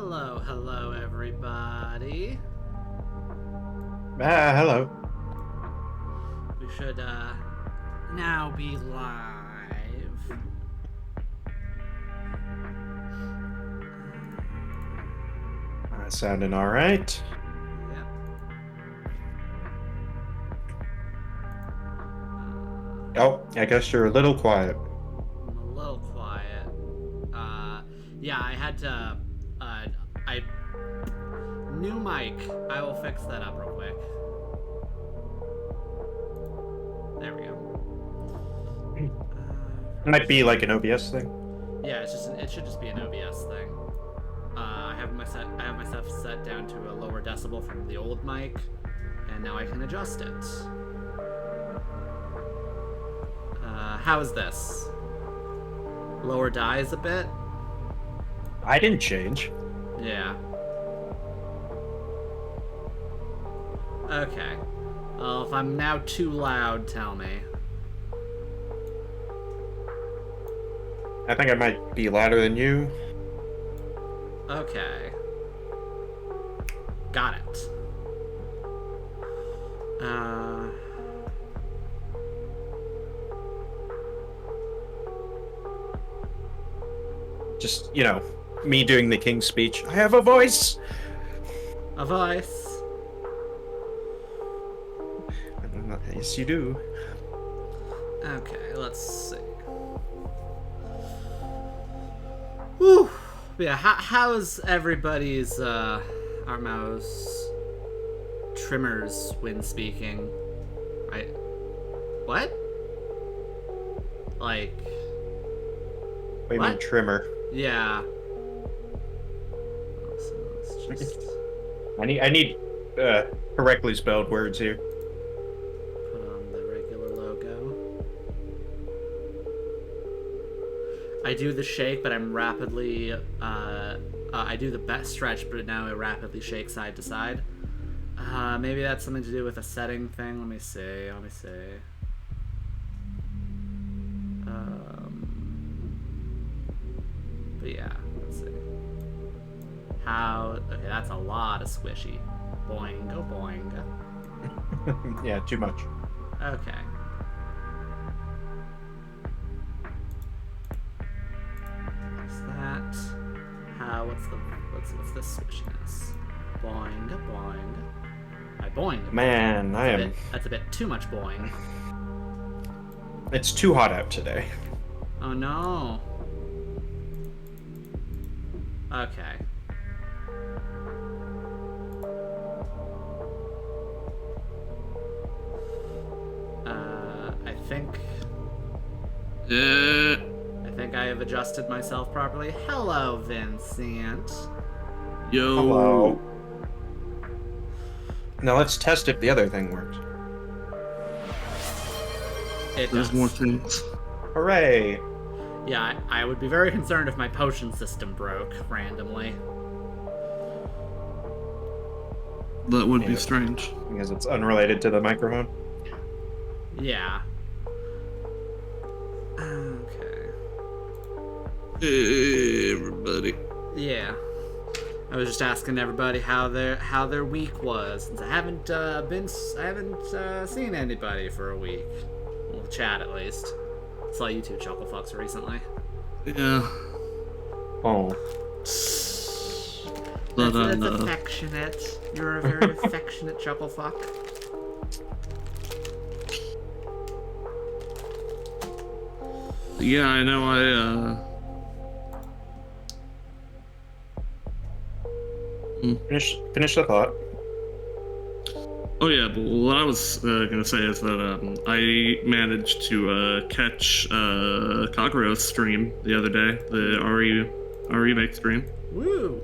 Hello, everybody. Hello. We should, now be live. Sounding all right. Yep. Oh, I guess you're a little quiet. I'm a little quiet. Yeah, I had to, new mic. I will fix that up real quick. There we go. It might be like an OBS thing. Yeah, it should just be an OBS thing. I have myself set down to a lower decibel from the old mic, and now I can adjust it. How is this? Lower dies a bit? I didn't change. Yeah. Okay. Well, if I'm now too loud, tell me. I think I might be louder than you. Okay. Got it. Just, me doing the King's speech. I have a voice. A voice. Yes, you do. Okay, let's see. Whew. Yeah, how's everybody's, Armo's trimmers when speaking? What? Like... What do you mean, trimmer? Yeah. So let's just... I need correctly spelled words here. Put on the regular logo. I do the shake, but I'm rapidly, I do the best stretch, but now I rapidly shake side to side. Maybe that's something to do with a setting thing. Let me see. But yeah, let's see. Okay, that's a lot of squishy. Boing, go boing. Yeah, too much. Okay. What's that? What's this swishiness? Boing, boing. I boing. Man, That's a bit too much boing. It's too hot out today. Oh no. Okay. I think I have adjusted myself properly. Hello, Vincent. Yo. Hello. Now let's test if the other thing works. There's more things. Hooray! Yeah, I would be very concerned if my potion system broke randomly. That would be strange. Because it's unrelated to the microphone. Yeah. Okay. Hey, everybody. Yeah. I was just asking everybody how their week was, since I haven't seen anybody for a week. Well, chat at least. Saw you two chuckle fucks recently. Yeah. Oh. But, that's affectionate. You're a very affectionate chuckle fuck. Yeah, I know. Finish the thought. Oh yeah, but what I was gonna say is that I managed to catch Kaguro's stream the other day, the RE make stream. Woo!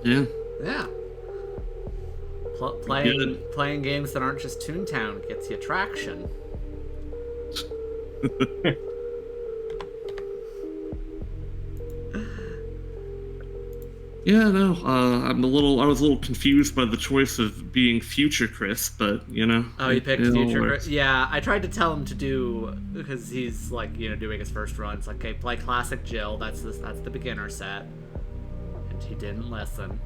Yeah. Yeah. Playing games that aren't just Toontown gets you traction. Yeah, no, I was a little confused by the choice of being Future Chris, but, Oh, you picked Future Chris? works. Yeah, I tried to tell him to do, because he's, like, doing his first run. It's like, okay, play Classic Jill, that's the beginner set. He didn't listen.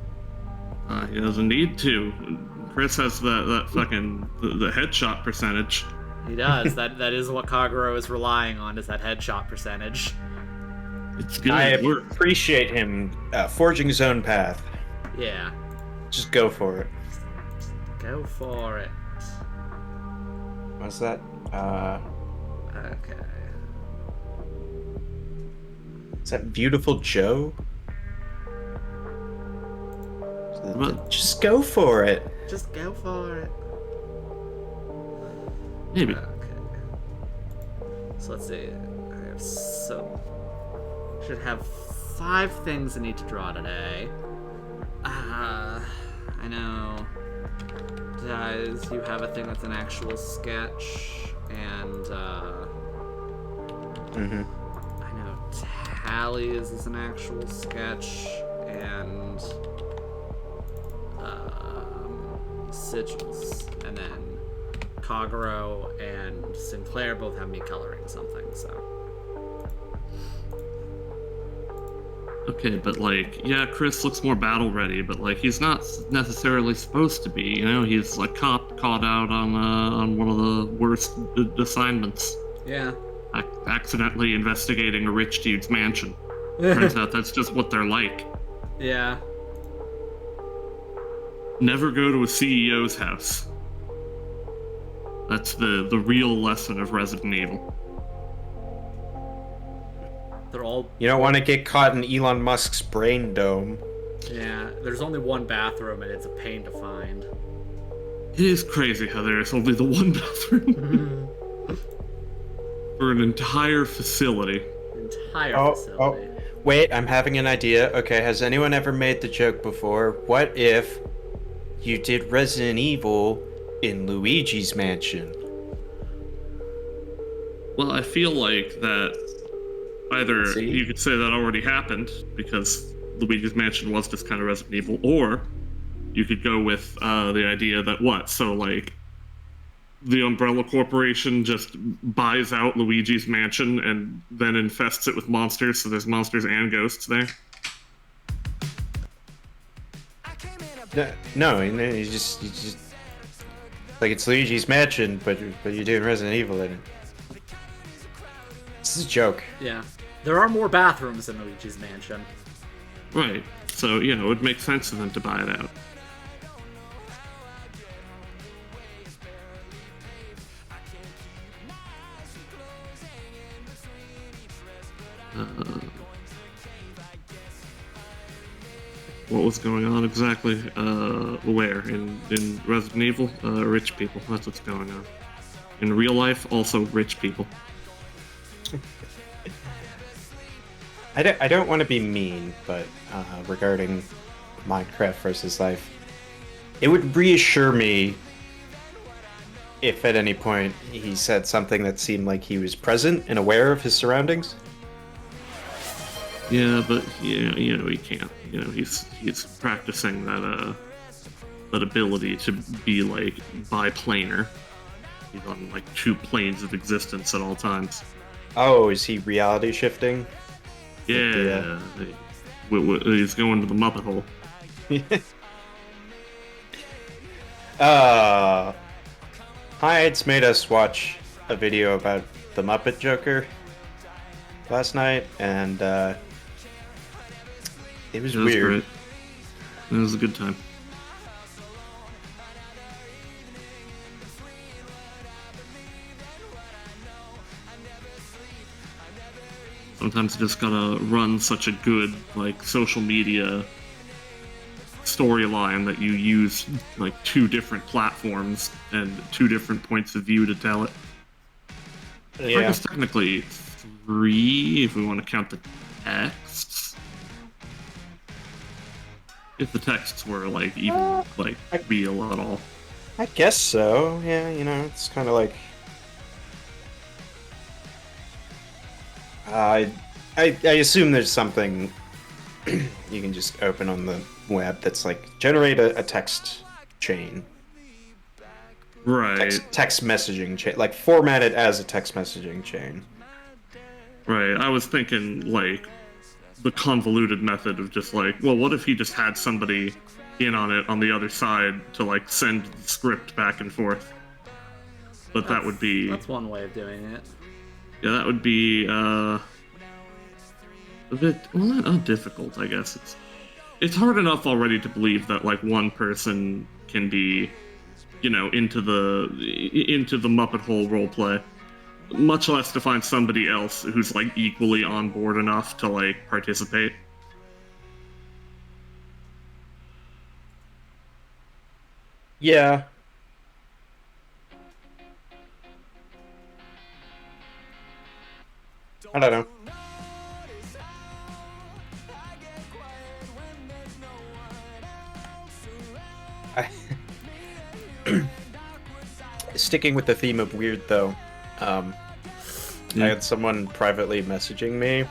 He doesn't need to. Chris has that fucking the headshot percentage. He does. that is what Kaguro is relying on, is that headshot percentage. It's good. I appreciate him forging his own path. Yeah. Just go for it. Go for it. What's that? Okay. Is that Beautiful Joe? What? Just go for it. Just go for it. Maybe. Okay. So let's see. I have should have 5 things I need to draw today. I know. Guys, you have a thing that's an actual sketch, and I know Tally's is an actual sketch, and Sigils, and then Kaguro and Sinclair both have me coloring something, so. Okay, but like, yeah, Chris looks more battle ready, but like, he's not necessarily supposed to be. You know, he's like caught out on one of the worst assignments. Yeah. Accidentally investigating a rich dude's mansion. Turns out that's just what they're like. Yeah. Never go to a CEO's house. That's the real lesson of Resident Evil. They're all. You don't want to get caught in Elon Musk's brain dome. Yeah, there's only one bathroom and it's a pain to find. It is crazy how there is only the one bathroom for an entire facility. Facility. Wait, I'm having an idea. Okay, has anyone ever made the joke before? What if you did Resident Evil in Luigi's mansion? Well, I feel like that either you could say that already happened because Luigi's Mansion was just kind of Resident Evil, or you could go with the idea that so like the Umbrella Corporation just buys out Luigi's Mansion and then infests it with monsters, so there's monsters and ghosts there. No, you just like it's Luigi's Mansion, but you're doing Resident Evil in it. This is a joke. Yeah. There are more bathrooms in Luigi's Mansion. Right. So, you know, it would make sense for them to buy it out. What was going on exactly? Where? In Resident Evil? Rich people. That's what's going on. In real life, also rich people. I don't want to be mean, but regarding Minecraft versus life, it would reassure me if at any point he said something that seemed like he was present and aware of his surroundings. Yeah, but you know he can't. You know he's practicing that ability to be like biplanar. He's on like 2 planes of existence at all times. Oh, is he reality shifting? Yeah, he's going to the Muppet hole. Hydez made us watch a video about the Muppet Joker last night, and it was weird. Great. It was a good time. Sometimes you just gotta run such a good, like, social media storyline that you use, like, 2 different platforms and 2 different points of view to tell it. Yeah. I guess technically 3 if we want to count the texts. If the texts were, like, even, like, real at all. I guess so. Yeah, you know, it's kind of like I assume there's something you can just open on the web that's like generate a text chain. Right. Text messaging chain, like format it as a text messaging chain. Right. I was thinking like the convoluted method of just like, well, what if he just had somebody in on it on the other side to like send the script back and forth? But that would be... That's one way of doing it. Yeah, that would be a bit, well, not difficult, I guess. It's hard enough already to believe that like one person can be, you know, into the Muppet Hole roleplay. Much less to find somebody else who's like equally on board enough to like participate. Yeah. I don't know. Sticking with the theme of weird, though, I had someone privately messaging me, and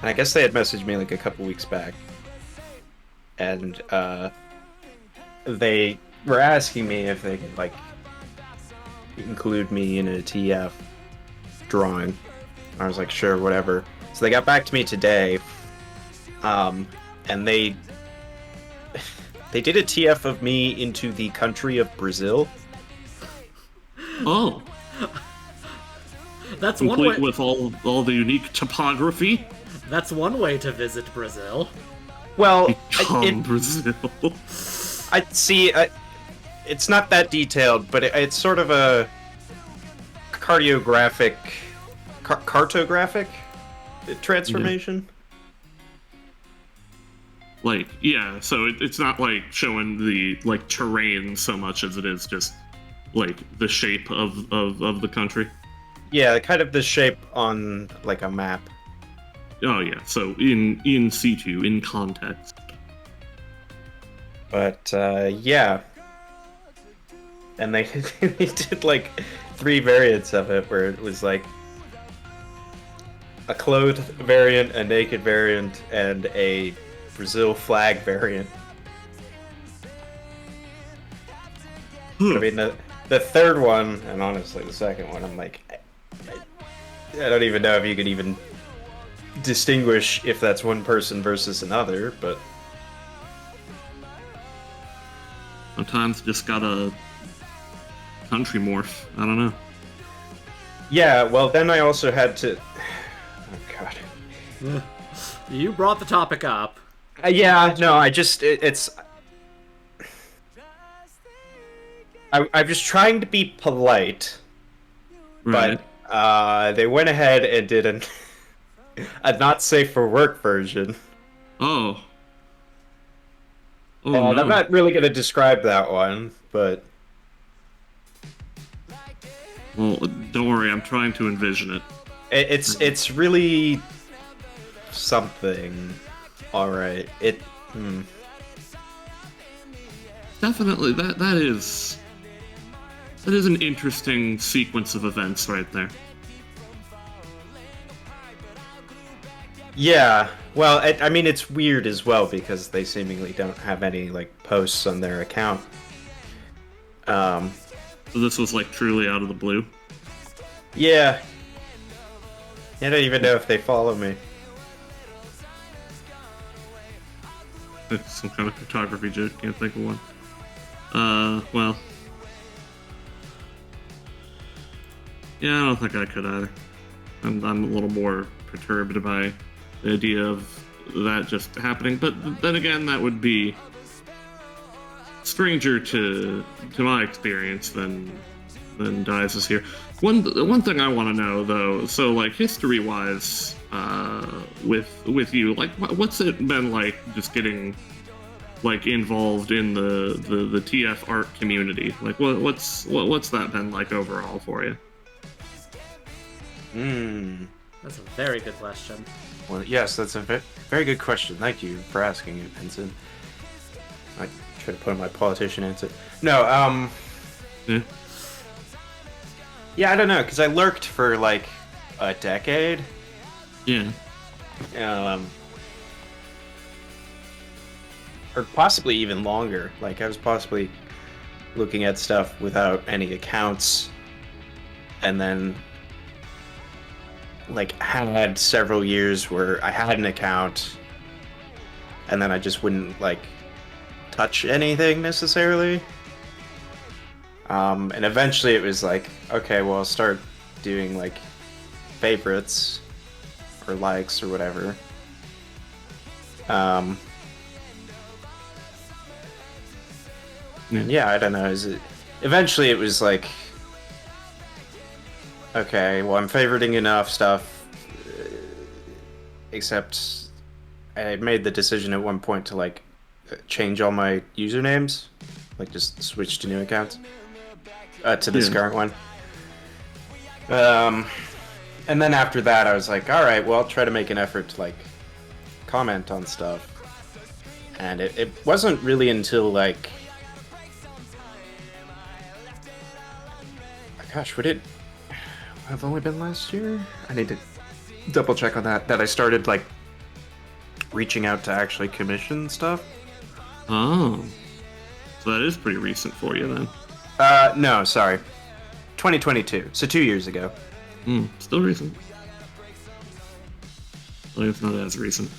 I guess they had messaged me like a couple weeks back, and they were asking me if they could like include me in a TF drawing. I was like, sure, whatever. So they got back to me today, and they did a TF of me into the country of Brazil. Oh, That's complete one way. with all the unique topography. That's one way to visit Brazil. Well, Become Brazil. I see. It's not that detailed, but it's sort of a cartographic transformation. Like, yeah, so it's not like showing the like terrain so much as it is just like the shape of the country. Yeah, kind of the shape on like a map. Oh yeah, so in situ, in context. But yeah, and they they did like 3 variants of it, where it was like a clothed variant, a naked variant, and a Brazil flag variant. I mean, the third one, and honestly the second one, I'm like, I don't even know if you could even distinguish if that's one person versus another, but Sometimes just gotta country morph. I don't know. yeah, well then I also had to, oh god. You brought the topic up. Yeah, no, I just, it's... I'm just trying to be polite, Right. but they went ahead and did a not safe for work version. Oh. Oh And no. I'm not really going to describe that one, but... Well, don't worry. I'm trying to envision it. It's really something. Alright, Definitely, that is an interesting sequence of events right there. Yeah, well, I mean, it's weird as well, because they seemingly don't have any, like, posts on their account. So this was like truly out of the blue. Yeah. I don't even know if they follow me. It's some kind of photography joke. Can't think of one. Well. Yeah, I don't think I could either. I'm a little more perturbed by the idea of that just happening. But then again, that would be stranger to my experience than Hydez is here. One thing I want to know though, so like history-wise, with you, like what's it been like just getting like involved in the TF art community? Like what's that been like overall for you? That's a very good question. Well, yes, that's a very good question. Thank you for asking it, Vincent. I should have put in my politician answer. No, Yeah. yeah, I don't know, because I lurked for like a decade. Yeah. Or possibly even longer. Like, I was possibly looking at stuff without any accounts, and then like had several years where I had an account and then I just wouldn't like touch anything necessarily. And eventually it was like, okay, well, I'll start doing like favorites or likes or whatever. Yeah, I don't know. Eventually it was like, okay, well, I'm favoriting enough stuff, except I made the decision at one point to like change all my usernames, like just switch to new accounts, to this current one. And then after that, I was like, all right, well, I'll try to make an effort to like comment on stuff. And it wasn't really until like, gosh, would it have only been last year? I need to double check on that I started like reaching out to actually commission stuff. Oh, so that is pretty recent for you then. No, sorry, 2022, so 2 years ago. Still recent. Well, it's not as recent.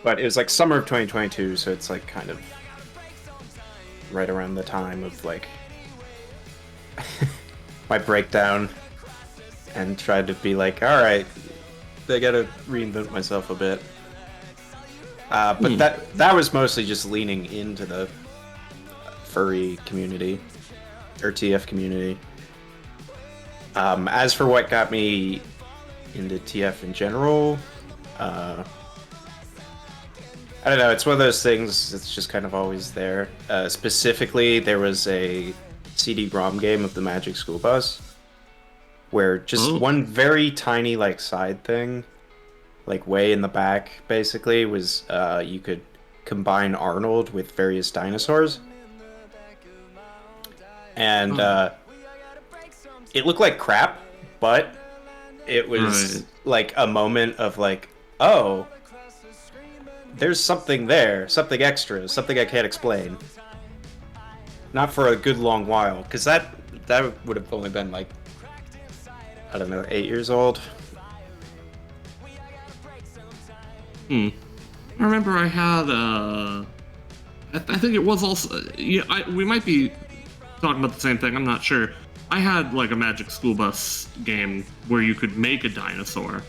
But it was like summer of 2022, so it's like kind of right around the time of like my breakdown, and tried to be like, all right, I gotta reinvent myself a bit. But that was mostly just leaning into the furry community, or TF community. As for what got me into TF in general, I don't know, it's one of those things that's just kind of always there. Specifically, there was a CD-ROM game of the Magic School Bus, where just one very tiny like side thing, like way in the back, basically, was you could combine Arnold with various dinosaurs. And it looked like crap, but it was like a moment of like, oh, there's something there, something extra, something I can't explain. Not for a good long while, because that would have only been like, I don't know, 8 years old. I remember I had I think it was also, yeah, we might be talking about the same thing, I'm not sure. I had like a Magic School Bus game where you could make a dinosaur.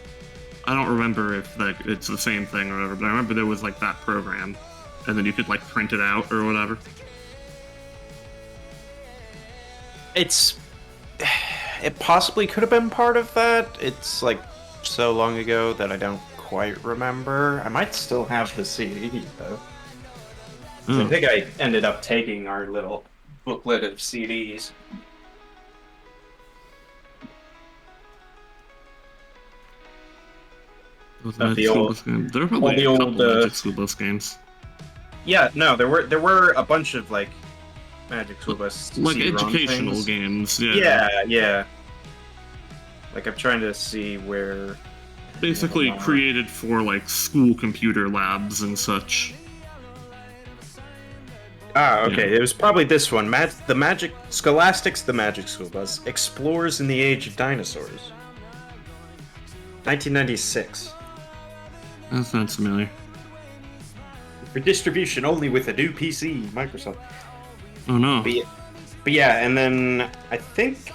I don't remember if like it's the same thing or whatever, but I remember there was like that program, and then you could like print it out or whatever. It possibly could have been part of that. It's like so long ago that I don't quite remember. I might still have the CD though. I think I ended up taking our little booklet of CDs. The old, there were probably a couple Magic School Bus games. Yeah, no, there were a bunch of like Magic School Bus like CD-ROM educational things. games. Yeah. Like I'm trying to see where. Basically created for like school computer labs and such. Ah, okay. Yeah. It was probably this one. Scholastic's The Magic School Bus Explores in the Age of Dinosaurs. 1996. That sounds familiar. For distribution only with a new PC, Microsoft. Oh no. But yeah, and then I think.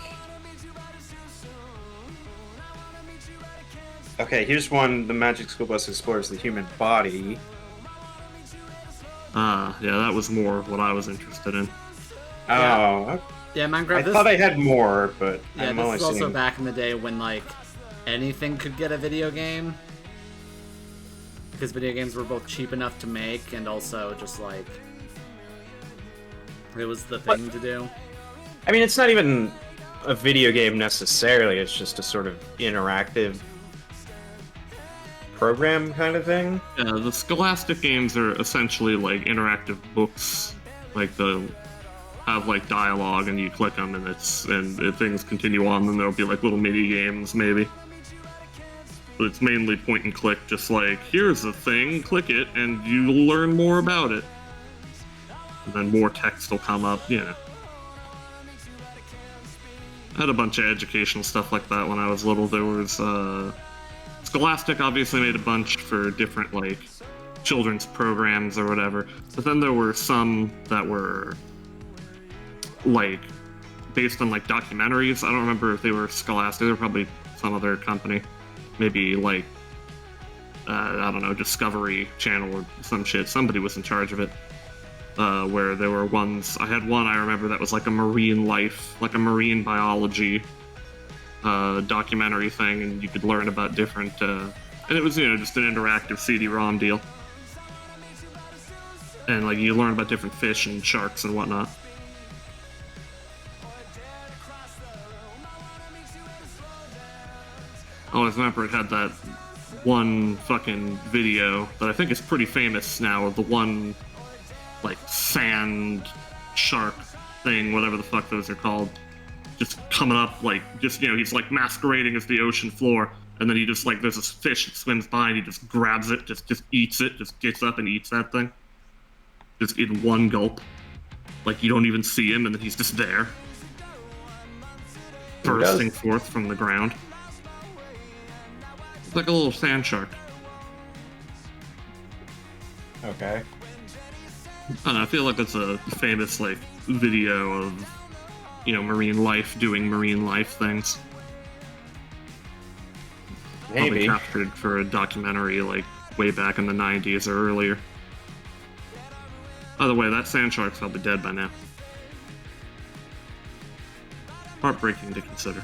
Okay, here's one. The Magic School Bus Explores the Human Body. Yeah, that was more what I was interested in. Oh. Yeah, Minecraft. I thought I had more, but yeah, I'm this only is also seeing... back in the day when like anything could get a video game, because video games were both cheap enough to make and also just like it was the thing to do. I mean, it's not even a video game necessarily. It's just a sort of interactive program kind of thing. Yeah, the Scholastic games are essentially like interactive books. Like have like dialogue, and you click them, and if things continue on, then there'll be like little mini games maybe. But it's mainly point and click, just like here's a thing, click it, and you'll learn more about it. And then more text will come up, I had a bunch of educational stuff like that when I was little. There was Scholastic obviously made a bunch for different like children's programs or whatever, but then there were some that were like based on like documentaries. I don't remember if they were Scholastic. They were probably some other company, maybe like I don't know, Discovery Channel or some shit. Somebody was in charge of it. Where there were ones, I had one I remember that was like a marine life, like a marine biology documentary thing, and you could learn about different, and it was, just an interactive CD-ROM deal. And like you learn about different fish and sharks and whatnot. I always remember it had that one fucking video that I think is pretty famous now, of the one like sand shark thing, whatever the fuck those are called, just coming up, like, just, he's like masquerading as the ocean floor, and then he just, like, there's this fish that swims by, and he just grabs it, just eats it, just gets up and eats that thing. Just in one gulp. Like, you don't even see him, and then he's just there. Bursting forth from the ground. It's like a little sand shark. Okay. I don't know, I feel like that's a famous, like, video of, marine life doing marine life things. Maybe. Probably captured for a documentary, like, way back in the 90s or earlier. By the way, that sand shark's probably dead by now. Heartbreaking to consider.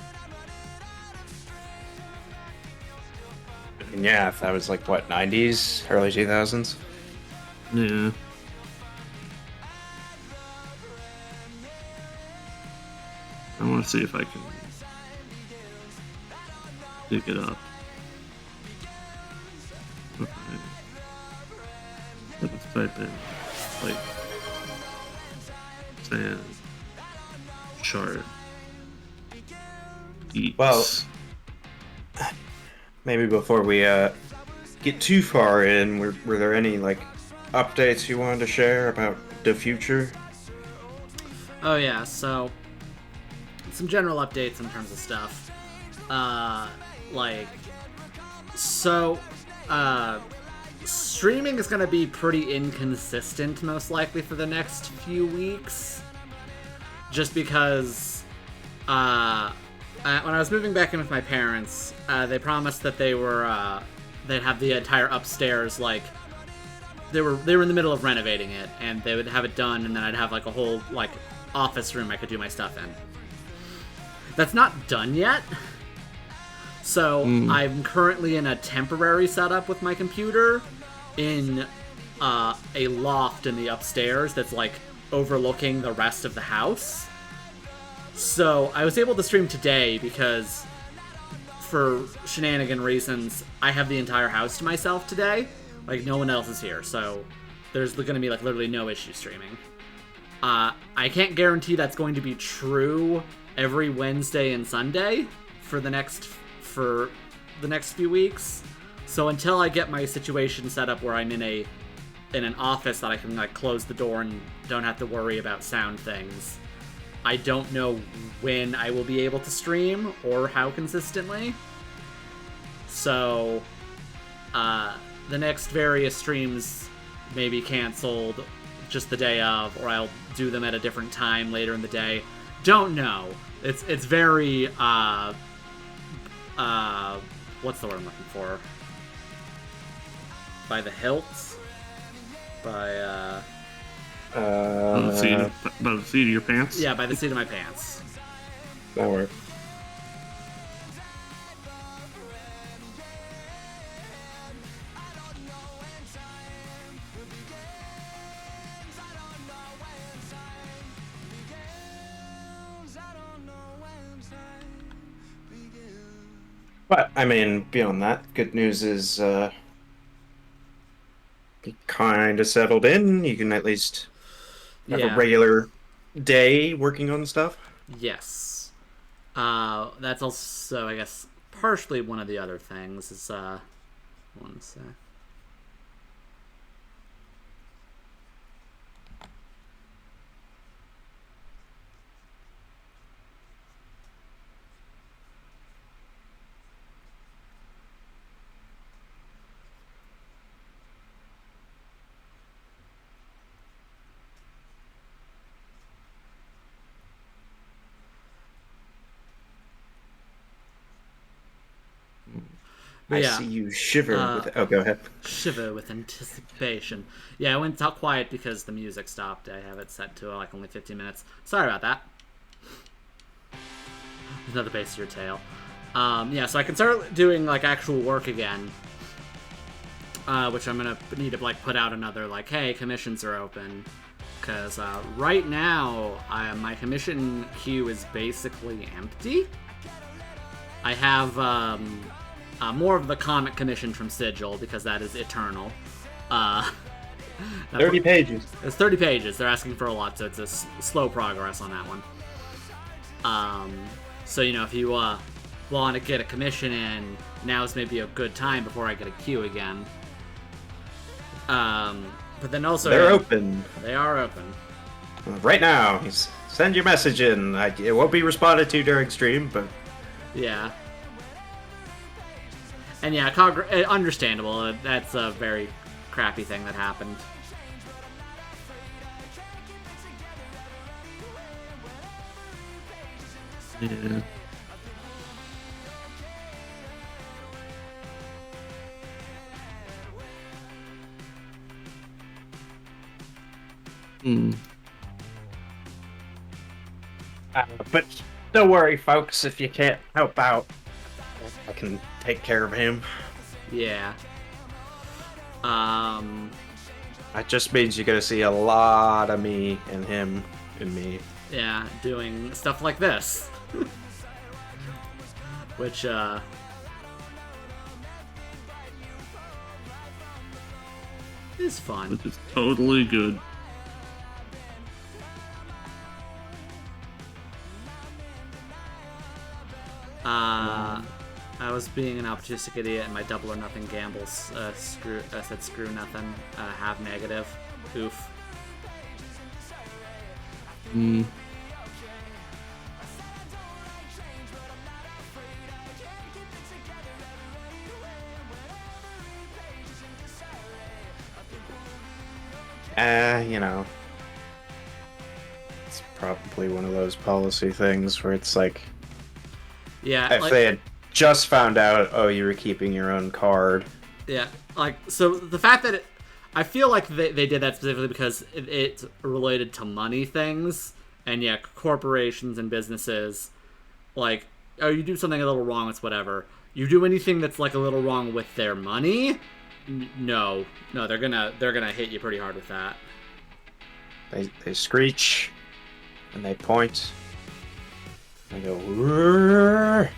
Yeah, if that was like, what, 90s? Early 2000s? Yeah. I want to see if I can dig it up. Okay. Let's type in, like, sand shark eats. Well, maybe before we get too far in, were there any like updates you wanted to share about the future? Oh yeah, so some general updates in terms of stuff. Streaming is going to be pretty inconsistent, most likely, for the next few weeks. Just because, when I was moving back in with my parents, they promised that they'd have the entire upstairs, like, they were in the middle of renovating it, and they would have it done, and then I'd have, like, a whole, like, office room I could do my stuff in. That's not done yet. So I'm currently in a temporary setup with my computer in a loft in the upstairs that's like overlooking the rest of the house. So I was able to stream today because for shenanigan reasons, I have the entire house to myself today. Like, no one else is here, so there's going to be like literally no issue streaming. I can't guarantee that's going to be true every Wednesday and Sunday for the next few weeks. So until I get my situation set up where I'm in an office that I can like close the door and don't have to worry about sound things, I don't know when I will be able to stream or how consistently. So the next various streams may be canceled just the day of, or I'll do them at a different time later in the day. Don't know. It's very what's the word I'm looking for? By the hilts? By by the seat of your pants? Yeah, by the seat of my pants. That works. But, I mean, beyond that, good news is you kind of settled in. You can at least have a regular day working on stuff. Yes. That's also, I guess, partially one of the other things is, one sec. But I yeah, see you shiver uh, with. Oh, go ahead. shiver with anticipation. Yeah, I went out quiet because the music stopped. I have it set to like only 15 minutes. Sorry about that. Another base of your tail. Yeah, so I can start doing like actual work again, which I'm gonna need to like put out another like, hey, commissions are open, because right now my commission queue is basically empty. I have more of the comic commission from Sigil because that is eternal. 30 pages. It's 30 pages. They're asking for a lot, so it's a slow progress on that one. So, you know, if you want to get a commission in, now's maybe a good time before I get a queue again. But then also... They're open. They are open. Right now. Send your message in. It won't be responded to during stream, but... Yeah. And yeah, understandable. That's a very crappy thing that happened. Yeah. But don't worry, folks, if you can't help out, I can take care of him. Yeah. That just means you're gonna see a lot of me and him and me. Yeah, doing stuff like this. Which, is fun. Which is totally good. I was being an opportunistic idiot and my double or nothing gambles said screw nothing, have negative. Oof. You know, it's probably one of those policy things where it's like, Yeah, if they had just found out, oh, you were keeping your own card. Yeah, like, so the fact that I feel like they did that specifically because it's related to money things, and yeah, corporations and businesses, like, oh, you do something a little wrong, it's whatever. You do anything that's like a little wrong with their money, no, they're gonna hit you pretty hard with that. They screech, and they point, and they go, "Rrrr,"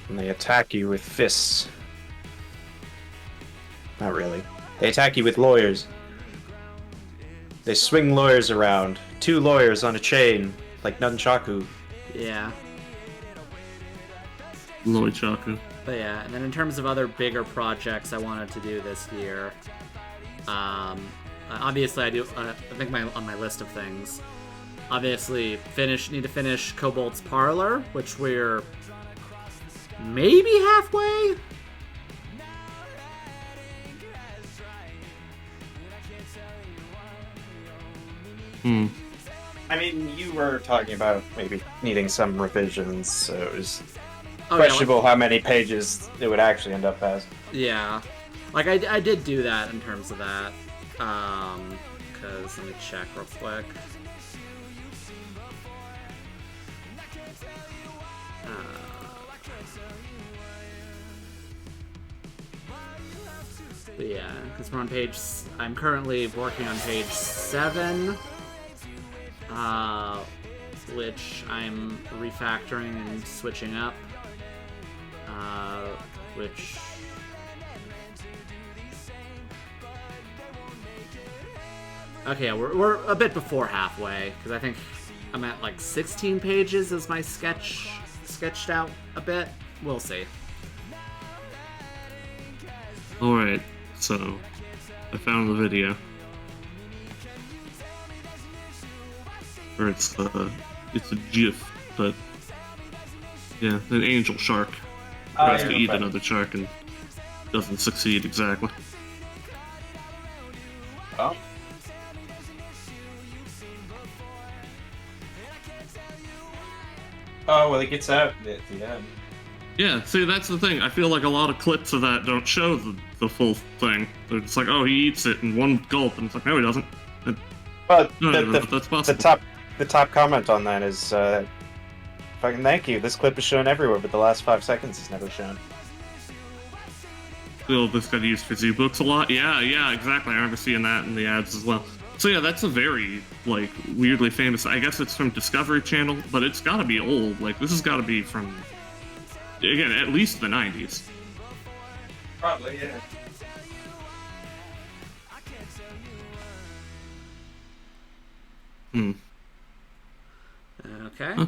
and they attack you with fists. Not really. They attack you with lawyers. They swing lawyers around. 2 lawyers on a chain, like nunchaku. Yeah. Lloyd Chaku. But yeah, and then in terms of other bigger projects I wanted to do this year, obviously I do. I think on my list of things, obviously need to finish Cobalt's Parlor, which we're maybe halfway. I mean, you were talking about maybe needing some revisions, so it was Oh, questionable yeah, how many pages it would actually end up as. yeah, like I did do that in terms of that. Because let me check real quick. But yeah, because we're on page. I'm currently working on page 7, which I'm refactoring and switching up. Which. Okay, yeah, we're a bit before halfway, because I think I'm at like 16 pages as my sketched out a bit. We'll see. Alright, so I found the video. Or it's a GIF, but yeah, an angel shark tries to eat another shark and doesn't succeed exactly. Oh. Oh, well, he gets out at the end. Yeah, see, that's the thing. I feel like a lot of clips of that don't show the full thing. It's like, oh, he eats it in one gulp, and it's like, no, he doesn't. But That's possible. the top comment on that is, fucking thank you. This clip is shown everywhere, but the last 5 seconds is never shown. Well, this got used for zoo books a lot. Yeah, exactly. I remember seeing that in the ads as well. So yeah, that's a very, like, weirdly famous. I guess it's from Discovery Channel, but it's got to be old. Like, this has got to be from, again, at least the 90s. Probably, yeah. Okay. Huh.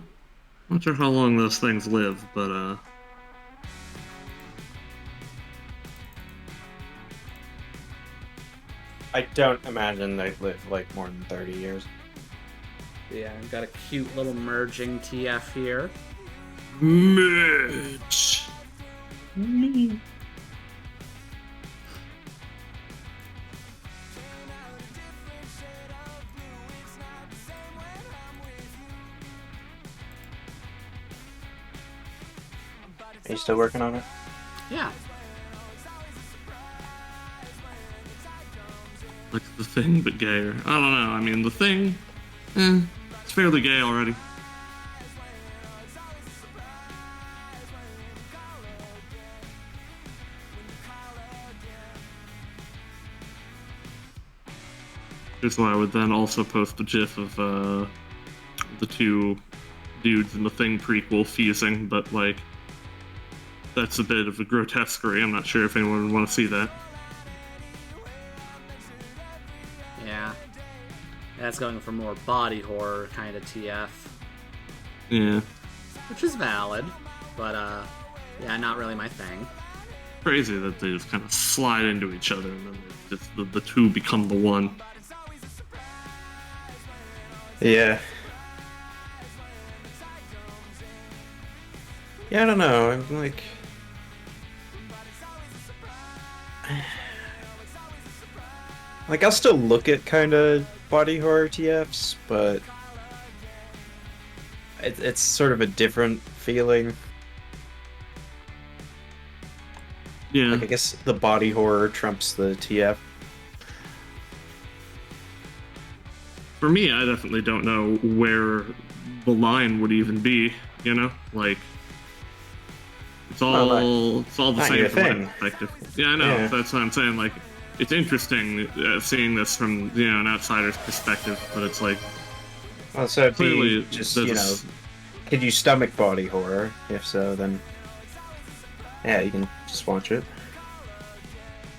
Not sure how long those things live, but I don't imagine they live like more than 30 years. Yeah, I've got a cute little merging TF here. Mitch. Are you still working on it? Yeah. Like the Thing, but gayer. I don't know. I mean, the Thing, it's fairly gay already. Here's why I would then also post a GIF of the two dudes in the Thing prequel fusing, but like, that's a bit of a grotesquerie. I'm not sure if anyone would want to see that. Yeah. That's going for more body horror kind of TF. Yeah. Which is valid, but yeah, not really my thing. Crazy that they just kind of slide into each other and then just the two become the one. Yeah. Yeah, I don't know. I'm like, I'll still look at kind of body horror TFs, but it's sort of a different feeling. Yeah. Like, I guess the body horror trumps the TF. For me, I definitely don't know where the line would even be, you know? Like, it's all the not same your from my thing. perspective. Yeah, I know. Yeah. That's what I'm saying. Like, it's interesting seeing this from, you know, an outsider's perspective, but it's like, Well, so it'd clearly, be just, there's you know, could you stomach body horror? If so, then yeah, you can just watch it.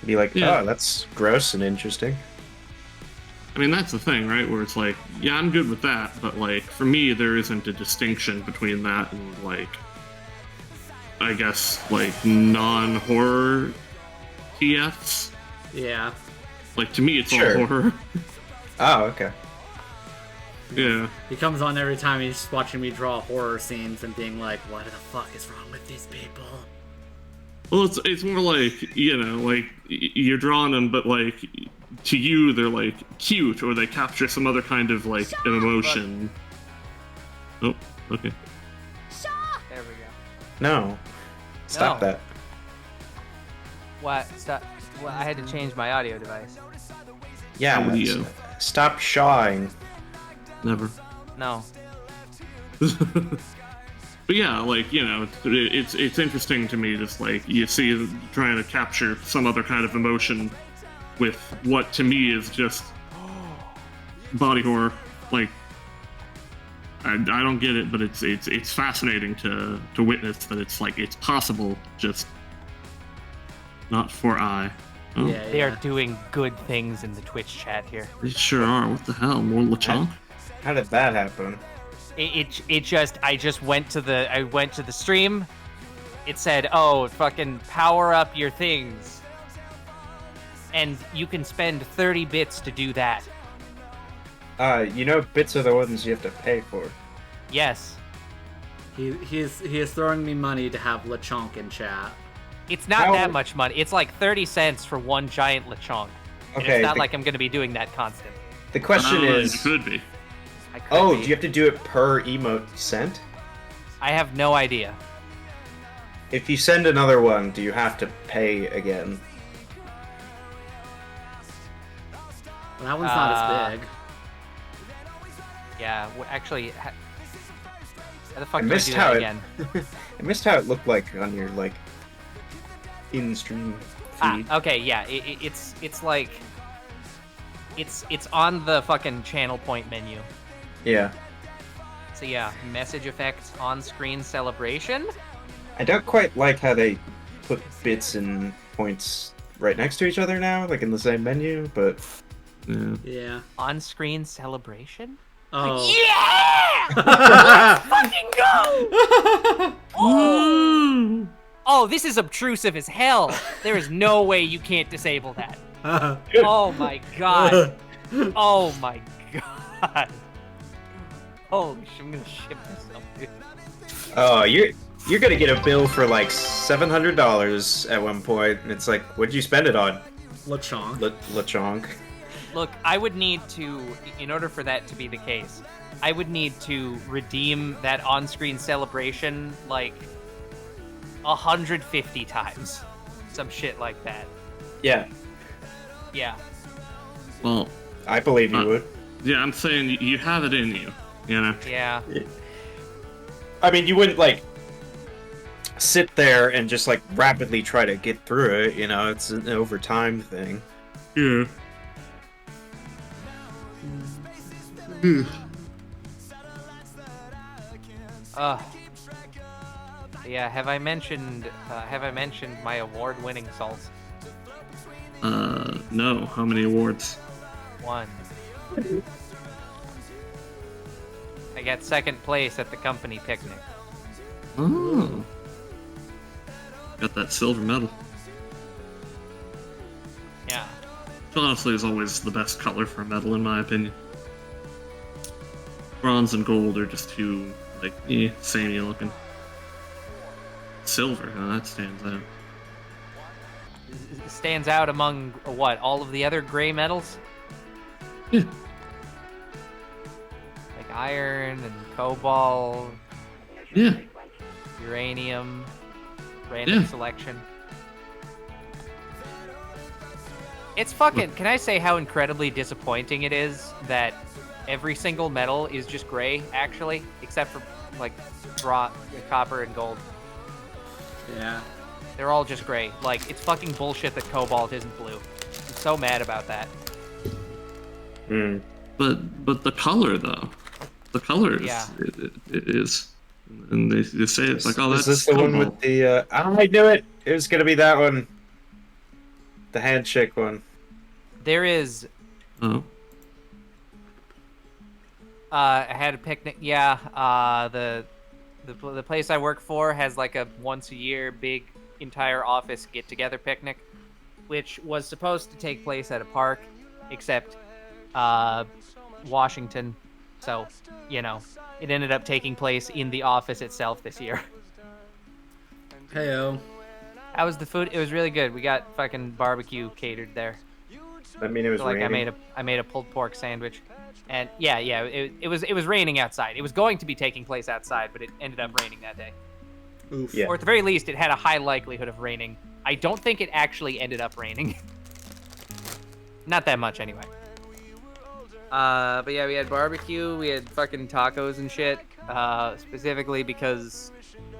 Be like, Yeah. oh, that's gross and interesting. I mean, that's the thing, right? Where it's like, yeah, I'm good with that, but like, for me, there isn't a distinction between that and like, I guess, like, non-horror TFs. Yeah. Like, to me, it's Sure. all horror. Oh, okay. Yeah. He comes on every time he's just watching me draw horror scenes and being like, what the fuck is wrong with these people? Well, it's more like, you know, like, you're drawing them, but like, to you, they're like cute, or they capture some other kind of like emotion. Oh, okay. There we go. No. Stop No. that. What? Stop. Well, I had to change my audio device. Yeah, Audio. stop shawing. Never. No. But yeah, like, you know, it's interesting to me, just like, you see trying to capture some other kind of emotion with what to me is just body horror. Like, I don't get it, but it's fascinating to witness that it's like, it's possible, just not for I. Oh, Yeah, They yeah. are doing good things in the Twitch chat here. they sure are. What the hell? More LeChonk? How did that happen? It just I went to the stream. It said, "Oh, fucking power up your things," and you can spend 30 bits to do that. You know, bits are the ones you have to pay for. Yes, He is throwing me money to have LeChonk in chat. it's not How- that much money. It's like 30 cents for one giant lechonk. And Okay, it's not the- like I'm gonna be doing that constant. The question It is, could be. I could do be. you have to do it per emote sent? I have no idea. if you send another one, do you have to pay again? Well, that one's not as big. Yeah, actually, how the fuck I do I missed do how that it- again? I missed how it looked like on your like in-stream feed. Okay, yeah, it's like it's on the fucking channel point menu. Yeah. So yeah, message effects on screen celebration. I don't quite like how they put bits and points right next to each other now, like in the same menu, but Yeah. Yeah. On screen celebration. Oh. Yeah! Fucking go! Woo! Oh, this is obtrusive as hell. There is no way you can't disable that. Oh my god. Oh my god. Holy shit, I'm gonna shit myself, dude. oh, you're gonna get a bill for like $700 at one point, and it's like, what'd you spend it on? Lechonk. Lechonk. Look, I would need to, in order for that to be the case, I would need to redeem that on-screen celebration like 150 times. Some shit like that. Yeah, Yeah. Well, I believe you would. yeah, I'm saying you have it in you. You know. Yeah. I mean, you wouldn't like sit there and just like rapidly try to get through it. You know, it's an over time thing. Yeah. Yeah, have I mentioned my award-winning salsa? No. How many awards? 1. I got second place at the company picnic. Oh. Got that silver medal. Yeah. Which honestly is always the best color for a medal, in my opinion. Bronze and gold are just too, like, samey looking. Silver, that stands out. Stands out among what? All of the other gray metals? Yeah. Like iron and cobalt, Yeah. uranium, random Yeah. selection. It's fucking. Can I say how incredibly disappointing it is that every single metal is just gray, actually, except for like copper and gold. Yeah. They're all just gray. Like, it's fucking bullshit that cobalt isn't blue. I'm so mad about that. Hmm. But the color though, the color is Yeah. it is, and they say it's like, oh, that's Is this the one with the? I knew it. It was gonna be that one. The handshake one. There is. Oh. I had a picnic. Yeah. The place I work for has like a once a year big entire office get together picnic, which was supposed to take place at a park, except Washington. So, you know, it ended up taking place in the office itself this year. Heyo. How was the food? It was really good. We got fucking barbecue catered there. I mean, it was So, like raining. I made a pulled pork sandwich, and yeah, it was raining outside. It was going to be taking place outside, but it ended up raining that day. Oof. Yeah. Or at the very least, it had a high likelihood of raining. I don't think it actually ended up raining. Not that much, anyway. But yeah, we had barbecue, we had fucking tacos and shit. Specifically because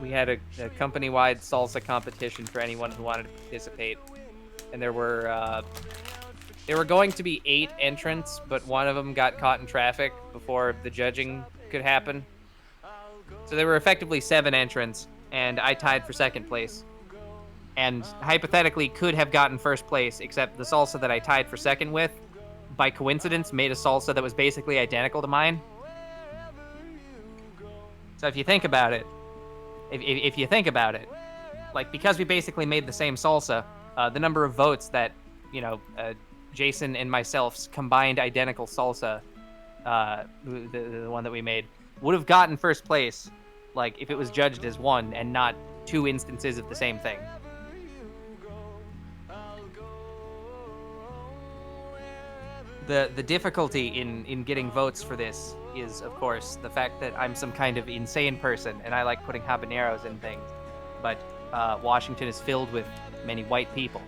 we had a company-wide salsa competition for anyone who wanted to participate, and there were going to be 8 entrants, but one of them got caught in traffic before the judging could happen. So there were effectively 7 entrants, and I tied for second place. And hypothetically could have gotten first place, except the salsa that I tied for second with, by coincidence, made a salsa that was basically identical to mine. So if you think about it, if you think about it, like, because we basically made the same salsa, the number of votes that, you know, Jason and myself's combined identical salsa, the one that we made, would have gotten first place, like, if it was judged as one and not 2 instances of the same thing. The difficulty in getting votes for this is, of course, the fact that I'm some kind of insane person and I like putting habaneros in things. But Washington is filled with many white people.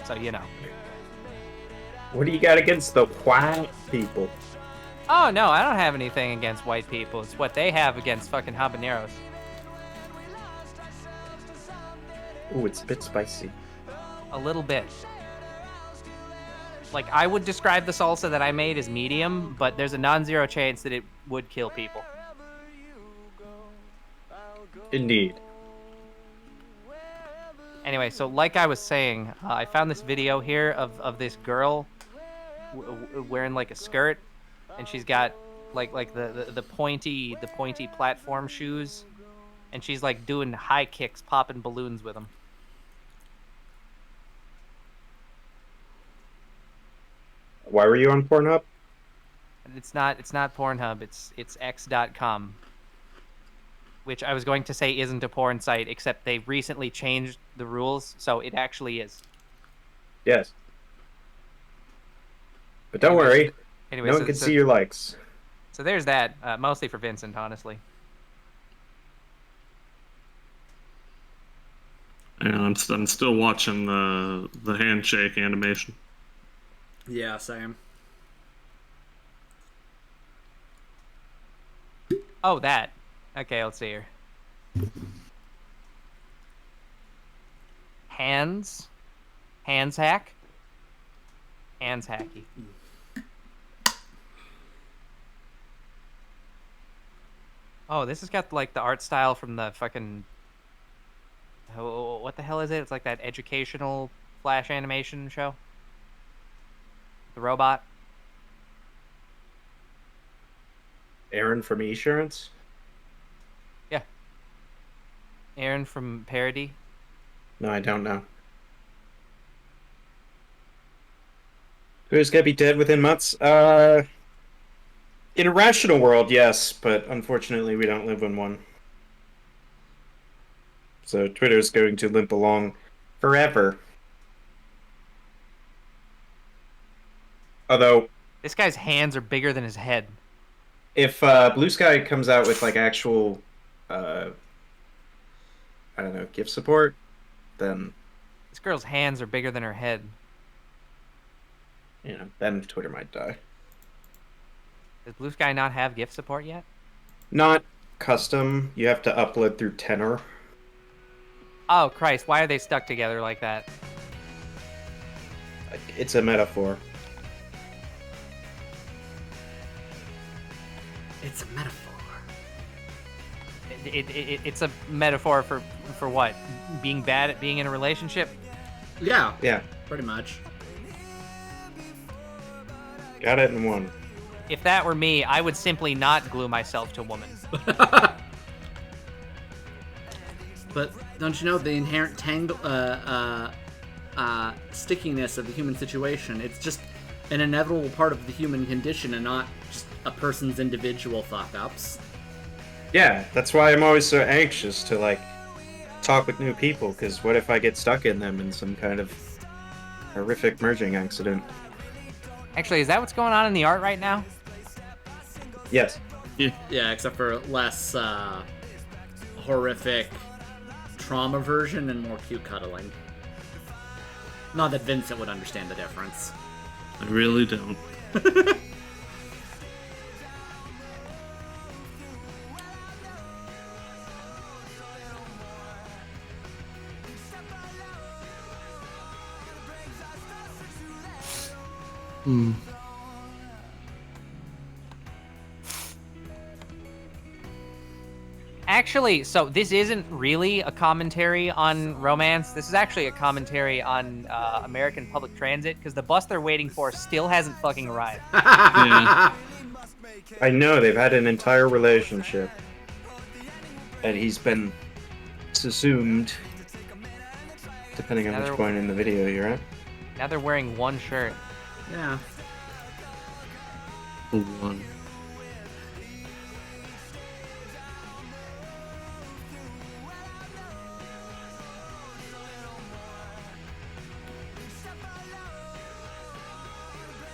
So, you know. What do you got against the white people? Oh, no, I don't have anything against white people. It's what they have against fucking habaneros. Ooh, it's a bit spicy. A little bit. Like, I would describe the salsa that I made as medium, but there's a non-zero chance that it would kill people. Indeed. Anyway, so like I was saying, I found this video here of this girl wearing like a skirt, and she's got like the pointy platform shoes, and she's like doing high kicks, popping balloons with them. Why were you on Pornhub? It's not Pornhub. It's x.com, which I was going to say isn't a porn site, except they recently changed the rules, so it actually is. Yes. But don't worry. Anyway, No one can see your likes. So there's that, mostly for Vincent, honestly. And I'm still watching the handshake animation. Yeah, same. Oh, that. Okay, let's see here. Hands hack. Hands hacky. Oh, this has got like the art style from the fucking... Oh, what the hell is it? It's like that educational Flash animation show. The robot. Aaron from Esurance? Yeah. Aaron from Parody. No, I don't know. Who's gonna be dead within months? In a rational world, yes, but unfortunately we don't live in one. So Twitter's going to limp along forever. Although, This guy's hands are bigger than his head. if Blue Sky comes out with like actual, I don't know, gift support, then This girl's hands are bigger than her head. then Twitter might die. Does Blue Sky not have gift support yet? Not custom. You have to upload through Tenor. Oh, Christ, why are they stuck together like that? It's a metaphor. It's a metaphor. It's a metaphor for what? Being bad at being in a relationship? Yeah, Yeah, pretty much. got it in one. If that were me, I would simply not glue myself to woman. But don't you know the inherent stickiness of the human situation? It's just an inevitable part of the human condition and not just a person's individual fuck-ups. Yeah, that's why I'm always so anxious to, like, talk with new people, because what if I get stuck in them in some kind of horrific merging accident? Actually, is that what's going on in the art right now? Yes. Yeah, except for less horrific trauma version and more cute cuddling. Not that Vincent would understand the difference. I really don't. Actually, so this isn't really a commentary on romance. This is actually a commentary on American public transit, because the bus they're waiting for still hasn't fucking arrived. Yeah. I know, they've had an entire relationship. And he's been assumed, depending on which point in the video you're at. Now they're wearing one shirt. Yeah. The one.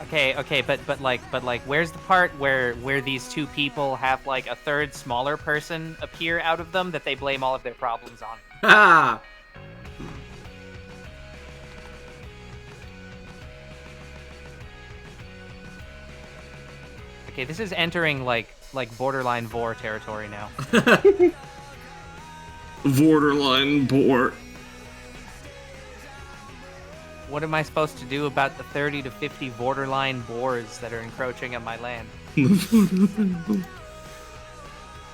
Okay, but like, where's the part where these two people have like a third smaller person appear out of them that they blame all of their problems on? Ah! Okay, this is entering like borderline vor territory now. Borderline bore. What am I supposed to do about the 30 to 50 borderline boars that are encroaching on my land?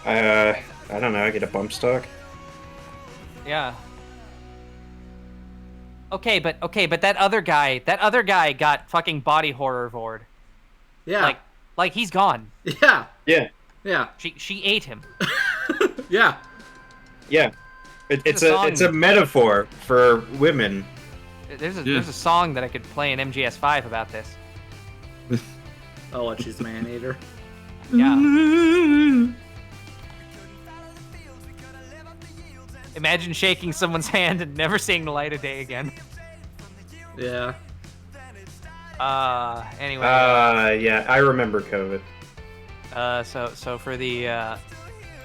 I don't know. I get a bump stock. Yeah. Okay, but that other guy got fucking body horror vored. Yeah. Like he's gone. Yeah. Yeah. Yeah. She ate him. Yeah. Yeah. It's a song. it's a metaphor for women. There's a song that I could play in MGS5 about this. Oh, what, she's man-eater? Yeah. Imagine shaking someone's hand and never seeing the light of day again. Yeah. Anyway. Yeah, I remember COVID. So for the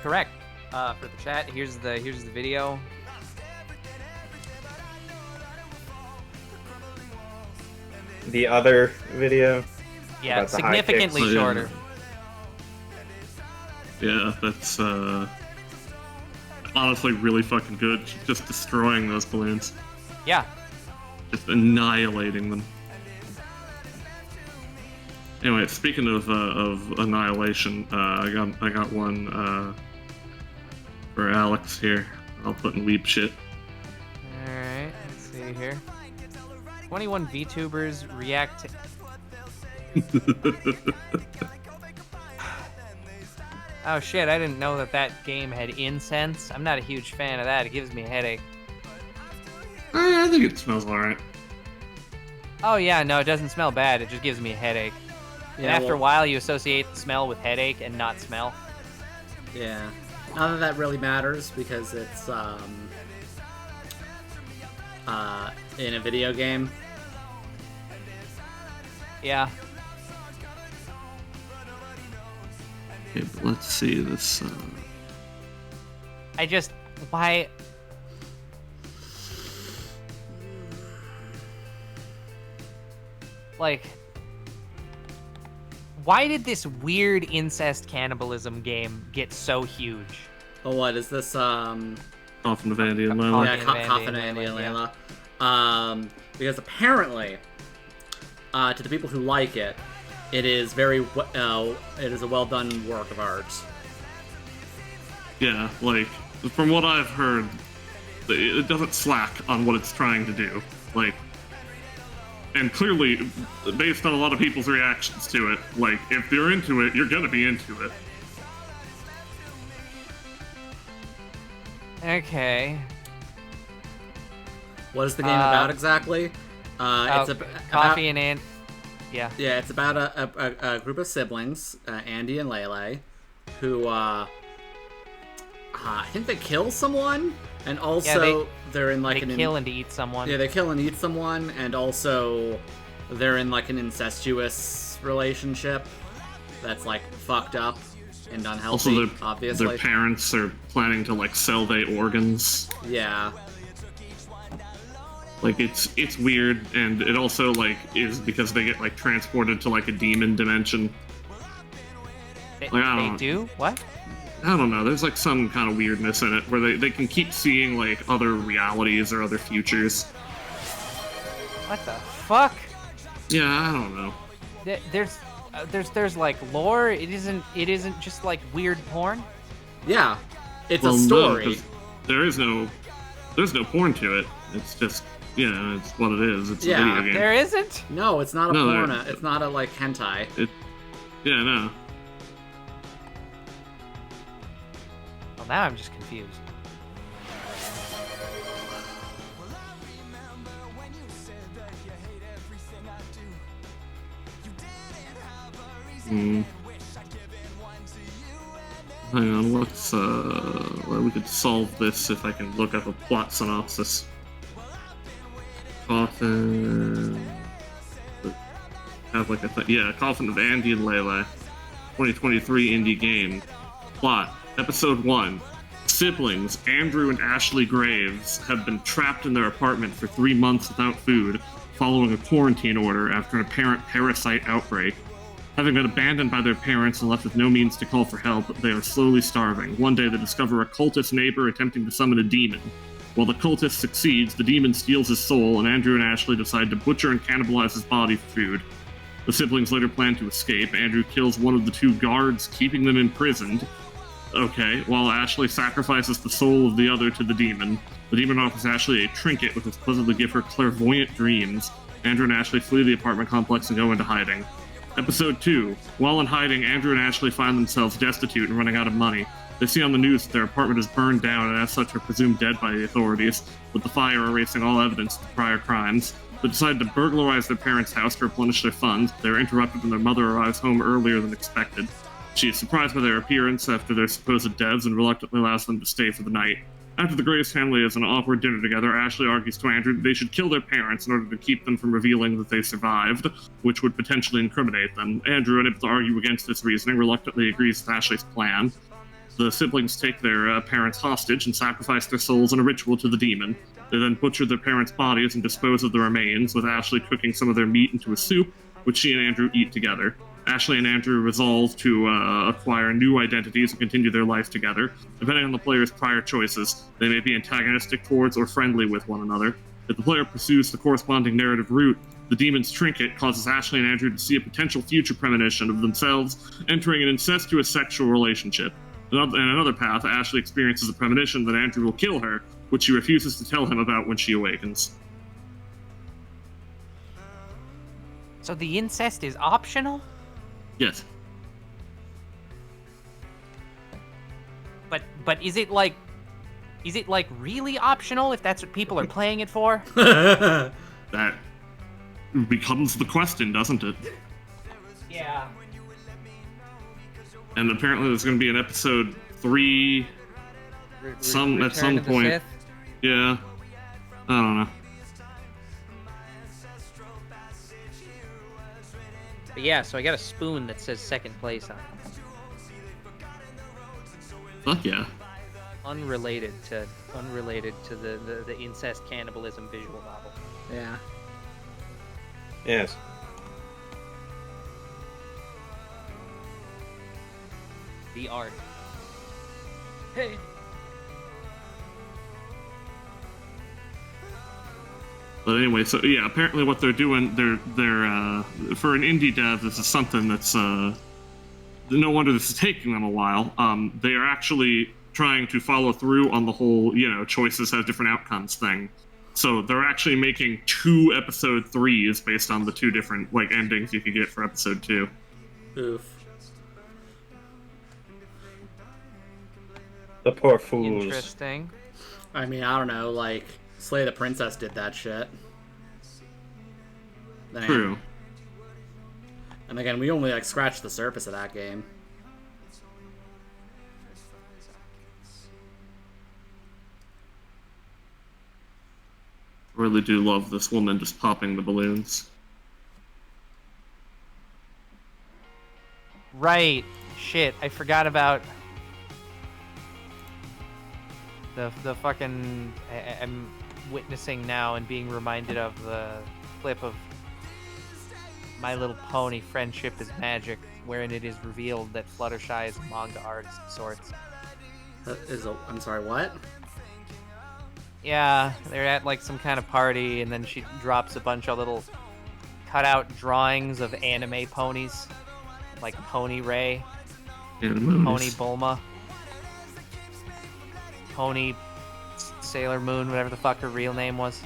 correct. For the chat, here's the video. The other video. Yeah, About the high significantly kicks. shorter. Yeah, that's honestly really fucking good. Just destroying those balloons. Yeah. Just annihilating them. Anyway, speaking of annihilation, I got one for Alex here. I'll put in weep shit. All right. Let's see here. 21 VTubers react. Oh shit! I didn't know that game had incense. I'm not a huge fan of that. It gives me a headache. I think it smells alright. Oh yeah, no, it doesn't smell bad. It just gives me a headache. And Yeah, after a while, you associate the smell with headache and not smell. Yeah. None of that really matters because it's in a video game. Yeah. Okay, but let's see this. Why? Like, why did this weird incest cannibalism game get so huge? Oh, what is this? Coffin of Andy and Coffin Layla. Yeah, of Andy Coffin and Andy and Layla, Layla. Because apparently, to the people who like it, it is it is a well done work of art. Yeah, like, from what I've heard, it doesn't slack on what it's trying to do. Like, and clearly, based on a lot of people's reactions to it, like, if you're into it, you're gonna be into it. Okay. What is the game about exactly? It's Coffee and Andy. Yeah. Yeah, it's about a group of siblings, Andy and Lele, who I think they kill someone, and also they're in like They kill and eat someone. Yeah, they kill and eat someone, and also they're in like an incestuous relationship that's like fucked up and unhealthy. Also, obviously, their parents are planning to, like, sell their organs. Yeah. Like, it's weird, and it also, like, is because they get, like, transported to, like, a demon dimension. They Like, do? What? I don't know, there's, like, some kind of weirdness in it, where they can keep seeing, like, other realities or other futures. What the fuck? Yeah, I don't know. There's like lore. It isn't just like weird porn. Yeah. It's Well, a no, story. 'cause there's no porn to it. It's just, yeah, it's what it is. It's a video game. There isn't? No, it's not a No, porno. It's not a like hentai. Yeah, no. Well, now I'm just confused. Hmm. Hang on, let's, well, we could solve this if I can look up a plot synopsis. Coffin... How have like Coffin of Andy and Lele, 2023 indie game. Plot: Episode 1. Siblings Andrew and Ashley Graves have been trapped in their apartment for 3 months without food, following a quarantine order after an apparent parasite outbreak. Having been abandoned by their parents and left with no means to call for help, they are slowly starving. One day they discover a cultist neighbor attempting to summon a demon. While the cultist succeeds, the demon steals his soul, and Andrew and Ashley decide to butcher and cannibalize his body for food. The siblings later plan to escape. Andrew kills one of the 2 guards, keeping them imprisoned. Okay, while Ashley sacrifices the soul of the other to the demon. The demon offers Ashley a trinket which will supposedly give her clairvoyant dreams. Andrew and Ashley flee the apartment complex and go into hiding. Episode 2. While in hiding, Andrew and Ashley find themselves destitute and running out of money. They see on the news that their apartment is burned down and as such are presumed dead by the authorities, with the fire erasing all evidence of prior crimes. They decide to burglarize their parents' house to replenish their funds. They are interrupted when their mother arrives home earlier than expected. She is surprised by their appearance after their supposed deaths and reluctantly allows them to stay for the night. After the Graves family has an awkward dinner together, Ashley argues to Andrew that they should kill their parents in order to keep them from revealing that they survived, which would potentially incriminate them. Andrew, unable to argue against this reasoning, reluctantly agrees with Ashley's plan. The siblings take their parents hostage and sacrifice their souls in a ritual to the demon. They then butcher their parents' bodies and dispose of the remains, with Ashley cooking some of their meat into a soup, which she and Andrew eat together. Ashley and Andrew resolve to acquire new identities and continue their life together. Depending on the player's prior choices, they may be antagonistic towards or friendly with one another. If the player pursues the corresponding narrative route, the demon's trinket causes Ashley and Andrew to see a potential future premonition of themselves entering an incestuous sexual relationship. In another path, Ashley experiences a premonition that Andrew will kill her, which she refuses to tell him about when she awakens. So the incest is optional? Yes. But is it like really optional if that's what people are playing it for? That becomes the question, doesn't it? Yeah. And apparently there's going to be an episode 3 at some point. Yeah. I don't know. But yeah, so I got a spoon that says second place on it. Fuck yeah. Unrelated to the incest cannibalism visual novel. Yeah. Yes. The art. Hey. But anyway, so yeah, apparently what they're doing, they're for an indie dev, this is something that's no wonder this is taking them a while. They are actually trying to follow through on the whole, choices have different outcomes thing. So they're actually making 2 episode 3s based on the 2 different endings you could get for episode 2. Oof. The poor fools. Interesting. I mean, I don't know, Slay the Princess did that shit. Then True. And again, we only scratched the surface of that game. Really do love this woman just popping the balloons. Right. Shit, I forgot about the fucking... I'm witnessing now and being reminded of the clip of My Little Pony Friendship is Magic, wherein it is revealed that Fluttershy is a manga artist of sorts. I'm sorry, what? Yeah, they're at some kind of party, and then she drops a bunch of little cutout drawings of anime ponies, like Pony Ray, Pony Bulma, Pony Sailor Moon, whatever the fuck her real name was.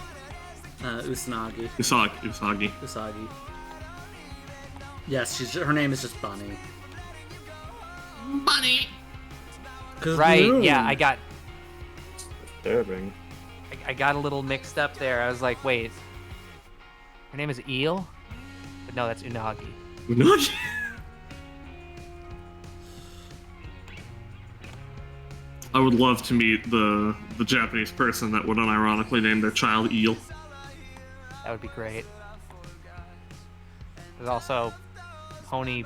Usanagi. Usagi. Yes, her name is just Bunny. Bunny! Right, Bloom. yeah, I got Disturbing. I got a little mixed up there. I was like, wait, her name is Eel? But no, that's Unagi. Unagi? I would love to meet the Japanese person that would unironically name their child Eel. That would be great. There's also Pony.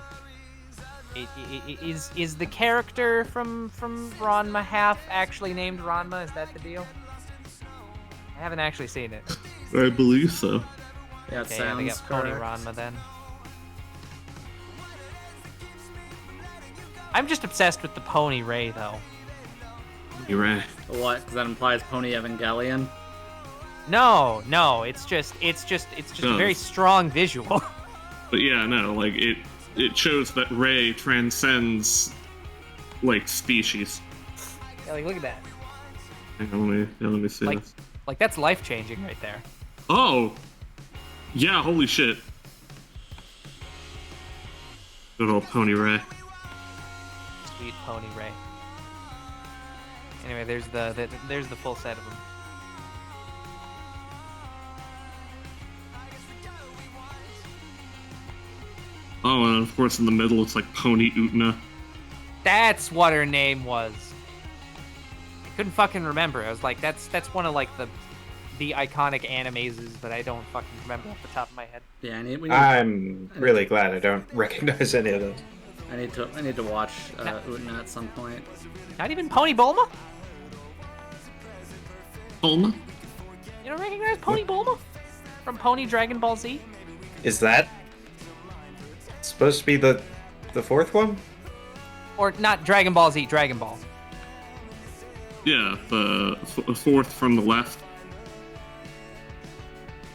Is the character from Ranma half actually named Ranma? Is that the deal? I haven't actually seen it. I believe so. Yeah, it Okay, sounds they got Pony correct. Ranma then. I'm just obsessed with the Pony Ray though. You're right. What? Because that implies Pony Evangelion. No, it's just a very strong visual. But yeah, no, like it shows that Ray transcends like species. Yeah, like look at that. Hang on, let me see Like, this. like that's life changing right there. Oh, yeah, holy shit. Good old Pony Ray. Sweet Pony Ray. Anyway, there's the full set of them. Oh, and of course in the middle it's like Pony Utna. That's what her name was. I couldn't fucking remember. I was like, that's one of like the iconic animes, but I don't fucking remember off the top of my head. Yeah, I'm really glad I don't recognize any of those. I need to watch Utna at some point. Not even Pony Bulma? Bulma? You don't recognize Pony Bulma? From Pony Dragon Ball Z? Is that supposed to be the fourth one? Or not Dragon Ball Z, Dragon Ball. Yeah, the fourth from the left.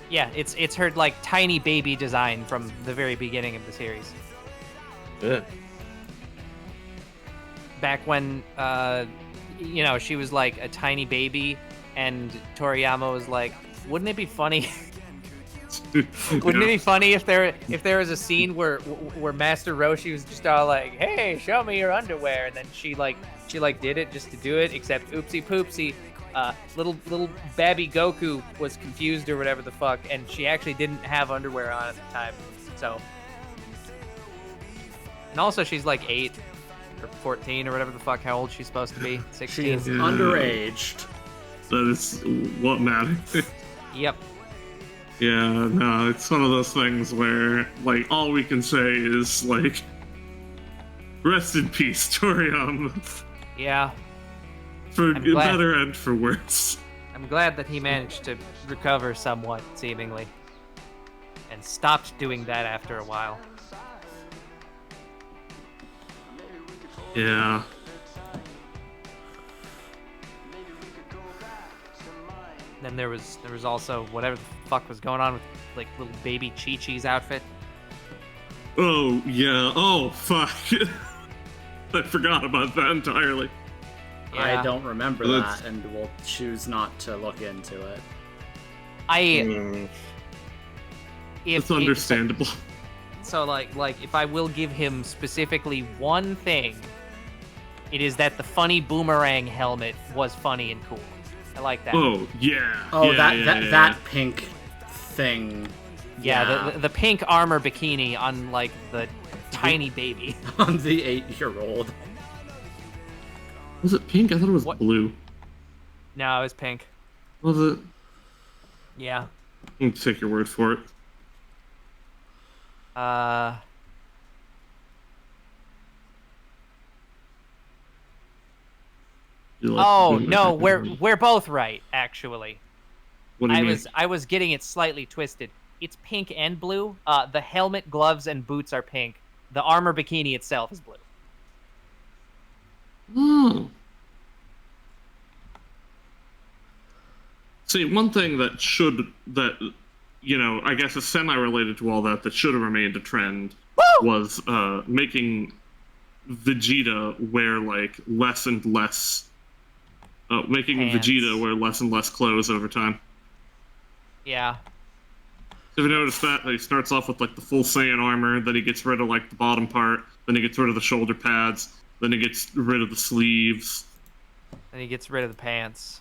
Yeah, it's her like tiny baby design from the very beginning of the series. Good. Back when she was like a tiny baby and Toriyama was like, wouldn't it be funny wouldn't it be funny if there was a scene where Master Roshi was just all like, hey, show me your underwear, and then she did it just to do it, except oopsie poopsie, little babby Goku was confused or whatever the fuck, and she actually didn't have underwear on at the time. So, and also she's like 8 or 14 or whatever the fuck, how old she's supposed to be, 16. She is underaged. That is what matters. Yep. Yeah, no, it's one of those things where, like, all we can say is, like, rest in peace, Toriyama. Yeah. For I'm glad. better and for worse. I'm glad that he managed to recover somewhat, seemingly, and stopped doing that after a while. Yeah. Then there was also whatever the fuck was going on with like little baby Chi-Chi's outfit. Oh, yeah. Oh, fuck. I forgot about that entirely. Yeah. I don't remember That's- that, and will choose not to look into it. Mm, It's understandable. So like if I will give him specifically one thing, it is that the funny boomerang helmet was funny and cool. I like that. Oh, yeah. Oh, yeah, that pink thing. Yeah, the pink armor bikini on like the tiny baby. On the 8-year-old. Was it pink? I thought it was What? blue. No, it was pink. Was it? Yeah. I'll take your word for it. You like Oh blue? no, we're both right actually. What do you mean? I was getting it slightly twisted. It's pink and blue. The helmet, gloves, and boots are pink. The armor bikini itself is blue. Oh. See, one thing that I guess is semi-related to all that should have remained a trend was making Vegeta wear like less and less, making Pants. Vegeta wear less and less clothes over time. Yeah. Have you noticed that? He starts off with like the full Saiyan armor, then he gets rid of like the bottom part, then he gets rid of the shoulder pads, then he gets rid of the sleeves. And he gets rid of the pants.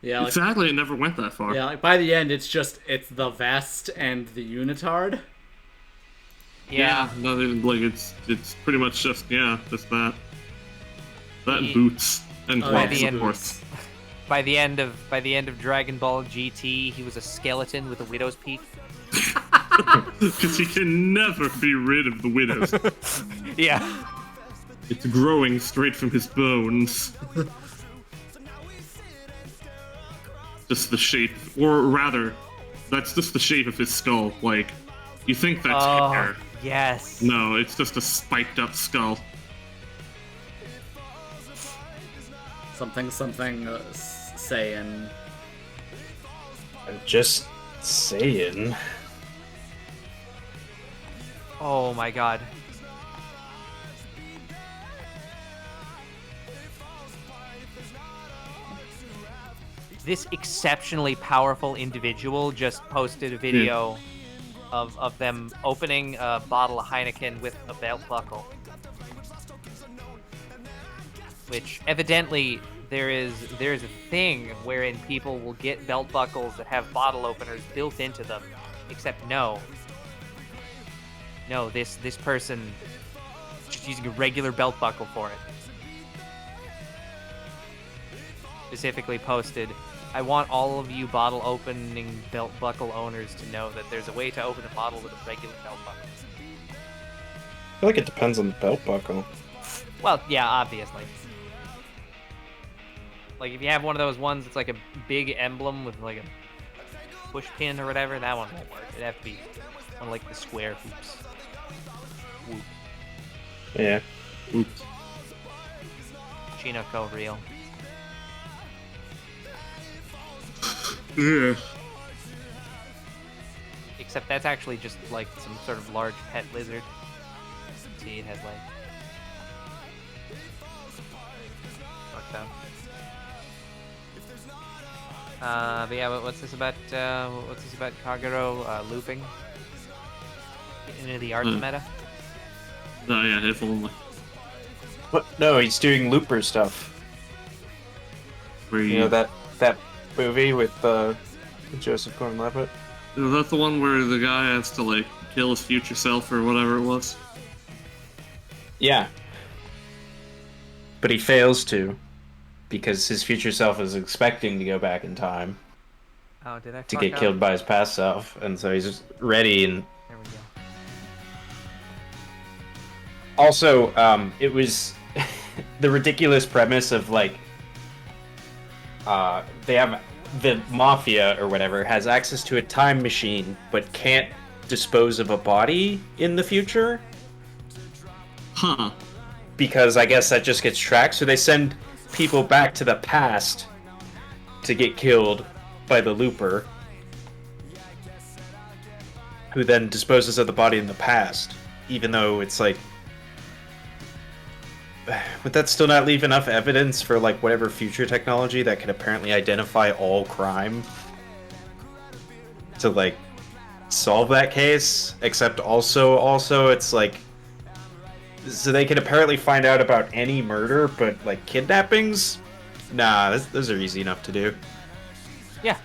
Yeah, like, Exactly, it never went that far. yeah, like by the end, it's the vest and the unitard. Yeah. No, like it's pretty much just that. That He- boots and Oh, gloves, yeah, of the course. By the end of Dragon Ball GT, he was a skeleton with a widow's peak. Because he can never be rid of the widow's. Yeah. It's growing straight from his bones. Just the shape, or rather, that's just the shape of his skull. Like, you think that's hair. Yes. No, it's just a spiked up skull. Something saying. I'm just saying. Oh my god. This exceptionally powerful individual just posted a video of them opening a bottle of Heineken with a belt buckle. Which evidently there is a thing wherein people will get belt buckles that have bottle openers built into them. Except no, this person just using a regular belt buckle for it. Specifically posted, I want all of you bottle opening belt buckle owners to know that there's a way to open a bottle with a regular belt buckle. I feel like it depends on the belt buckle. Well, yeah, obviously. Like, if you have one of those ones that's like a big emblem with like a push pin or whatever, that one won't work. It'd have to be one of like the square hoops. Whoop. Yeah. Oops. Chinoco real. Yeah. Except that's actually just like some sort of large pet lizard. See, it has like... Fucked up. But yeah, what's this about? What's this about Kagero looping? Getting into the arts meta. Oh yeah, if only. What? No, he's doing looper stuff. Where You know that movie with Joseph Gordon-Levitt? Is that the one where the guy has to like kill his future self or whatever it was? Yeah. But he fails to, because his future self is expecting to go back in time Oh, did I to fuck get up? killed by his past self, and so he's just ready. And There we go. also, it was the ridiculous premise of like, they have the mafia or whatever has access to a time machine, but can't dispose of a body in the future. Huh. Because I guess that just gets tracked, so they send people back to the past to get killed by the looper, who then disposes of the body in the past, even though it's like, would that still not leave enough evidence for like whatever future technology that could apparently identify all crime to like solve that case? Except also it's like, so they can apparently find out about any murder, but like kidnappings? Nah, those are easy enough to do. Yeah.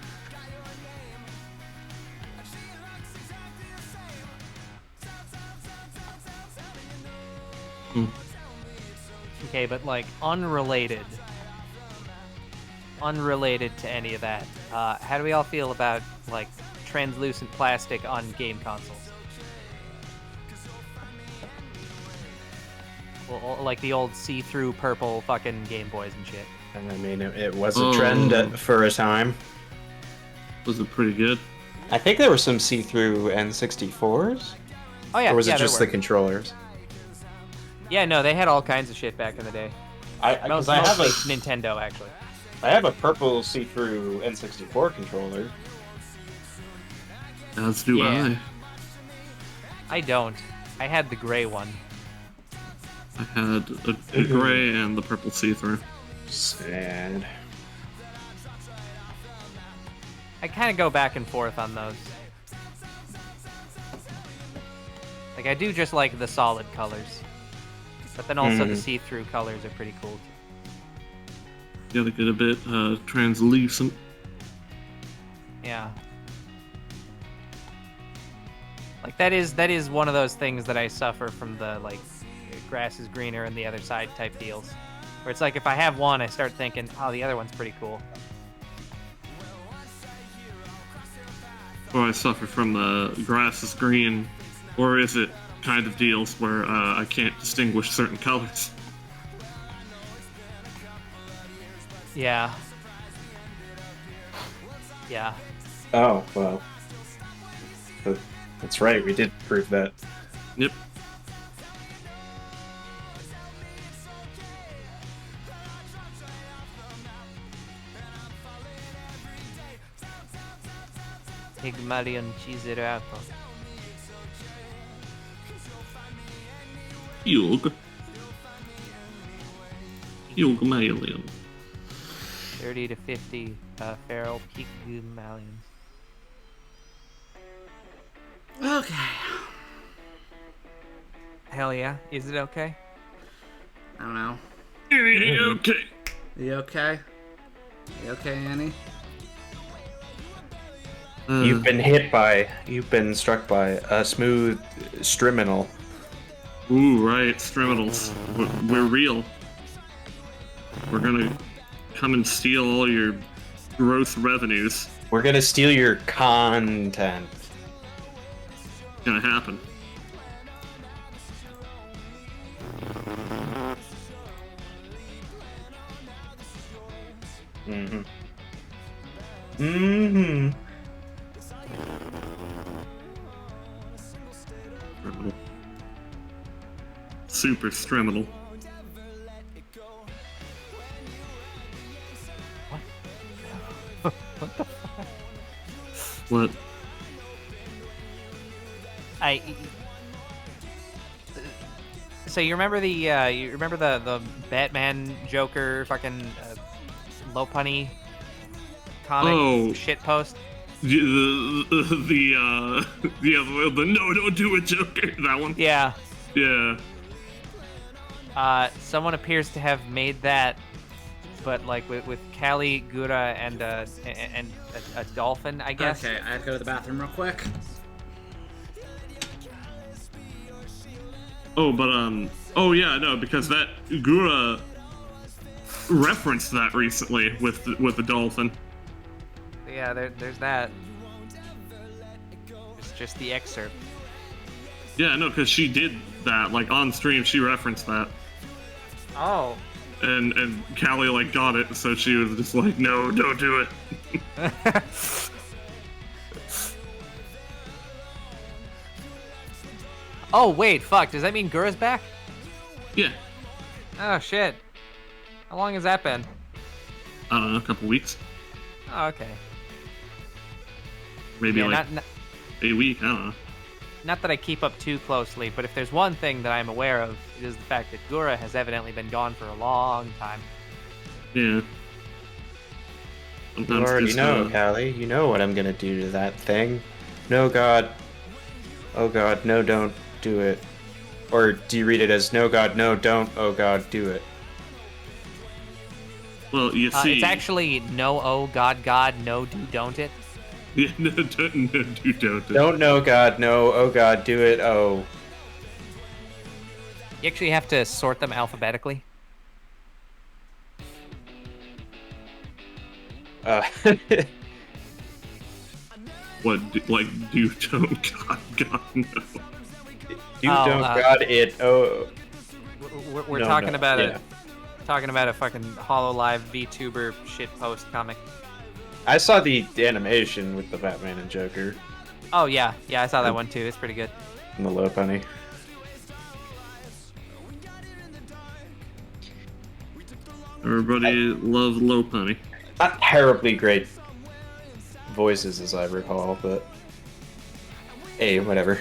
Okay, but like unrelated to any of that, how do we all feel about like translucent plastic on game consoles? Well, like the old see-through purple fucking Game Boys and shit. And I mean, it was a trend for a time. Was it pretty good? I think there were some see-through N64s. Oh yeah, Or was yeah, it just there the were. controllers? Yeah, no, they had all kinds of shit back in the day. Mostly Nintendo, actually. I have a purple see-through N64 controller. As do Yeah. I don't. I had the gray one. I had a gray and the purple see-through. Sad. I kind of go back and forth on those. Like, I do just like the solid colors. But then also the see-through colors are pretty cool, too. Gotta get a bit translucent. Yeah. Like, that is one of those things that I suffer from the, like, grass is greener and the other side type deals. Where it's like, if I have one, I start thinking, oh, the other one's pretty cool. or I suffer from grass is green, or is it kind of deals where I can't distinguish certain colors? Yeah. Yeah. Oh, well. That's right, we did prove that. Yep. Pygmalion Chiserato. Pygmalion. 30 to 50 feral Pygmalions. Okay. Hell yeah. Is it okay? I don't know. Okay. You okay? You okay, Annie? You've been struck by a smooth striminal. Ooh, right, Striminals. We're real. We're gonna come and steal all your gross revenues. We're gonna steal your content. It's gonna happen. Mm-hmm. Mm-hmm. Striminal. Super Striminal. What? So you remember the Batman Joker fucking low punny comic shit post? The no, don't do it, Joker. That one. Yeah. Yeah. Someone appears to have made that, but like with Kali, Gura, and a dolphin, I guess. Okay, I have to go to the bathroom real quick. Oh, but oh yeah, no, because that Gura referenced that recently with the dolphin. Yeah, there's that. It's just the excerpt. Yeah, no, because she did that, like, on stream, she referenced that. Oh. And Callie, like, got it, so she was just like, no, don't do it. Oh, wait, fuck, does that mean Gura's back? Yeah. Oh, shit. How long has that been? I don't know, a couple weeks. Oh, okay. Maybe, Yeah, like, a week, I don't know. Not that I keep up too closely, but if there's one thing that I'm aware of, it is the fact that Gura has evidently been gone for a long time. Yeah. You Sometimes already just, know, Callie. You know what I'm gonna do to that thing. No, God. Oh, God, no, don't do it. Or do you read it as, no, God, no, don't, oh, God, do it? Well, you see... It's actually no, oh, God, no, do, don't it. Yeah, no, don't. Don't, no, God, no, oh, God, do it, oh. You actually have to sort them alphabetically. What, like, do, don't, God, no. You don't got it, oh. We're No, talking no, about yeah. talking about a fucking HoloLive VTuber shitpost comic. I saw the animation with the Batman and Joker Oh yeah, I saw that one too. It's pretty good. and the low penny. Everybody love Low Punny. Not terribly great voices as I recall, but hey, whatever.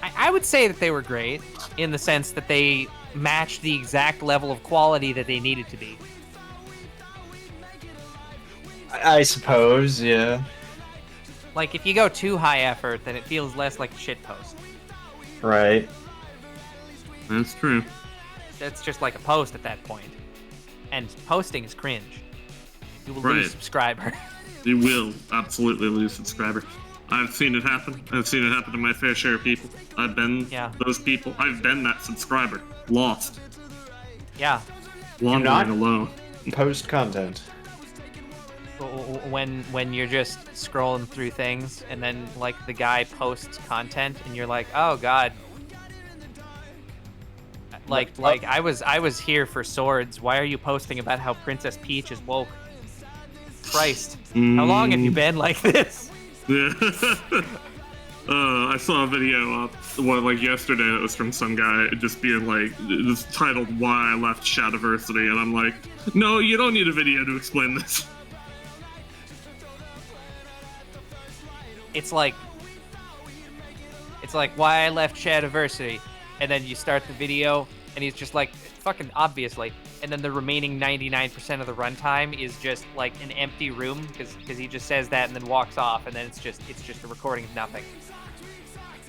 I would say that they were great in the sense that they matched the exact level of quality that they needed to be. I suppose, yeah. Like if you go too high effort, then it feels less like a shitpost. Right. That's true. That's just like a post at that point. And posting is cringe. You will Right. lose a subscriber. You will absolutely lose subscribers. I've seen it happen. I've seen it happen to my fair share of people. I've been those people. I've been that subscriber. Lost. Yeah. Wandering alone. Post content. when you're just scrolling through things and then like the guy posts content and you're like, oh god, like I was here for swords. Why are you posting about how Princess Peach is woke? Christ, how long have you been like this? Yeah. I saw a video like yesterday that was from some guy just being like, it was titled "Why I Left Shadiversity," and I'm like, no, you don't need a video to explain this. It's like why I left Shadiversity, and then you start the video and he's just like, fucking obviously, and then the remaining 99% of the runtime is just like an empty room because he just says that and then walks off, and then it's just a recording of nothing.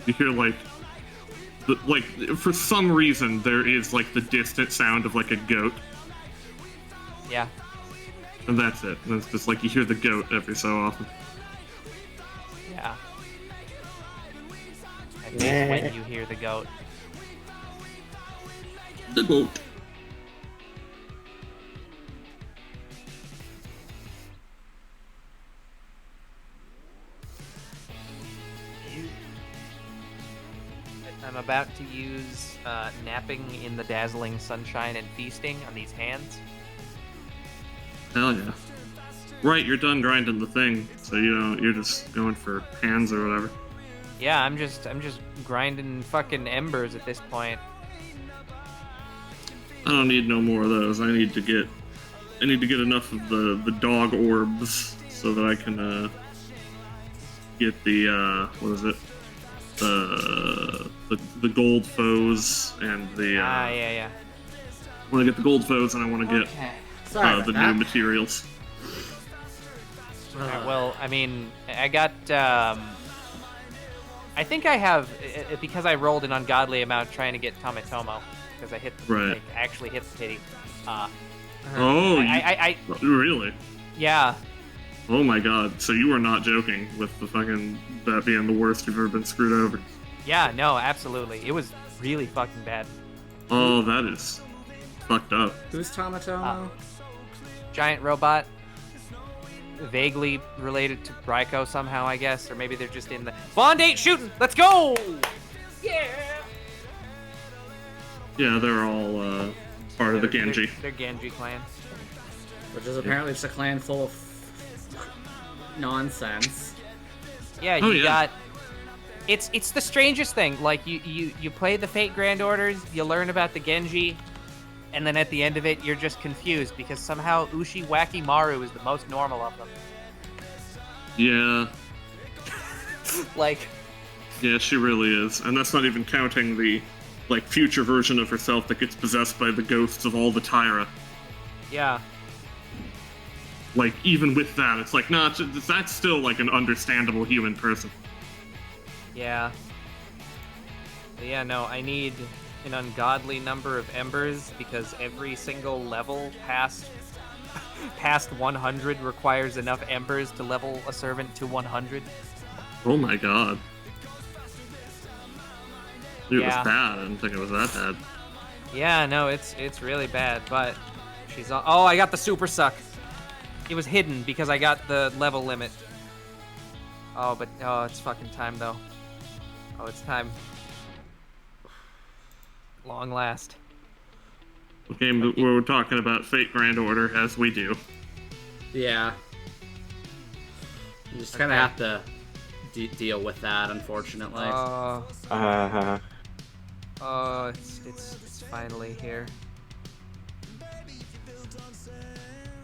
You hear like for some reason there is like the distant sound of like a goat. Yeah. And that's it. And it's just like you hear the goat every so often. Yeah. I think when you hear the goat. The goat. I'm about to use napping in the dazzling sunshine and feasting on these hands. Hell yeah. Right, you're done grinding the thing, so you're just going for hands or whatever. Yeah, I'm just grinding fucking embers at this point. I don't need no more of those. I need to get enough of the dog orbs so that I can get the what is it? The gold foes and the yeah. I want to get the gold foes and I want to get the new materials. Alright, well, I mean, I got I think I have, because I rolled an ungodly amount trying to get Tomatomo, because I hit the, right. I actually hit the pity. Really? Yeah. Oh my god, so you were not joking with the fucking, that being the worst you've ever been screwed over. Yeah, no, absolutely. It was really fucking bad. Oh, that is fucked up. Who's Tomatomo? Giant robot. Vaguely related to Bryco somehow, I guess. Or maybe they're just in the... Bond 8 shooting! Let's go! Yeah! Yeah, they're all part of the Genji. They're Genji clan. Which is apparently just a clan full of nonsense. Yeah, you got... It's the strangest thing. Like, you play the Fate Grand Orders, you learn about the Genji, and then at the end of it, you're just confused because somehow Ushi Wacky Maru is the most normal of them. Yeah. Like... Yeah, she really is. And that's not even counting the, like, future version of herself that gets possessed by the ghosts of all the Tyra. Yeah. Like, even with that, it's like, nah, that's still, like, an understandable human person. Yeah. But yeah, no, I need an ungodly number of embers because every single level past 100 requires enough embers to level a servant to 100. Oh my god. Dude, Yeah. It was bad. I didn't think it was that bad. Yeah, no, it's really bad, but she's on... Oh, I got the super suck. It was hidden because I got the level limit. Oh, it's fucking time though. Oh, it's time. Long last. Okay, we're talking about Fate Grand Order, as we do. Yeah. You just kind of have to deal with that, unfortunately. It's finally here.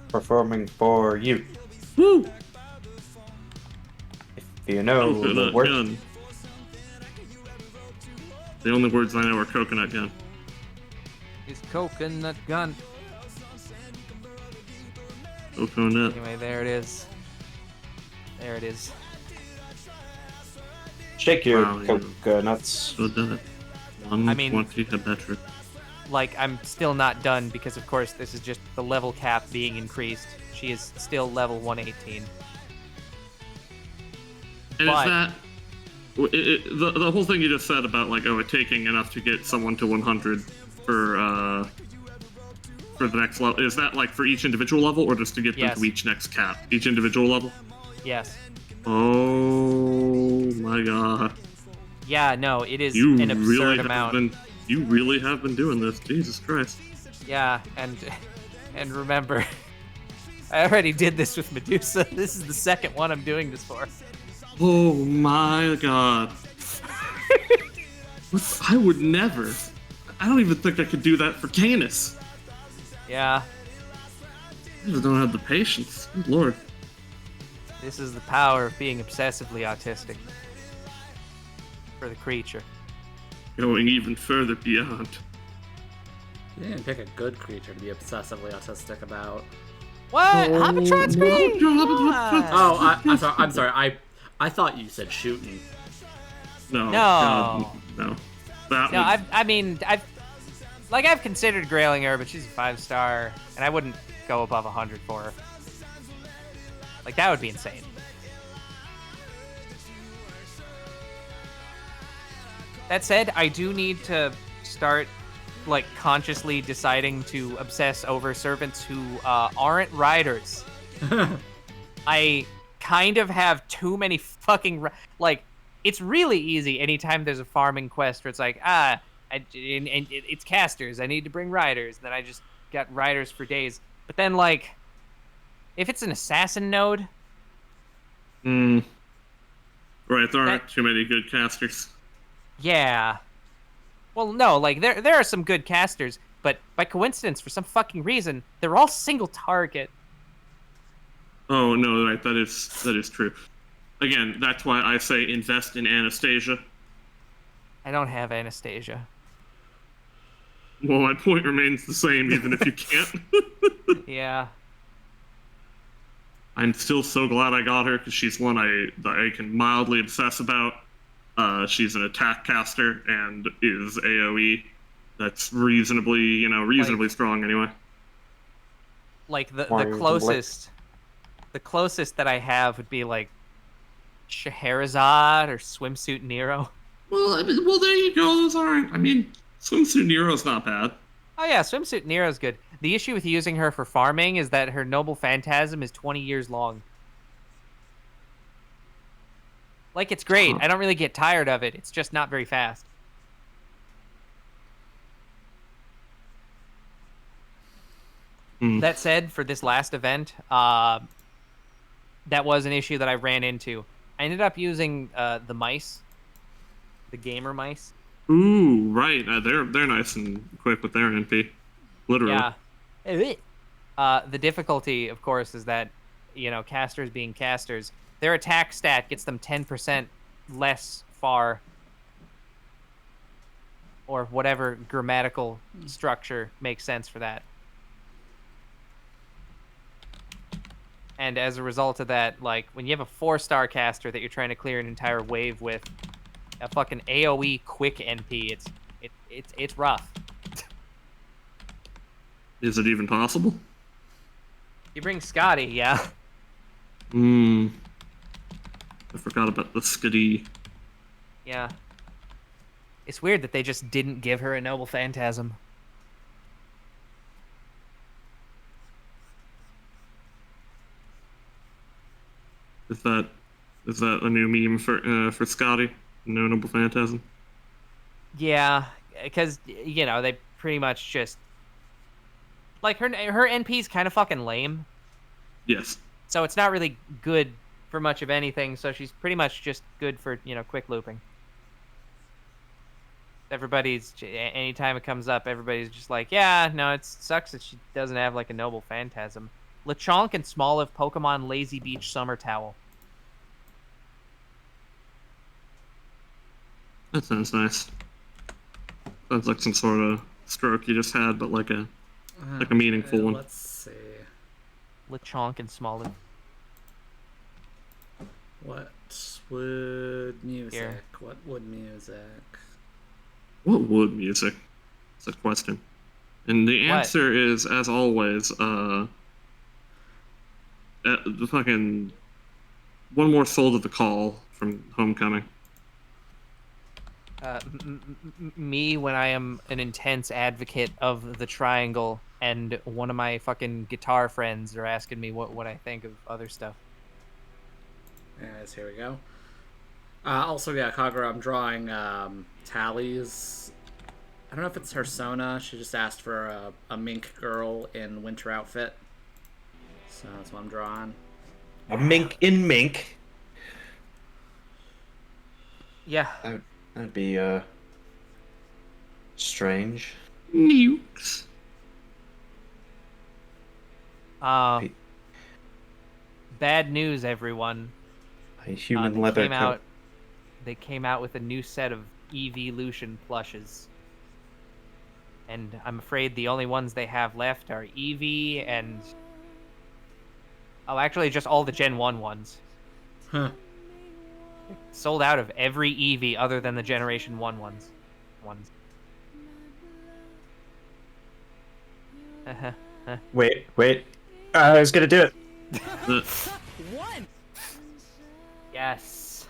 Performing for you. Woo! If you know the Coconut word. gun. The only words I know are coconut gun. It's coconut gun. Coconut. Anyway, there it is. There it is. Shake your Wow, coconuts. So done it. 120 Hebetrid. Like, I'm still not done because, of course, this is just the level cap being increased. She is still level 118. And But- is that... the whole thing you just said about, like, it taking enough to get someone to 100 for for the next level. Is that like for each individual level, or just to get them Yes. to each next cap? Each individual level? Yes. Oh my god. Yeah, no, it is You an absurd really amount. you really have been doing this. Jesus Christ. Yeah, and remember, I already did this with Medusa. This is the second one I'm doing this for. Oh my god. I would never. I don't even think I could do that for Canis. Yeah, I just don't have the patience. Good lord. this is the power of being obsessively autistic. For the creature. Going even further beyond. You didn't pick a good creature to be obsessively autistic about. What? Hobotron's great! Oh, I'm sorry. I thought you said shooting. No. No. God, no. That No, would, I've considered grailing her, but she's a 5-star, and I wouldn't go above 100 for her. Like, that would be insane. That said, I do need to start, like, consciously deciding to obsess over servants who aren't riders. I kind of have too many fucking... Like, it's really easy anytime there's a farming quest where it's like, it's casters, I need to bring riders. And then I just got riders for days. But then, like, if it's an assassin node... Right, there aren't too many good casters. Yeah. Well, no, like, there are some good casters, but by coincidence, for some fucking reason, they're all single target. Oh no, right, that is true. Again, that's why I say invest in Anastasia. I don't have Anastasia. Well, my point remains the same, even if you can't. Yeah. I'm still so glad I got her, because she's one I can mildly obsess about. She's an attack caster, and is AoE. That's reasonably strong anyway. Like, the Warriors and closest... The closest that I have would be, like, Scheherazade or Swimsuit Nero. Well, there you go. Those aren't. I mean, Swimsuit Nero's not bad. Oh yeah, Swimsuit Nero's good. The issue with using her for farming is that her Noble Phantasm is 20 years long. Like, it's great. I don't really get tired of it. It's just not very fast. That said, for this last event, that was an issue that I ran into. I ended up using the mice, the gamer mice. Ooh, right. They're nice and quick with their NP. Literally. Yeah. The difficulty, of course, is that, casters being casters, their attack stat gets them 10% less far, or whatever grammatical structure makes sense for that. And as a result of that, like, when you have a 4-star caster that you're trying to clear an entire wave with a fucking AoE quick NP, it's rough. Is it even possible? You bring Scotty, yeah. I forgot about the Skadi. Yeah. It's weird that they just didn't give her a Noble Phantasm. Is that a new meme for Scotty? No Noble Phantasm? Yeah, because, they pretty much just... Like, her NP's kind of fucking lame. Yes. So it's not really good for much of anything, so she's pretty much just good for, quick looping. Anytime it comes up, everybody's just like, yeah, no, it sucks that she doesn't have, like, a Noble Phantasm. Lechonk and Smoliv Pokemon Lazy Beach Summer Towel. That sounds nice. Sounds like some sort of stroke you just had, but like a meaningful one. Let's see. Lechonk and Smoliv. What would music? Here. What would music? What would music? It's a question. And the What? answer is, as always, the fucking One More Soul to the Call from Homecoming. Me when I am an intense advocate of the triangle and one of my fucking guitar friends are asking me what I think of other stuff. Yes, here we go. Also, yeah, Kagura, I'm drawing Tally's. I don't know if it's her Sona. She just asked for a mink girl in winter outfit. So that's what I'm drawing. A mink in mink. Yeah. That'd be strange. Nukes. Bad news, everyone. A human leather coat. They came out with a new set of Evolution plushes. And I'm afraid the only ones they have left are Eevee and... Oh, actually, just all the Gen 1 ones. Huh. Sold out of every Eevee other than the Generation 1 ones. Wait. I was gonna do it. One. Yes.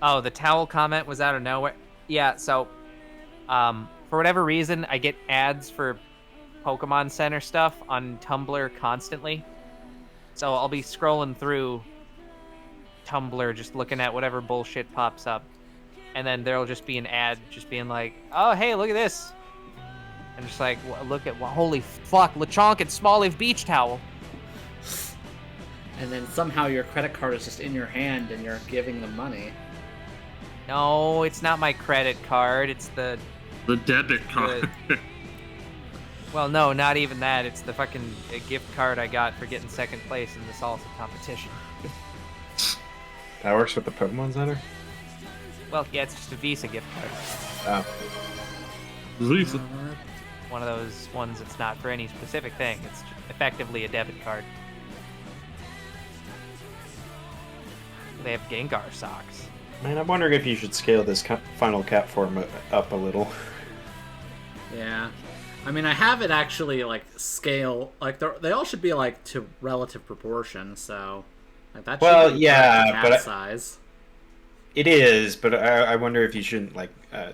Oh, the towel comment was out of nowhere. Yeah, so, for whatever reason, I get ads for Pokemon Center stuff on Tumblr constantly. So I'll be scrolling through Tumblr just looking at whatever bullshit pops up. And then there'll just be an ad just being like, oh, hey, look at this. And just like, look at, holy fuck, Lechonk and Small Leaf Beach Towel. And then somehow your credit card is just in your hand and you're giving them money. No, it's not my credit card. It's the debit card. Well, no, not even that. It's the fucking gift card I got for getting second place in the salsa competition. That works with the Pokemon Center? Well, yeah, it's just a Visa gift card. Oh. Lisa. One of those ones that's not for any specific thing. It's effectively a debit card. They have Gengar socks. Man, I'm wondering if you should scale this final cap form up a little. Yeah. I mean, I have it actually, like, scale... Like, they all should be, like, to relative proportion, so... Like, that should be cat size. It is, but I wonder if you shouldn't, like,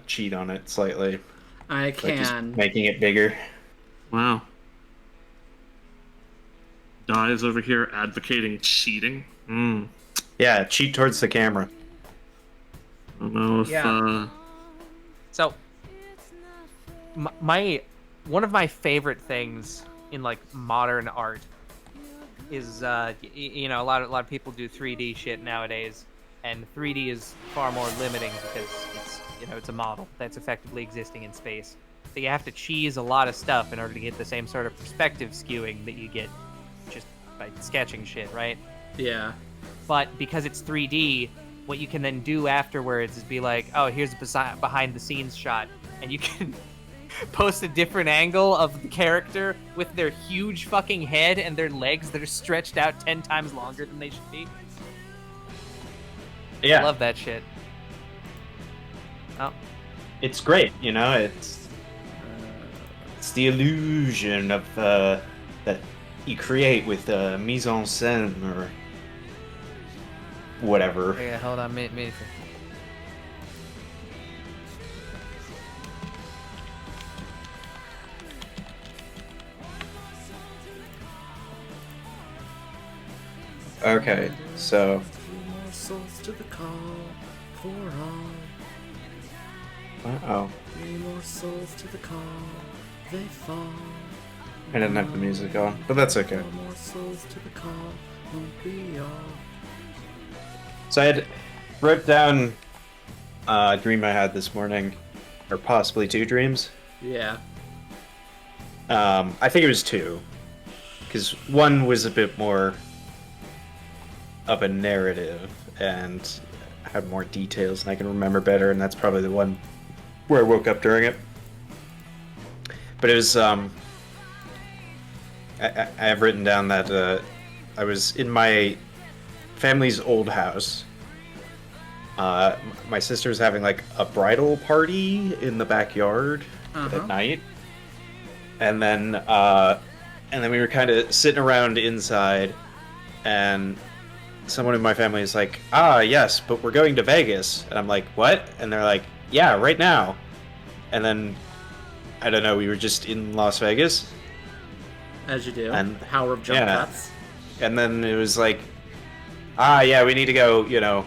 cheat on it slightly. I can. Like just making it bigger. Wow. Dai's over here advocating cheating. Yeah, cheat towards the camera. I don't know if... Yeah. So, one of my favorite things in, like, modern art is, you know, a lot of people do 3D shit nowadays, and 3D is far more limiting because it's, you know, it's a model that's effectively existing in space. So you have to cheese a lot of stuff in order to get the same sort of perspective skewing that you get just by sketching shit, right? Yeah. But because it's 3D, what you can then do afterwards is be like, oh, here's a behind-the-scenes shot, and you can post a different angle of the character with their huge fucking head and their legs that are stretched out 10 times longer than they should be. Yeah. I love that shit. Oh. It's great, you know, it's the illusion of that you create with mise en scène or whatever. Yeah, hold on, me. Okay, so Souls to the call for all. oh, Three more souls to the call, they fall. I didn't have the music on, but that's okay. Four more souls to the call, won't be all. So I wrote down a dream I had this morning, or possibly two dreams. Yeah. I think it was two, because one was a bit more of a narrative and had more details, and I can remember better, and that's probably the one where I woke up during it. But it was, I have written down that I was in my family's old house. My sister was having like a bridal party in the backyard at night, and then we were kind of sitting around inside, and someone in my family is like, "Ah, yes, but we're going to Vegas," and I'm like, "What?" And they're like, "Yeah, right now." And then I don't know, we were just in Las Vegas. As you do. And- The power of jump yeah. cuts. And then it was like, yeah, we need to go,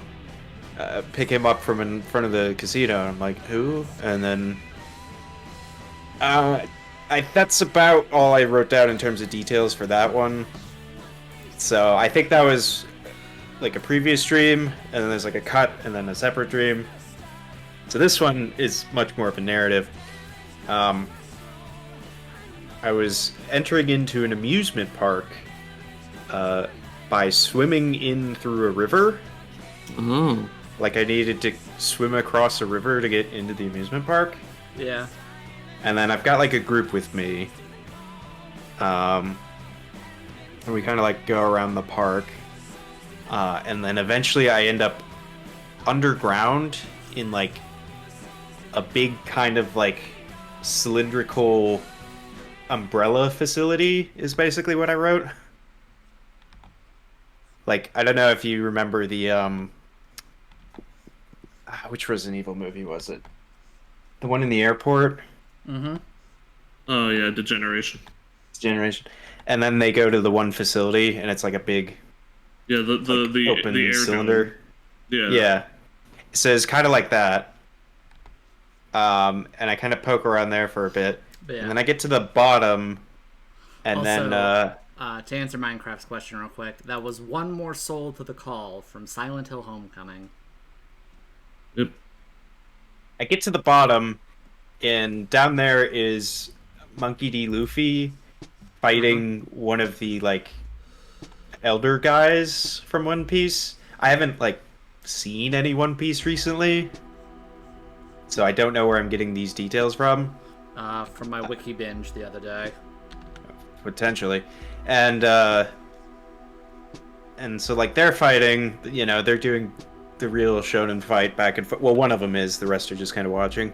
pick him up from in front of the casino. And I'm like, who? And then, that's about all I wrote down in terms of details for that one. So I think that was like a previous dream, and then there's like a cut, and then a separate dream. So this one is much more of a narrative. I was entering into an amusement park by swimming in through a river. Oh. Like I needed to swim across a river to get into the amusement park. Yeah. And then I've got like a group with me. And we kind of like go around the park. And then eventually I end up underground in like a big kind of like cylindrical umbrella facility is basically what I wrote. Like, I don't know if you remember the, which Resident Evil movie was it? The one in the airport? Mm-hmm. Oh yeah, Degeneration. Generation. And then they go to the one facility, and it's like a big Yeah, the open the air cylinder. dome. Yeah. Yeah. So it's kind of like that. And I kind of poke around there for a bit. Yeah. And then I get to the bottom, and Also, then... to answer Minecraft's question real quick, that was one more soul to the call from Silent Hill Homecoming. Yep. I get to the bottom, and down there is Monkey D. Luffy fighting one of the, like, elder guys from One Piece. I haven't, like, seen any One Piece recently, so I don't know where I'm getting these details from. From my wiki binge the other day. Potentially. And so, like, they're fighting, they're doing the real shonen fight back and forth. Well, one of them is, the rest are just kind of watching.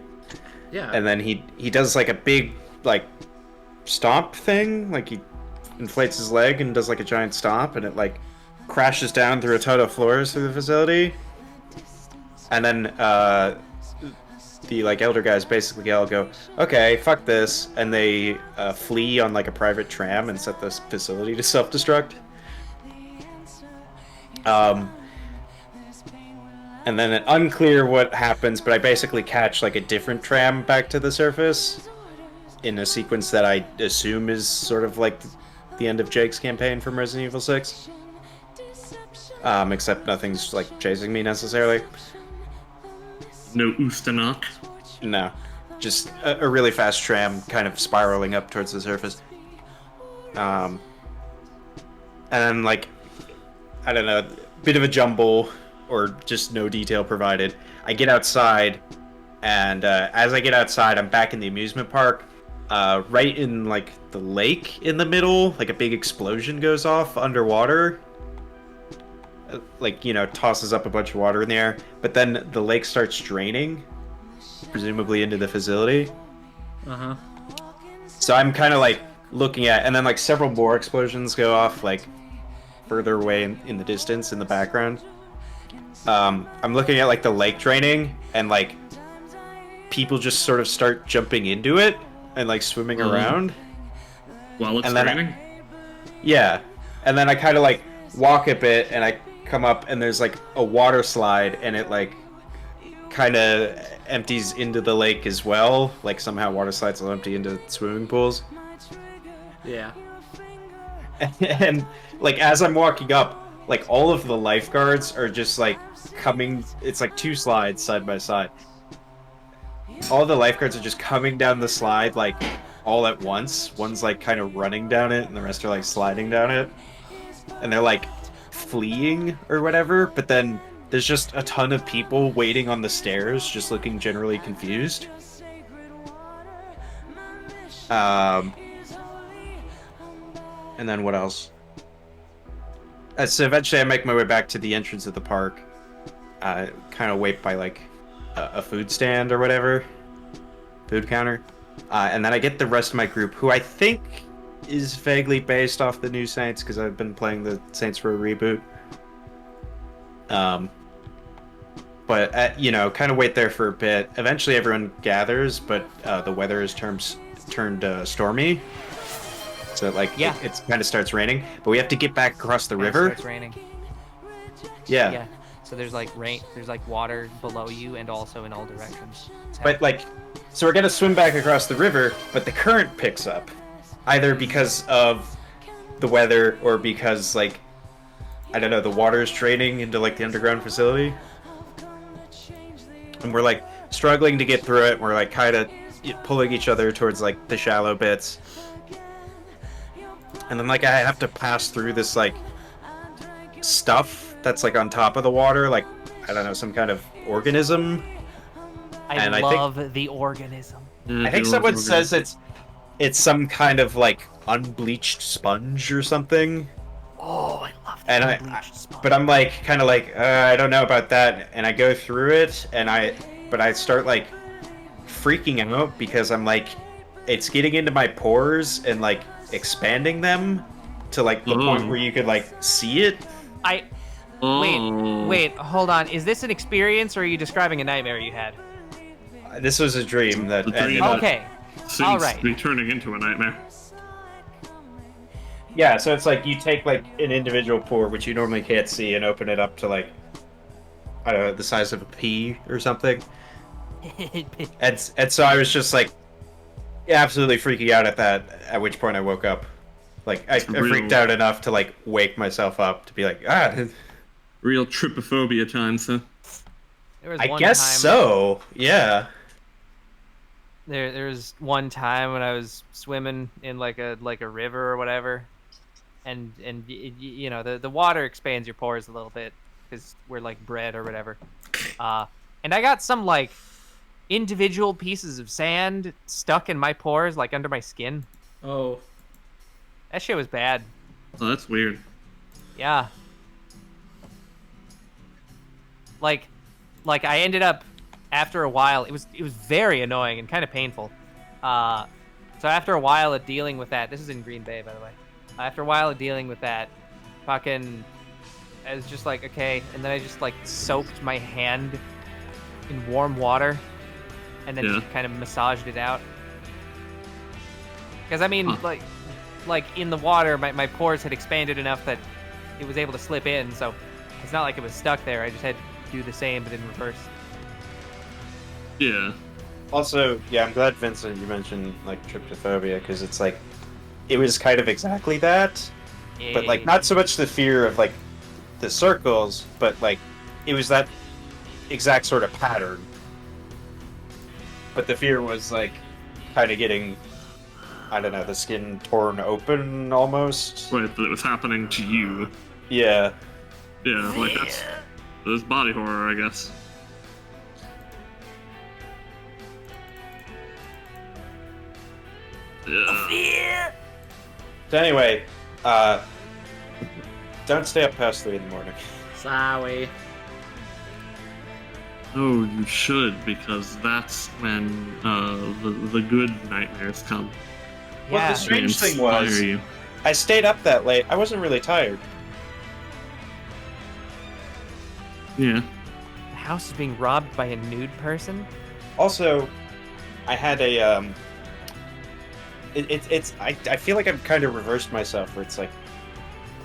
Yeah. And then he does, like, a big, like, stomp thing. Like, he inflates his leg and does, like, a giant stomp, and it, like, crashes down through a ton of floors through the facility. And then, the, like, elder guys basically all go, okay, fuck this, and they flee on, like, a private tram and set this facility to self-destruct. And then it unclear what happens, but I basically catch, like, a different tram back to the surface in a sequence that I assume is sort of like the end of Jake's campaign from Resident Evil 6. Except nothing's, like, chasing me necessarily. No Ustanok. No. Just a really fast tram kind of spiraling up towards the surface. And then, like, I don't know, bit of a jumble, or just no detail provided. I get outside, and as I get outside, I'm back in the amusement park. Right in, like, the lake in the middle, like, a big explosion goes off underwater. Like, tosses up a bunch of water in the air. But then the lake starts draining, presumably into the facility. Uh-huh. So I'm kind of, like, looking at... And then, like, several more explosions go off, like, further away in the distance, in the background. I'm looking at, like, the lake draining, and, like, people just sort of start jumping into it and, like, swimming around. While it's And then raining? Yeah. And then I kind of, like, walk a bit, and I come up, and there's, like, a water slide, and it, like, kind of empties into the lake as well. Like, somehow water slides will empty into swimming pools. Yeah. And, like, as I'm walking up, like, all of the lifeguards are just, like, coming... It's, like, two slides side by side. All the lifeguards are just coming down the slide, like, all at once. One's, like, kind of running down it, and the rest are, like, sliding down it. And they're, like, fleeing or whatever, but then there's just a ton of people waiting on the stairs, just looking generally confused. And then what else? So eventually I make my way back to the entrance of the park. Kind of wait by, like, a food stand or whatever. Food counter. And then I get the rest of my group, who I think is vaguely based off the new Saints, because I've been playing the Saints Row reboot. But, kind of wait there for a bit. Eventually everyone gathers, but the weather has turned turned stormy. So like Yeah. it kind of starts raining, but we have to get back across the And it river. starts raining. Yeah. Yeah. So there's like rain. There's like water below you and also in all directions. It's But like, so we're gonna swim back across the river, but the current picks up, either because of the weather or because like, I don't know, the water is draining into like the underground facility, and we're like struggling to get through it. We're like kind of pulling each other towards like the shallow bits, and then like I have to pass through this like stuff that's like on top of the water, like I don't know, some kind of organism. and I think- love the organism. Yeah, I think it someone was says it's some kind of like unbleached sponge or something. Oh, I love the And unbleached sponge. But I'm like kind of like I don't know about that, and I go through it, and I start like freaking out because I'm like it's getting into my pores and like expanding them to like the point Ooh. where you could like see it. Oh. Wait, hold on. Is this an experience or are you describing a nightmare you had? This was a dream that The dream. ended up- Okay. Seems All right. to be turning into a nightmare. Yeah, so it's like you take like an individual pore, which you normally can't see, and open it up to like I don't know, the size of a pea or something. And so I was just like absolutely freaking out at that. At which point I woke up. Like I freaked out enough to like wake myself up to be like Real trypophobia times, huh? There was I one guess time, so. Yeah. There was one time when I was swimming in like a river or whatever, and you know the water expands your pores a little bit because we're like bread or whatever, and I got some like individual pieces of sand stuck in my pores like under my skin. Oh. That shit was bad. Oh, that's weird. Yeah. Like I ended up after a while. It was very annoying and kind of painful. So after a while of dealing with that, this is in Green Bay, by the way. After a while of dealing with that, fucking, I was just like, okay, and then I just like soaked my hand in warm water, and then Yeah. just kind of massaged it out. Because I mean, Huh. like in the water, my pores had expanded enough that it was able to slip in. So it's not like it was stuck there. I just had to do the same, but in reverse. Yeah. Also, yeah, I'm glad, Vincent, you mentioned like tryptophobia because it's like it was kind of exactly that, but like not so much the fear of like the circles, but like it was that exact sort of pattern. But the fear was like kind of getting, I don't know, the skin torn open almost. Right, that it was happening to you. Yeah. Yeah, like that's body horror, I guess. Yeah. So anyway, don't stay up past 3 in the morning. Sorry. Oh, you should, because that's when the good nightmares come. Well, Yeah. the strange They thing was, inspire you. I stayed up that late. I wasn't really tired. Yeah. The house is being robbed by a nude person. Also, I had a I feel like I've kind of reversed myself where it's like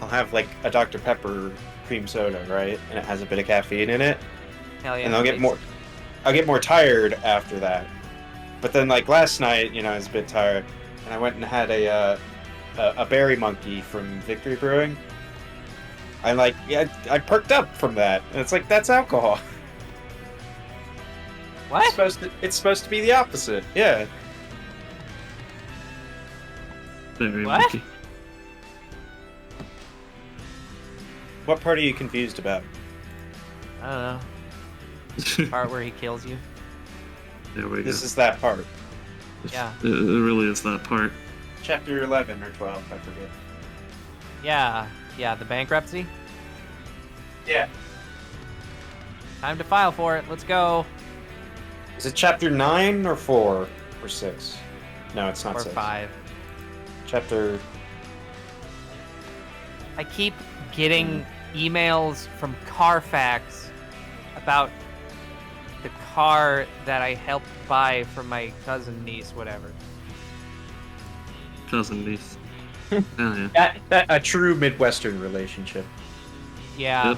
I'll have like a Dr. Pepper cream soda, right? And it has a bit of caffeine in it. Hell yeah. And I'll get more tired after that. But then like last night, you know, I was a bit tired and I went and had a berry monkey from Victory Brewing. I like I perked up from that. And it's like that's alcohol. What? It's supposed to be the opposite. Yeah. Very What? lucky. What part are you confused about? I don't know. Part where he kills you. There we go. This is that part. Yeah. It really is that part. Chapter 11 or 12, I forget. Yeah. Yeah. The bankruptcy. Yeah. Time to file for it. Let's go. Is it chapter 9 or 4 or 6? No, it's not Or 6. 5. Chapter... I keep getting emails from Carfax about the car that I helped buy for my cousin, niece, whatever. cousin niece. Hell yeah. That a true Midwestern relationship. Yeah. Yep.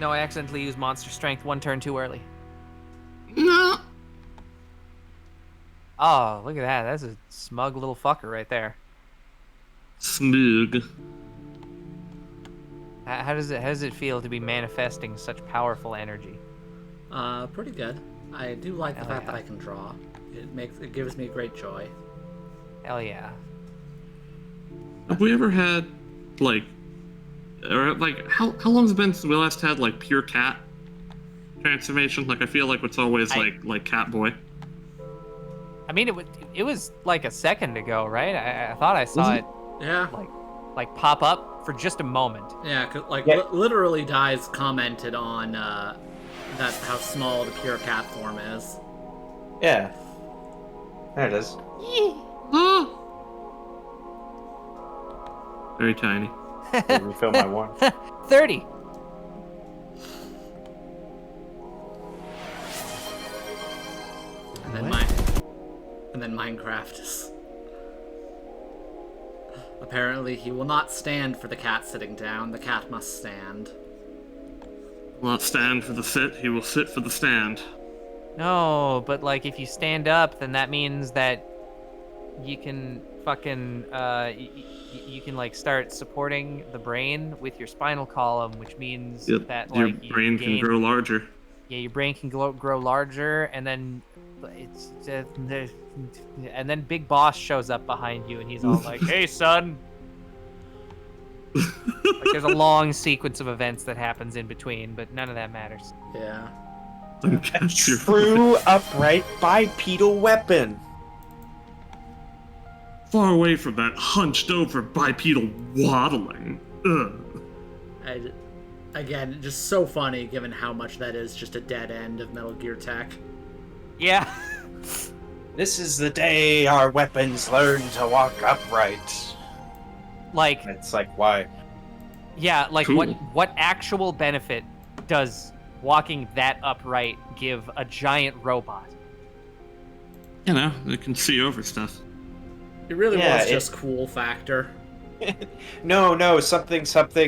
No, I accidentally used monster strength 1 turn too early. No. Oh, look at that. That's a smug little fucker right there. Smug. How does it feel to be manifesting such powerful energy? Pretty good. I do like the Hell fact yeah. that I can draw. It gives me great joy. Hell yeah. Have we ever had like, or like how long has it been since we last had like pure cat transformation? Like I feel like it's always like cat boy. I mean, it was like a second ago, right? I thought I saw it Yeah. like pop up for just a moment. Yeah, 'cause, like Yeah. literally, Dies commented on that how small the pure cat form is. Yeah. There it is. Oh. Very tiny. I'll refill my one. 30. And then Minecraft is. Apparently, he will not stand for the cat sitting down. The cat must stand. Will not stand for the sit, he will sit for the stand. No, but like if you stand up, then that means that you can fucking you can like start supporting the brain with your spinal column, which means Yep. that Your like brain can grow larger. Yeah, your brain can grow larger, and then it's and then Big Boss shows up behind you, and he's all like, "Hey, son." Like, there's a long sequence of events that happens in between, but none of that matters. Yeah. Don't catch your True upright bipedal weapon. Far away from that hunched over bipedal waddling. Ugh. Again, just so funny given how much that is just a dead end of Metal Gear Tech. Yeah. This is the day our weapons learn to walk upright. Like, It's like, why? yeah, like Cool. what actual benefit does walking that upright give a giant robot? You know, it can see over stuff. It really Yeah, was just cool factor. No, something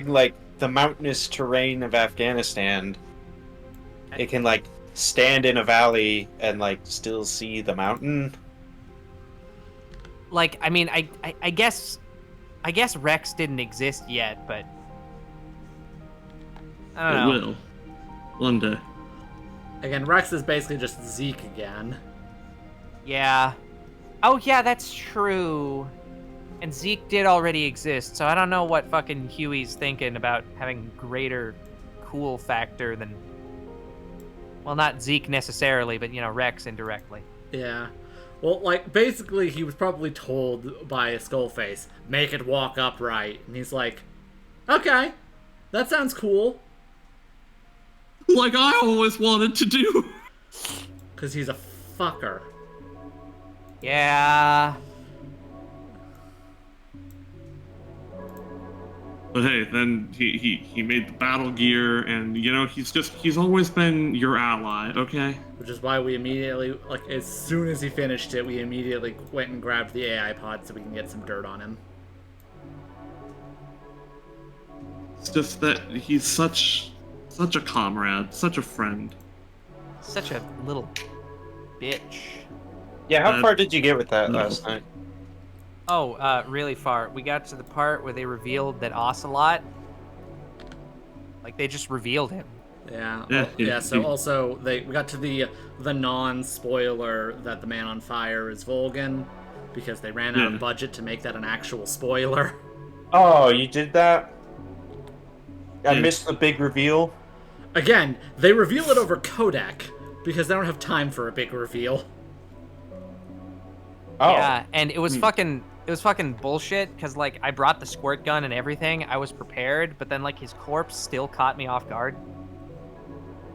like the mountainous terrain of Afghanistan. It can like stand in a valley and like still see the mountain. Like, I mean, I guess Rex didn't exist yet, but I It don't know. will. One day. Again, Rex is basically just Zeke again. Yeah. Oh yeah, that's true. And Zeke did already exist, so I don't know what fucking Huey's thinking about having greater cool factor than, well, not Zeke necessarily, but, you know, Rex indirectly. Yeah. Well, like, basically, he was probably told by a Skullface, make it walk upright. And he's like, okay, that sounds cool. Like I always wanted to do. Because he's a fucker. Yeah. But hey, then he made the battle gear, and you know he's always been your ally. Okay. Which is why we immediately, like, as soon as he finished it, we immediately went and grabbed the AI pod so we can get some dirt on him. It's just that he's such a comrade, such a friend. Such a little bitch. Yeah, how far did you get with that last night? Oh, really far. We got to the part where they revealed that Ocelot, like, they just revealed him. Yeah. Yeah, Yeah. So he- also we got to the non-spoiler that the Man on Fire is Volgan, because they ran out Yeah. of budget to make that an actual spoiler. Oh, you did that? I Yeah. missed the big reveal. Again, they reveal it over codec because they don't have time for a big reveal. Oh. Yeah, and it was fucking bullshit, because, like, I brought the squirt gun and everything. I was prepared, but then, like, his corpse still caught me off guard.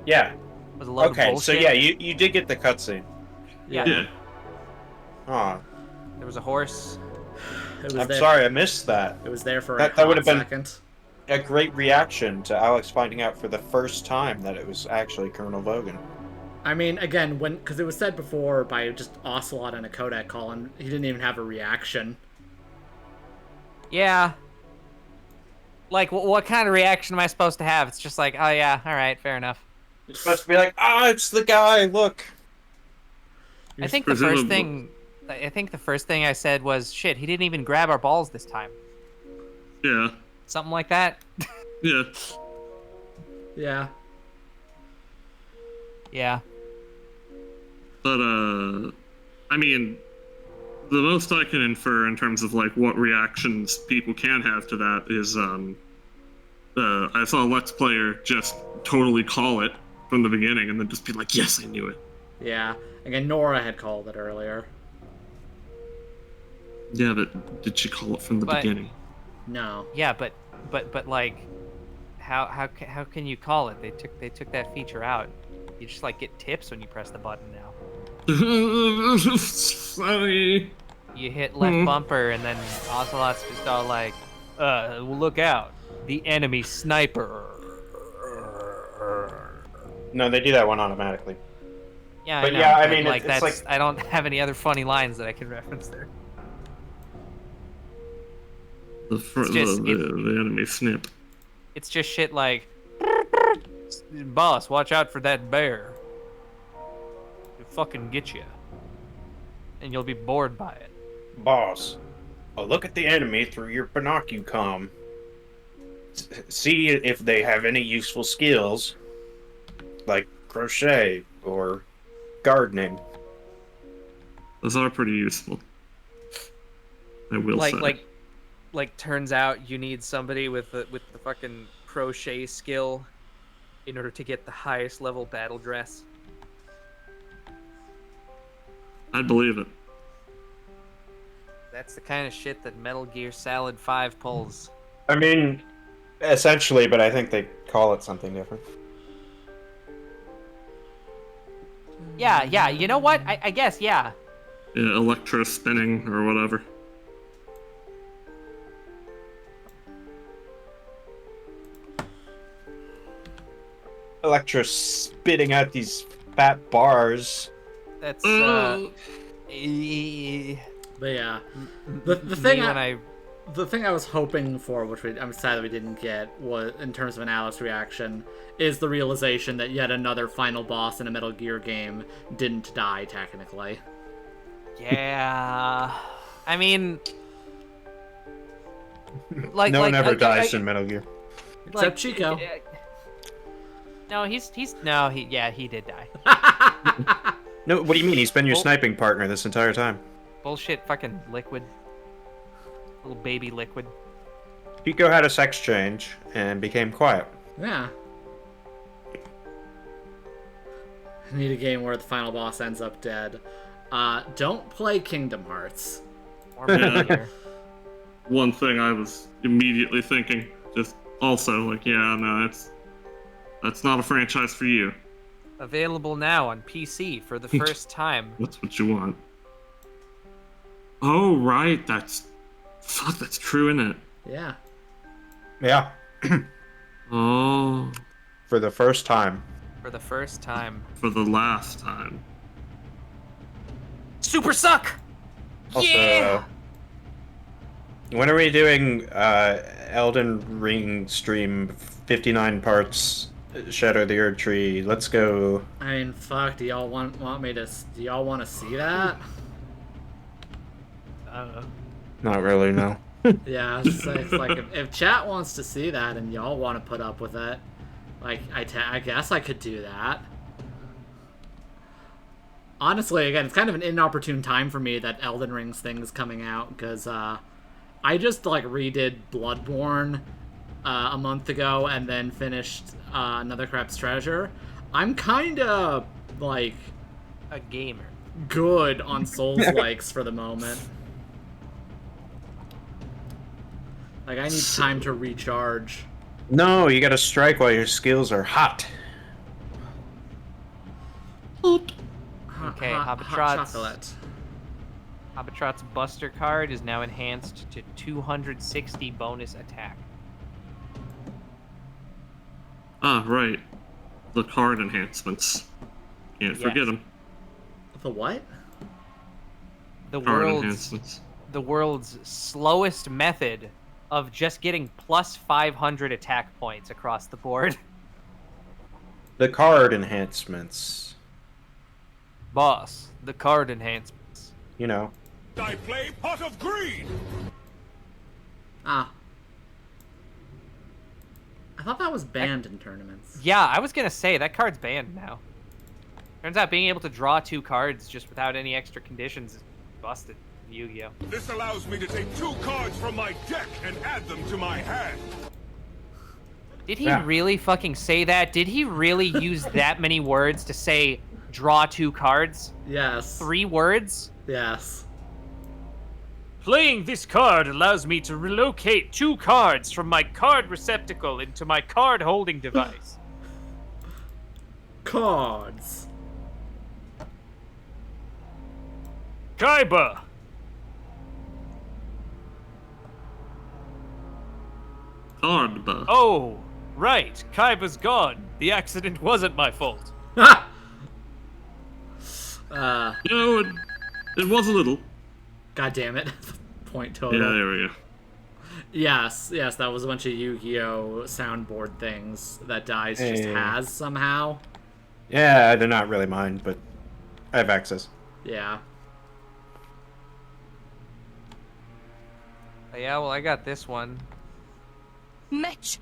Yeah. It was a load of Okay, so bullshit. yeah, you did get the cutscene. Yeah. Yeah. Oh, There was a horse. It was I'm there. sorry I missed that. It was there for That a hot would've been- second. a great reaction to Alex finding out for the first time that it was actually Colonel Vogan. I mean, again, because it was said before by just Ocelot and a Kodak call, and he didn't even have a reaction. Yeah. Like, what kind of reaction am I supposed to have? It's just like, oh yeah, all right, fair enough. You're supposed to be like, it's the guy, look. I think the first thing I said was, shit, he didn't even grab our balls this time. Yeah. Something like that. Yeah. Yeah. Yeah. But, I mean, the most I can infer in terms of, like, what reactions people can have to that is, I saw a Let's Player just totally call it from the beginning and then just be like, yes, I knew it. Yeah. Again, Nora had called it earlier. Yeah, but did she call it from the beginning? No. Yeah, but like, how can you call it? They took that feature out. You just like get tips when you press the button now. Sorry. You hit left bumper and then Ocelot's just all like, look out, the enemy sniper. No, they do that one automatically. Yeah, But I know, yeah, I but mean, like it's that's like- I don't have any other funny lines that I can reference there. The enemy snip. It's just shit like, boss, watch out for that bear. He'll fucking get you, and you'll be bored by it. Boss, I'll look at the enemy through your binocucom. See if they have any useful skills, like crochet or gardening. Those are pretty useful. I will say. Like turns out you need somebody with the fucking crochet skill in order to get the highest level battle dress. I'd believe it. That's the kind of shit that Metal Gear Solid 5 pulls. I mean, essentially, but I think they call it something different. Yeah, you know what? I guess, yeah. Yeah, electro spinning or whatever. Electra spitting out these fat bars. That's But yeah, the thing the thing I was hoping for, which I'm sad that we didn't get, was in terms of an Alice reaction, is the realization that yet another final boss in a Metal Gear game didn't die technically. Yeah, I mean, like No one ever dies in in Metal Gear. Except Chico. No, he did die. No, what do you mean? He's been your Well- sniping partner this entire time. Bullshit, fucking Liquid, little baby Liquid. Chico had a sex change and became quiet. Yeah. I need a game where the final boss ends up dead. Don't play Kingdom Hearts. Or Metal Gear. One thing I was immediately thinking, just also like, yeah, no, that's not a franchise for you. Available now on PC for the first time. That's what you want. Oh, right, that's true, isn't it? Yeah. Yeah. Oh, For the first time. For the first time. for the last time. Super suck! Also, Yeah! when are we doing Elden Ring stream 59 parts Shadow of the Erd Tree? Let's go. I mean, fuck. Do y'all want me to? Do y'all want to see that? I don't know. Not really, no. Yeah, it's like if chat wants to see that and y'all want to put up with it, like I guess I could do that. Honestly, again, it's kind of an inopportune time for me that Elden Ring's thing is coming out because I just like redid Bloodborne a month ago and then finished Another Crap's Treasure. I'm kind of like A gamer. good on Souls likes for the moment. Like I need time to recharge. No, you gotta strike while your skills are hot. Okay, hot Hoppatrot's chocolate. Hoppatrot's Buster card is now enhanced to 260 bonus attack. Ah, right. The card enhancements. Can't Yes. forget them. The what? The Card world's enhancements. the world's slowest method of just getting plus 500 attack points across the board. The card enhancements. Boss, the card enhancements. You know. I play Pot of Greed! Ah. I thought that was banned in tournaments. Yeah, I was gonna say that card's banned now. Turns out being able to draw 2 cards just without any extra conditions is busted in Yu-Gi-Oh. This allows me to take 2 cards from my deck and add them to my hand. Did he Yeah. really fucking say that? Did he really use that many words to say draw 2 cards? Yes. 3 words? Yes. Playing this card allows me to relocate 2 cards from my card receptacle into my card holding device. Cards. Kaiba! Cardba. Oh, right. Kaiba's gone. The accident wasn't my fault. Ha! You know, it was a little. God damn it. Point Yeah, total. there we go. Yes, that was a bunch of Yu-Gi-Oh! Soundboard things that Dice just Hey. has somehow. Yeah, I do not really mind, but I have access. Yeah. Yeah, well, I got this one. Mitch.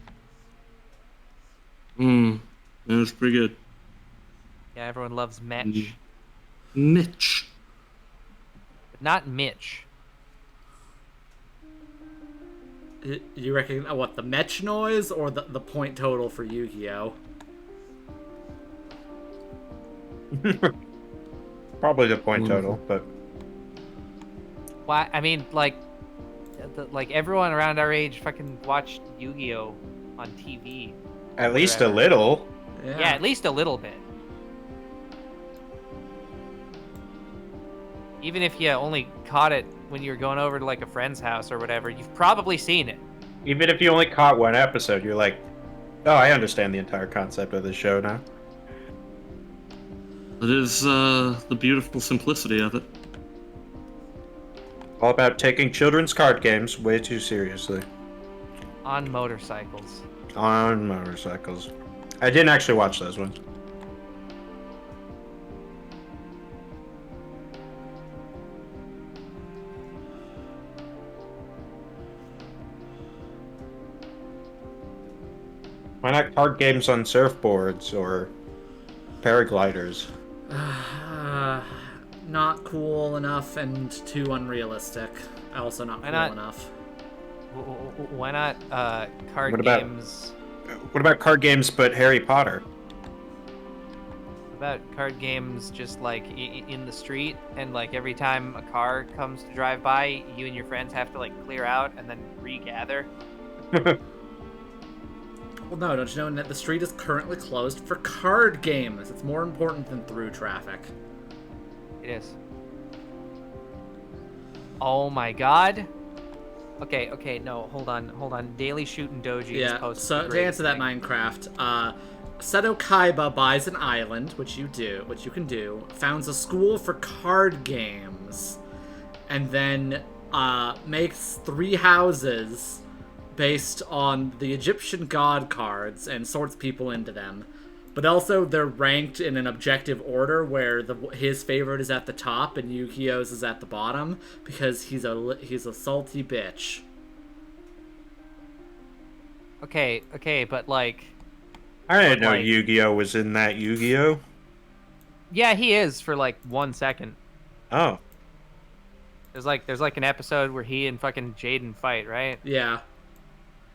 That was pretty good. Yeah, everyone loves Mitch. Mitch. But not Mitch. You reckon what, the Metch noise or the point total for Yu-Gi-Oh? Probably the point total, but Why? I mean, like everyone around our age fucking watched Yu-Gi-Oh on TV. at least a Forever. little. Yeah, at least a little bit. Even if you only caught it when you were going over to like a friend's house or whatever, you've probably seen it. Even if you only caught one episode, you're like, oh, I understand the entire concept of the show now. It is the beautiful simplicity of it. All about taking children's card games way too seriously. On motorcycles. On motorcycles. I didn't actually watch those ones. Why not card games on surfboards or paragliders? Not cool enough and too unrealistic. Also not cool not? enough. Why not card What about- games? What about card games but Harry Potter? About card games just like in the street, and like every time a car comes to drive by, you and your friends have to like clear out and then regather. Well, no, don't you know that the street is currently closed for card games? It's more important than through traffic. It is. Oh my god. Okay, no, hold on. Daily Shootin' Doji is Yeah, posted. so to answer that Minecraft, Seto Kaiba buys an island, which you can do, founds a school for card games, and then makes 3 houses based on the Egyptian god cards and sorts people into them. But also they're ranked in an objective order where his favorite is at the top and Yu-Gi-Oh's is at the bottom because he's a salty bitch. Okay, but like, I didn't know like- Yu-Gi-Oh was in that Yu-Gi-Oh. yeah, he is for like 1 second. Oh. There's like an episode where he and fucking Jaden fight, right? Yeah.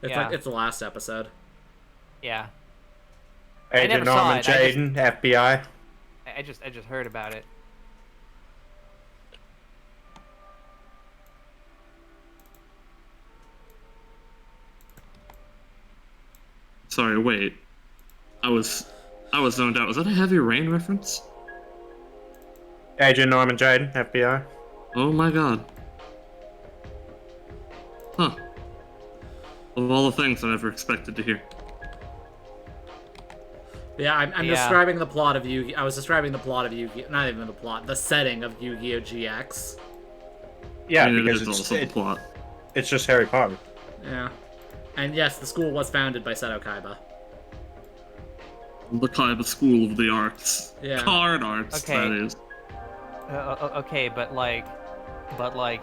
It's Yeah. like it's the last episode. Yeah. Agent never saw Norman it, I just- Jaden, FBI. I just heard about it. Sorry, wait. I was zoned out. Was that a Heavy Rain reference? Agent Norman Jaden, FBI. Oh my god. Huh. Of all the things I never expected to hear. Yeah, I'm Yeah. describing the plot of Yu-Gi. I was describing the plot of Yu-Gi. Not even the plot, the setting of Yu-Gi-Oh! GX. Yeah, And it because is it's also the plot. it's just Harry Potter. Yeah, and yes, the school was founded by Seto Kaiba. The kind of school of the arts. Yeah. Card arts, Okay. that is. Okay, but like,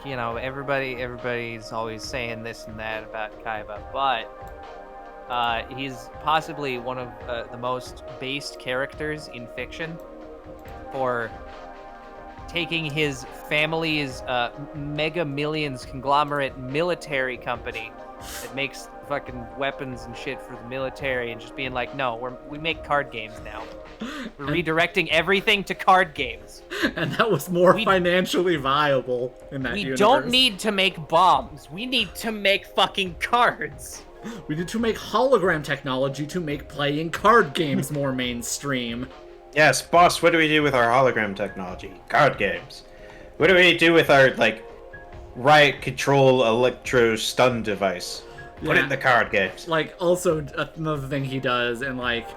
you know, everybody's always saying this and that about Kaiba, but he's possibly one of the most based characters in fiction for taking his family's mega millions conglomerate military company that makes fucking weapons and shit for the military and just being like, no, we make card games now. We're redirecting everything to card games. And that was more financially viable in that We universe. don't need to make bombs. We need to make fucking cards. We need to make hologram technology to make playing card games more mainstream. Yes, boss, what do we do with our hologram technology? Card games. What do we do with our, like, riot control electro stun device? Put it Yeah. in the card games. Like, also, another thing he does in, like,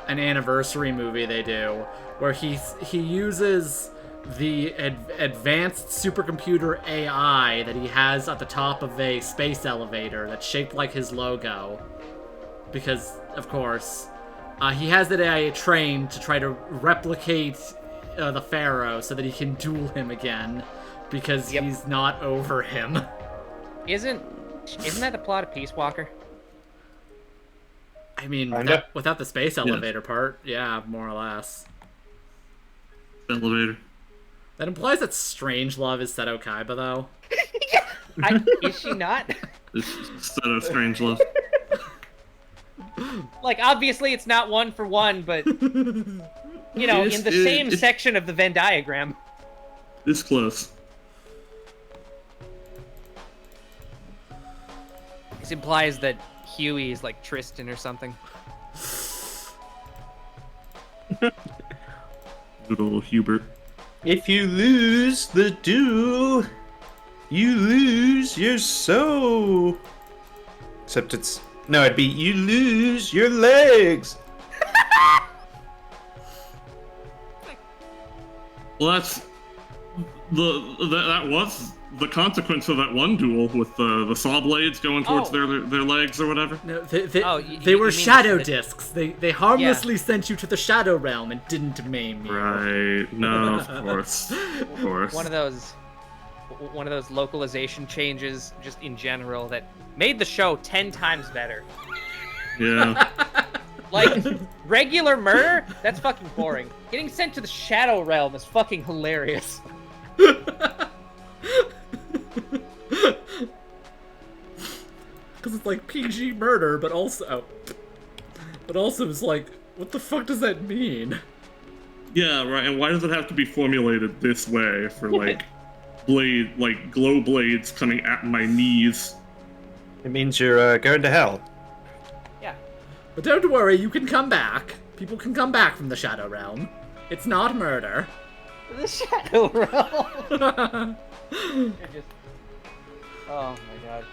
an anniversary movie they do, where he uses the advanced supercomputer AI that he has at the top of a space elevator that's shaped like his logo. Because, of course, he has that AI trained to try to replicate the Pharaoh so that he can duel him again, because he's not over him. Isn't that the plot of Peace Walker? I mean, Kinda. without the space elevator part, yeah, more or less. Elevator. That implies that Strangelove is Seto Kaiba, though. Is she not? Instead of Strangelove. Like, obviously it's not one for one, but, you know, It's- in the same it- section of the Venn diagram. It's close. This implies that Huey is like Tristan or something. Good old Hubert. If you lose the duel, you lose your soul. Except it's... No, it'd be you lose your legs. Well, that's that was the consequence of that one duel with the saw blades going towards their legs or whatever. No, Oh, they were you mean shadow the- discs. They harmlessly sent you to the shadow realm and didn't maim you. Right? No, of course, of course. One of those localization changes just in general that made the show 10 times better. Yeah. Like, regular murder? That's fucking boring. Getting sent to the Shadow Realm is fucking hilarious. Because it's like PG murder, but also it's like, what the fuck does that mean? Yeah, right. And why does it have to be formulated this way for like glow blades coming at my knees? It means you're going to hell. Yeah. But don't worry, you can come back. People can come back from the shadow realm. It's not murder. The Shadow Realm. Oh my god.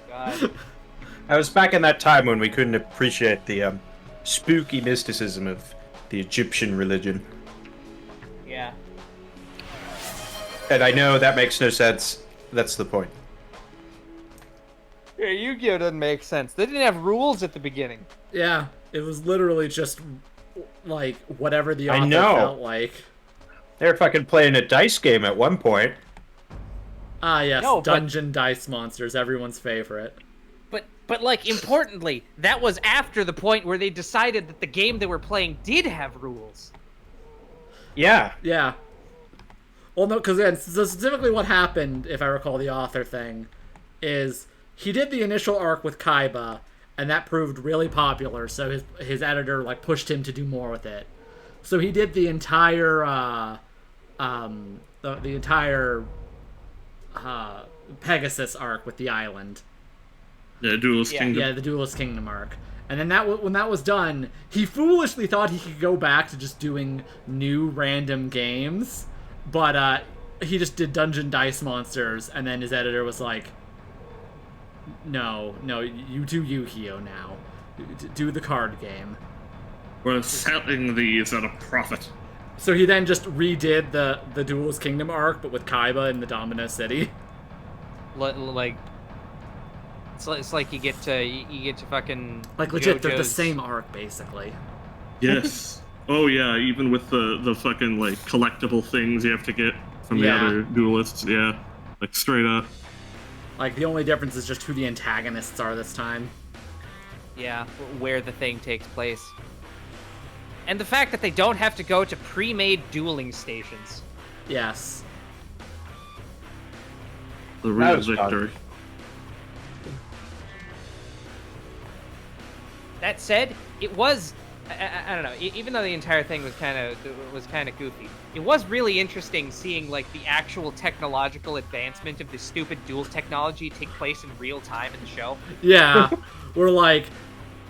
God. I was back in that time when we couldn't appreciate the spooky mysticism of the Egyptian religion. Yeah. And I know that makes no sense. That's the point. Yeah, Yu-Gi-Oh! Doesn't make sense. They didn't have rules at the beginning. Yeah, it was literally just like whatever the I author know. felt like. They were fucking playing a dice game at one point. Ah, yes, No, but- Dungeon Dice Monsters, everyone's favorite. But like, importantly, that was after the point where they decided that the game they were playing did have rules. Yeah. Yeah. Well, no, because then specifically what happened, if I recall the author thing, is he did the initial arc with Kaiba, and that proved really popular. So his editor like pushed him to do more with it. So he did the entire the entire Pegasus arc with the island. Yeah, Duelist Yeah. Kingdom. Yeah, the Duelist Kingdom arc. And then when that was done, he foolishly thought he could go back to just doing new random games, but he just did Dungeon Dice Monsters, and then his editor was like, no, you do Yu-Gi-Oh! Now. do the card game. We're selling these at a profit. So he then just redid the Duel's Kingdom arc, but with Kaiba in the Domino City. Like, it's like you get to fucking Like legit, they're the JoJo's- same arc basically. Yes. Oh yeah, even with the fucking like collectible things you have to get from the Yeah. other duelists, yeah. Like straight up. Like the only difference is just who the antagonists are this time. Yeah, where the thing takes place. And the fact that they don't have to go to pre-made dueling stations. Yes. The That real was fun. victory. That said, it was I don't know. Even though the entire thing was kind of goofy, it was really interesting seeing like the actual technological advancement of this stupid duel technology take place in real time in the show. Yeah. We're like,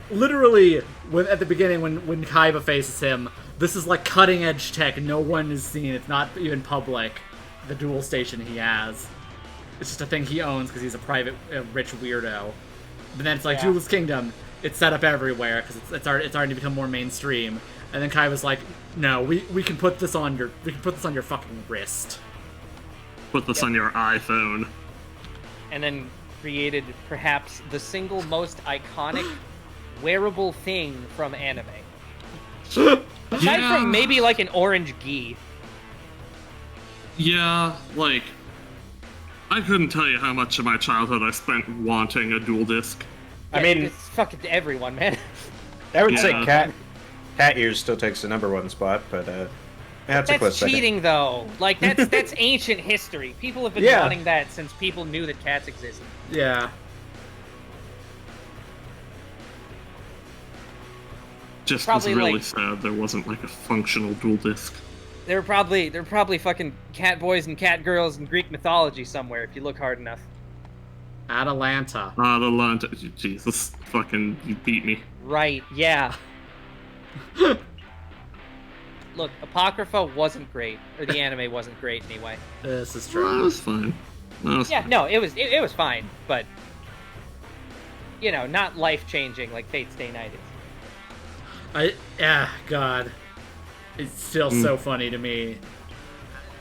literally, at the beginning when Kaiba faces him, this is like cutting edge tech. No one has seen. It's not even public. The duel station he has. It's just a thing he owns because he's a private, rich weirdo. But then it's like Yeah. Duelist Kingdom. It's set up everywhere because it's already become more mainstream. And then Kaiba's like, no, we can put this on your fucking wrist. Put this on your iPhone. And then created perhaps the single most iconic wearable thing from anime. Aside from maybe like an orange gi. Yeah, like I couldn't tell you how much of my childhood I spent wanting a dual disc. I mean, It's fucking everyone, man. I would say Yeah. cat ears still takes the number one spot, but yeah, it's a close That's cheating, though. Like that's ancient history. People have been Yeah. wanting that since people knew that cats existed. Yeah. Just Probably, was really like- sad there wasn't like a functional dual disc. They're probably fucking cat boys and cat girls in Greek mythology somewhere if you look hard enough. Atalanta. Atalanta, Jesus, fucking, you beat me. Right? Yeah. Look, Apocrypha wasn't great, or the anime wasn't great anyway. This is That true. was fine. That was Yeah, no, it was fine, but you know, not life changing like Fate Stay Night is. God. It's still so funny to me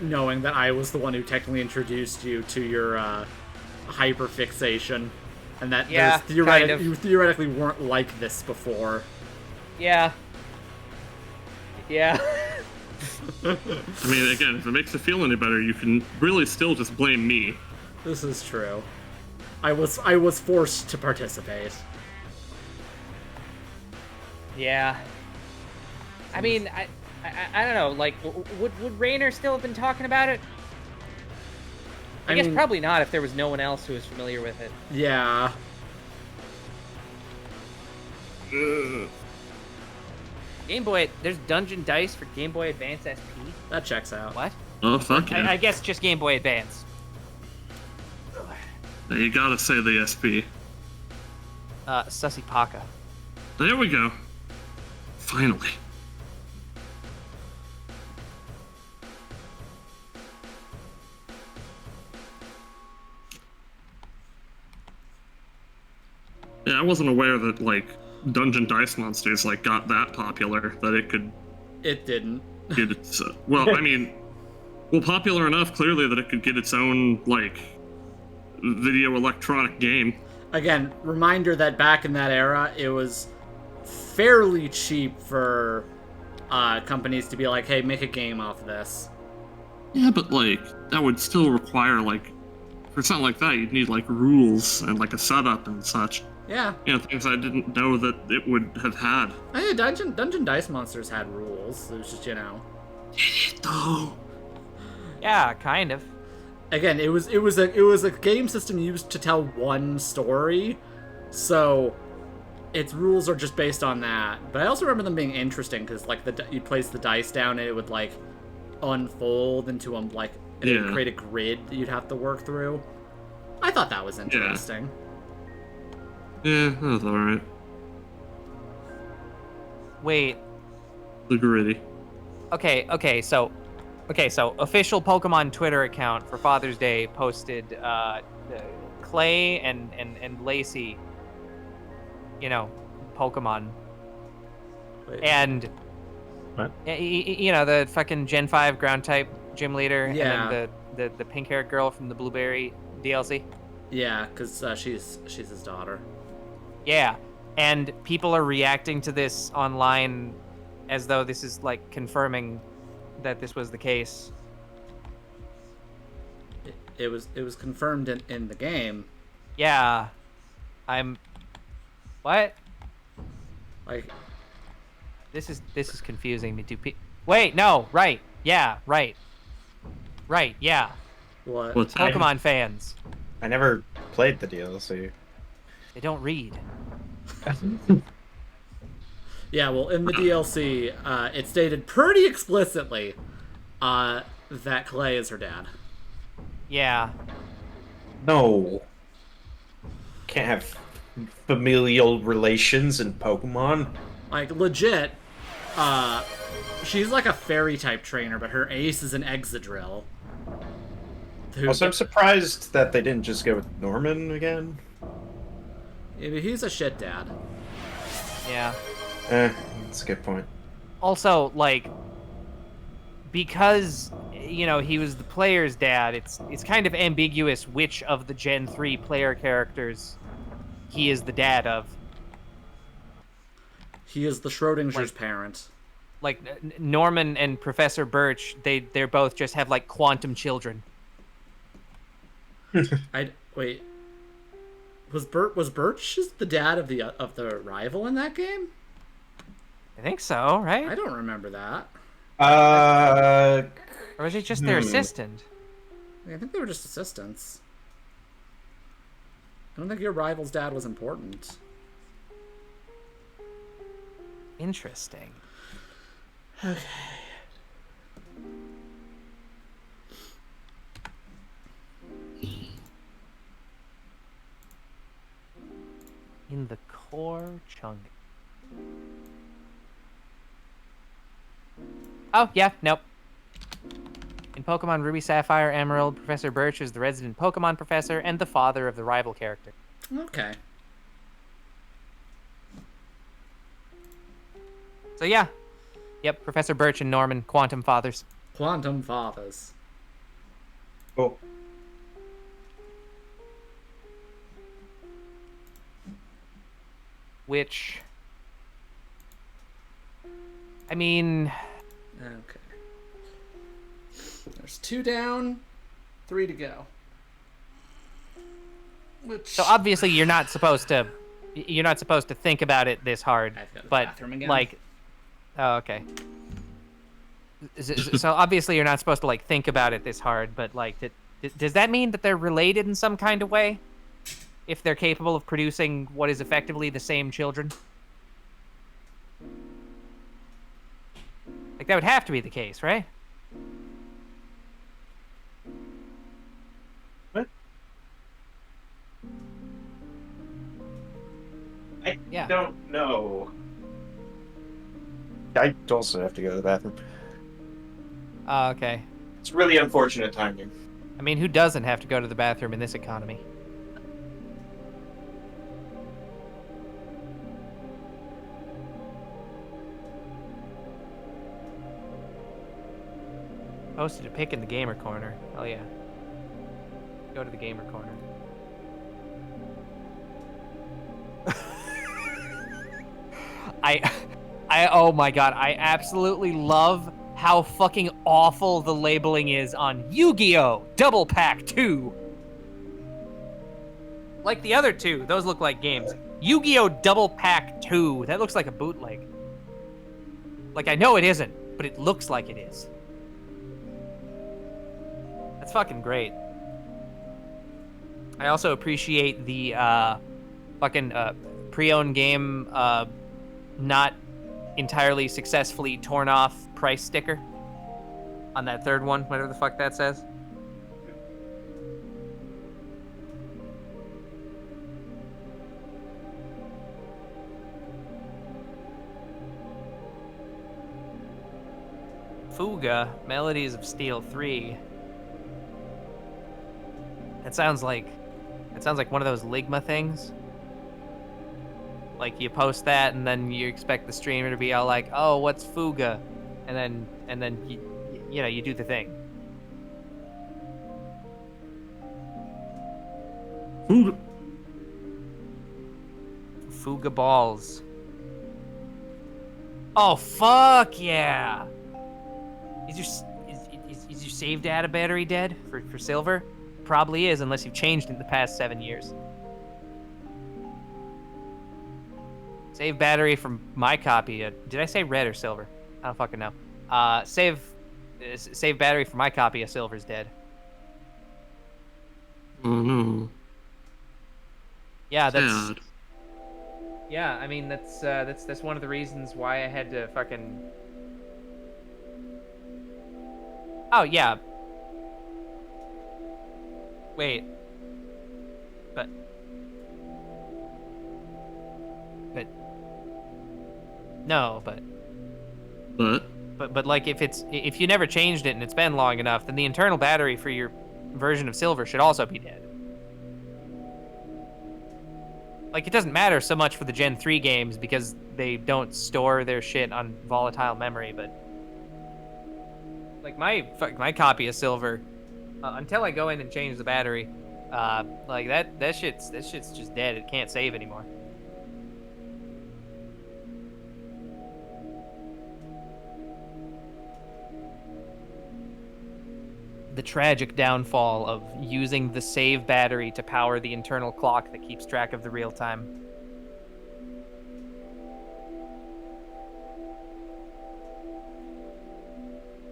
knowing that I was the one who technically introduced you to your hyperfixation, and that Yeah, kind of. you theoretically weren't like this before. Yeah. Yeah. I mean, again, if it makes you feel any better, you can really still just blame me. This is true. I was forced to participate. Yeah. I mean, I don't know. Like, would Raynor still have been talking about it? I guess mean, probably not if there was no one else who was familiar with it. Yeah. Game Boy, there's Dungeon Dice for Game Boy Advance SP. That checks out. What? Oh, fuck yeah. I guess just Game Boy Advance. You gotta say the SP. Sussy Paka. There we go. Finally. Yeah, I wasn't aware that, like, Dungeon Dice Monsters, like, got that popular that it could It didn't. get its... well, I mean... Well, popular enough, clearly, that it could get its own, like, video electronic game. Again, reminder that back in that era, it was fairly cheap for companies to be like, hey, make a game off of this. Yeah, but, like, that would still require, like... For something like that, you'd need, like, rules and, like, a setup and such. Yeah. You know, things I didn't know that it would have had. Hey, Dungeon Dice Monsters had rules. It was just, you know. Oh. Yeah, kind of. Again, it was a game system used to tell one story, so its rules are just based on that. But I also remember them being interesting because like you place the dice down and it would like unfold into it would create a grid that you'd have to work through. I thought that was interesting. Yeah, that was alright. Wait. The gritty. Okay, so official Pokemon Twitter account for Father's Day posted Clay and Lacey, you know, Pokemon. Wait. And What? you know, the fucking Gen 5 ground type gym leader, Yeah. and then the pink haired girl from the Blueberry DLC. Yeah, because she's his daughter. Yeah, and people are reacting to this online as though this is like confirming that this was the case. It was confirmed in the game. Yeah, what? Like, This is confusing me. Wait, no, right. Yeah, right. Right, yeah. what? What's that? Pokemon fans. I never played the DLC. They don't read. Yeah, well, in the DLC, it stated pretty explicitly that Clay is her dad. Yeah. No. Can't have familial relations in Pokemon. Like, legit, she's like a fairy type trainer, but her ace is an Exadrill. Also, I'm surprised that they didn't just go with Norman again. He's a shit dad. Yeah. That's a good point. Also, like, because, you know, he was the player's dad, it's kind of ambiguous which of the Gen 3 player characters he is the dad of. He is the Schrodinger's Like- parent. Like, Norman and Professor Birch, they're both just have, like, quantum children. Wait. Was Birch just the dad of the rival in that game? I think so, right? I don't remember that. Or was it just their assistant? I think they were just assistants. I don't think your rival's dad was important. Interesting. Okay. In the core chunk. Oh, yeah, nope. In Pokemon Ruby, Sapphire, Emerald, Professor Birch is the resident Pokemon professor and the father of the rival character. Okay. So yeah. Yep, Professor Birch and Norman, quantum fathers. Quantum Fathers. Cool. Which... I mean... Okay. There's 2 down, 3 to go. Which... So obviously you're not supposed to think about it this hard, I have to go to the but bathroom again. like, oh, okay. So obviously you're not supposed to like think about it this hard, but like, does that mean that they're related in some kind of way? If they're capable of producing what is effectively the same children? Like that would have to be the case, right? What? I Yeah. don't know. I also have to go to the bathroom. Oh, okay. It's really unfortunate timing. I mean, who doesn't have to go to the bathroom in this economy? Posted a pic in the gamer corner. Oh yeah. Go to the gamer corner. Oh my god, I absolutely love how fucking awful the labeling is on Yu-Gi-Oh! Double Pack 2. Like the other two, those look like games. Yu-Gi-Oh! Double Pack 2, that looks like a bootleg. Like, I know it isn't, but it looks like it is. That's fucking great. I also appreciate the fucking pre-owned game not entirely successfully torn off price sticker on that third one, whatever the fuck that says. Fuga, Melodies of Steel 3. That sounds like one of those Ligma things. Like you post that, and then you expect the streamer to be all like, "Oh, what's Fuga?" and then you do the thing. Ooh, Fuga balls. Oh fuck yeah! Is your save data battery dead for silver? Probably is, unless you've changed in the past 7 years. Save battery from my copy. Did I say red or silver? I don't fucking know. Save battery for my copy of silver's dead. oh no. Yeah, that's. Sad. Yeah, I mean that's one of the reasons why I had to fucking. Oh yeah. Wait. But. No, but like if you never changed it and it's been long enough, then the internal battery for your version of silver should also be dead. Like, it doesn't matter so much for the Gen 3 games because they don't store their shit on volatile memory, but like my copy of silver, until I go in and change the battery, like that shit's just dead. It can't save anymore. The tragic downfall of using the save battery to power the internal clock that keeps track of the real time.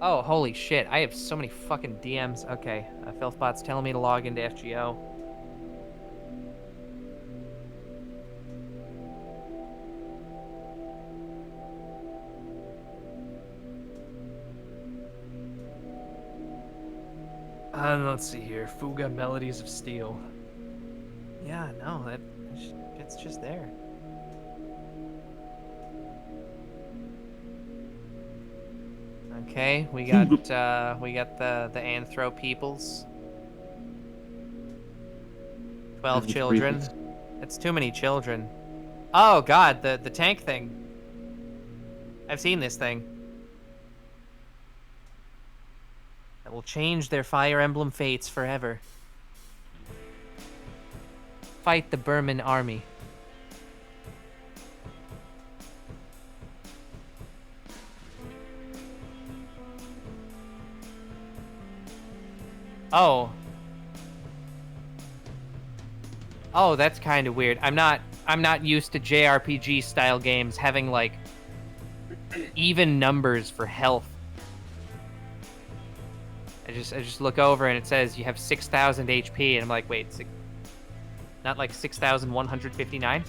Oh, holy shit. I have so many fucking DMs. Okay, Filthbot's telling me to log into FGO. Let's see here. Fuga Melodies of Steel. Yeah, no, it's just there. Okay, we got the Anthro peoples. 12 children. That's too many children. Oh god, the tank thing. I've seen this thing. That will change their Fire Emblem fates forever. Fight the Burman army. Oh. Oh, that's kind of weird. I'm not used to JRPG style games having like even numbers for health. I just look over and it says you have 6,000 HP and I'm like, wait, not like 6,159?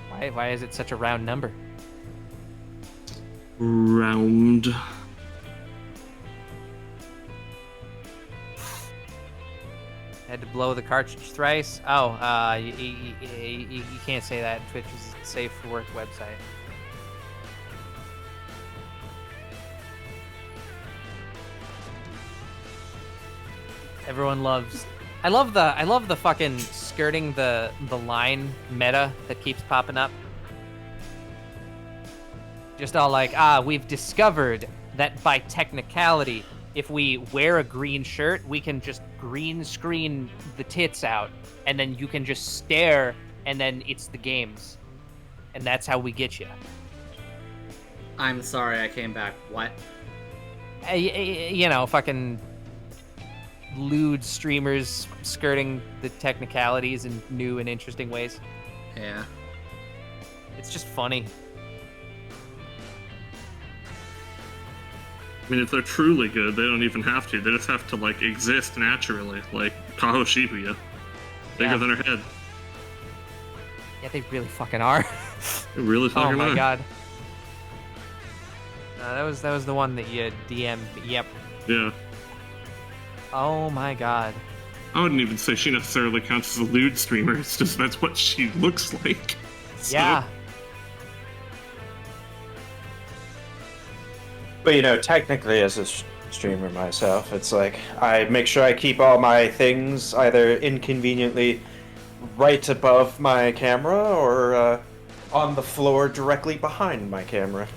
Why is it such a round number? Round. Had to blow the cartridge thrice. Oh, you can't say that. Twitch is a safe for work website. Everyone loves. I love the fucking skirting the line meta that keeps popping up. Just all like, we've discovered that by technicality, if we wear a green shirt, we can just green screen the tits out, and then you can just stare, and then it's the games. And that's how we get you. I'm sorry I came back. What? You know, fucking lewd streamers skirting the technicalities in new and interesting ways. Yeah. It's just funny. I mean, if they're truly good, they don't even have to. They just have to, like, exist naturally, like Tahoe Shibuya. Bigger than her head. Yeah, they really fucking are. They really fucking are. Oh my god. That was the one that you DM'd. Yep. Yeah. Oh my god. I wouldn't even say she necessarily counts as a lewd streamer. It's just that's what she looks like. So. Yeah. But you know, technically as a streamer myself, it's like I make sure I keep all my things either inconveniently right above my camera or on the floor directly behind my camera.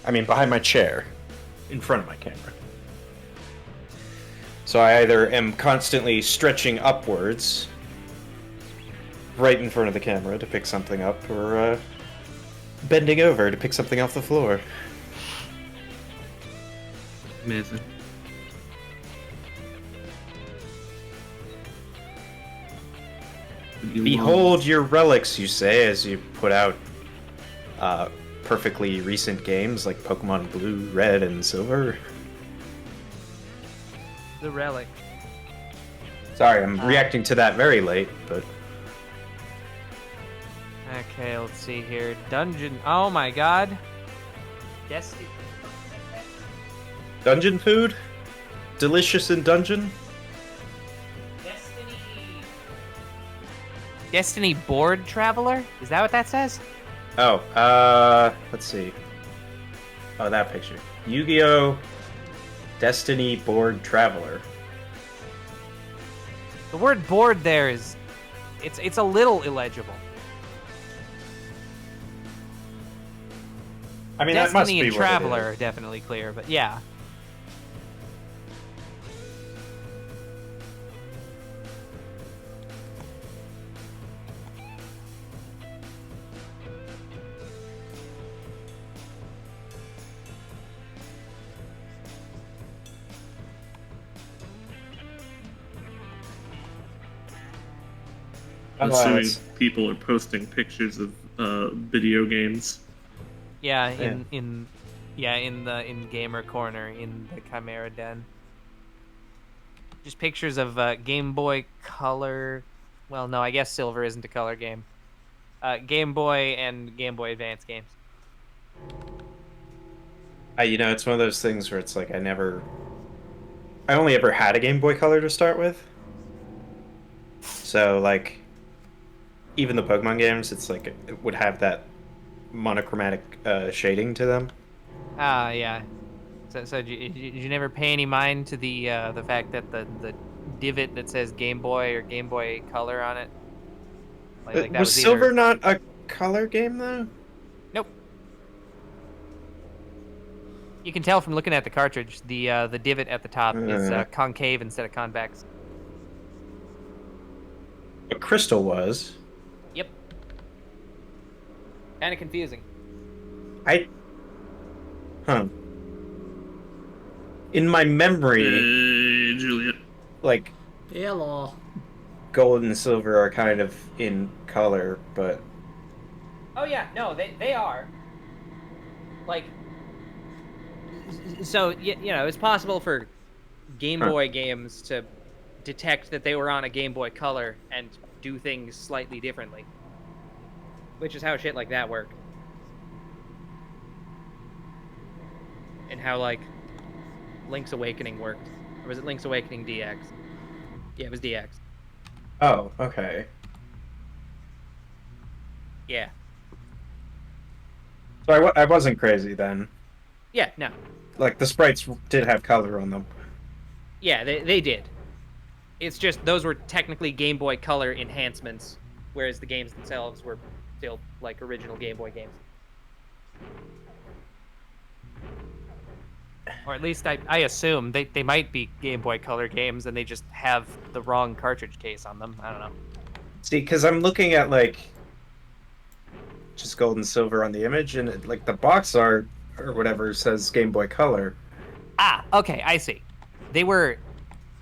I mean, behind my chair, in front of my camera. So I either am constantly stretching upwards, right in front of the camera to pick something up, or bending over to pick something off the floor. Amazing. Behold your relics, you say, as you put out perfectly recent games like Pokemon Blue, Red, and Silver. The relic. Sorry, I'm reacting to that very late, but... Okay, let's see here. Dungeon. Oh my god. Destiny. Dungeon food? Delicious in dungeon? Destiny Board Traveler? Is that what that says? Oh, let's see. Oh, that picture. Yu-Gi-Oh! Destiny Board Traveler. The word board there is... It's a little illegible. I mean, that must Destiny be and what it Traveler are is. definitely clear, but yeah. I'm Oh, assuming it's- people are posting pictures of video games. Yeah, in Gamer Corner in the Chimera Den. Just pictures of Game Boy Color. Well, no, I guess Silver isn't a color game. Game Boy and Game Boy Advance games. You know, it's one of those things where it's like I only ever had a Game Boy Color to start with. So, like, even the Pokemon games, it's like it would have that monochromatic shading to them. Ah, yeah. So did you never pay any mind to the fact that the divot that says Game Boy or Game Boy Color on it? Like that was was Silver either... not a color game, though? Nope. You can tell from looking at the cartridge, the divot at the top is concave instead of convex. But Crystal was. Yep. Kind of confusing. In my memory, Hey, Juliet. like, Hello. gold and silver are kind of in color, but... Oh yeah, no, they are. Like, so you know, it's possible for Game Boy games to detect that they were on a Game Boy Color and do things slightly differently, which is how shit like that work. And how like Link's Awakening worked, or was it Link's Awakening DX? Yeah, it was DX. Oh, okay. Yeah. So I wasn't crazy then. Yeah, no. Like, the sprites did have color on them. Yeah, they did. It's just those were technically Game Boy Color enhancements, whereas the games themselves were still like original Game Boy games. Or at least I assume they might be Game Boy Color games and they just have the wrong cartridge case on them. I don't know. See, because I'm looking at, like, just gold and silver on the image, and, like, the box art or whatever says Game Boy Color. Ah, okay, I see. They were...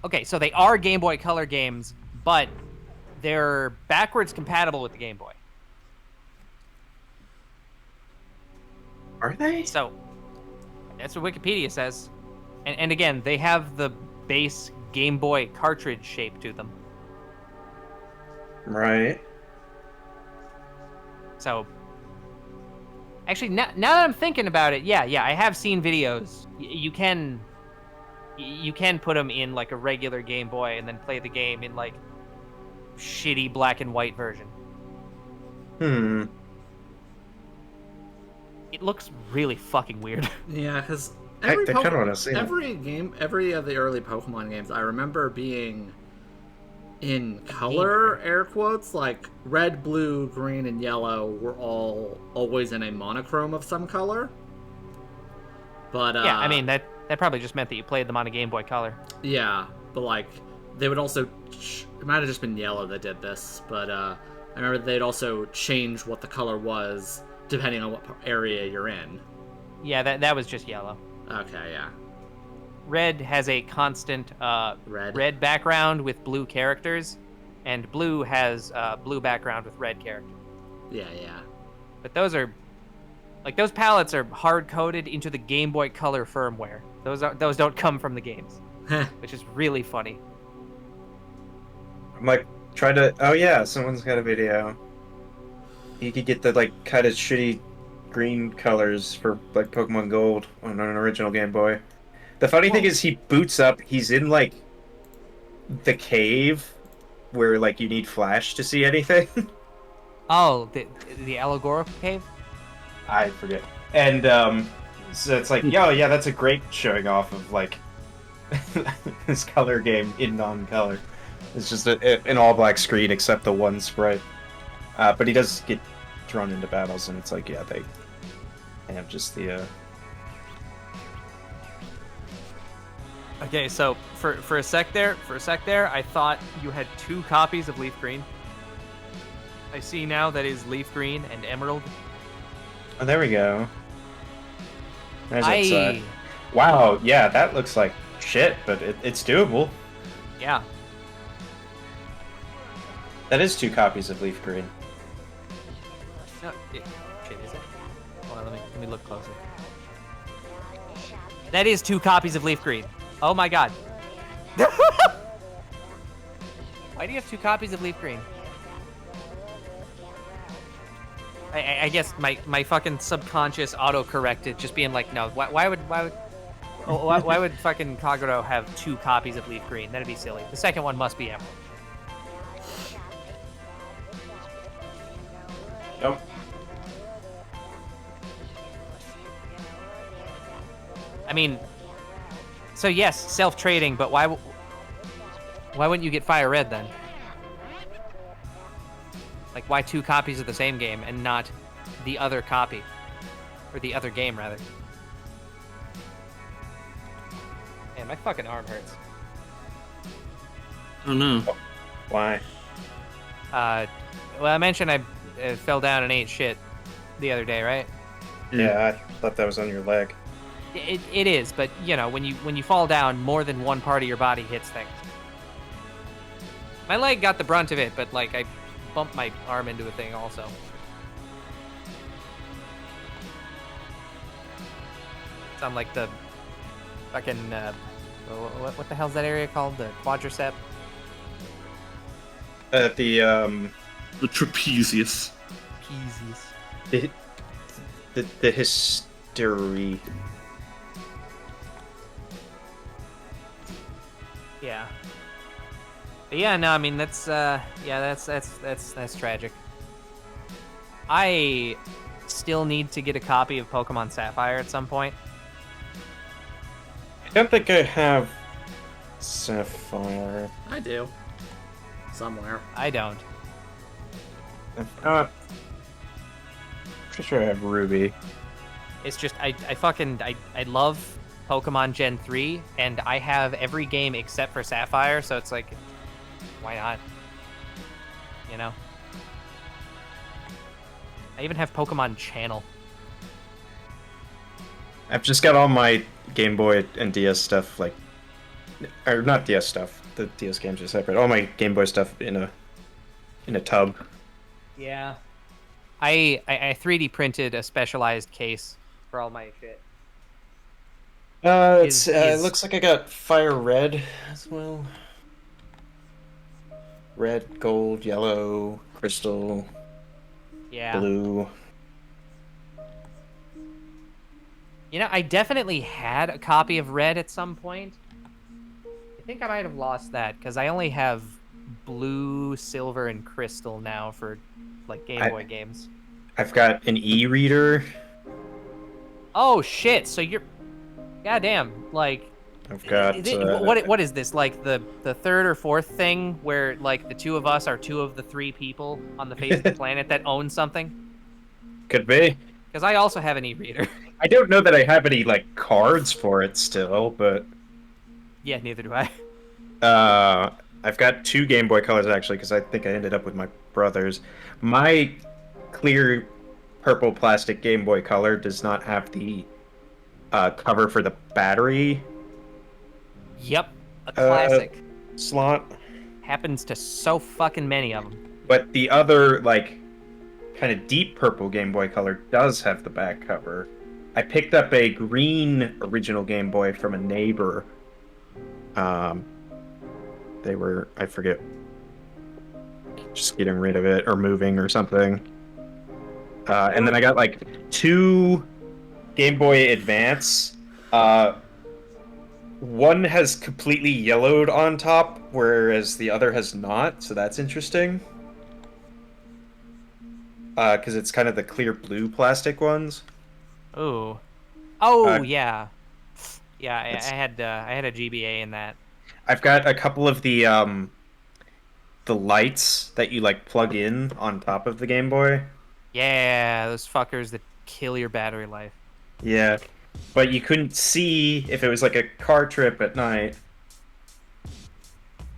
Okay, so they are Game Boy Color games, but they're backwards compatible with the Game Boy. Are they? So, that's what Wikipedia says. And again, they have the base Game Boy cartridge shape to them. Right. So, actually, now that I'm thinking about it, yeah, I have seen videos. You can put them in like a regular Game Boy and then play the game in like shitty black and white version. It looks really fucking weird. Yeah, because I kinda wanna see that. every of the early Pokemon games, I remember being in color, air quotes, like red, blue, green, and yellow were all always in a monochrome of some color. But Yeah, I mean that probably just meant that you played them on a Game Boy Color. yeah, but like they would also it might have just been yellow that did this, but I remember they'd also change what the color was depending on what area you're in. Yeah, that was just yellow. Okay, yeah. Red has a constant red background with blue characters, and blue has blue background with red characters. Yeah, yeah. But those palettes are hard coded into the Game Boy Color firmware. Those don't come from the games, which is really funny. I'm like, try to. Oh yeah, someone's got a video. You could get the like kind of shitty green colors for like Pokemon Gold on an original Game Boy. The funny thing is, he boots up. He's in like the cave where like you need flash to see anything. Oh, the allegorical cave. I forget. And so it's like, yeah, that's a great showing off of like this color game in non-color. It's just an all-black screen except the one sprite. But he does get thrown into battles, and it's like, yeah, they have just the. Okay, so for a sec there, I thought you had 2 copies of Leaf Green. I see now that is Leaf Green and Emerald. Oh, there we go. There's that side. Wow, yeah, that looks like shit, but it's doable. Yeah. That is 2 copies of Leaf Green. No, shit, is it? Hold on, let me look closer. That is 2 copies of Leaf Green. Oh my god. Why do you have 2 copies of Leaf Green? I guess my fucking subconscious auto-corrected, just being like, no, why would fucking Kagero have 2 copies of Leaf Green? That'd be silly. The second one must be Emerald. Nope. I mean, so yes, self-trading, but why wouldn't you get Fire Red then? Like, why 2 copies of the same game and not the other copy? Or the other game, rather. Man, my fucking arm hurts. Oh no. Why? Well, I mentioned I fell down and ate shit the other day, right? Yeah, I thought that was on your leg. It is, but you know, when you fall down, more than one part of your body hits things. My leg got the brunt of it, but like I bumped my arm into a thing also. It's on like the fucking what the hell's that area called? The quadricep? The trapezius. Peasies. the hysteria. Yeah. But yeah, no, I mean that's tragic. I still need to get a copy of Pokemon Sapphire at some point. I don't think I have Sapphire. I do. Somewhere. I don't. Pretty sure I have Ruby. It's just I love Pokemon Gen 3, and I have every game except for Sapphire, so it's like, why not? You know? I even have Pokemon Channel. I've just got all my Game Boy and DS stuff, like, or not DS stuff. The DS games are separate. All my Game Boy stuff in a tub. Yeah. I 3D printed a specialized case for all my shit. It looks like I got Fire Red as well. Red, gold, yellow, crystal, Yeah. blue. You know, I definitely had a copy of Red at some point. I think I might have lost that, because I only have blue, silver, and crystal now for, like, Game Boy games. I've got an e-reader. Oh, shit, so you're... Goddamn, like... I've got What is this, like the third or fourth thing where like the two of us are two of the three people on the face of the planet that own something? could be. Because I also have an e-reader. I don't know that I have any like cards for it still, but Yeah, neither do I. I've got 2 Game Boy Colors actually because I think I ended up with my brother's. My clear purple plastic Game Boy Color does not have the cover for the battery Yep, a classic. slot. Happens to so fucking many of them. But the other, like, kind of deep purple Game Boy Color does have the back cover. I picked up a green original Game Boy from a neighbor. They were, I forget, just getting rid of it or moving or something. And then I got, like, 2 Game Boy Advance. One has completely yellowed on top, whereas the other has not, so that's interesting. Because it's kind of the clear blue plastic ones. Oh, yeah. Yeah, I had a GBA in that. I've got a couple of the lights that you like plug in on top of the Game Boy. Yeah, those fuckers that kill your battery life. Yeah, but you couldn't see if it was like a car trip at night.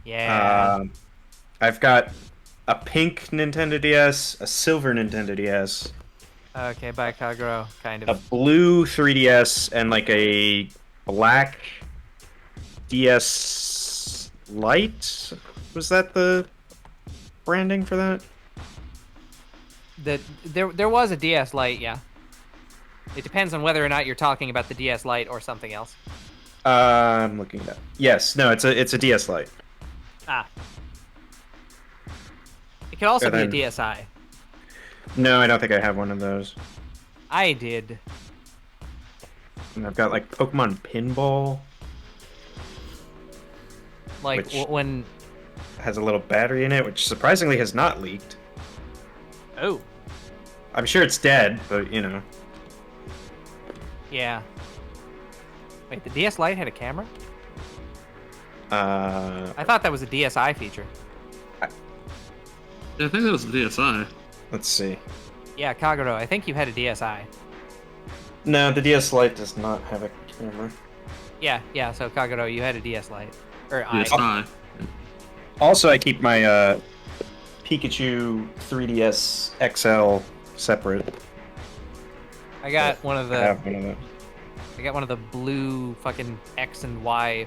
Yeah. I've got a pink Nintendo DS, a silver Nintendo DS, Okay, bye, Kaguro. Kind a of. blue 3DS, and like a black DS Lite. Was that the branding for that? There was a DS Lite, yeah. It depends on whether or not you're talking about the DS Lite or something else. I'm looking it up. Yes, no, it's a DS Lite. Ah. It could also And be a then- DSi. No, I don't think I have one of those. I did. And I've got like Pokemon Pinball. Like Which- when. Has a little battery in it, which surprisingly has not leaked. Oh, I'm sure it's dead, but you know. yeah. Wait, the DS Lite had a camera? I thought that was a DSi feature. Yeah, I think that was the DSi. Let's see. Yeah, Kaguro, I think you had a DSi. No, the DS Lite does not have a camera. Yeah, so Kaguro, you had a DS Lite. Or I. DSi. Also, I keep my Pikachu 3DS XL separate. I got one of I the have one of them. I got one of the blue fucking X and Y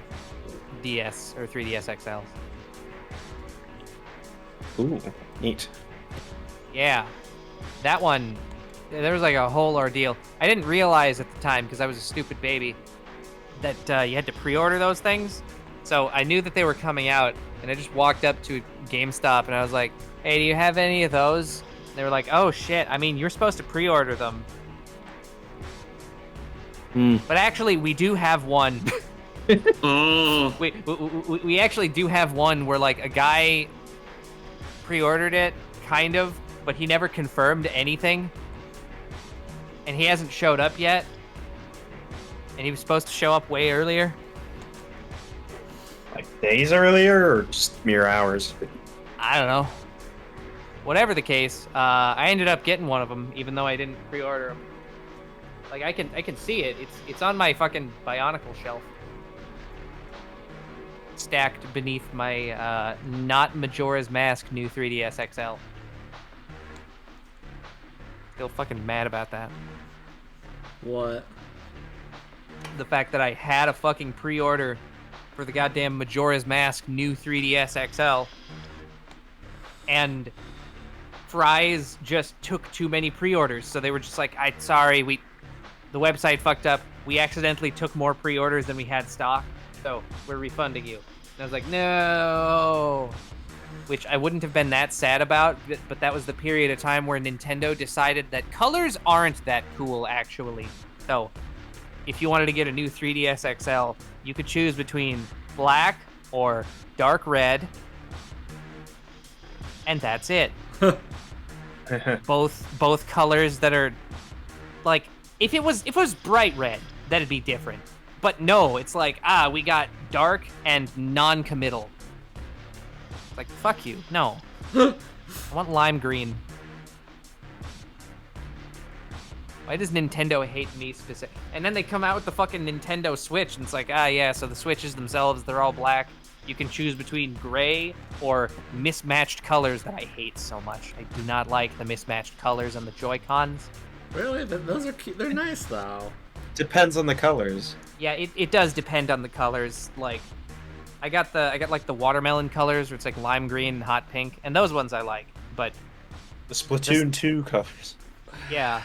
DS or 3DS XLs. Ooh, neat. Yeah. That one, there was like a whole ordeal. I didn't realize at the time, because I was a stupid baby, that you had to pre-order those things. So I knew that they were coming out, and I just walked up to GameStop, and I was like, hey, do you have any of those? And they were like, oh, shit. I mean, you're supposed to pre-order them. But actually, we do have one. Oh, We actually do have one where, like, a guy pre-ordered it, kind of, but he never confirmed anything. And he hasn't showed up yet. And he was supposed to show up way earlier. Like days earlier, or just mere hours? I don't know. Whatever the case, I ended up getting one of them, even though I didn't pre-order them. Like, I can see it. It's on my fucking Bionicle shelf. Stacked beneath my not Majora's Mask new 3DS XL. Still fucking mad about that. What? The fact that I had a fucking pre-order for the goddamn Majora's Mask new 3DS XL, and Fry's just took too many pre-orders, so they were just like, sorry, the website fucked up. We accidentally took more pre-orders than we had stock, so we're refunding you. And I was like, no. Which I wouldn't have been that sad about, but that was the period of time where Nintendo decided that colors aren't that cool, actually. So, if you wanted to get a new 3DS XL, you could choose between black or dark red, and that's it. both colors that are like, if it was bright red, that'd be different. But no, it's like, we got dark and non-committal. It's like, fuck you. No. I want lime green. Why does Nintendo hate me specific? And then they come out with the fucking Nintendo Switch, and it's like, yeah, so the Switches themselves, they're all black. You can choose between gray or mismatched colors that I hate so much. I do not like the mismatched colors on the Joy-Cons. Really? Those are cute. They're nice, though. Depends on the colors. Yeah, it does depend on the colors. Like, I got like the watermelon colors, where it's like lime green and hot pink, and those ones I like. But The Splatoon 2 colors. yeah,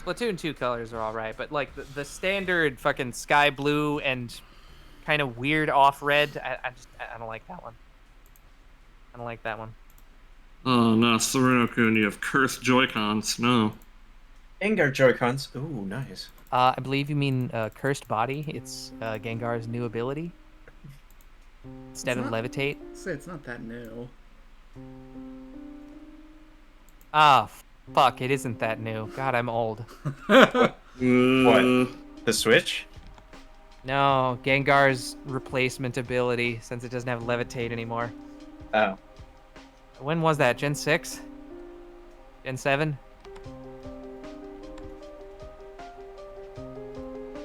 Splatoon 2 colors are all right. But like the standard fucking sky blue and kind of weird off red, I don't like that one. I don't like that one. Oh no, Sereno-kun, you have cursed Joy-Cons. No. Gengar Joy-Cons. Ooh, nice. I believe you mean Cursed Body. It's Gengar's new ability. Instead of Levitate. Say it's not that new. Ah, fuck, it isn't that new. God, I'm old. What? The Switch? No, Gengar's replacement ability, since it doesn't have Levitate anymore. Oh. When was that? Gen 6? Gen 7?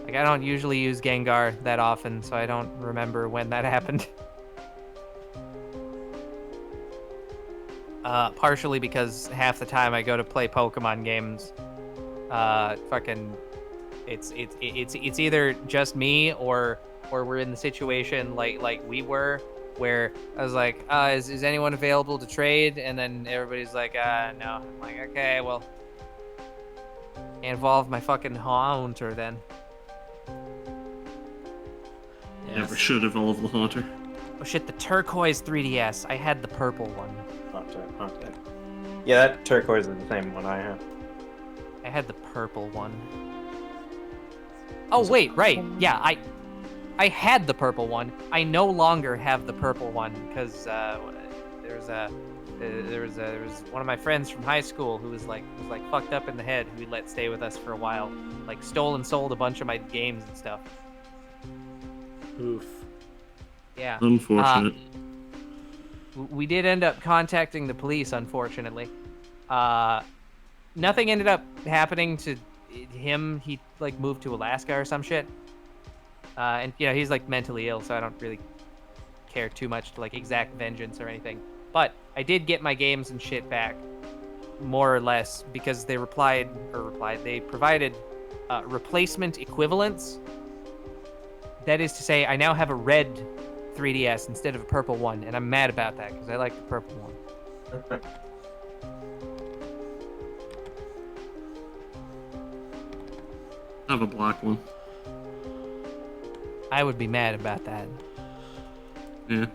Like, I don't usually use Gengar that often, so I don't remember when that happened. Partially because half the time I go to play Pokemon games, it's either just me or we're in the situation like we were, where I was like, is anyone available to trade? And then everybody's like, no. I'm like, okay, well, can't involve my fucking Haunter then. Never should evolve the Haunter. Oh shit, the turquoise 3DS. I had the purple one. Haunter. Yeah, that turquoise is the same one I have. I had the purple one. Oh wait, right. Yeah, I had the purple one. I no longer have the purple one because there was one of my friends from high school who was like fucked up in the head, who we let stay with us for a while. Like stole and sold a bunch of my games and stuff. Oof. Yeah. Unfortunate. We did end up contacting the police, unfortunately. Nothing ended up happening to him. He like moved to Alaska or some shit. And you know, he's like mentally ill, so I don't really care too much to like exact vengeance or anything. But I did get my games and shit back, more or less, because they they provided replacement equivalents. That is to say, I now have a red 3DS instead of a purple one, and I'm mad about that because I like the purple one. I have a black one. I would be mad about that. Yeah.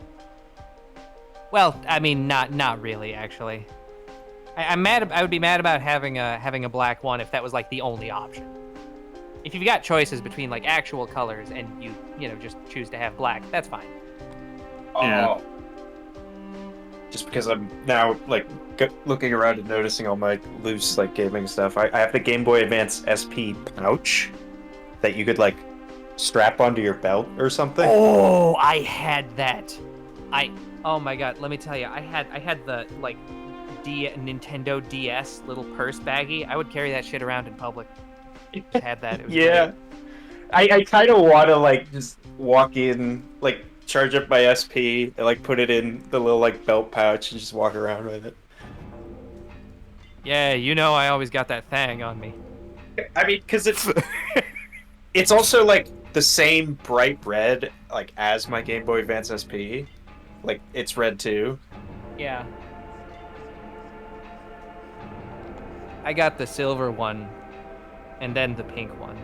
Well, I mean, not really, actually. I'm mad. I would be mad about having a black one if that was like the only option. If you've got choices between like actual colors and you just choose to have black, that's fine. Yeah. Just because I'm now like looking around and noticing all my loose like gaming stuff. I have the Game Boy Advance SP pouch that you could like strap onto your belt or something. Oh, I had that. Oh my god, let me tell you, I had the like Nintendo DS little purse baggie. I would carry that shit around in public. I had that. It was Yeah. great. I kind of want to like just walk in, like charge up my SP and like put it in the little like belt pouch and just walk around with it. Yeah, I always got that thing on me. I mean, because it's also like the same bright red like as my Game Boy Advance SP. Like it's red too. Yeah. I got the silver one, and then the pink one.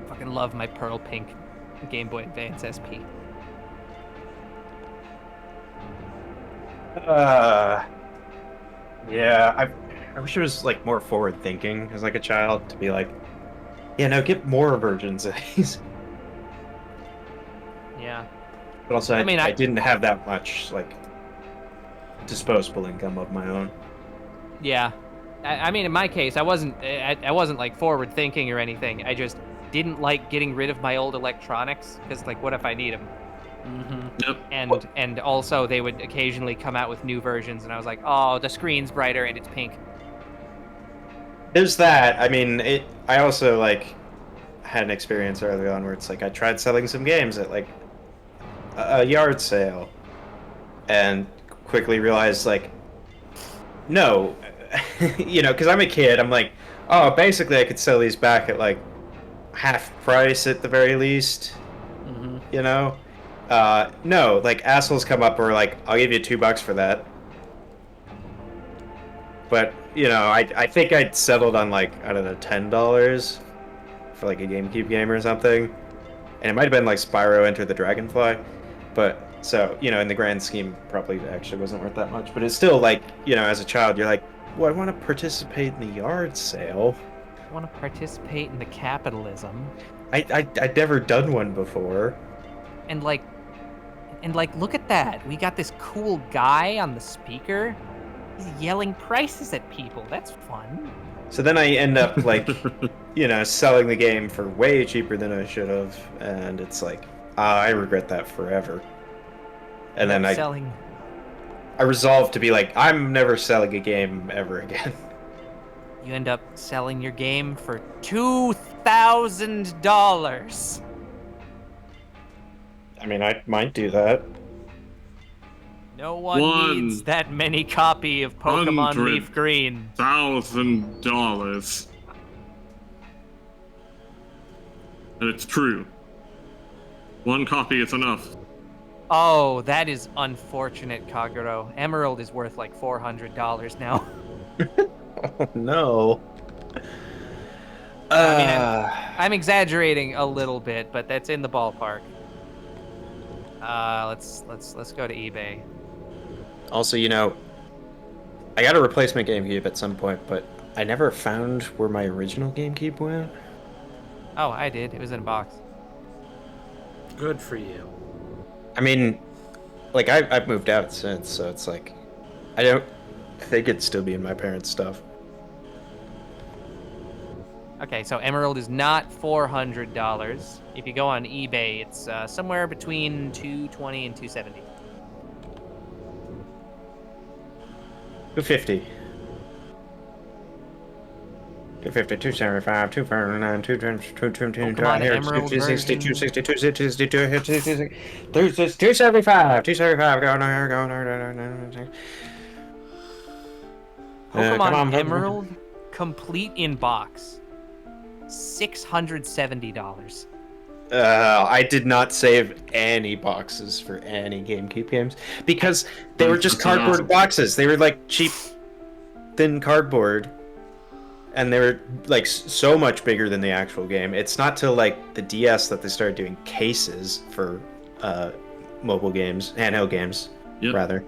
Fucking love my pearl pink Game Boy Advance SP. Yeah, I wish it was like more forward thinking as like a child to be like, yeah, no, get more versions of these. Yeah. But also, I mean, I didn't have that much like disposable income of my own. Yeah. I mean, in my case, I wasn't like forward thinking or anything. I just didn't like getting rid of my old electronics because, like, what if I need them? Yep. And also they would occasionally come out with new versions, and I was like, oh, the screen's brighter and it's pink. There's that. I mean, I also like had an experience early on where it's like I tried selling some games at like a yard sale, and quickly realized like, no, you know, because I'm a kid. I'm like, oh, basically I could sell these back at like half price at the very least. You know, no, like assholes come up or like, I'll give you $2 for that. But you know, I think I'd settled on like, I don't know, $10 for like a GameCube game or something, and it might have been like Spyro Enter the Dragonfly. But so, you know, in the grand scheme, probably actually wasn't worth that much. But it's still like, you know, as a child, you're like, well, I want to participate in the yard sale. I want to participate in the capitalism. I'd never done one before. And like, look at that. We got this cool guy on the speaker. He's yelling prices at people. That's fun. So then I end up like, you know, selling the game for way cheaper than I should have, and it's like, I regret that forever. And then I resolved to be like, I'm never selling a game ever again. You end up selling your game for $2,000. I mean, I might do that. No one needs that many copy of Pokemon Leaf Green. $1,000. And it's true. One copy is enough. Oh, that is unfortunate, Kagero. Emerald is worth like $400 now. Oh, no. I mean, I'm exaggerating a little bit, but that's in the ballpark. Let's go to eBay. Also, you know, I got a replacement GameCube at some point, but I never found where my original GameCube went. Oh, I did. It was in a box. Good for you. I mean, like, I've moved out since, so it's like, I don't think it'd still be in my parents' stuff. Okay, so Emerald is not $400. If you go on eBay, it's somewhere between $220 and $270. $250. $250, $275, $249, $220, Emerald $260, version. $260, $260, $275, $275, go there. Pokemon Emerald, complete in box. $670. I did not save any boxes for any GameCube games because they were just cardboard boxes. They were like cheap, thin cardboard, and they were like so much bigger than the actual game. It's not till like the DS that they started doing cases for mobile games, handheld games, rather.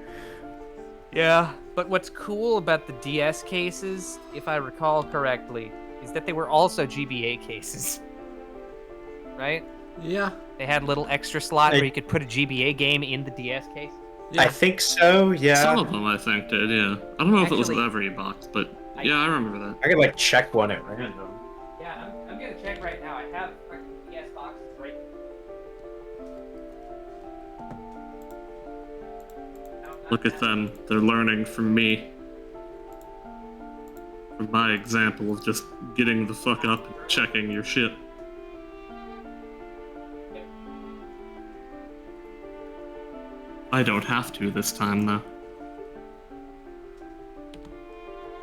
Yeah, but what's cool about the DS cases, if I recall correctly, is that they were also GBA cases. Right? Yeah. They had a little extra slot where you could put a GBA game in the DS case. Yeah. I think so, yeah. Some of them, I think, did, yeah. I don't know if it was Actually, with every box, but yeah, I remember that. I could like check one out right now. Yeah, I'm gonna check right now. I have DS boxes right. Look at them. They're learning from me. From my example of just getting the fuck up and checking your shit. I don't have to this time, though.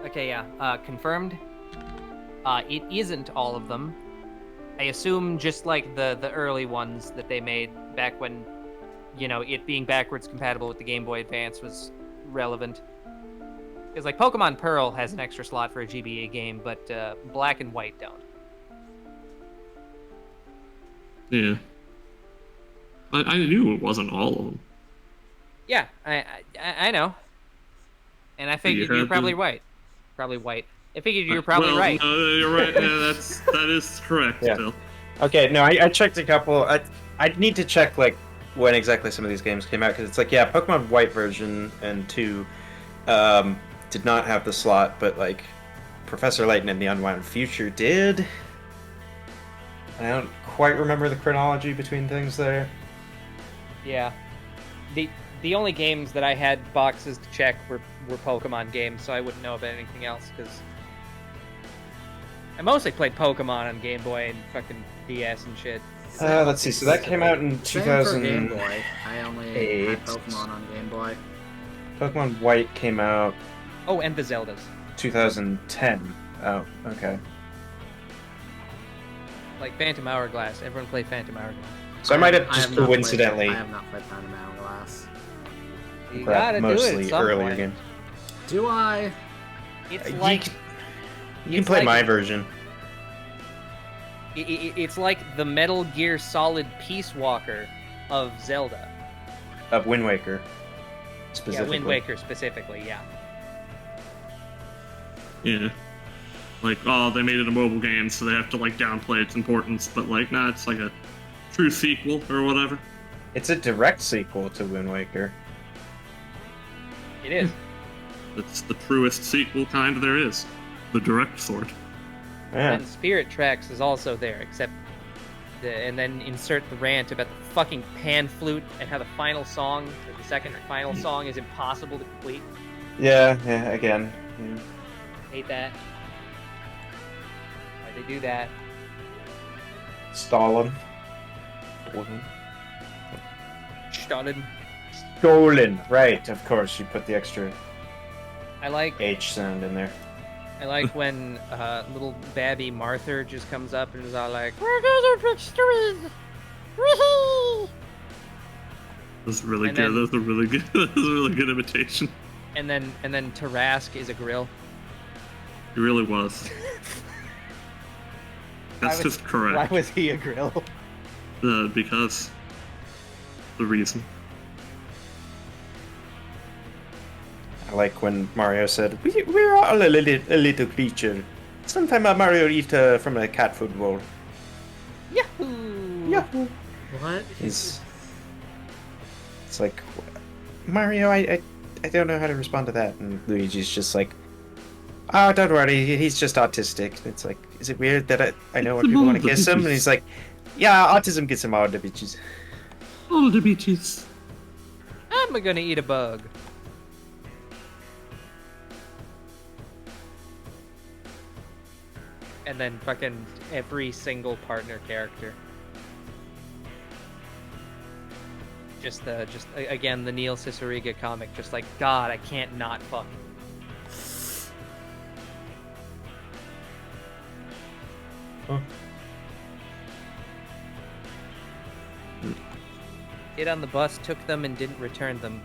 Okay, yeah. Confirmed. It isn't all of them. I assume just like the early ones that they made back when, you know, it being backwards compatible with the Game Boy Advance was relevant. Because like Pokemon Pearl has an extra slot for a GBA game, but Black and White don't. Yeah. I knew it wasn't all of them. Yeah, I know. And I figured you're probably right. Probably white. I figured you were probably right. You're right. Yeah, that is correct. Yeah. Still. Okay, no, I checked a couple. I need to check like when exactly some of these games came out because it's like, yeah, Pokemon White version and 2 did not have the slot, but like Professor Layton and the Unwound Future did. I don't quite remember the chronology between things there. Yeah. The only games that I had boxes to check were Pokemon games, so I wouldn't know about anything else, because I mostly played Pokemon on Game Boy and fucking DS and shit. Let's see, so that came out in Same 2000. for Game Boy. I only had Pokemon on Game Boy. Pokemon White came out Oh, and the Zeldas. 2010. Oh, okay. Like Phantom Hourglass. Everyone played Phantom Hourglass. So I might have just not coincidentally I have not played Phantom Hourglass. You grabbed gotta do it mostly at some earlier point. games. Do I? It's You like can, you can it's play like- my version. it's like the Metal Gear Solid Peace Walker of Zelda. Of Wind Waker, Yeah, specifically. Wind Waker specifically, yeah. Yeah. Like, oh, they made it a mobile game, so they have to, like, downplay its importance, but, like, nah, it's like a true sequel or whatever. It's a direct sequel to Wind Waker. It is. It's the truest sequel kind there is. The direct sort. Yeah. And Spirit Tracks is also there, except and then insert the rant about the fucking pan flute and how the final song, or the second or final song, is impossible to complete. Yeah, again. Yeah. Hate that. Why'd they do that? Stalin. Stalin. Stolen. Right, of course, you put the extra I like H sound in there. when little babby Martha just comes up and is all like, "We're gonna pick street." Wee-hee!" That's really And good. then- That's a really good. That's a really good imitation. And then Tarask is a grill. It really was. That's Why was- just Why correct. was he a grill? Because the reason. I like when Mario said, we're all a little creature. Sometime Mario eat from a cat food bowl. Yahoo! Yahoo! What? It's like, Mario, I don't know how to respond to that. And Luigi's just like, oh, don't worry, he's just autistic. It's like, is it weird that I know when people want to kiss him? And he's like, yeah, autism gets him all the bitches. All the bitches. I'm gonna eat a bug. And then fucking every single partner character. Again, the Neil Cicierega comic, just like, God, I can't not fuck. Huh. Kid on the bus took them and didn't return them.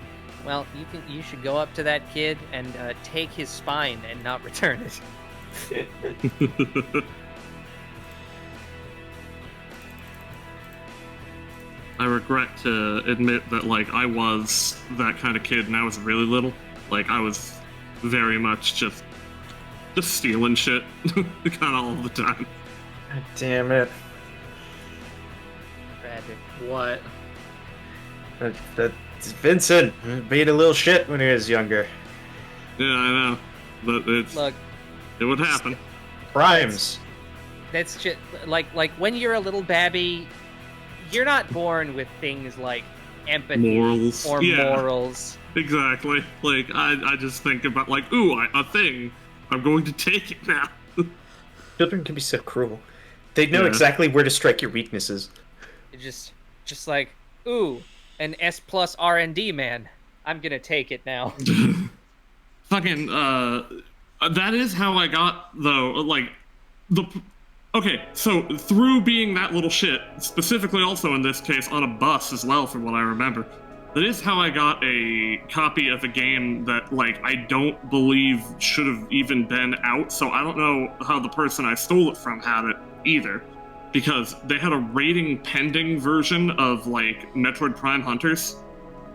Well, you should go up to that kid and take his spine and not return it. I regret to admit that, like, I was that kind of kid and I was really little. Like, I was very much just stealing shit kind of all the time. God damn it. Tragic. What? That's Vincent being a little shit when he was younger. Yeah, I know. But Look, it would happen. Crimes. that's just like when you're a little babby, you're not born with things like empathy Morals. or Yeah. morals. Exactly. Like, I just think about, like, ooh, a thing. I'm going to take it now. Children can be so cruel. They know Yeah. exactly where to strike your weaknesses. It's just like, ooh, an S plus R&D man. I'm gonna take it now. Fucking, that is how I got, though, like, okay, so through being that little shit, specifically also in this case on a bus as well, from what I remember, that is how I got a copy of a game that, like, I don't believe should have even been out, so I don't know how the person I stole it from had it either, because they had a rating pending version of, like, Metroid Prime Hunters.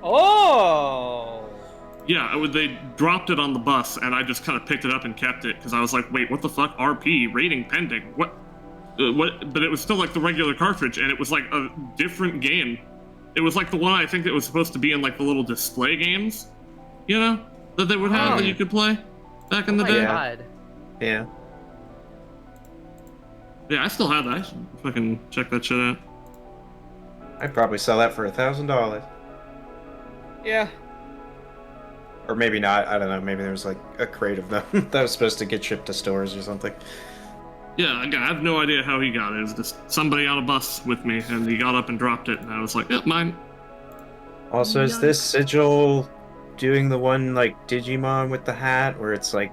Oh! Yeah, they dropped it on the bus, and I just kind of picked it up and kept it, because I was like, wait, what the fuck? RP, rating pending, what? But it was still, like, the regular cartridge, and it was, like, a different game. It was, like, the one I think that was supposed to be in, like, the little display games, you know, that they would have that you could play back in the Oh day. my god. Yeah. Yeah, I still have that. I should fucking check that shit out. I'd probably sell that for $1,000. Yeah. Or maybe not. I don't know. Maybe there was like a crate of them that was supposed to get shipped to stores or something. Yeah, again, I have no idea how he got it. It was just somebody on a bus with me, and he got up and dropped it, and I was like, yep, mine. Also, is this sigil doing the one like Digimon with the hat, where it's like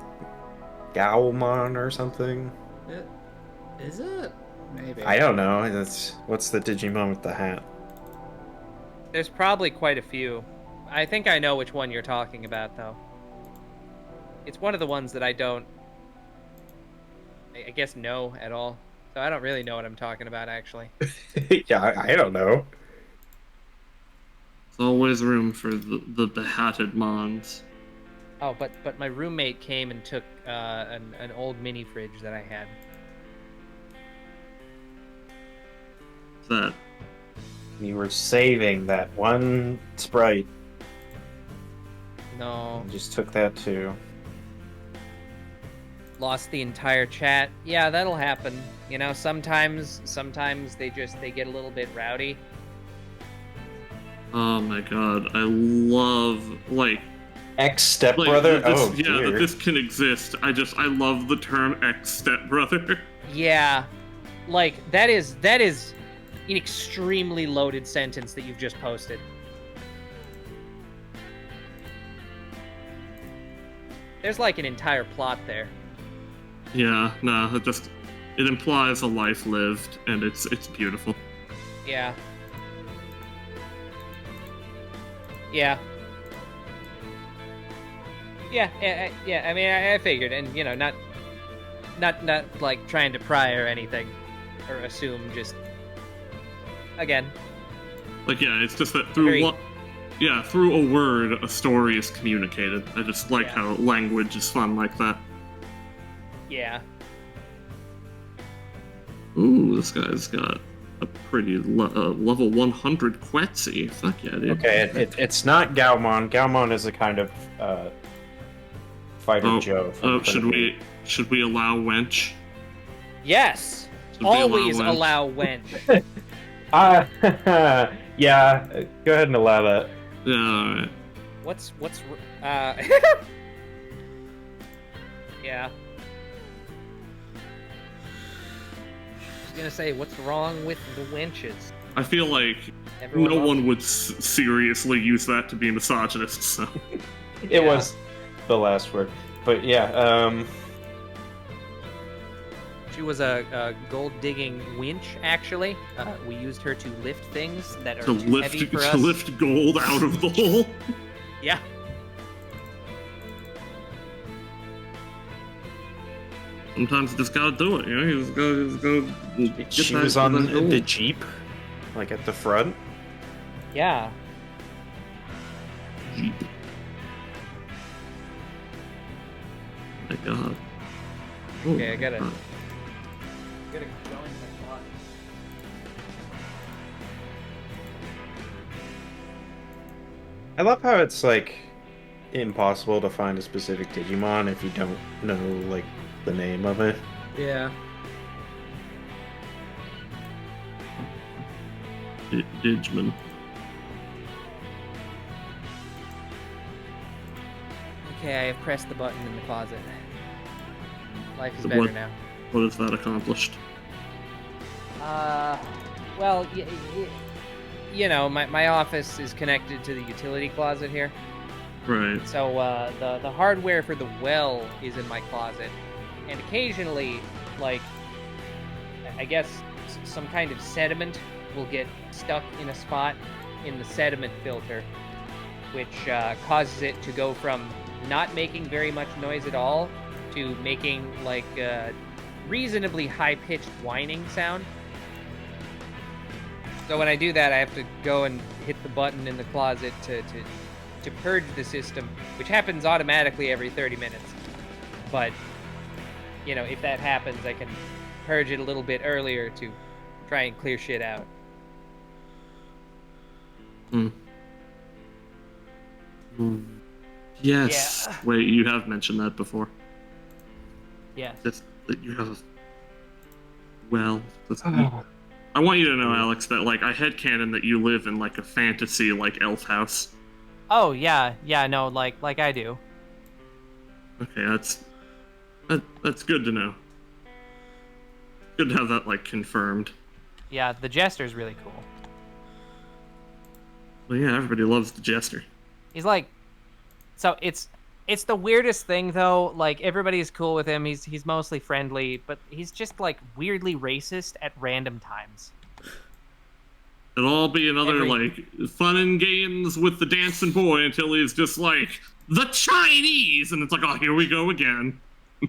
Gowmon or something? Is it? Maybe. I don't know. What's the Digimon with the hat? There's probably quite a few. I think I know which one you're talking about, though. It's one of the ones that I don't, I guess, know at all. So I don't really know what I'm talking about, actually. Yeah, I don't know. There's always room for the behatted mons. Oh, but my roommate came and took an old mini fridge that I had. What's that? You were saving that one sprite. No. You just took that too. Lost the entire chat. Yeah, that'll happen. You know, sometimes they get a little bit rowdy. Oh my god, I love, like... Ex-stepbrother? Like, Oh, yeah, dear. that this can exist. I love the term ex-stepbrother. Yeah. Like, that is an extremely loaded sentence that you've just posted. There's like an entire plot there. Yeah, no, it implies a life lived, and it's beautiful. Yeah. Yeah. Yeah, I mean, I figured, and, you know, not like trying to pry or anything, or assume, just, again. Like, yeah, it's just that through through a word, a story is communicated. I just like how language is fun like that. Yeah. Ooh, this guy's got a pretty level 100 Quetzal. Fuck yeah, dude. Okay, it's not Gaomon. Gaomon is a kind of Fighter Joe. Should we allow wench? Yes. Should we allow Always wench? allow wench. Yeah, go ahead and allow that. Yeah, alright. What's yeah. I was gonna say, what's wrong with the wenches? I feel like Everyone no loves one would seriously use that to be misogynist, so... It was the last word. But yeah, She was a gold-digging winch, actually. We used her to lift things that are too heavy for us. To lift gold out of the hole. Yeah. Sometimes you just gotta do it, you know? You just gotta get she that- was on get that gold. the Jeep, like at the front. Yeah. Jeep. My god. Oh, Okay, I gotta God. go in my closet. I love how it's like impossible to find a specific Digimon if you don't know like the name of it. Yeah. Digimon. Okay, I have pressed the button in the closet. Life is What- better now. What has that accomplished? Well, you know, my office is connected to the utility closet here. Right. So, the hardware for the well is in my closet. And occasionally, like, I guess some kind of sediment will get stuck in a spot in the sediment filter, which causes it to go from not making very much noise at all to making, like, a reasonably high-pitched whining sound. So when I do that, I have to go and hit the button in the closet to purge the system, which happens automatically every 30 minutes. But, you know, if that happens, I can purge it a little bit earlier to try and clear shit out. Yes. Yeah. Wait, you have mentioned that before. Yes. that you have. Well, I want you to know, Alex, that like I headcanon that you live in like a fantasy like elf house. Oh yeah, no, like I do. Okay, that's good to know. Good to have that like confirmed. Yeah, the Jester's really cool. Well, yeah, everybody loves the Jester. He's like, so it's the weirdest thing though. Like everybody's cool with him. He's mostly friendly, but he's just like weirdly racist at random times. It'll all be another like fun and games with the dancing boy until he's just like the Chinese, and it's like, oh, here we go again.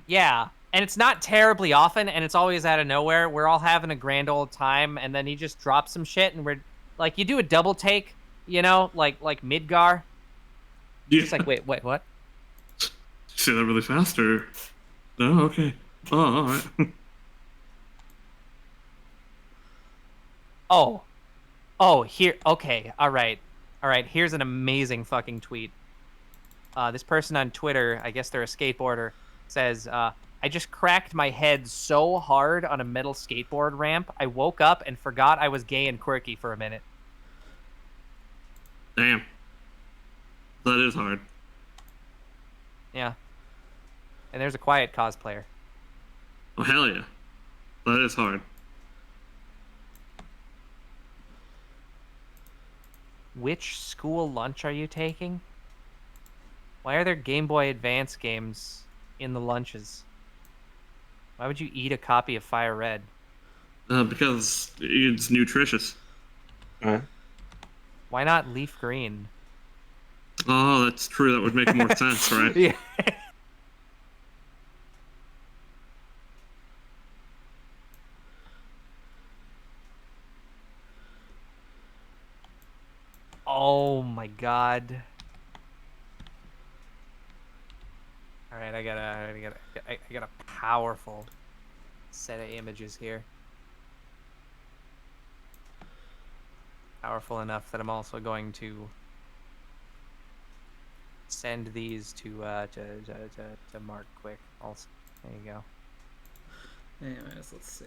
Yeah, and it's not terribly often, and it's always out of nowhere. We're all having a grand old time, and then he just drops some shit, and we're like, you do a double take, you know, like Midgar. Yeah. It's like, wait, what? You say that really fast, or no? Okay. Oh, all right. Oh, here. Okay, all right. Here's an amazing fucking tweet. This person on Twitter, I guess they're a skateboarder, says, I just cracked my head so hard on a metal skateboard ramp, I woke up and forgot I was gay and quirky for a minute. Damn. That is hard. Yeah. And there's a quiet cosplayer. Oh, hell yeah. That is hard. Which school lunch are you taking? Why are there Game Boy Advance games in the lunches? Why would you eat a copy of Fire Red? Because it's nutritious. Why not Leaf Green? Oh, that's true. That would make more sense, right? Yeah. Oh my god. All right, I got a powerful set of images here. Powerful enough that I'm also going to send these to Mark quick. Also, there you go. Anyways, let's see.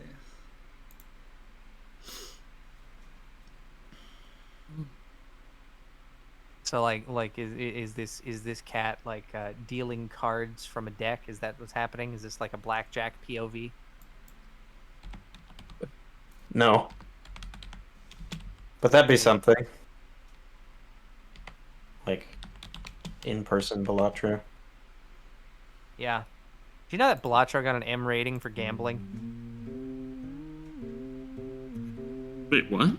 So like is this cat like dealing cards from a deck? Is that what's happening? Is this like a blackjack POV? No. But that'd be something. Like, in-person Balatro. Yeah. Do you know that Balatro got an M rating for gambling? Wait, what?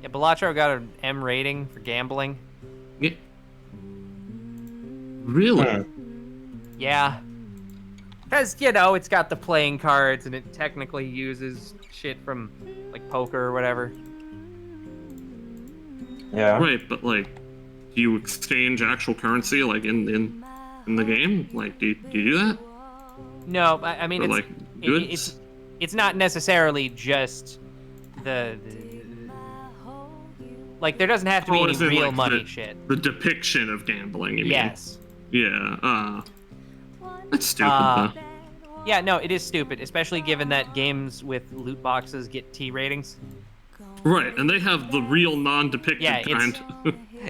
Yeah, Balatro got an M rating for gambling. Yeah. Really? Yeah. Because, you know, it's got the playing cards and it technically uses shit from, like, poker or whatever. Yeah. Right, but like, do you exchange actual currency like in the game? Like, do you do that? No, I mean, Or, it's, like, goods? it's not necessarily just the like, there doesn't have to be Oh, any as in, real like, money shit. The depiction of gambling, you mean? Yes. Yeah. That's stupid. Uh, though. Yeah, no, it is stupid, especially given that games with loot boxes get T ratings. Right, and they have the real non-depicted Yeah, kind.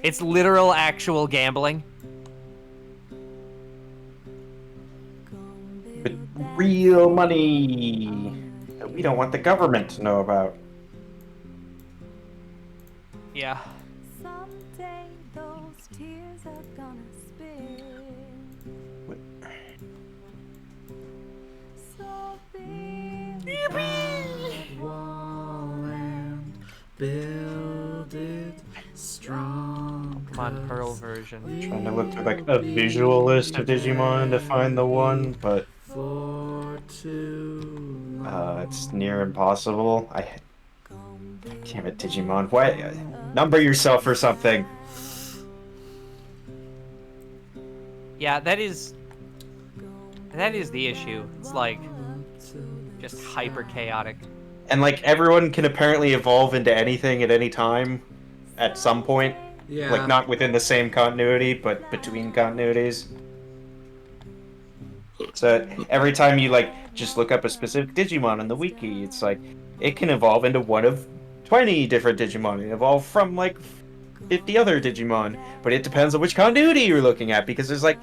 It's literal, actual gambling. With real money that we don't want the government to know about. Yeah. Someday those tears are gonna spill. What? So Wall and build it strong. Come on, Pearl version. Trying to look through like a visual list of Digimon to find the one, but For too long. it's near impossible. Damn it, Digimon. What? Number yourself or something. Yeah, that is the issue. It's like just hyper chaotic. And like everyone can apparently evolve into anything at any time, at some point. Yeah. Like not within the same continuity, but between continuities. So every time you like just look up a specific Digimon in the wiki, it's like it can evolve into one of 20 different Digimon. It evolve from like 50 other Digimon, but it depends on which continuity you're looking at because there's like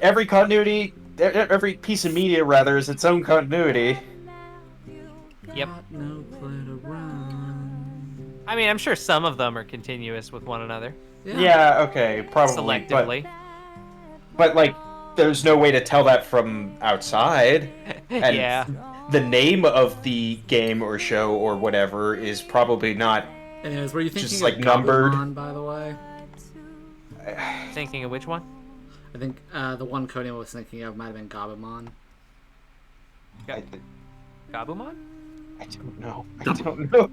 every continuity, every piece of media rather is its own continuity. Yep. Got no play to run. I mean, I'm sure some of them are continuous with one another. Yeah, okay, probably. Selectively. But like, there's no way to tell that from outside. And Yeah. the name of the game or show or whatever is probably not. Anyways, were you thinking Just, of like, numbered. Gabumon, by the way? Thinking of which one? I think the one Cody was thinking of might have been Gabumon. Gabumon? I don't know. I don't know.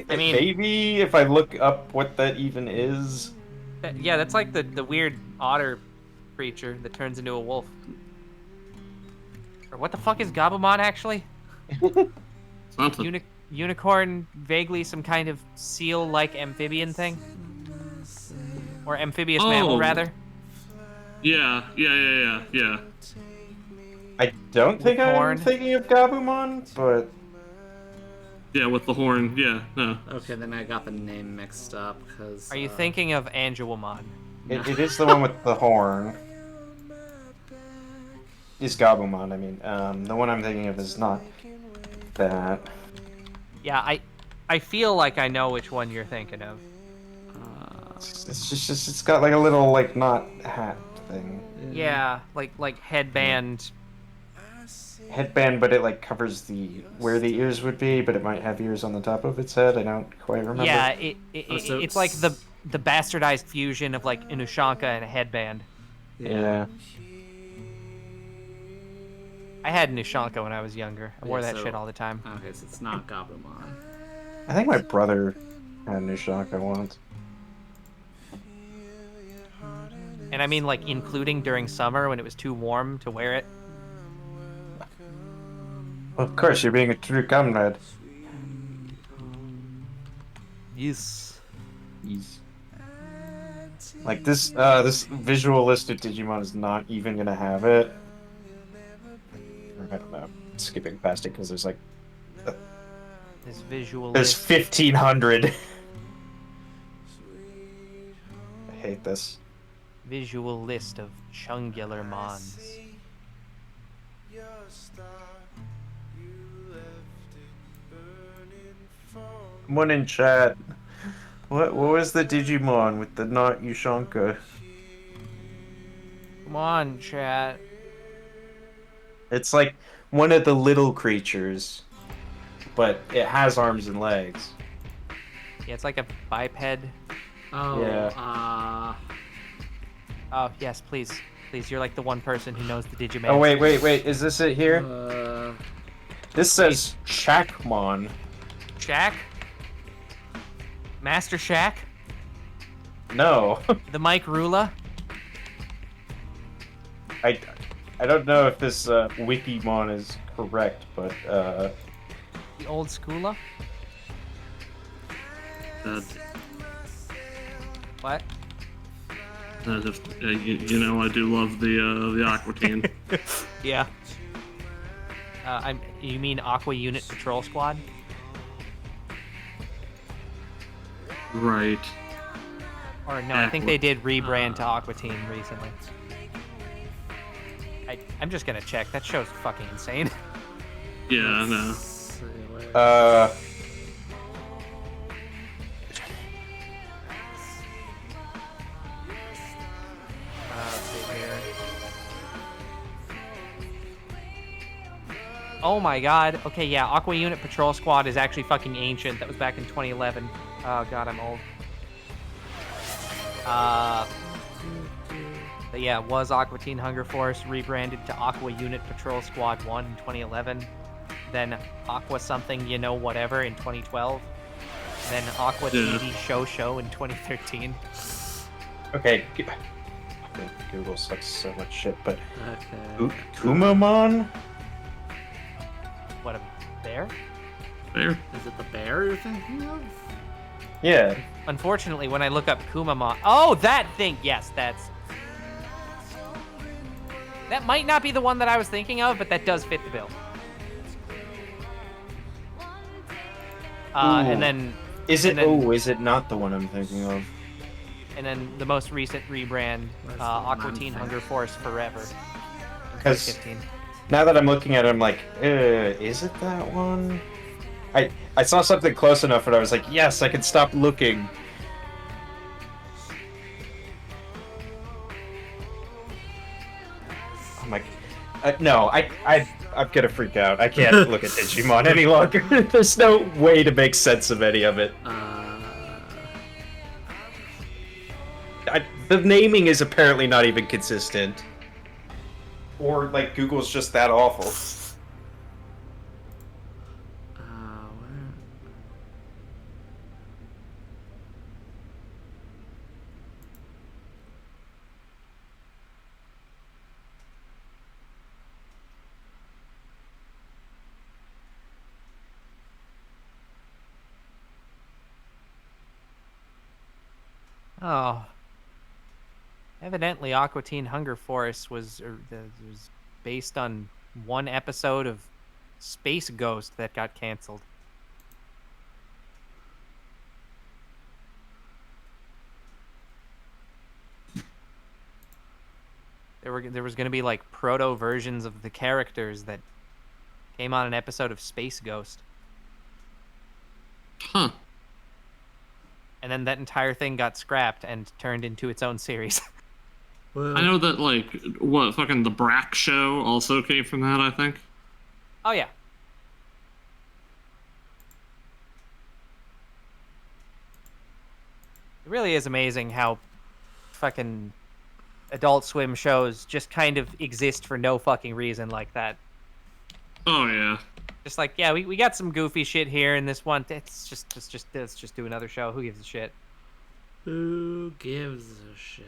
I mean- maybe if I look up what that even is. Yeah, that's like the weird otter creature that turns into a wolf. Or what the fuck is Gabumon actually? Something. Unicorn, vaguely some kind of seal-like amphibian thing? Or amphibious mammal, Oh. rather? Yeah. I don't think I'm Horn. thinking of Gabumon, but Yeah, with the horn. Yeah, no. Okay, then I got the name mixed up because. Are you thinking of Angelomon? it is the one with the horn. Is Gabumon, I mean. The one I'm thinking of is not that. Yeah, I feel like I know which one you're thinking of. It's just it's got like a little like knot hat thing. Yeah, like headband. Headband, but it like covers where the ears would be, but it might have ears on the top of its head. I don't quite remember. Yeah, so it's like the bastardized fusion of like an Ushanka and a headband. Yeah. I had an Ushanka when I was younger. I wore Yeah, that so- shit all the time. Okay, so it's not Gabumon. I think my brother had a Ushanka once. And I mean like including during summer when it was too warm to wear it. Well, of course, you're being a true comrade. Yes. Like this visual list of Digimon is not even gonna have it. Or, I don't know. Skipping past it because there's like This visual there's list. 1,500. I hate this. Visual list of chungular mons. Someone in chat. What was the Digimon with the not Ushanka? Come on, chat. It's like one of the little creatures, but it has arms and legs. Yeah, it's like a biped. Oh, Yeah. Oh, yes, please. Please, you're like the one person who knows the Digimon. Oh wait, is this it here? uh, This says Shackmon. Shaq? Master Shaq? No. The Mike Rula? I don't know if this Wikimon is correct, but The old schooler? What? You know, I do love the Aqua Teen. Yeah. You mean Aqua Unit Patrol Squad? Right. Or no, I think they did rebrand to Aqua Teen recently. I'm just gonna check. That show's fucking insane. Yeah, I know. let's see, where- Let's see here. Oh my god. Okay, yeah, Aqua Unit Patrol Squad is actually fucking ancient. That was back in 2011. Oh god, I'm old. But yeah, it was Aqua Teen Hunger Force, rebranded to Aqua Unit Patrol Squad 1 in 2011. Then Aqua something, you know, whatever in 2012. Then Aqua Yeah. TV Show in 2013. okay. Google sucks so much shit, but Okay. Kumamon? What, a bear? There. Is it the bear you're thinking of? Yeah. Unfortunately, when I look up Kumamon... Oh, that thing! Yes, that's That might not be the one that I was thinking of, but that does fit the bill. And then Is it? and then- Is it not the one I'm thinking of? and then the most recent rebrand, Where's the Aqua one Teen thing? Hunger Force Forever. Because 2015. now that I'm looking at it, I'm like, is it that one? I saw something close enough, and I was like, yes, I can stop looking. I'm like, no, I'm gonna freak out. I can't look at Digimon any longer. There's no way to make sense of any of it. The naming is apparently not even consistent. Or, like, Google's just that awful. Where? Oh. Evidently, Aqua Teen Hunger Force was based on one episode of Space Ghost that got canceled. There was going to be like proto versions of the characters that came on an episode of Space Ghost. Huh. And then that entire thing got scrapped and turned into its own series. Well, I know that, like, fucking the Brack show also came from that, I think. Oh, yeah. It really is amazing how fucking Adult Swim shows just kind of exist for no fucking reason like that. Oh, yeah. Just like, yeah, we got some goofy shit here in this one. Let's just do another show. Who gives a shit? who gives a shit?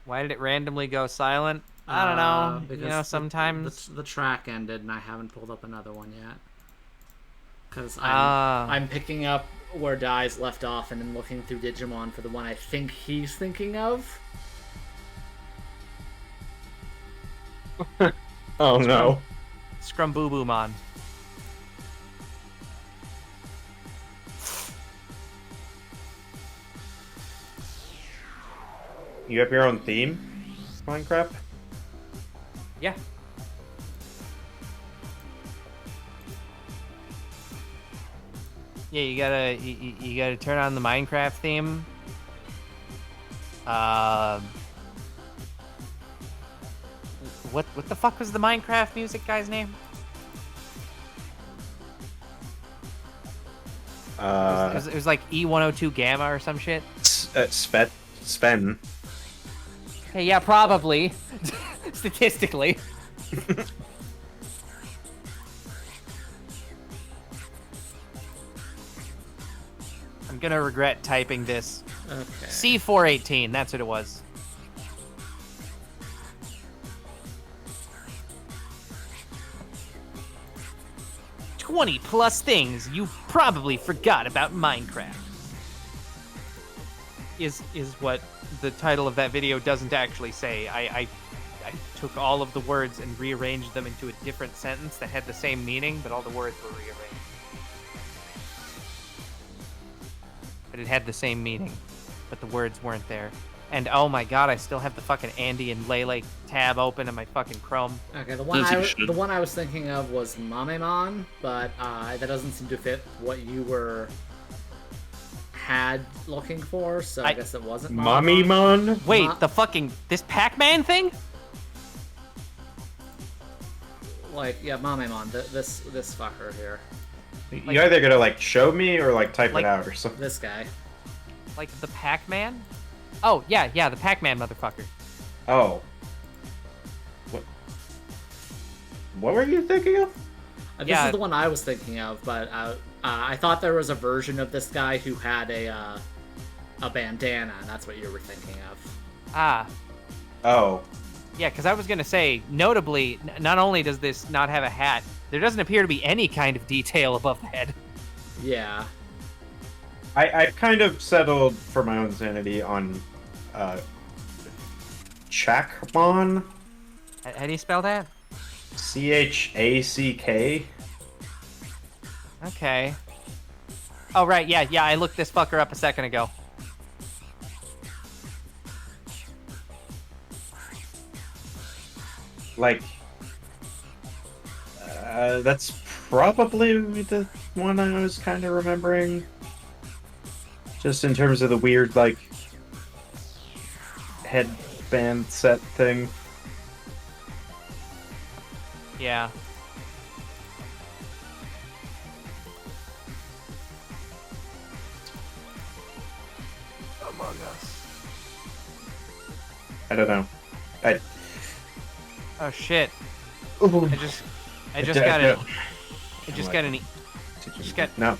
Why did it randomly go silent? I don't know. You know, because sometimes. the track ended and I haven't pulled up another one yet. Because Ah. I'm picking up where Dai's left off and then looking through Digimon for the one I think he's thinking of. Oh no. Scrum Boo Boo Mon. You have your own theme, Minecraft? Yeah. Yeah, you gotta turn on the Minecraft theme. What the fuck was the Minecraft music guy's name? It was like E102 Gamma or some shit. Sven. Hey, yeah, probably. Statistically. I'm gonna regret typing this. Okay. C418, that's what it was. +20 things you probably forgot about Minecraft. Is what the title of that video doesn't actually say. I took all of the words and rearranged them into a different sentence that had the same meaning, but all the words were rearranged. But it had the same meaning, but the words weren't there. And oh my god, I still have the fucking Andy and Lele tab open in my fucking Chrome. Okay, the That's one I was thinking of was Mamemon, but that doesn't seem to fit what you had looking for, so I guess it wasn't Mommy Mon? Wait, the fucking this Pac-Man thing? Like, yeah, Mamemon, this fucker here, You either gotta like show me or like type Like- it out or something. this guy. Like the Pac-Man? Oh, yeah, the Pac-Man motherfucker. Oh. What were you thinking of? This Yeah. is the one I was thinking of, but I thought there was a version of this guy who had a bandana, and that's what you were thinking of. Ah, Oh. yeah, because I was going to say, notably, not only does this not have a hat, there doesn't appear to be any kind of detail above the head. Yeah. I've kind of settled for my own sanity on Chacmon? How do you spell that? Chack. Okay. Oh, right, yeah, I looked this fucker up a second ago. Like, that's probably the one I was kind of remembering. Just in terms of the weird, like, headband set thing. Yeah. Among Us. I don't know. Oh shit! Ooh. I just got it. I just got an. No.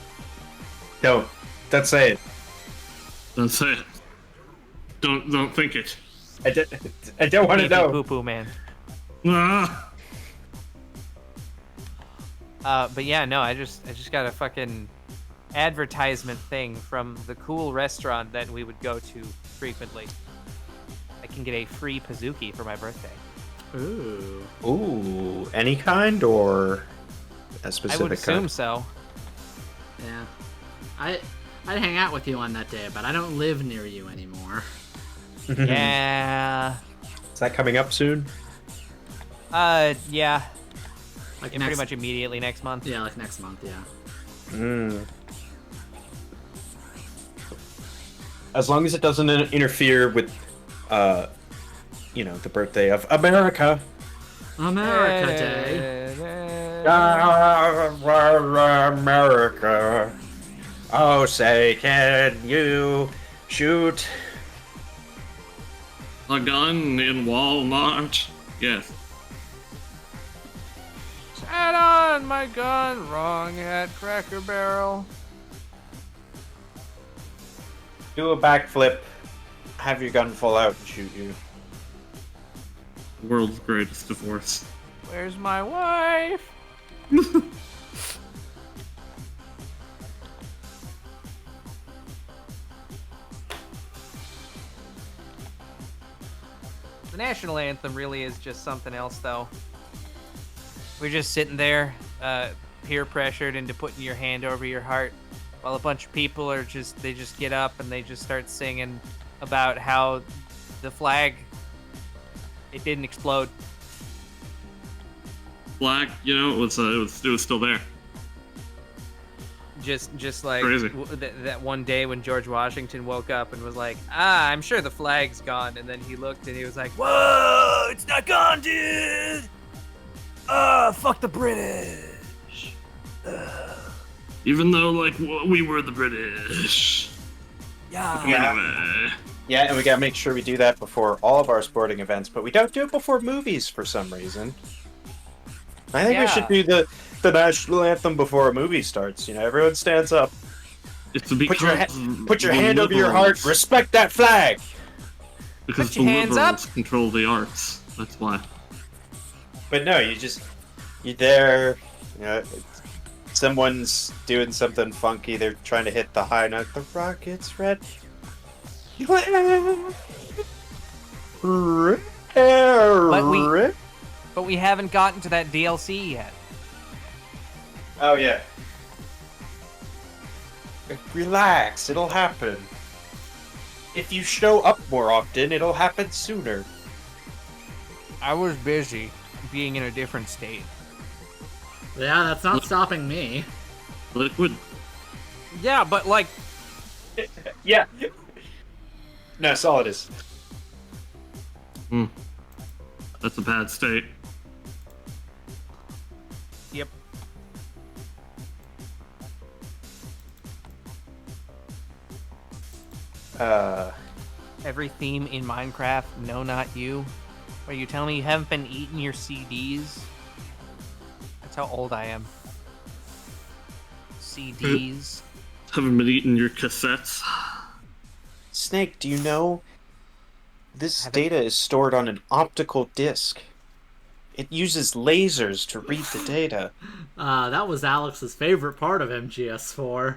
Don't say it. Don't say it. Don't think it. I don't want to know. Poo poo man. Ah! But yeah, no, I just got a fucking advertisement thing from the cool restaurant that we would go to frequently. I can get a free Pizookie for my birthday. Ooh. Ooh, any kind or a specific I would assume kind? so. Yeah. I'd hang out with you on that day, but I don't live near you anymore. Yeah. Is that coming up soon? Yeah. Like Pretty much immediately next month. Yeah, like next month, yeah. As long as it doesn't interfere with, the birthday of America. America Day. America. Oh, say, can you shoot? A gun in Walmart? Yes. Sat on my gun, wrong at Cracker Barrel. Do a backflip, have your gun fall out and shoot you. World's greatest divorce. Where's my wife? The national anthem really is just something else, though. We're just sitting there, peer pressured into putting your hand over your heart, while a bunch of people are they just get up and they just start singing about how the flag, it didn't explode. Flag, it was still there. Just like Crazy. That one day when George Washington woke up and was like, I'm sure the flag's gone, and then he looked and he was like, whoa, it's not gone, dude. Fuck the British. Even though, we were the British. Yeah. Anyway. Yeah, and we gotta make sure we do that before all of our sporting events, but we don't do it before movies for some reason. I think we should do the national anthem before a movie starts. Everyone stands up. It's because put your hand over your heart. Respect that flag. Because Put your hands up. Control the arts. That's why. But no, you're there. Someone's doing something funky. They're trying to hit the high note. The rocket's red. But we haven't gotten to that DLC yet. Oh yeah. Relax, it'll happen. If you show up more often, it'll happen sooner. I was busy being in a different state. Yeah, that's not stopping me. Liquid. Yeah, but Yeah. No, solid is. That's a bad state. Yep. Every theme in Minecraft, no, not you. Are you telling me you haven't been eating your CDs? That's how old I am. CDs. Haven't been eating your cassettes. Snake, do you know this data is stored on an optical disc? It uses lasers to read the data. That was Alex's favorite part of MGS4.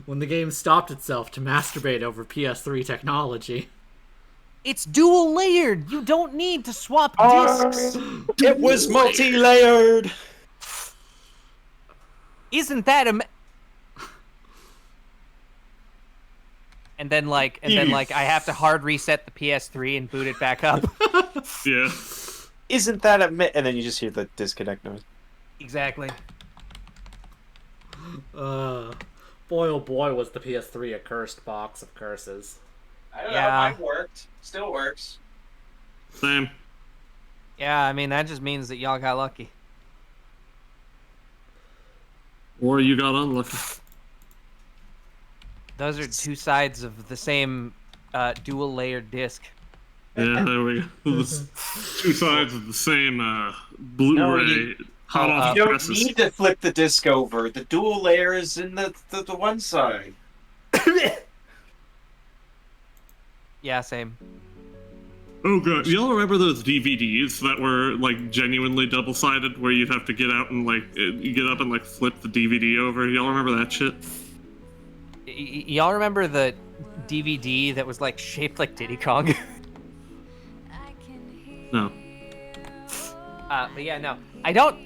When the game stopped itself to masturbate over PS3 technology. It's dual layered. You don't need to swap discs. It was multi-layered. Isn't that a? And then I have to hard reset the PS3 and boot it back up. Yeah. Isn't that a and then you just hear the disconnect noise. Exactly. Boy, oh boy, was the PS3 a cursed box of curses. I don't Yeah. know. Mine worked. Still works. Same. Yeah, I mean that just means that y'all got lucky. Or you got unlucky. Those are two sides of the same dual layered disc. Yeah, there we go. Two sides of the same Blu-ray. No, you hot off don't presses. need to flip the disc over. The dual layer is in the one side. Yeah, same. Oh god, y'all remember those DVDs that were like genuinely double-sided, where you'd have to get out and like you get up and like flip the DVD over? Y'all remember that shit? Y'all remember the DVD that was like shaped like Diddy Kong? No. But yeah, no, I don't.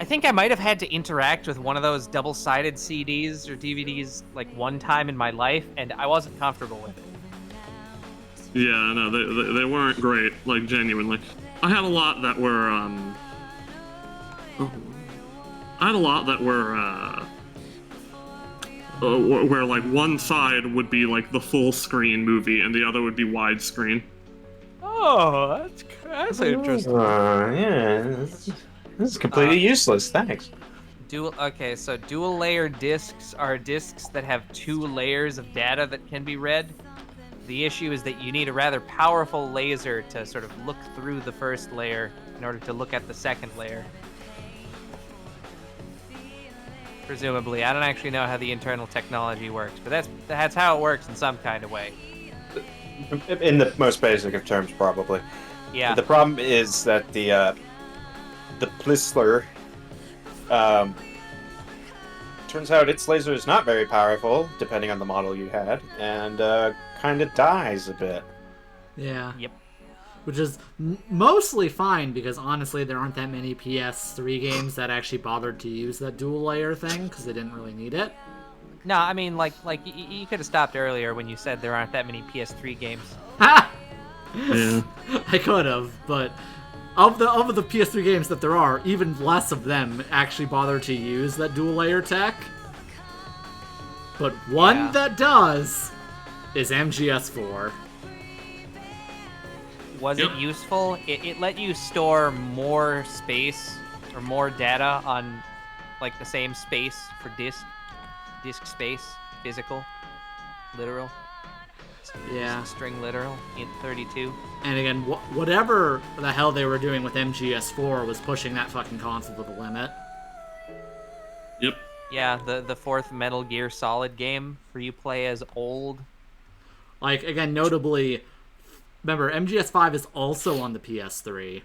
I think I might have had to interact with one of those double-sided CDs or DVDs like one time in my life, and I wasn't comfortable with it. Yeah, no, they weren't great, like genuinely. I had a lot that were where like one side would be like the full screen movie and the other would be widescreen. Oh, that's interesting. Yeah. This is completely useless. Thanks. Okay, so dual layer discs are discs that have two layers of data that can be read. The issue is that you need a rather powerful laser to sort of look through the first layer in order to look at the second layer. Presumably, I don't actually know how the internal technology works, but that's how it works in some kind of way. In the most basic of terms, probably. Yeah. The problem is that the Plissler, turns out its laser is not very powerful, depending on the model you had, and kind of dies a bit. Yeah. Yep. Which is mostly fine, because honestly there aren't that many PS3 games that actually bothered to use that dual layer thing, because they didn't really need it. No, I mean, like you could have stopped earlier when you said there aren't that many PS3 games. Ha! Yeah. I could have, but of the PS3 games that there are, even less of them actually bother to use that dual layer tech. But one Yeah. that does is MGS4. Was Yep. it useful? It let you store more space or more data on like the same space for disk space, physical, literal. Yeah. String literal in 32. And again, whatever the hell they were doing with MGS4 was pushing that fucking console to the limit. Yep. Yeah, the fourth Metal Gear Solid game for you play as old. Like, again, notably, remember, MGS5 is also on the PS3,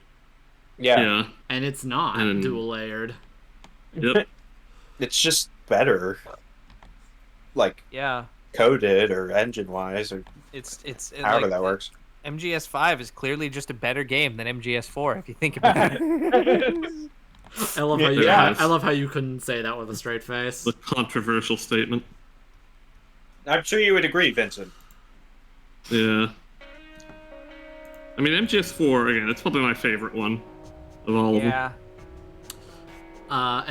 Yeah. and it's not And- dual layered. Yep. It's just better. Like, Yeah, coded or engine-wise, or it's however like, that works. MGS5 is clearly just a better game than MGS4 if you think about it. I love how you. Yeah. I love how you couldn't say that with a straight face. The controversial statement. I'm sure you would agree, Vincent. Yeah. I mean, MGS4, again, it's probably my favorite one of all of them. Yeah.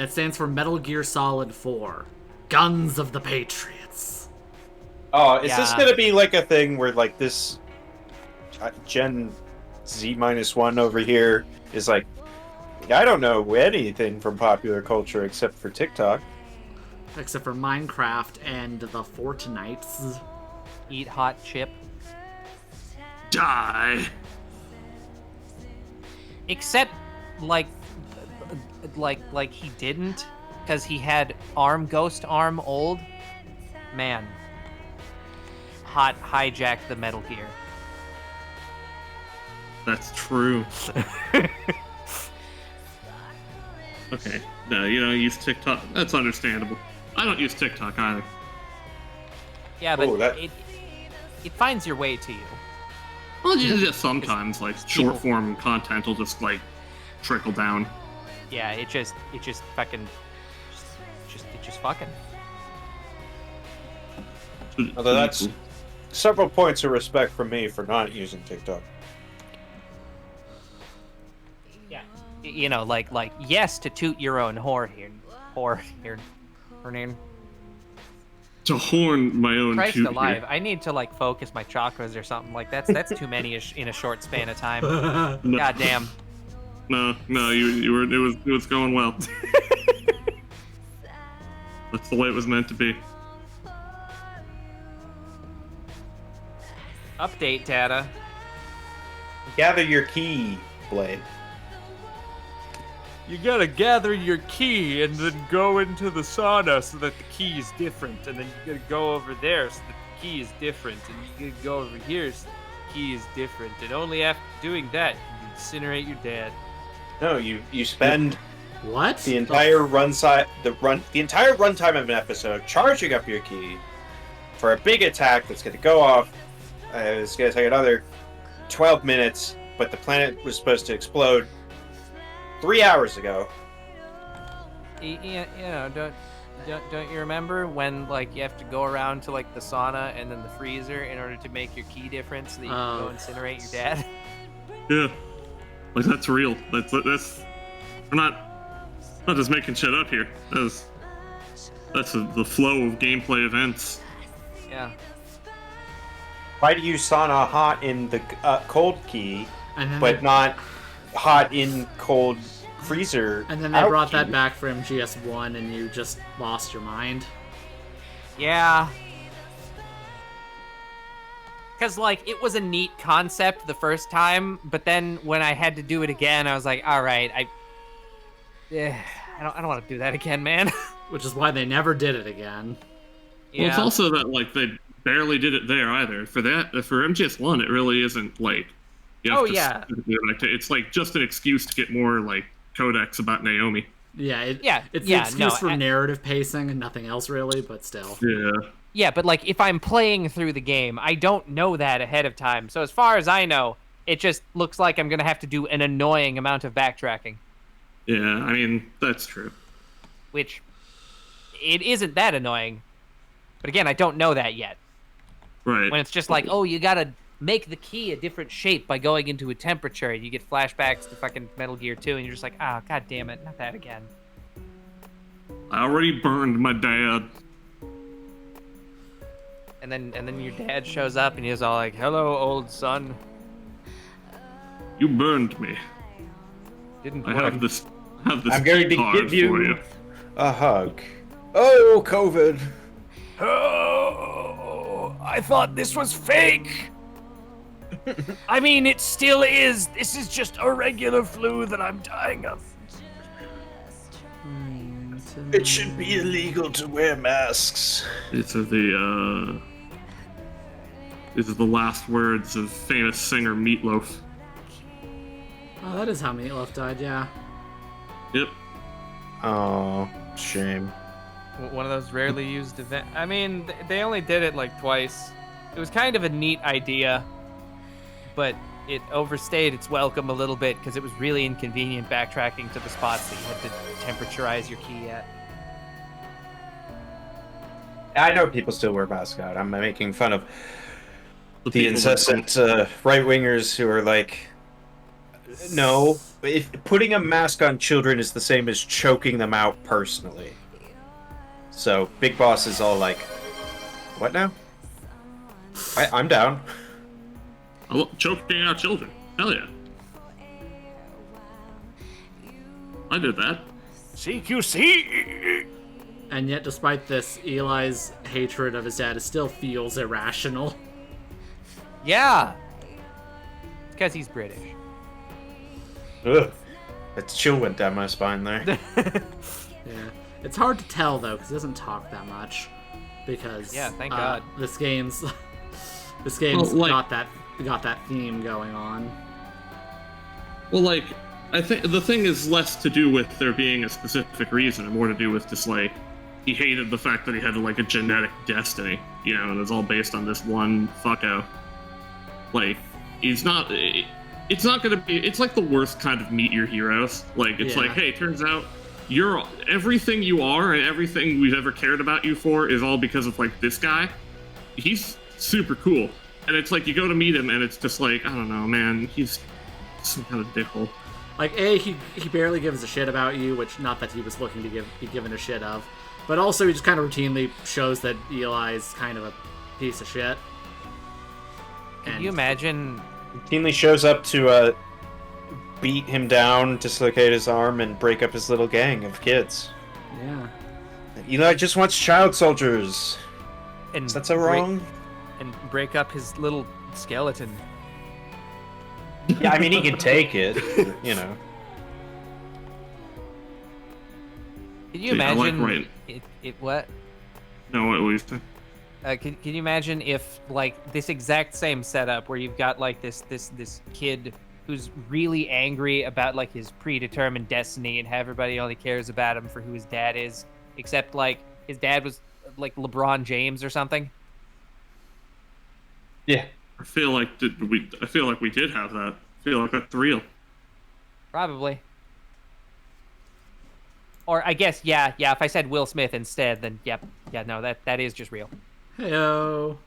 It stands for Metal Gear Solid 4, Guns of the Patriots. Oh, is this Yeah. gonna be like a thing where like this Gen Z-1 over here is like, I don't know anything from popular culture except for TikTok. Except for Minecraft and the Fortnites. Eat hot chip. Die! Except, like he didn't, because he had Ghost Arm old. Man. Hijack the Metal Gear. That's true. Okay. No, you don't use TikTok. That's understandable. I don't use TikTok either. Yeah, but Oh, that- it finds your way to you. Well, just sometimes like short form content will just like trickle down. Yeah, it just fucking, it just fucking. Although that's several points of respect from me for not using TikTok. Yeah, you know, like yes to toot your own horn here, To horn my own Christ toot alive! here. I need to like focus my chakras or something. Like that's too many in a short span of time. No. God damn. No, you were. It was going well. That's the way it was meant to be. Update data. Gather your key, Blade. You gotta gather your key and then go into the sauna so that the key is different, and then you gotta go over there so that the key is different, and you gotta go over here so that the key is different, and only after doing that you incinerate your dad. No, you spend What? the entire the entire runtime of an episode charging up your key for a big attack that's going to go off. It's going to take another 12 minutes, but the planet was supposed to explode 3 hours ago. You know, don't you remember when like you have to go around to like the sauna and then the freezer in order to make your key different so that you can go incinerate your dad? Yeah, like that's real. That's we're not just making shit up here. That's the flow of gameplay events. Yeah. Why do you sauna hot in the cold key, And then but they, not hot in cold freezer? and then they out brought that key? back for MGS1, and you just lost your mind. Yeah. Because, like, it was a neat concept the first time, but then when I had to do it again, I was like, all right, I don't want to do that again, man. Which is why they never did it again. Well, it's also that like they barely did it there either. For MGS1, it really isn't like. You have Oh, to yeah. It's like just an excuse to get more like codex about Naomi. Yeah, it's Yeah, an excuse for narrative pacing and nothing else really, but still. Yeah. Yeah, but, like, if I'm playing through the game, I don't know that ahead of time. So as far as I know, it just looks like I'm going to have to do an annoying amount of backtracking. Yeah, I mean, that's true. Which, it isn't that annoying. But again, I don't know that yet. Right. When it's just like, oh, you gotta make the key a different shape by going into a temperature. You get flashbacks to fucking Metal Gear 2, and you're just like, ah, god damn it, not that again. I already burned my dad. And then your dad shows up, and he's all like, hello, old son. You burned me. Didn't I work. have this I'm going to card give for you a hug. Oh, COVID. Oh, I thought this was fake. I mean, it still is. This is just a regular flu that I'm dying of. It should be illegal to wear masks. These are the last words of famous singer Meatloaf. Oh, that is how Meatloaf died, yeah. Yep. Oh, shame. One of those rarely used events. I mean, they only did it like twice. It was kind of a neat idea, but it overstayed its welcome a little bit because it was really inconvenient backtracking to the spots that you had to temporize your key at. I know people still wear masks out. I'm making fun of the people incessant right-wingers who are like, no, if putting a mask on children is the same as choking them out personally. So Big Boss is all like, what now? I'm down. Choking out children. Hell yeah. I did that. CQC. And yet, despite this, Eli's hatred of his dad still feels irrational. Yeah, because he's British. Ugh. A chill went down my spine there. Yeah, it's hard to tell though because he doesn't talk that much. Because Yeah, thank God. This game's Well, like- got that theme going on. Well, like, I think the thing is less to do with there being a specific reason and more to do with just, like, he hated the fact that he had, like, a genetic destiny, you know, and it's all based on this one fucko. Like, he's not. It's not gonna be. It's like the worst kind of meet your heroes. Like it's Yeah. like, hey, turns out you're everything you are and everything we've ever cared about you for is all because of like this guy. He's super cool, and it's like you go to meet him and it's just like, I don't know, man, he's some kind of dickhole. Like, he barely gives a shit about you, which not that he was looking to be given a shit of, but also he just kind of routinely shows that Eli's kind of a piece of shit. Can you imagine? Routinely shows up to beat him down, dislocate his arm, and break up his little gang of kids. Yeah. Eli just wants child soldiers. And Is that so wrong? And break up his little skeleton. Yeah, I mean, he can take it, you know. Can you Dude, I like imagine right- it what? No, what was that? Can you imagine if like this exact same setup where you've got like this kid who's really angry about like his predetermined destiny and how everybody only cares about him for who his dad is, except like his dad was like LeBron James or something? Yeah. I feel like we did have that. I feel like that's real. Probably. Or I guess yeah. If I said Will Smith instead, then yep, yeah, no, that is just real. Heyo.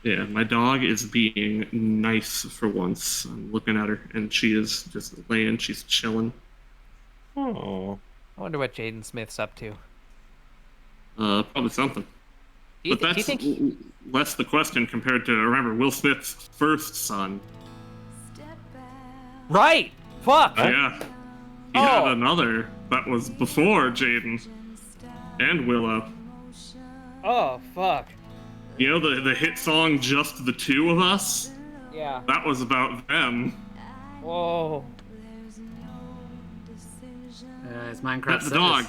Yeah, my dog is being nice for once. I'm looking at her, and she is just laying. She's chilling. Oh. I wonder what Jaden Smith's up to. Probably something. Do you, But that's do you think less the question compared to, remember, Will Smith's first son. Right? Fuck. Huh? Yeah. He Oh. had another that was before Jaden and Willow. Oh fuck. You know the hit song "Just the Two of Us"? Yeah. That was about them. Whoa. Is Minecraft That's the dog.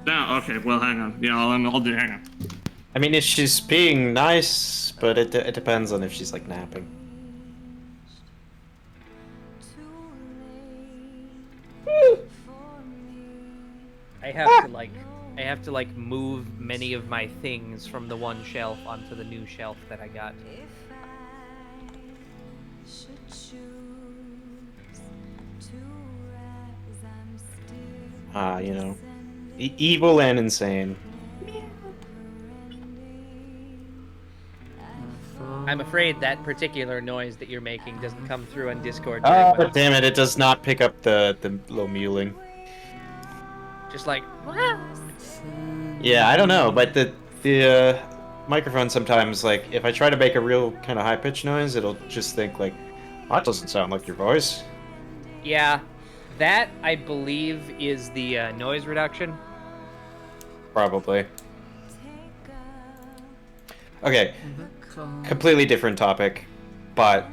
Now, okay, well, hang on. Yeah, I'll do. Hang on. I mean, if she's being nice, but it depends on if she's, like, napping. I have to like move many of my things from the one shelf onto the new shelf that I got. You know, evil and insane. I'm afraid that particular noise that you're making doesn't come through on Discord. very well. Damn it, it does not pick up the little mewling. Just like Yeah, I don't know, but the microphone sometimes, like, if I try to make a real kind of high-pitched noise, it'll just think, like, that doesn't sound like your voice. yeah, that I believe is the noise reduction. Probably. Okay, completely different topic, but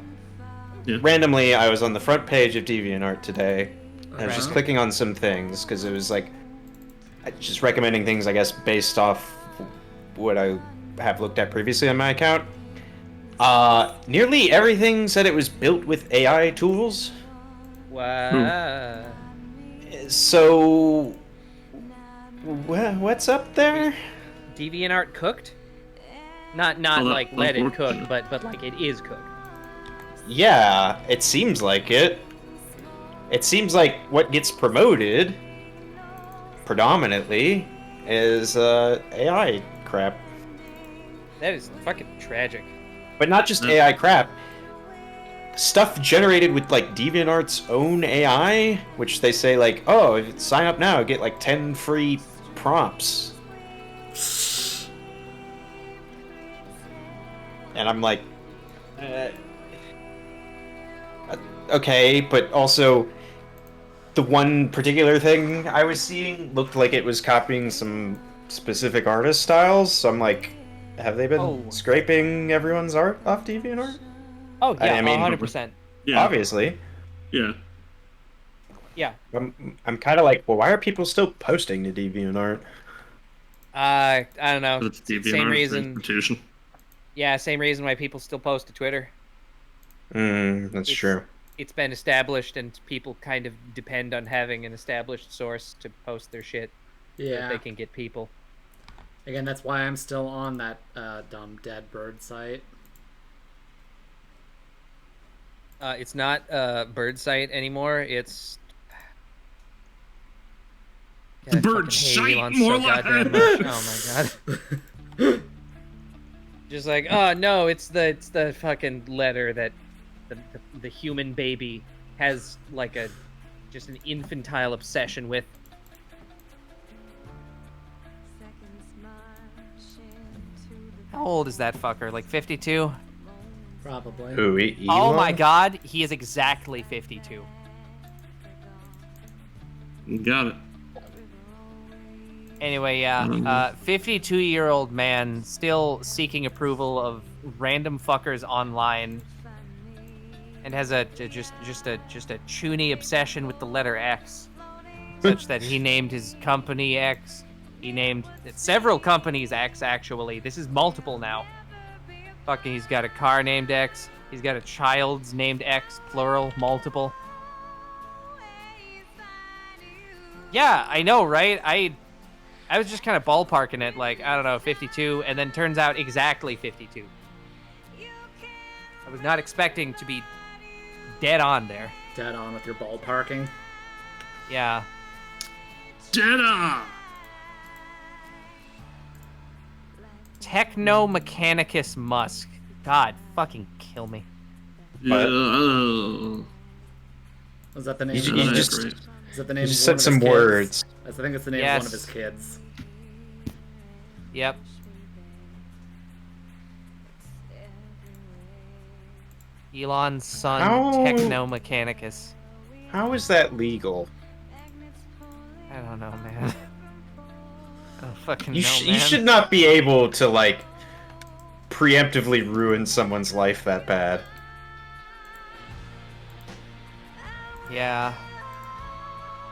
Yeah. randomly I was on the front page of DeviantArt today, and I was just Okay. clicking on some things, because it was, like, just recommending things, I guess, based off what I have looked at previously on my account. Nearly everything said it was built with AI tools. Wow. So, what's up there? DeviantArt cooked? Not Well, like let it cook, unfortunate. but like it is cooked. Yeah, it seems like it. It seems like what gets promoted predominantly is AI crap. That is fucking tragic. But not just AI crap. Stuff generated with, like, DeviantArt's own AI, which they say, like, oh, if you sign up now, get, like, 10 free prompts. And I'm like, okay, but also, the one particular thing I was seeing looked like it was copying some specific artist styles, so I'm like, have they been Oh. scraping everyone's art off DeviantArt? Oh yeah, I mean, 100%. Yeah. Obviously. Yeah. Yeah. I'm kind of like, well, why are people still posting to DeviantArt? I don't know. That's Same DeviantArt reason. transportation. Yeah, same reason why people still post to Twitter. That's It's- true. It's been established, and people kind of depend on having an established source to post their shit so that Yeah. they can get people. Again, that's why I'm still on that dumb dead bird site. It's not bird site anymore. It's The God, I bird fucking hate shite, Elon more so like goddamn much. Oh my god. Just like, oh no, it's the fucking letter that the human baby has like just an infantile obsession with. How old is that fucker? Like 52? Probably. Who? Oh Elon? my god, he is exactly 52. Got it. Anyway, yeah, 52-year-old man still seeking approval of random fuckers online, and has just a chuny obsession with the letter X, such that he named his company X. He named several companies X. Actually, this is multiple now. Fucking, he's got a car named X. He's got a child's named X, plural, multiple. Yeah, I know, right? I was just kind of ballparking it, like, I don't know, 52, and then turns out exactly 52. I was not expecting to be dead on there. Dead on with your ballparking. Yeah. Jeddah! Techno Mechanicus Musk. God, fucking kill me. But- Was that the name? You of just- Is that the name? You just of one said of his some kids? words. I think it's the name of one of his kids. Yep. Elon's son, How- Techno Mechanicus. How is that legal? I don't know, man. I don't fucking You, know, you man. should not be able to, like, preemptively ruin someone's life that bad. Yeah.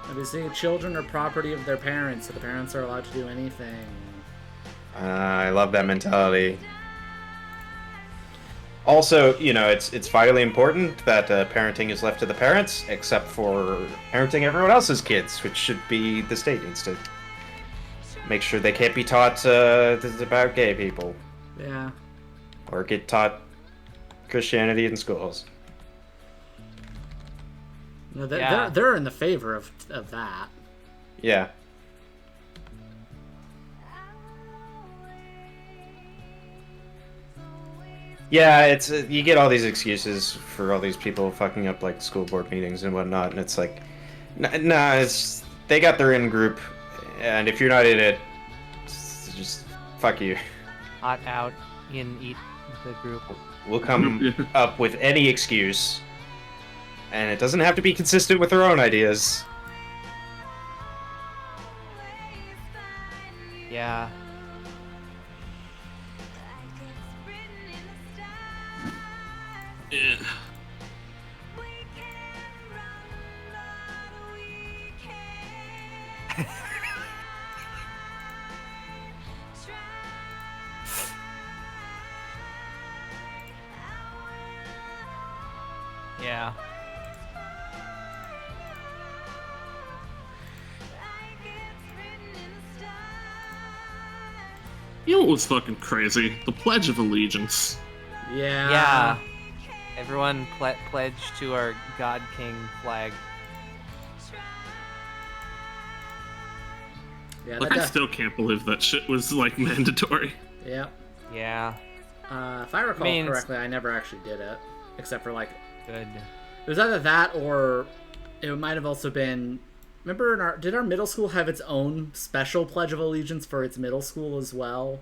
Obviously, children are property of their parents, so the parents are allowed to do anything. I love that mentality. Also, you know, it's vitally important that parenting is left to the parents, except for parenting everyone else's kids, which should be the state needs to make sure they can't be taught this is about gay people, Yeah. or get taught Christianity in schools. No, Yeah. they're in the favor of that. Yeah. Yeah, it's you get all these excuses for all these people fucking up like school board meetings and whatnot, and it's like, nah, it's they got their in group, and if you're not in it, just fuck you. Hot out, in, eat the group. We'll come up with any excuse, and it doesn't have to be consistent with our own ideas. Yeah. Yeah. Yeah. You know what was fucking crazy? The Pledge of Allegiance. Yeah. Yeah. Everyone pledge to our God King flag. Yeah. Like, I still can't believe that shit was, like, mandatory. Yeah. Yeah. If I recall mean, correctly, I never actually did it, except for like Good. it was either that or it might have also been. Remember, did our middle school have its own special Pledge of Allegiance for its middle school as well?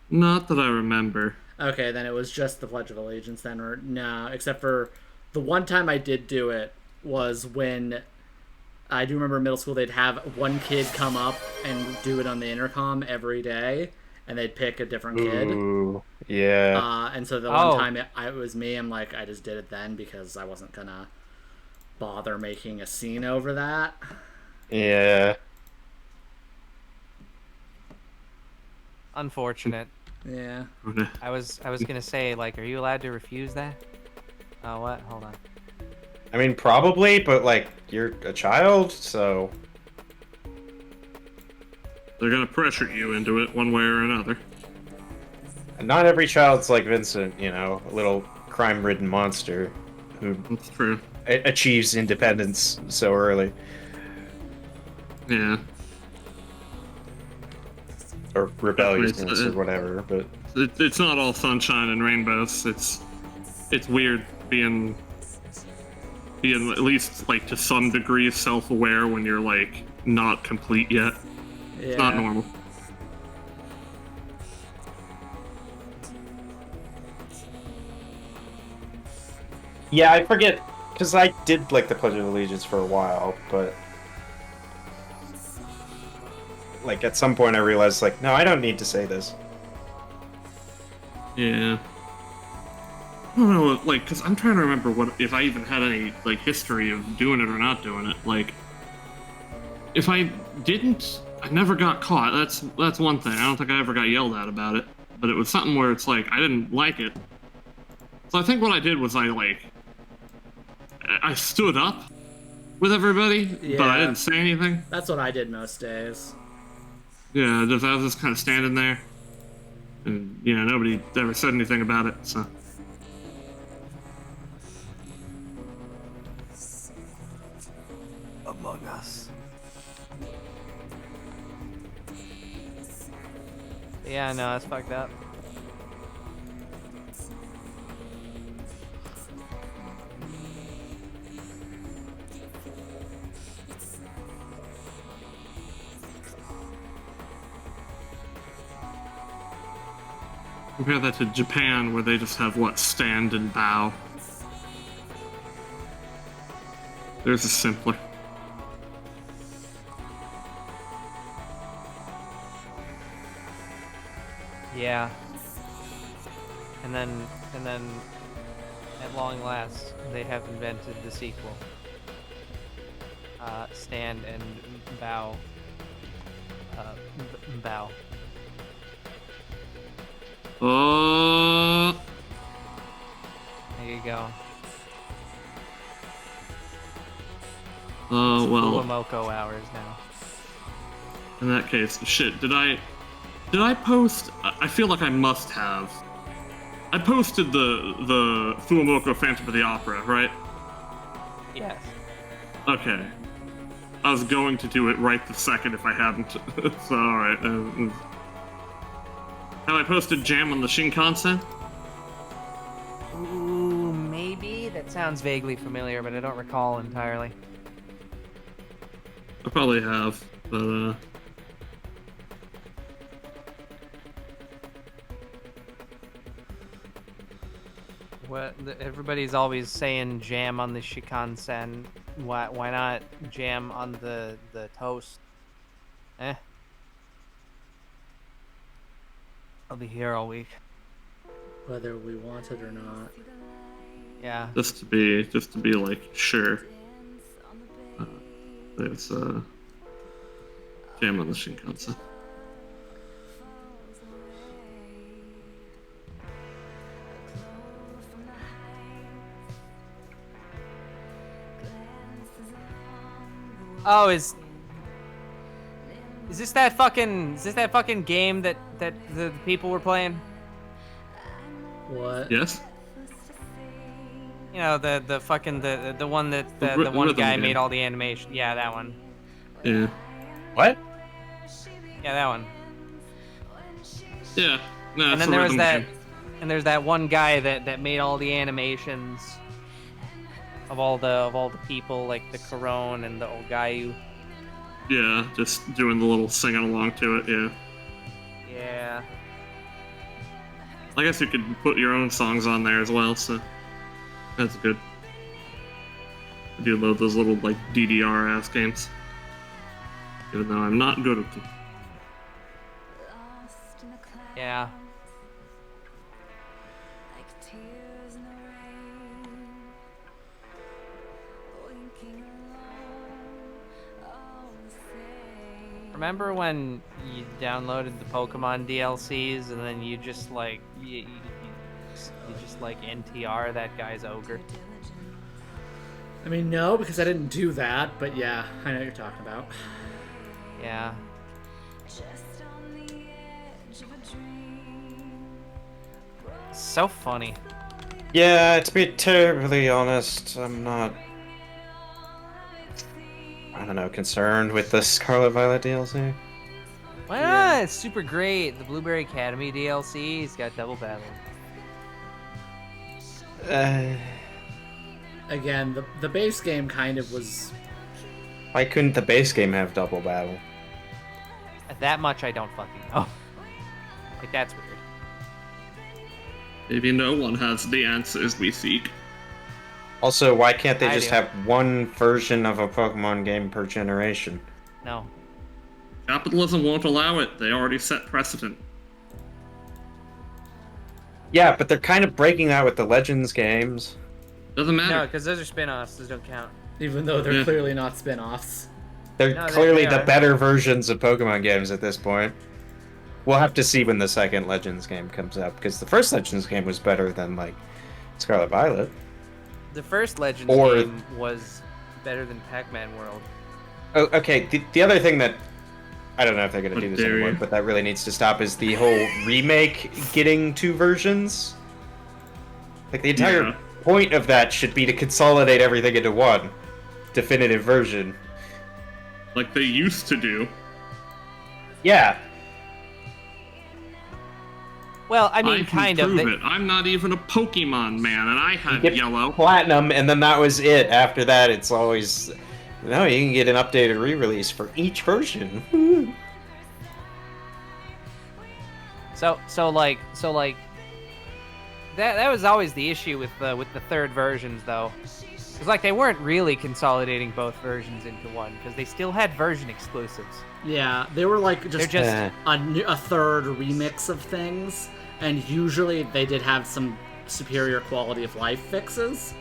Not that I remember. Okay, then it was just the Pledge of Allegiance then, or no, except for the one time I did do it was when I do remember middle school they'd have one kid come up and do it on the intercom every day, and they'd pick a different kid. Ooh, yeah. And so the Oh. one time it was me, I'm like, I just did it then because I wasn't gonna bother making a scene over that. Yeah. Unfortunate. Yeah. I was gonna say, like, are you allowed to refuse that? Oh, what? Hold on. I mean, probably, but like, you're a child, so. They're gonna pressure you into it one way or another. And not every child's like Vincent, you know, a little crime-ridden monster who That's true. achieves independence so early. Yeah. Or rebelliousness It's- or whatever, but It's not all sunshine and rainbows. It's weird being at least like to some degree self-aware when you're like not complete yet. Yeah. It's not normal. yeah, I forget because I did like the Pledge of Allegiance for a while, but like at some point I realized like, no, I don't need to say this. Yeah. I don't know, like, because I'm trying to remember what if I even had any like history of doing it or not doing it. Like, if I didn't, I never got caught. That's one thing. I don't think I ever got yelled at about it. But it was something where it's like I didn't like it. So I think what I did was I stood up with everybody, but I Yeah. didn't say anything. That's what I did most days. Yeah, I was just kind of standing there, and nobody ever said anything about it. So. Among Us. Yeah, no, that's fucked up. Compare that to Japan, where they just have, what, stand and bow. Theirs is simpler. Yeah. And then, at long last, they have invented the sequel. Stand and bow. Bow. Oh, There you go. well, Fulamoko hours now. in that case, shit, did I post? I feel like I must have. I posted the Fulamoko Phantom of the Opera, right? Yes. Okay. I was going to do it right the second if I hadn't. So, alright. Have I posted Jam on the Shinkansen? Ooh, maybe? That sounds vaguely familiar, but I don't recall entirely. I probably have, but Everybody's always saying jam on the Shikansen. Why not jam on the toast? I'll be here all week. Whether we want it or not. Yeah. just to be like sure. There's Jam on the Shinkansen. Oh, is this that fucking game that the people were playing? What? Yes. You know, the fucking the one that The the one rhythm guy game. made all the animation. Yeah, that one. Yeah. What? Yeah, that one. Yeah. No, And it's then a there was rhythm that, game. and there's that one guy that made all the animations of all the people, like the Corone and the Ogayu. Yeah, just doing the little singing along to it. Yeah. Yeah. I guess you could put your own songs on there as well, so that's good. I do love those little like DDR ass games, even though I'm not good at them. Yeah. Remember when you downloaded the Pokemon DLCs and then you just like you just like NTR that guy's ogre? I mean, no, because I didn't do that, but yeah, I know what you're talking about. Yeah. So funny. Yeah, to be terribly honest, I'm not. I don't know, concerned with the Scarlet Violet DLC. Why not? It's super great. The Blueberry Academy DLC, he's got double battle. Again, the base game kind of was. Why couldn't the base game have double battle? That much I don't fucking know. Like, that's weird. Maybe no one has the answers we seek. Also, why can't they I just do. have one version of a Pokemon game per generation? No. Capitalism won't allow it. They already set precedent. Yeah, but they're kind of breaking that with the Legends games. Doesn't matter. No, because those are spin-offs. Those don't count. Even though they're Yeah. clearly not spin-offs. They're No, clearly they the are. better versions of Pokemon games at this point. We'll have to see when the second Legends game comes up, because the first Legends game was better than, like, Scarlet Violet. The first Legends Or- game was better than Pac-Man World. Oh, okay, the other thing that... I don't know if they're going to How do this dare anymore, you. but that really needs to stop is the whole remake getting two versions. Like, the entire Yeah. point of that should be to consolidate everything into one definitive version. Like they used to do. Yeah. Well, I I mean, can kind of. prove They- it. I'm not even a Pokemon man, and I had Get yellow. Platinum, and then that was it. After that, it's always... No, you can get an updated re-release for each version. So like that was always the issue with the third versions, though. It's like they weren't really consolidating both versions into one because they still had version exclusives. Yeah, they were like They're just just a third remix of things, and usually they did have some superior quality of life fixes.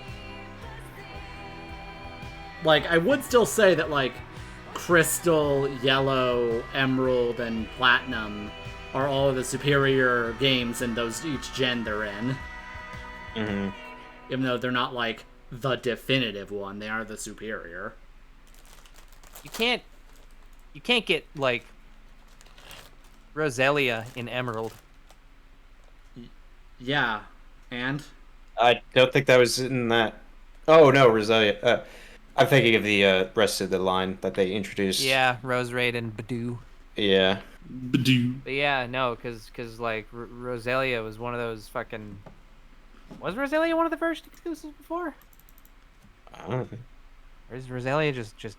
Like, I would still say that, like, Crystal, Yellow, Emerald, and Platinum are all of the superior games in those each gen they're in. Mm-hmm. Even though they're not, like, the definitive one, they are the superior. you can't get like Roselia in Emerald. Yeah, and? I don't think that was in that... Oh, no, Roselia. I'm thinking of the rest of the line that they introduced. Yeah, Roserade and Badoo. Yeah. Badoo. But yeah, no, because like Roselia was one of those fucking. Was Roselia one of the first exclusives before? I don't know. Or is Roselia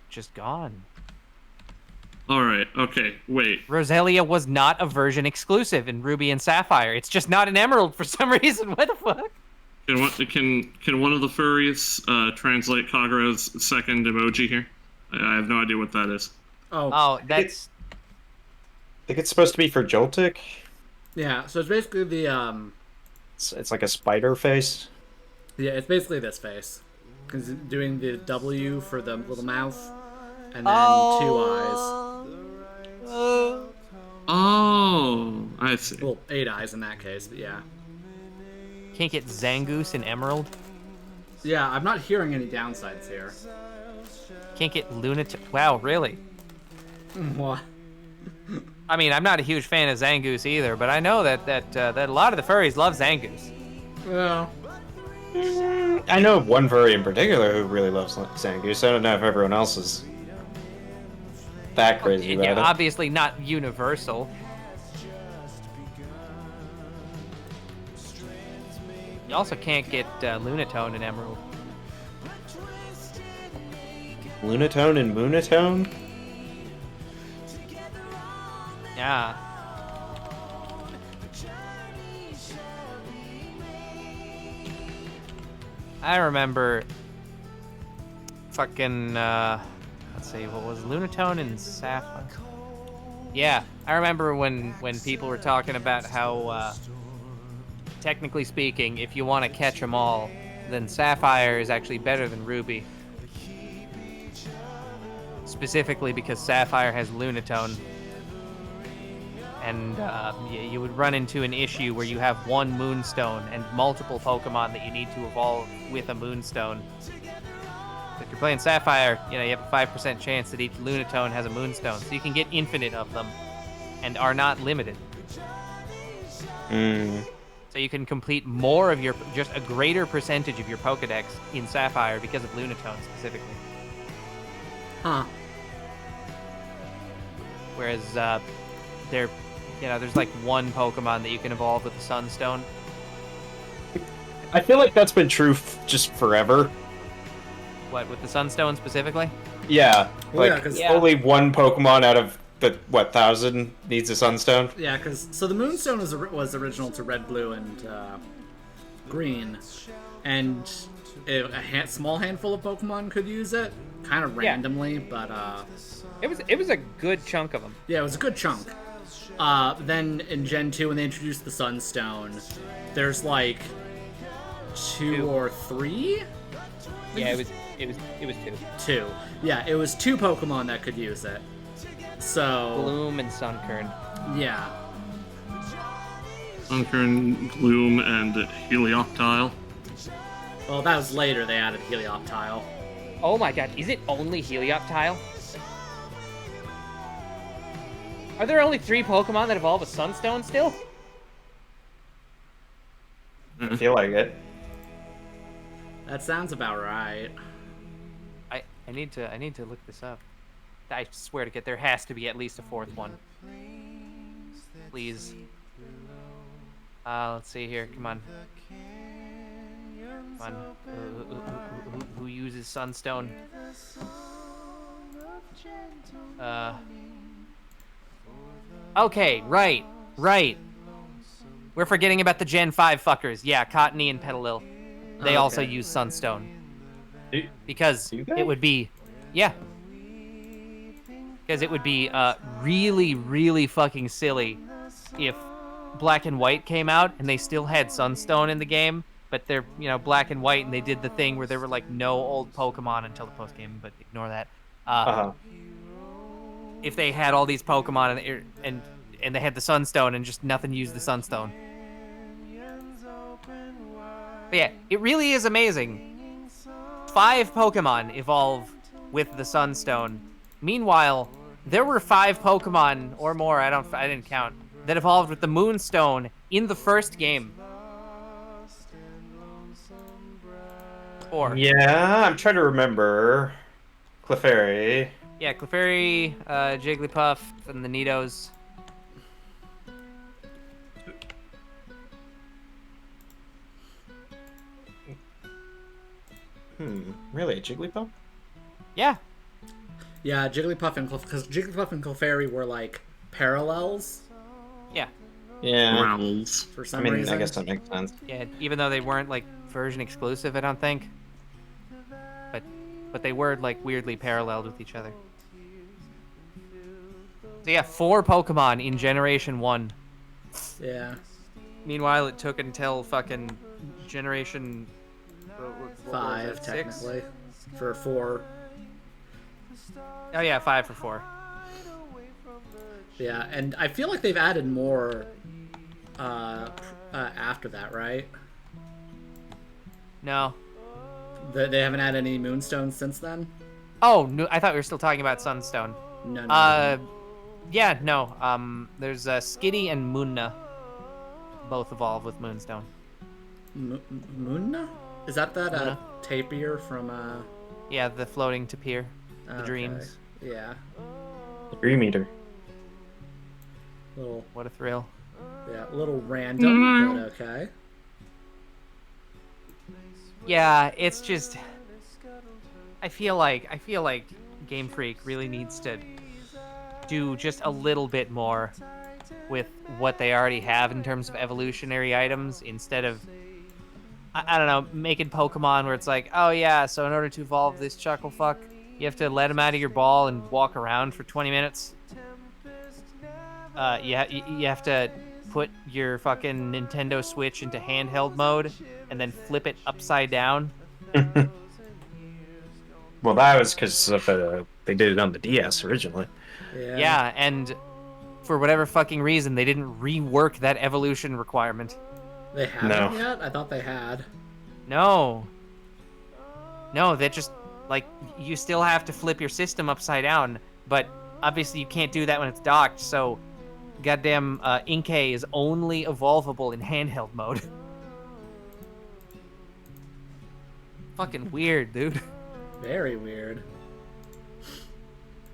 just gone? Alright, okay, wait. Roselia was not a version exclusive in Ruby and Sapphire. It's just not an Emerald for some reason. What the fuck? Can one of the furries translate Kagero's second emoji here? I have no idea what that is. Oh, that's I think it's supposed to be for Joltik. Yeah, so it's basically the, It's like a spider face. yeah, it's basically this face. Because doing the W for the little mouth, and then 2 eyes. Oh, I see. Well, 8 eyes in that case, but yeah. can't get Zangoose in Emerald. Yeah, I'm not hearing any downsides here. Can't get Lunatic. Wow, really? What? I mean, I'm not a huge fan of Zangoose either, but I know that a lot of the furries love Zangoose. Well, I know of one furry in particular who really loves Zangoose. I don't know if everyone else is that crazy Yeah, about it. obviously not universal. You also can't get Lunatone in Emerald. Lunatone and Moonatone? Yeah. I remember fucking let's see, what was Lunatone and Sapphire? Yeah, I remember when people were talking about how technically speaking, if you want to catch them all, then Sapphire is actually better than Ruby. Specifically because Sapphire has Lunatone. And you would run into an issue where you have one Moonstone and multiple Pokemon that you need to evolve with a Moonstone. If you're playing Sapphire, you have a 5% chance that each Lunatone has a Moonstone, so you can get infinite of them. and are not limited. Mm. So you can complete more of your, just a greater percentage of your Pokedex in Sapphire because of Lunatone specifically. Huh. Whereas there's like one Pokemon that you can evolve with the Sunstone. I feel like that's been true just forever. What, with the Sunstone specifically? Yeah, Well, like yeah, 'cause- only one Pokemon out of the 1,000 needs a Sunstone. Yeah, because so the Moonstone was original to Red, Blue, and Green, and a small handful of Pokemon could use it, kind of randomly, but It was a good chunk of them. yeah, it was a good chunk. Then in Gen 2, when they introduced the Sunstone, there's like two or three. Yeah, it was two. Two. Yeah, it was two Pokemon that could use it. So Bloom and Sunkern. yeah. Sunkern, Gloom, and Helioptile. Well, that was later. They added Helioptile. Oh my god, is it only Helioptile? Are there only 3 Pokemon that evolve with Sunstone still? I feel like it. That sounds about right. I need to look this up. I swear to God, there has to be at least a 4th one. Please. Let's see here. Come on. Come on. Who uses Sunstone? Okay, right. We're forgetting about the Gen 5 fuckers. Yeah, Cottony and Petalil. They also Okay. use Sunstone. Do- Because do they? it would be... Yeah. Because it would be really, really fucking silly if Black and White came out and they still had Sunstone in the game, but they're, black and white, and they did the thing where there were, like, no old Pokemon until the post-game, but ignore that. If they had all these Pokemon and they had the Sunstone and just nothing used the Sunstone. But yeah, it really is amazing. 5 Pokemon evolve with the Sunstone. Meanwhile, there were 5 Pokemon or more, I didn't count, that evolved with the Moonstone in the first game. 4. Yeah, I'm trying to remember. Clefairy. Yeah, Clefairy, Jigglypuff, and the Nidos. Really? Jigglypuff? Yeah. Yeah, Jigglypuff and because Jigglypuff and Clefairy were like parallels Yeah. Yeah. Growls. for I some mean, reason. I guess that makes sense. Yeah, even though they weren't like version exclusive, I don't think. But they were like weirdly paralleled with each other. So yeah, 4 Pokemon in Generation 1. Yeah, Meanwhile, it took until fucking Generation... what was 5 it, 6? technically for 4. Oh yeah, 5 for 4. Yeah, and I feel like they've added more after that, right? No. They haven't had any Moonstones since then? Oh, no, I thought we were still talking about Sunstone. No. Yeah, no. There's Skitty and Munna. Both evolve with Moonstone. Moonna? Is that Munna. tapir from Yeah, the floating tapir. The okay. dreams. Yeah. The Dream Eater. Little What a thrill. little random, but okay. Yeah, it's just... I feel like Game Freak really needs to do just a little bit more with what they already have in terms of evolutionary items instead of, I don't know, making Pokemon where it's like, oh yeah, so in order to evolve this Chucklefuck, you have to let him out of your ball and walk around for 20 minutes. You have to put your fucking Nintendo Switch into handheld mode and then flip it upside down. Well, that was because they did it on the DS originally. Yeah, and for whatever fucking reason, they didn't rework that evolution requirement. They haven't yet? I thought they had. No, that just, like, you still have to flip your system upside down, but obviously you can't do that when it's docked, so goddamn Inkay is only evolvable in handheld mode. Fucking weird, dude. Very weird.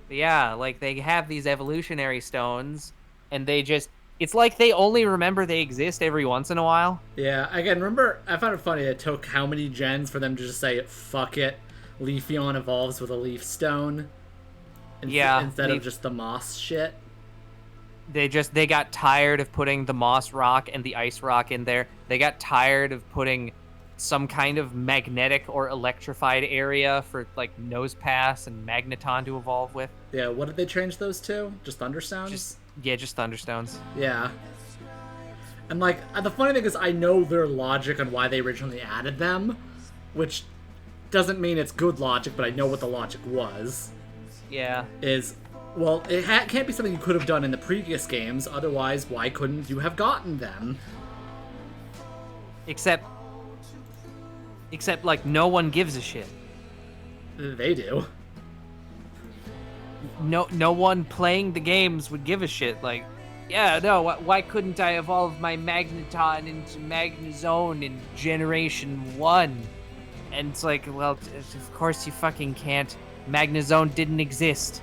But yeah, like they have these evolutionary stones, and they just. It's like they only remember they exist every once in a while. Yeah, again, remember, I found it funny it took how many gens for them to just say, fuck it, Leafeon evolves with a leaf stone. Instead of just the moss shit. They got tired of putting the moss rock and the ice rock in there. They got tired of putting some kind of magnetic or electrified area for like Nose Pass and Magneton to evolve with. Yeah, what did they change those to? Just Thunderstones? Just Thunderstones. Yeah. And like, the funny thing is I know their logic on why they originally added them, which doesn't mean it's good logic, but I know what the logic was. Yeah. Well, it can't be something you could have done in the previous games, otherwise why couldn't you have gotten them? Except like no one gives a shit. They do. No one playing the games would give a shit. Like, yeah, no, why couldn't I evolve my Magneton into Magnezone in Generation 1? And it's like, well, of course you fucking can't. Magnezone didn't exist.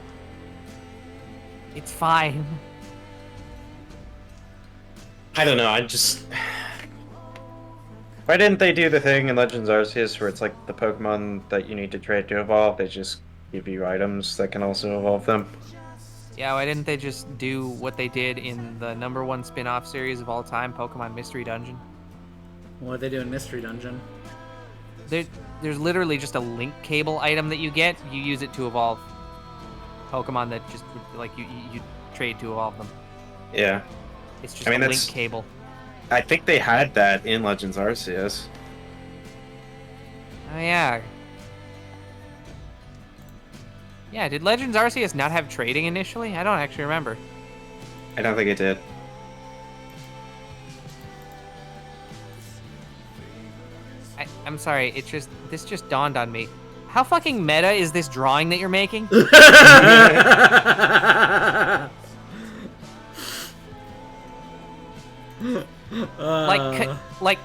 It's fine. I don't know, why didn't they do the thing in Legends Arceus where it's like the Pokemon that you need to trade to evolve, they just give you items that can also evolve them? Yeah, why didn't they just do what they did in the #1 spin-off series of all time, Pokemon Mystery Dungeon? What did they do in Mystery Dungeon? There's literally just a link cable item that you get. You use it to evolve Pokemon that just, like, you trade to evolve them. Yeah. It's just a link cable. I think they had that in Legends Arceus. Oh, yeah. Yeah, did Legends Arceus not have trading initially? I don't actually remember. I don't think it did. I'm sorry, this just dawned on me. How fucking meta is this drawing that you're making? Like,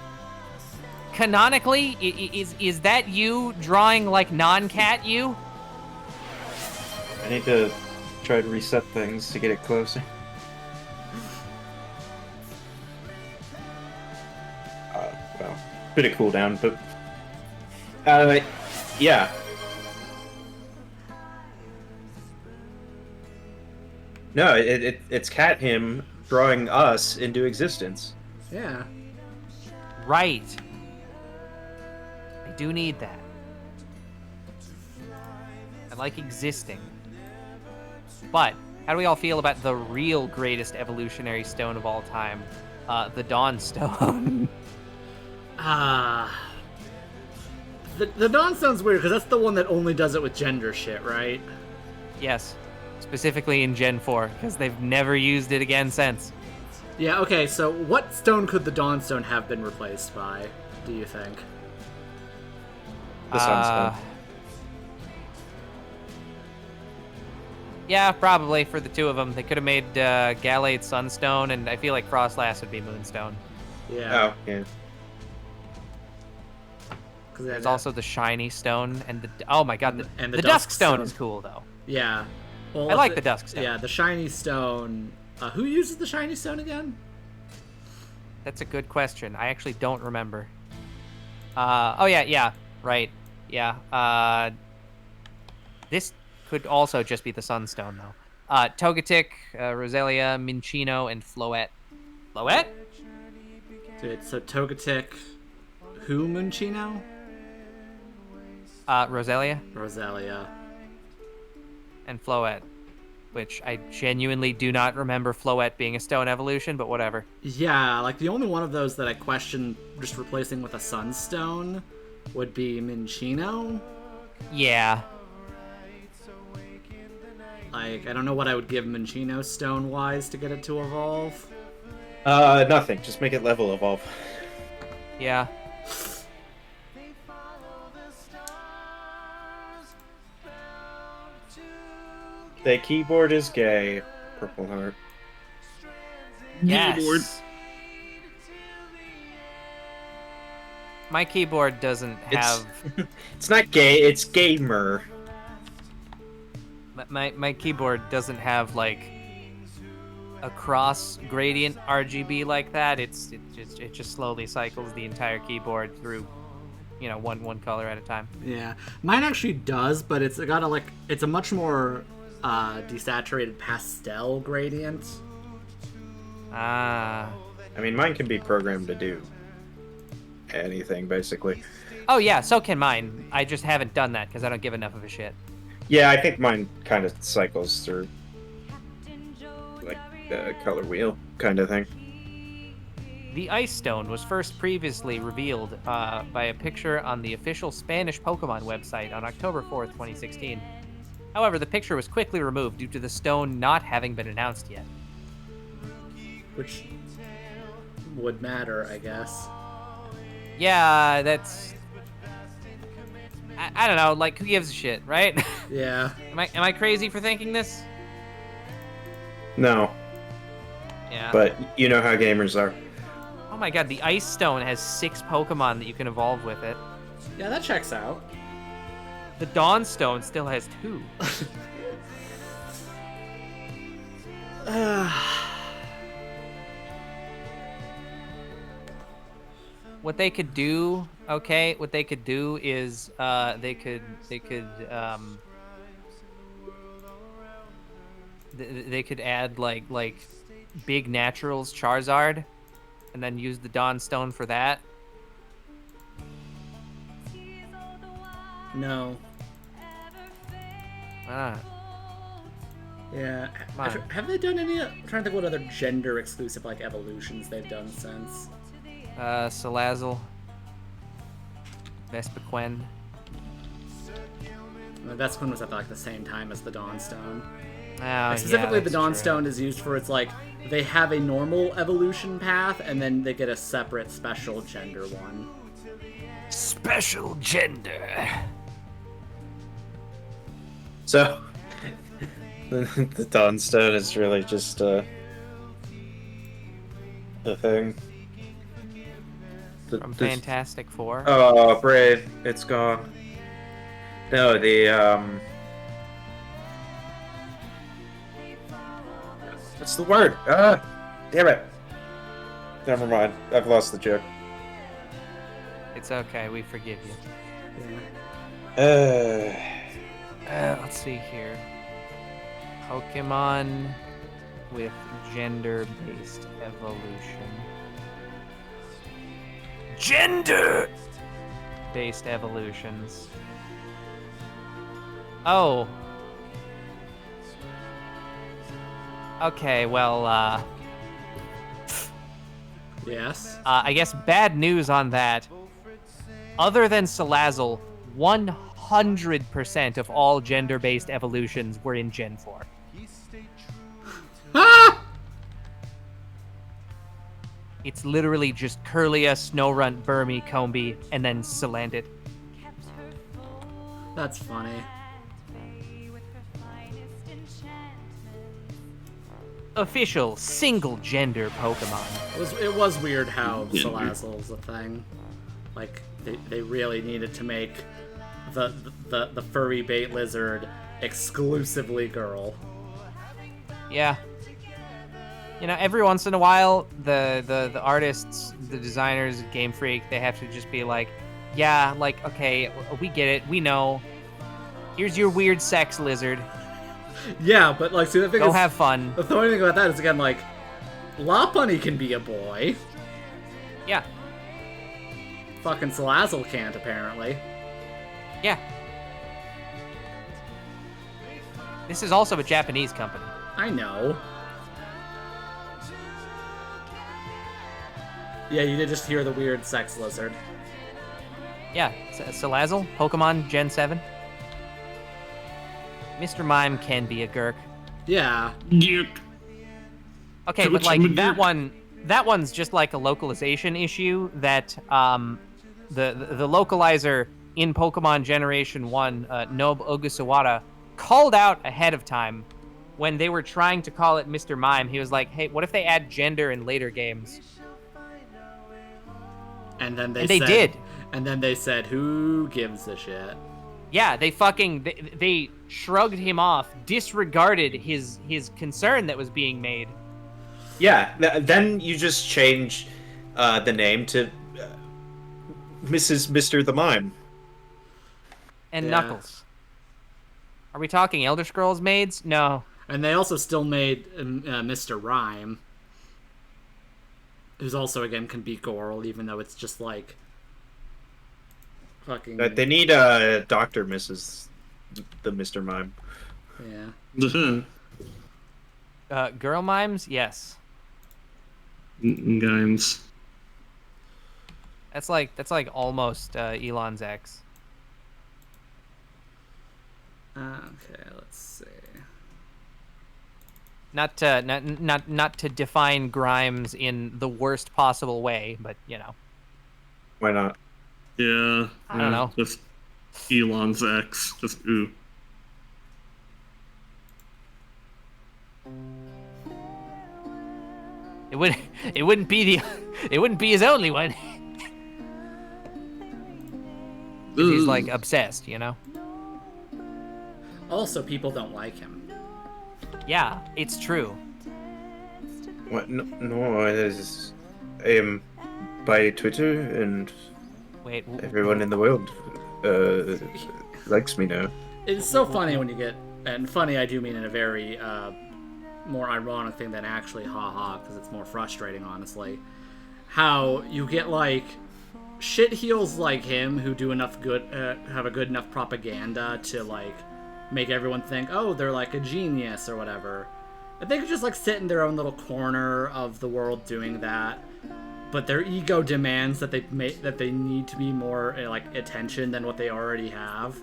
canonically, is that you drawing like non-cat you? I need to try to reset things to get it closer. Well, bit of cooldown, but yeah. No, it's Cat him drawing us into existence. Yeah. Right. I do need that. I like existing. But how do we all feel about the real greatest evolutionary stone of all time? The Dawn Stone. The Dawn Stone's weird, because that's the one that only does it with gender shit, right? Yes. Specifically in Gen 4, because they've never used it again since. Yeah, okay, so what stone could the Dawn Stone have been replaced by, do you think? The Sunstone. Yeah, probably, for the two of them. They could have made Gallade Sunstone, and I feel like Frostlass would be Moonstone. Yeah. Oh, yeah. There's also the Shiny Stone, and the... Oh my god, the Dusk Dusk Stone Stone is cool, though. Yeah. Well, I like the Dusk Stone. Yeah, the Shiny Stone... who uses the Shiny Stone again? That's a good question. I actually don't remember. Oh yeah, right. Yeah. This could also just be the Sunstone, though. Togetic, Roselia, Minccino, and Floette. Floette? Dude, so Togetic... Who, Minccino? Roselia. Roselia. And Floette. Which I genuinely do not remember Floette being a stone evolution, but whatever. Yeah, like the only one of those that I question just replacing with a Sunstone would be Minccino. Yeah. Like, I don't know what I would give Minccino stone-wise to get it to evolve. Nothing. Just make it level evolve. Yeah. The keyboard is gay. Purple Heart. Keyboard. My keyboard doesn't have... It's not gay, it's gamer. My keyboard doesn't have, like, a cross gradient RGB like that. It just slowly cycles the entire keyboard through, you know, one color at a time. Yeah, mine actually does, but it's got it's a much more desaturated pastel gradient. Ah. I mean, mine can be programmed to do anything, basically. Oh yeah, so can mine. I just haven't done that because I don't give enough of a shit. Yeah, I think mine kind of cycles through, like, the color wheel kind of thing. The Ice Stone was first previously revealed by a picture on the official Spanish Pokemon website on October 4th, 2016. However, the picture was quickly removed due to the stone not having been announced yet. Which would matter, I guess. Yeah, that's... I don't know, like, who gives a shit, right? Yeah. Am I crazy for thinking this? No, Yeah. but you know how gamers are. Oh my god, the Ice Stone has 6 Pokemon that you can evolve with it. Yeah, that checks out. The Dawn Stone still has 2. What they could do, okay, what they could do is they could add like big naturals Charizard and then use the Dawn Stone for that. No. Ah. Yeah. Come on. Have they done any? I'm trying to think what other gender exclusive like evolutions they've done since. Salazzle. Vespiquen. The Vespin was at like the same time as the Dawnstone. Oh, Specifically, yeah, the Dawnstone is used for its like they have a normal evolution path and then they get a separate special gender one. Special gender. So, the Dawnstone is really just a thing. From Fantastic Four. Oh, Brave, it's gone. No, what's the word? Damn it. Never mind. I've lost the joke. It's okay, we forgive you. Let's see here. Pokemon with gender-based evolution. Gender-based evolutions. Oh. Okay, well, Yes. I guess bad news on that. Other than Salazzle, 100% of all gender-based evolutions were in Gen 4. Ah! It's literally just Curlia, Snorunt, Burmy, Combee, and then Salandit. That's funny. Official single-gender Pokemon. It was weird how Salazzle's a thing. Like they really needed to make the furry bait lizard exclusively girl. Yeah. You know, every once in a while, the artists, the designers, Game Freak, they have to just be like, yeah, like, okay, we get it, we know. Here's your weird sex lizard. Yeah, but like, see, the thing Go is, have fun. the funny thing about that is again, like, Lopunny can be a boy. Yeah. Fucking Salazzle can't apparently. Yeah. This is also a Japanese company. I know. Yeah, you did just hear the weird sex lizard. Yeah, Salazzle, Pokemon Gen 7. Mr. Mime can be a Gurk. Yeah. Yuck. Okay, but like that one's just like a localization issue that the localizer in Pokemon Generation 1, Nob Ogasawara, called out ahead of time when they were trying to call it Mr. Mime, he was like, "Hey, what if they add gender in later games?" And then they did. And then they said, "Who gives a shit?" Yeah, they shrugged him off, disregarded his concern that was being made. Yeah, then you just change the name to Mr. the Mime. And Yeah. Knuckles. Are we talking Elder Scrolls maids? No. And they also still made Mr. Rhyme, who's also again can be Goral, even though it's just like fucking. But they need Dr. Mrs. the Mr. Mime. Yeah. Girl mimes? Yes. Games. That's like almost Elon's ex. Okay, let's see. Not to define Grimes in the worst possible way, but you know. Why not? Yeah. I don't know. Just Elon's ex. Just ooh. It wouldn't be his only one. 'Cause he's like obsessed, you know. Also, people don't like him. Yeah, it's true. What? No, it is. By Twitter and Wait, everyone in the world likes me now. It's so funny when you get, and funny I do mean in a very more ironic thing than actually haha, because it's more frustrating, honestly. How you get like shit heels like him who do enough good, have a good enough propaganda to like make everyone think, oh, they're like a genius or whatever. And they could just like sit in their own little corner of the world doing that. But their ego demands that they need to be more like attention than what they already have.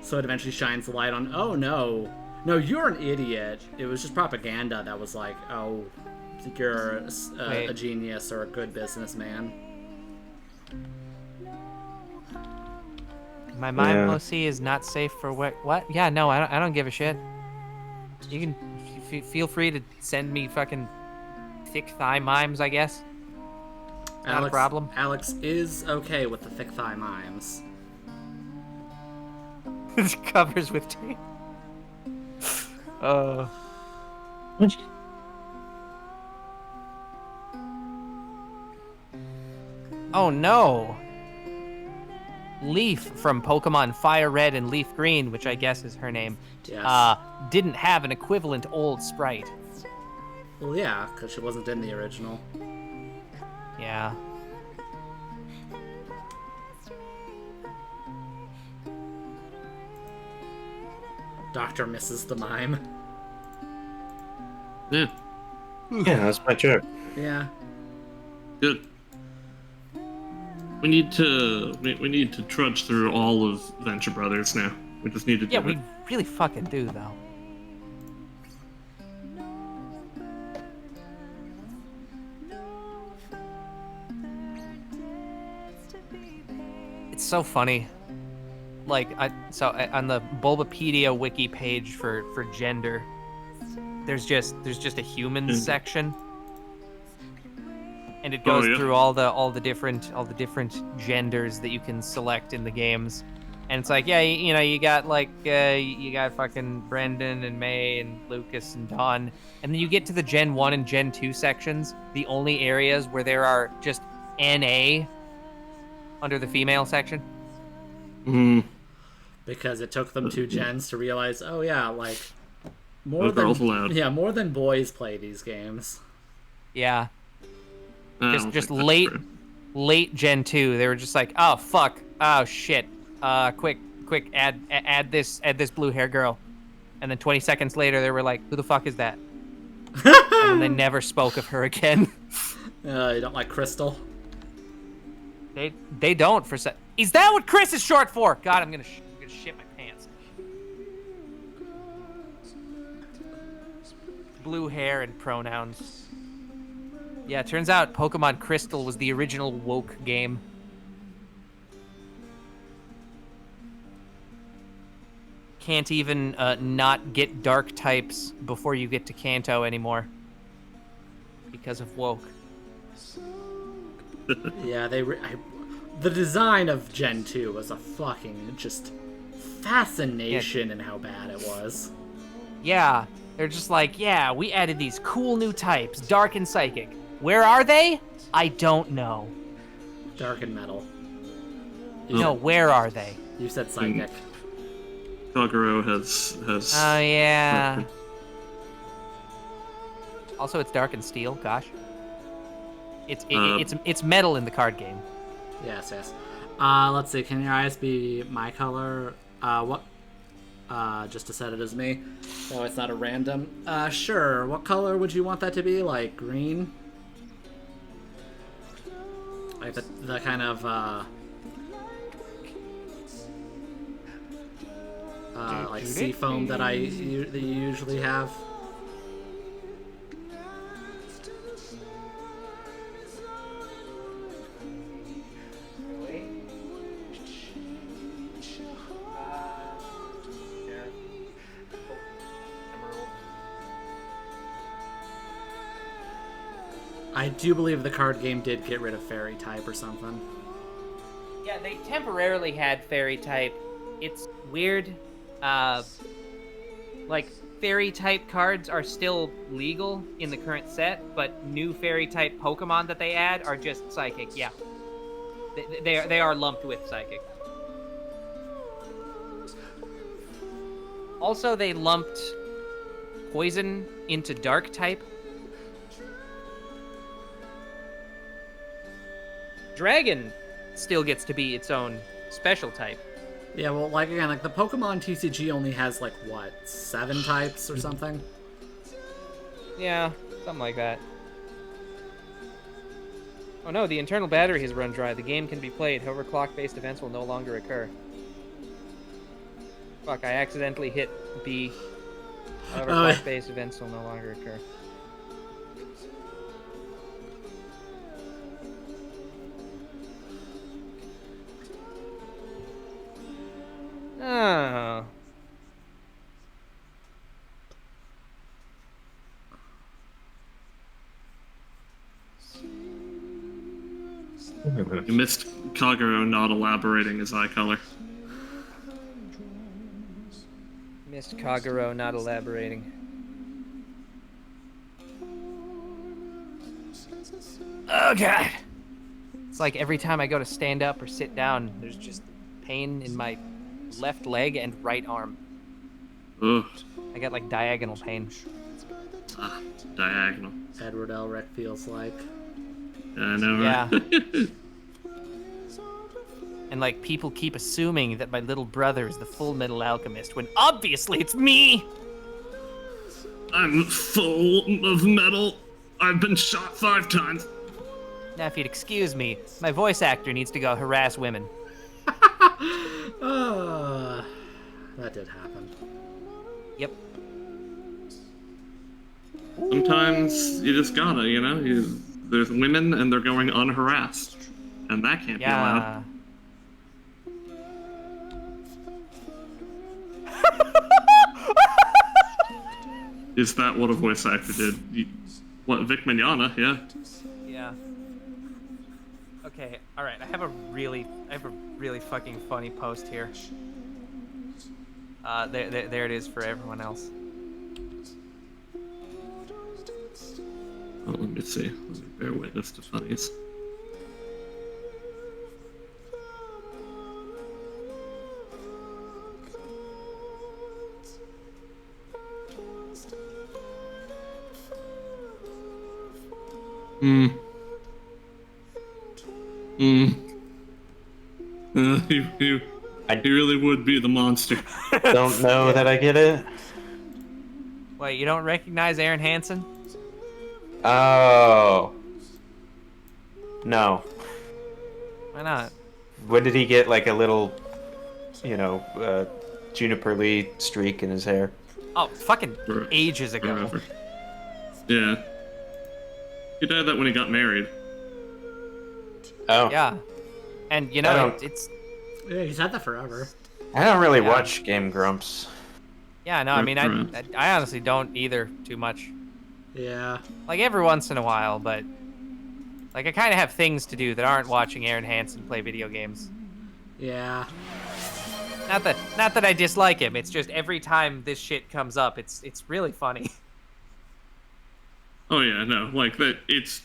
So it eventually shines the light on, oh no, you're an idiot. It was just propaganda that was like, oh, you're a genius or a good businessman. My mime OC is not safe for what? What? Yeah, no, I don't give a shit. You can feel free to send me fucking thick thigh mimes, I guess. Not a problem. Alex is okay with the thick thigh mimes. This covers with tape. Oh no! Leaf from Pokemon Fire Red and Leaf Green, which I guess is her name, Yes. didn't have an equivalent old sprite. Well, yeah, because she wasn't in the original. Yeah. Dr. Mrs. the Mime. Yeah. Yeah, that's my joke. Yeah. Good. We need to trudge through all of Venture Brothers now. We just need to do Yeah, it. we really fucking do, though. It's so funny. Like, on the Bulbapedia wiki page for gender, there's just a humans section, and it goes through all the different genders that you can select in the games, and it's like, yeah, you know, you got like you got fucking Brendan and May and Lucas and Dawn, and then you get to the Gen 1 and Gen 2 sections, the only areas where there are just NA under the female section. Because it took them 2 gens to realize, oh yeah, like more girls allowed. more than boys play these games. Yeah. I don't Just think that's true. late Gen 2, they were just like, oh fuck, oh shit, quick, add this blue hair girl, and then 20 seconds later they were like, who the fuck is that? And then they never spoke of her again. You don't like Crystal? They don't for se- Is that what Chris is short for? God, I'm gonna shit my pants. Blue hair and pronouns. Yeah, it turns out Pokemon Crystal was the original woke game. can't even not get dark types before you get to Kanto anymore because of woke. Yeah, the design of Gen 2 was a fucking just fascination in how bad it was. Yeah, they're just like, yeah, we added these cool new types, dark and psychic. Where are they? I don't know. Dark and metal. No, where are they? You said psychic. Kagero has. Oh yeah. Also, it's dark and steel. Gosh, it's metal in the card game. Yes. Let's see. Can your eyes be my color? What? Just to set it as me. So it's not a random. Sure. What color would you want that to be? Like green? Like the kind of like sea foam that that you usually have. I do believe the card game did get rid of fairy type or something. Yeah, they temporarily had fairy type. It's weird. Like, fairy type cards are still legal in the current set, but new fairy type Pokemon that they add are just psychic. Yeah, they are lumped with psychic. Also, they lumped poison into dark type. Dragon still gets to be its own special type. Yeah, well, like again, like the Pokemon TCG only has like what, 7 types or something? Yeah, something like that. Oh no, the internal battery has run dry. The game can be played, however clock-based events will no longer occur. Fuck, I accidentally hit B. However clock-based events will no longer occur. Oh. You missed Kagero not elaborating his eye color. Missed Kagero not elaborating. Oh god! It's like every time I go to stand up or sit down, there's just pain in my left leg and right arm. Ugh. I got like diagonal pain. Ah, diagonal. Edward Elric feels like. I know, right? Yeah. And like people keep assuming that my little brother is the Full Metal Alchemist when obviously it's me! I'm full of metal. I've been shot 5 times. Now if you'd excuse me, my voice actor needs to go harass women. That did happen. Yep. Sometimes you just gotta, you know? There's women and they're going unharassed. And that can't be allowed. Is that what a voice actor did? What, Vic Mignogna? Yeah. Yeah. Okay, alright, I have a really fucking funny post here. There it is for everyone else. Oh, let me see. Let me bear witness to funnies. He really would be the monster. Don't know that I get it. Wait, you don't recognize Aaron Hansen? Oh. No. Why not? When did he get like a little, Juniper Lee streak in his hair? Oh, fucking ages ago. Forever. Yeah. He did that when he got married. Oh. Yeah. And, it's... Yeah, he's had that forever. I don't really watch Game Grumps. Yeah, no, I mean, Right. I honestly don't either too much. Yeah. Like every once in a while, but like I kind of have things to do that aren't watching Aaron Hansen play video games. Yeah. Not that I dislike him. It's just every time this shit comes up, it's really funny. Oh yeah, no, like that. It's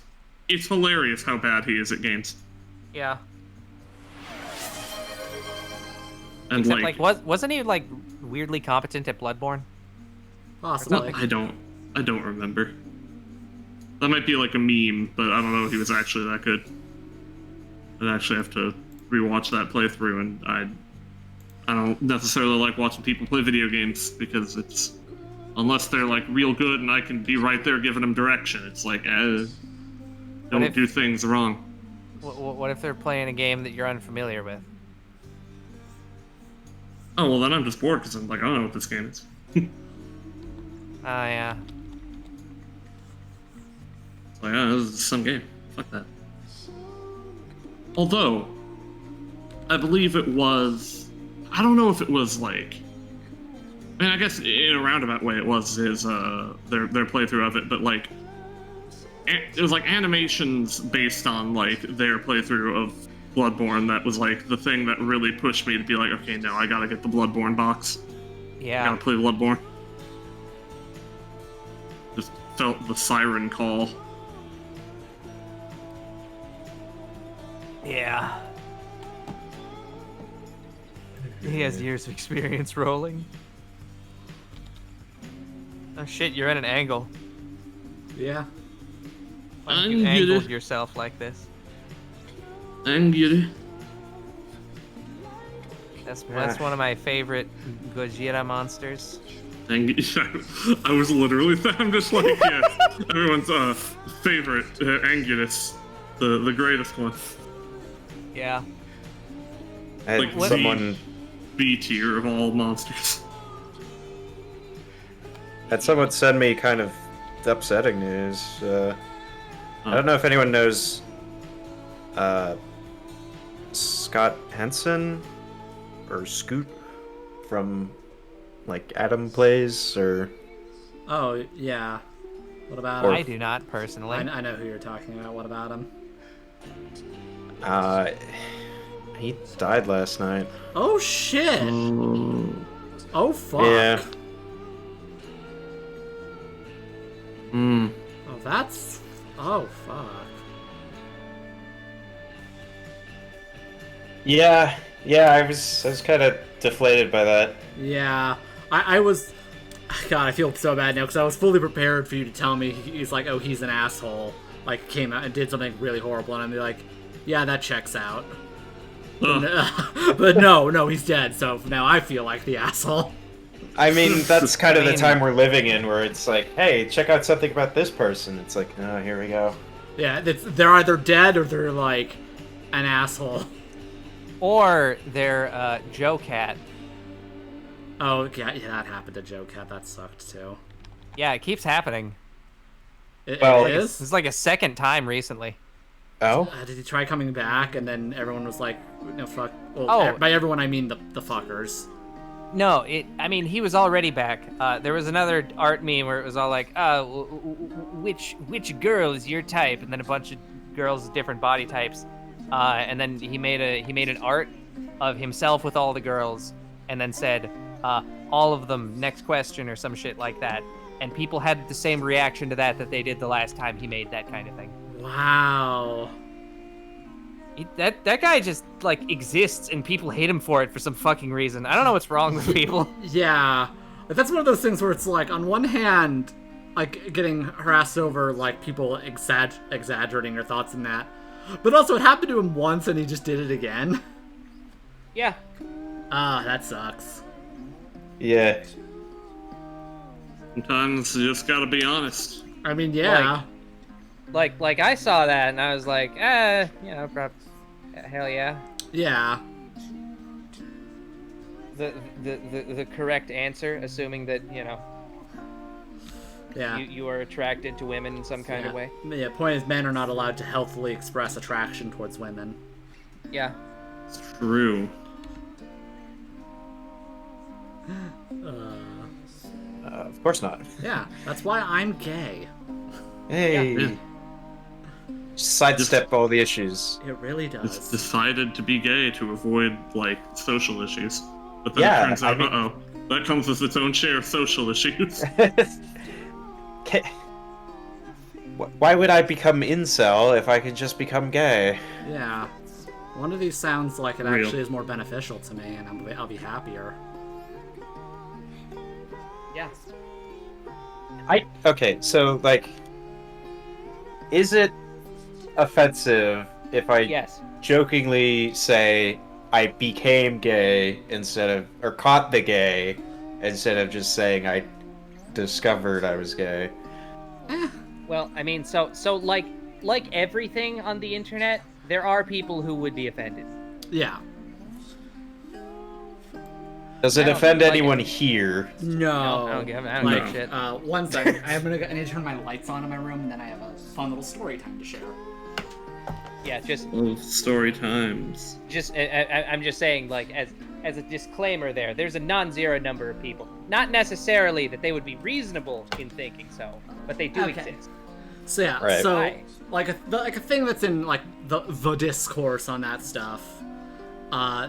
hilarious how bad he is at games. Yeah. And Except like wasn't he like weirdly competent at Bloodborne? Possibly. I don't remember. That might be like a meme, but I don't know if he was actually that good. I'd actually have to rewatch that playthrough, and I don't necessarily like watching people play video games because it's, unless they're like real good and I can be right there giving them direction, it's like don't do things wrong. What if they're playing a game that you're unfamiliar with? Oh well, then I'm just bored because I'm like, I don't know what this game is. Oh yeah. It's like, oh, this is some game. Fuck that. Although, I believe it was, I don't know if it was like, I mean, I guess in a roundabout way it was his, their playthrough of it, but like, it was like animations based on like their playthrough of Bloodborne that was like the thing that really pushed me to be like, okay, no, I gotta get the Bloodborne box. I Yeah. gotta play Bloodborne. Just felt the siren call. Yeah. He has years of experience rolling. Oh shit, you're at an angle. Yeah. Why don't you angled yourself like this? Angry. That's one of my favorite Gojira monsters. I was literally, I'm just like, yeah, everyone's favorite, Angulus, the greatest one. Yeah. I had Like, someone B tier of all monsters. send me kind of upsetting news. I don't know if anyone knows Scott Henson or Scoot from like Adam Plays or. Oh, yeah. What about Or- him? I do not personally. I know who you're talking about. What about him? He died last night. Oh, shit! Oh, fuck. Yeah. Hmm. Oh, that's... Oh, fuck. Yeah, I was kind of deflated by that. Yeah. I was... God, I feel so bad now, because I was fully prepared for you to tell me he's like, oh, he's an asshole. Like, came out and did something really horrible, and I'm like, yeah, that checks out. But no, he's dead, so now I feel like the asshole. I mean, that's kind of the time we're living in, where it's like, hey, check out something about this person. It's like, oh, here we go. Yeah, they're either dead or they're, like, an asshole. Or they're Joe Cat. Oh, yeah, that happened to Joe Cat. That sucked, too. Yeah, it keeps happening. Well, It This is? is like a second time recently. Oh? Did he try coming back, and then everyone was like, no, fuck. Well, Oh. by everyone, I mean the fuckers. No, I mean, he was already back. There was another art meme where it was all like, which girl is your type? And then a bunch of girls with different body types. And then he made an art of himself with all the girls, and then said, all of them, next question, or some shit like that. And people had the same reaction to that they did the last time he made that kind of thing. Wow. That guy just, like, exists, and people hate him for it for some fucking reason. I don't know what's wrong with people. Yeah. That's one of those things where it's like, on one hand, like, getting harassed over, like, people exaggerating their thoughts and that. But also, it happened to him once, and he just did it again. Yeah. That sucks. Yeah. Sometimes you just gotta be honest. I mean, yeah. Like I saw that, and I was like, hell yeah. Yeah. The correct answer, assuming that, Yeah. you are attracted to women in some kind of way. Yeah, point is, men are not allowed to healthily express attraction towards women. Yeah. It's true. Of course not. Yeah, that's why I'm gay. Hey. Yeah. Just sidestep all the issues. It really It's does. decided to be gay to avoid, like, social issues. But then Yeah, it turns out, I mean- uh-oh, that comes with its own share of social issues. Why would I become incel if I could just become gay? Yeah. One of these sounds like it Real. actually is more beneficial to me, and I'll be happier. Yeah. Okay, so, like, is it offensive if I Yes. jokingly say I became gay or caught the gay, instead of just saying I discovered I was gay? Well, I mean, so like everything on the internet, there are people who would be offended. Yeah. Does I it don't offend like anyone here? No. I don't give a Like, shit. one second. I need to turn my lights on in my room, and then I have a fun little story time to share. Yeah, just Oh, story times. I'm just saying, like, as a disclaimer there's a non-zero number of people. Not necessarily that they would be reasonable in thinking so, but they do Okay. exist. So yeah, Right. so Right. like a thing that's in like the discourse on that stuff.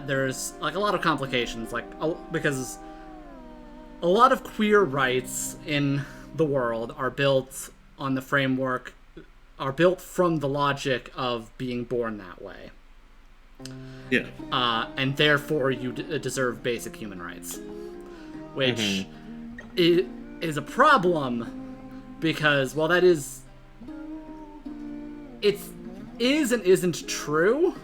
There's like a lot of complications, like because a lot of queer rights in the world are built on the framework, are built from the logic of being born that way, Yeah. and therefore you deserve basic human rights, which is a problem because while that is and isn't true,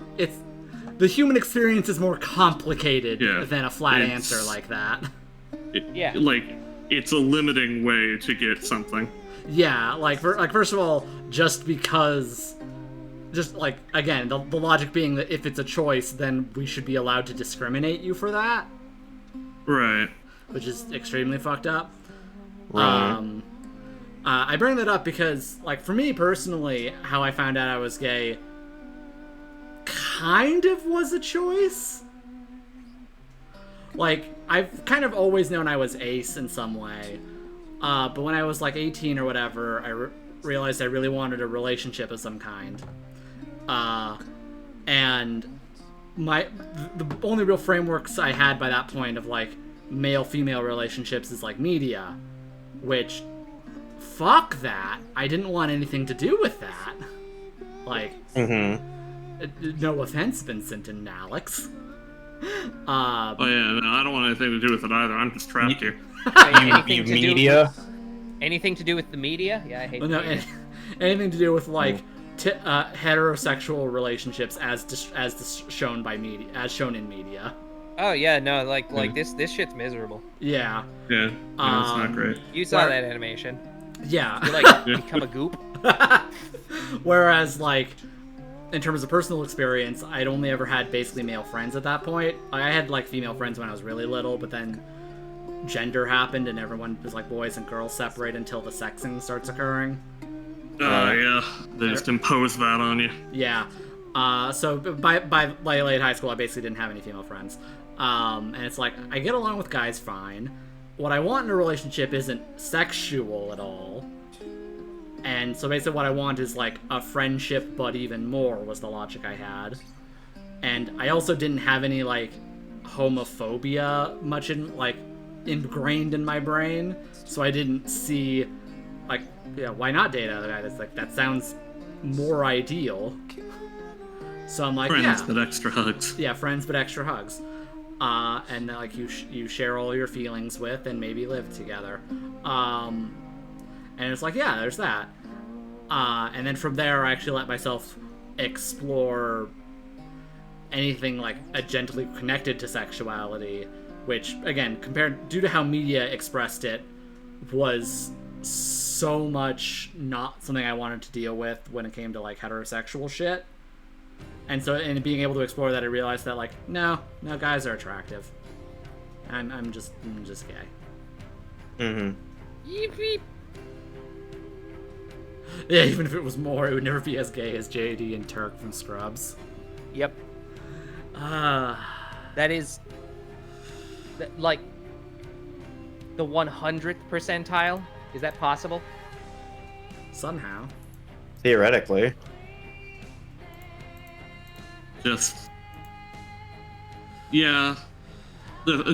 the human experience is more complicated Yeah, than a flat it's- answer like that. Yeah. Like, it's a limiting way to get something. Yeah, first of all, just like again, the logic being that if it's a choice, then we should be allowed to discriminate you for that, Right. which is extremely fucked up. Right. I bring that up because, like, for me personally, how I found out I was gay kind of was a choice. Like, I've kind of always known I was ace in some way. But when I was, like, 18 or whatever, I realized I really wanted a relationship of some kind. And the only real frameworks I had by that point of, like, male-female relationships is, like, media. Which, fuck that. I didn't want anything to do with that. Like, no offense, Vincent and Alex. Oh yeah, no, I don't want anything to do with it either. I'm just trapped here. You media? Anything to do with the media? Yeah, I hate No, media. anything to do with like heterosexual relationships as shown by media, as shown in media. Oh yeah, no, like this shit's miserable. Yeah, Yeah, no, it's not great. You saw that animation. yeah. You like become a goop. Whereas like, in terms of personal experience, I'd only ever had basically male friends at that point. I had like female friends when I was really little, but then gender happened and everyone was like boys and girls separate until the sexing starts occurring. Yeah, they just impose that on you. Yeah. So by late high school, I basically didn't have any female friends. And it's like, I get along with guys fine. What I want in a relationship isn't sexual at all. And so basically what I want is like a friendship, but even more was the logic I had. And I also didn't have any like homophobia much ingrained in my brain. So I didn't see like, yeah, why not date another guy? That's like, that sounds more ideal. So I'm like, Friends, yeah. but extra hugs. Yeah, friends but extra hugs. And like you share all your feelings with and maybe live together. And it's like, yeah, there's that. And then from there, I actually let myself explore anything like agently connected to sexuality, which again, due to how media expressed it, was so much not something I wanted to deal with when it came to like heterosexual shit. And so, in being able to explore that, I realized that like, no, guys are attractive. I'm just gay. Yeep, yeep. Yeah, even if it was more, it would never be as gay as JD and Turk from Scrubs. Yep. That is, like, the 100th percentile? Is that possible? Somehow. Theoretically. Just, yeah,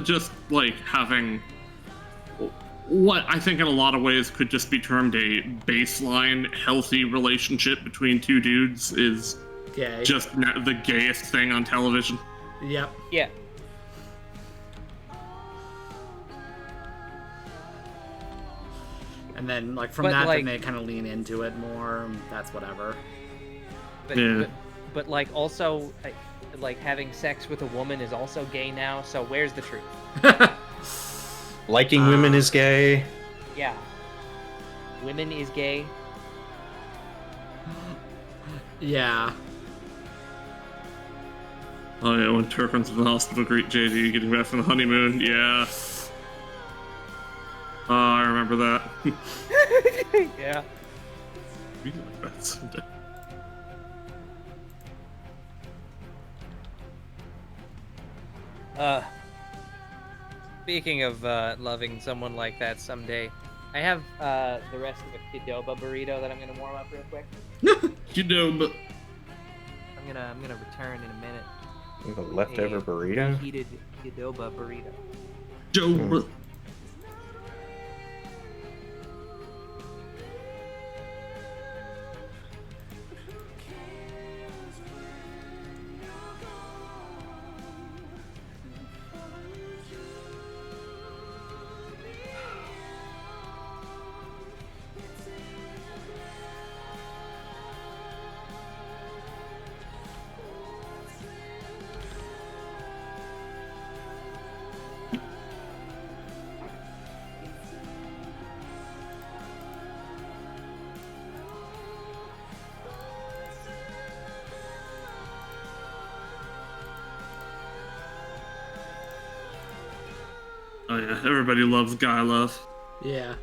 just like having what I think in a lot of ways could just be termed a baseline healthy relationship between two dudes is Gay. just the gayest thing on television. Yep. Yeah. And then, like, from But, that, like- then they kind of lean into it more. That's whatever. But, Yeah. but like also like having sex with a woman is also gay now. So where's the truth? Liking women is gay. Yeah. Women is gay. Yeah. Oh yeah, when Turk runs to the hospital, greet JD getting back from the honeymoon. Yeah. Oh, I remember that. Yeah. We can look back someday. Speaking of loving someone like that someday, I have the rest of a Qdoba burrito that I'm gonna warm up real quick. You know, but I'm gonna return in a minute. A leftover A burrito? Heated Qdoba burrito. Joe. Oh yeah, everybody loves Guy Love. Yeah.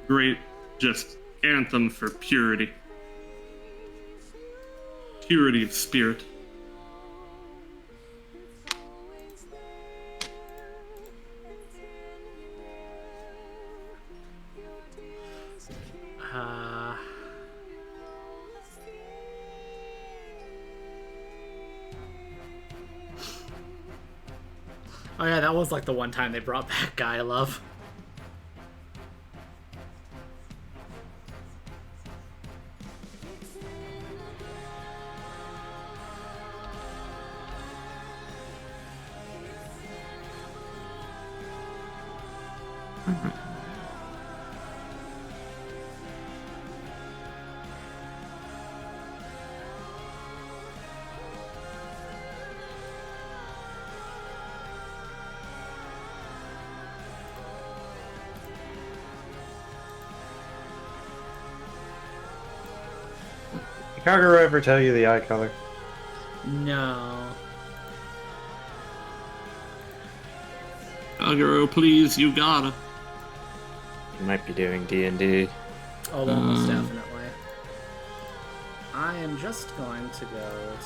Great, just anthem for purity. Purity of spirit. Oh yeah, that was like the one time they brought back Guy Love. Did Kagura ever tell you the eye color? No. Kaguro, please, you gotta. You might be doing D&D. Oh, almost definitely. I am just going to go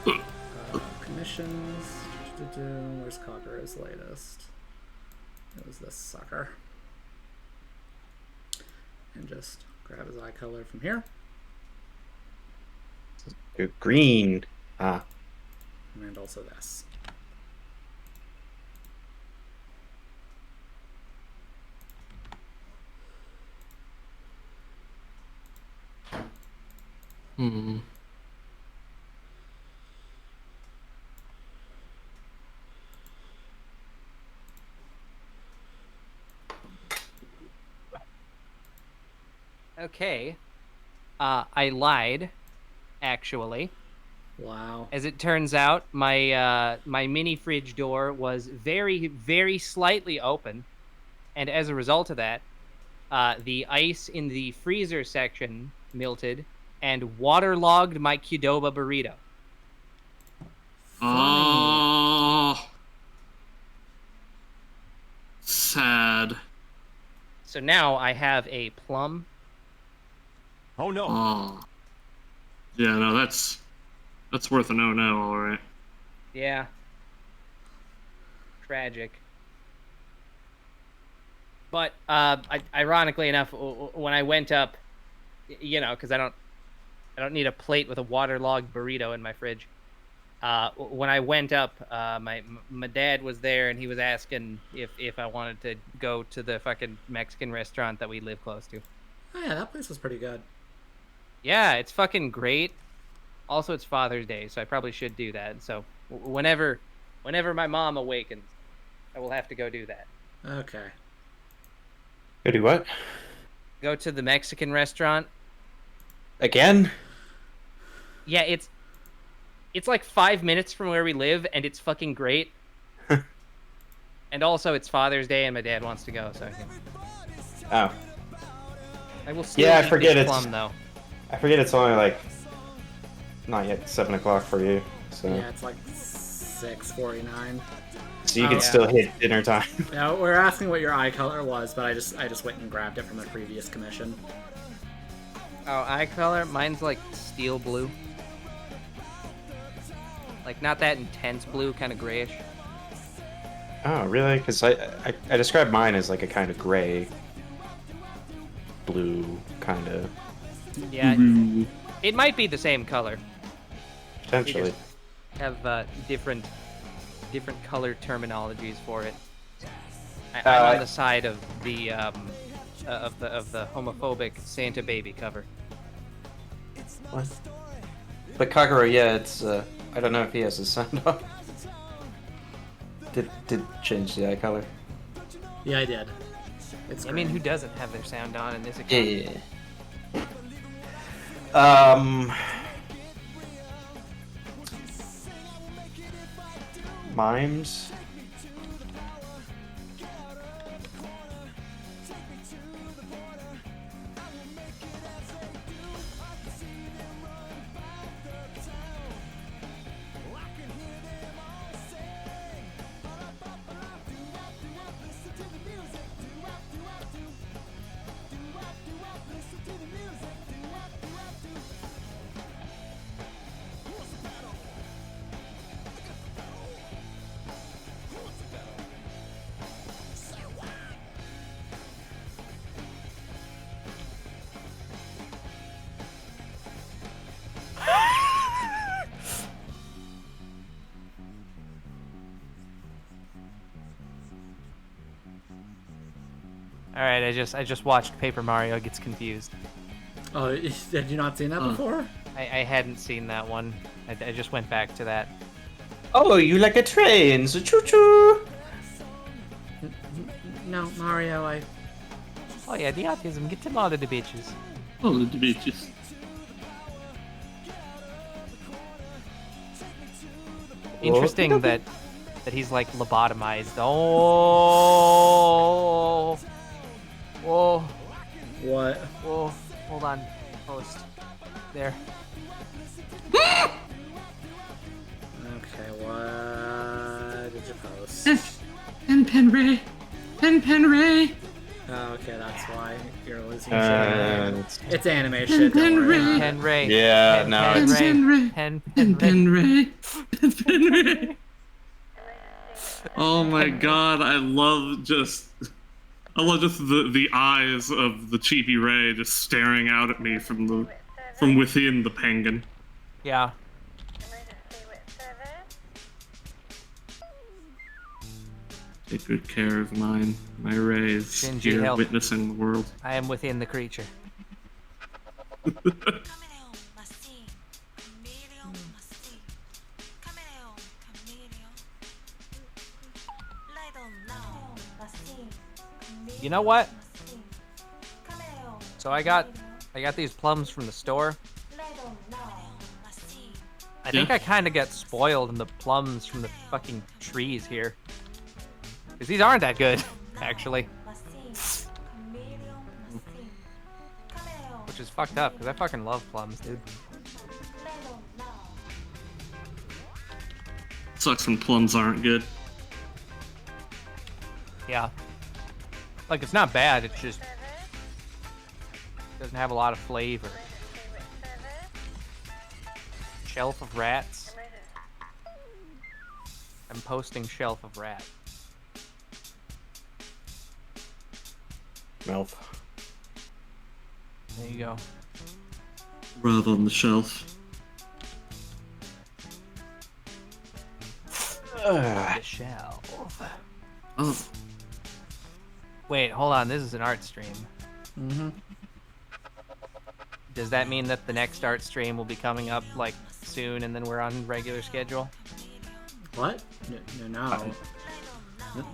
to commissions. Where's Kagura's latest? It was this sucker. And just grab his eye color from here. Green. Ah. And also this. Hmm. Okay. I lied, actually. Wow. As it turns out, my my mini fridge door was very, very slightly open, and as a result of that, the ice in the freezer section melted and waterlogged my Qdoba burrito. Oh. Sad. So now I have a plum. Oh no. Oh. Yeah, no, that's worth a no-no, alright. Yeah. Tragic. But ironically enough, when I went up, because I don't need a plate with a waterlogged burrito in my fridge. When I went up, my dad was there and he was asking if I wanted to go to the fucking Mexican restaurant that we live close to. Oh yeah, that place was pretty good. Yeah, it's fucking great. Also, it's Father's Day, so I probably should do that. So whenever my mom awakens, I will have to go do that. Okay. Go do what? Go to the Mexican restaurant. Again? Yeah, it's like 5 minutes from where we live, and it's fucking great. And also, it's Father's Day, and my dad wants to go, so Oh. I will still Yeah, I eat forget this it's plum, though. I forget it's only like not yet 7 o'clock for you. So Yeah, it's like 6:49. so you can yeah. still hit dinner time. Now we're asking what your eye color was, but I just went and grabbed it from the previous commission. Oh, eye color? Mine's like steel blue. Like, not that intense blue, kind of grayish. Oh, really? Because I described mine as like a kind of gray, blue kind of. Yeah, it might be the same color. Potentially. Have different color terminologies for it. I'm on the side of the homophobic Santa baby cover. What? But Kagura, yeah, it's I don't know if he has his sound off. Did change the eye color. Yeah, I did. It's I mean, green. who doesn't have their sound on in this account? Yeah. Mimes. All right, I just watched Paper Mario Gets Confused. Oh, had you not seen that before? I hadn't seen that one. I just went back to that. Oh, you like a train, so choo choo. No, Mario, I... Oh yeah, the autism, get them out of the bitches. Oh, the bitches. Interesting that he's like lobotomized. Oh, whoa, What? whoa, hold on, post there. Okay, what did you post? And Penray. Penray. Oh, okay, that's why you're losing It's- shit. It's anime shit, don't worry. Pen Ray. Yeah, no, it's- Pen Ray. Penray. Oh my god, I love just the eyes of the Chibi Ray just staring out at me from within the penguin. Yeah. Take good care of my Rays Shinji, here help. witnessing the world. I am within the creature. You know what? So I got these plums from the store. I think Yeah. I kind of got spoiled in the plums from the fucking trees here. Because these aren't that good, actually. Which is fucked up, because I fucking love plums, dude. Sucks when plums aren't good. Yeah. Like, it's not bad, it's just... doesn't have a lot of flavor. Shelf of rats. I'm posting shelf of rat. MILF. There you go. Rub on the shelf. The shelf. Oh, Wait, hold on. This is an art stream. Mm-hmm. Does that mean that the next art stream will be coming up like soon, and then we're on regular schedule? What? No.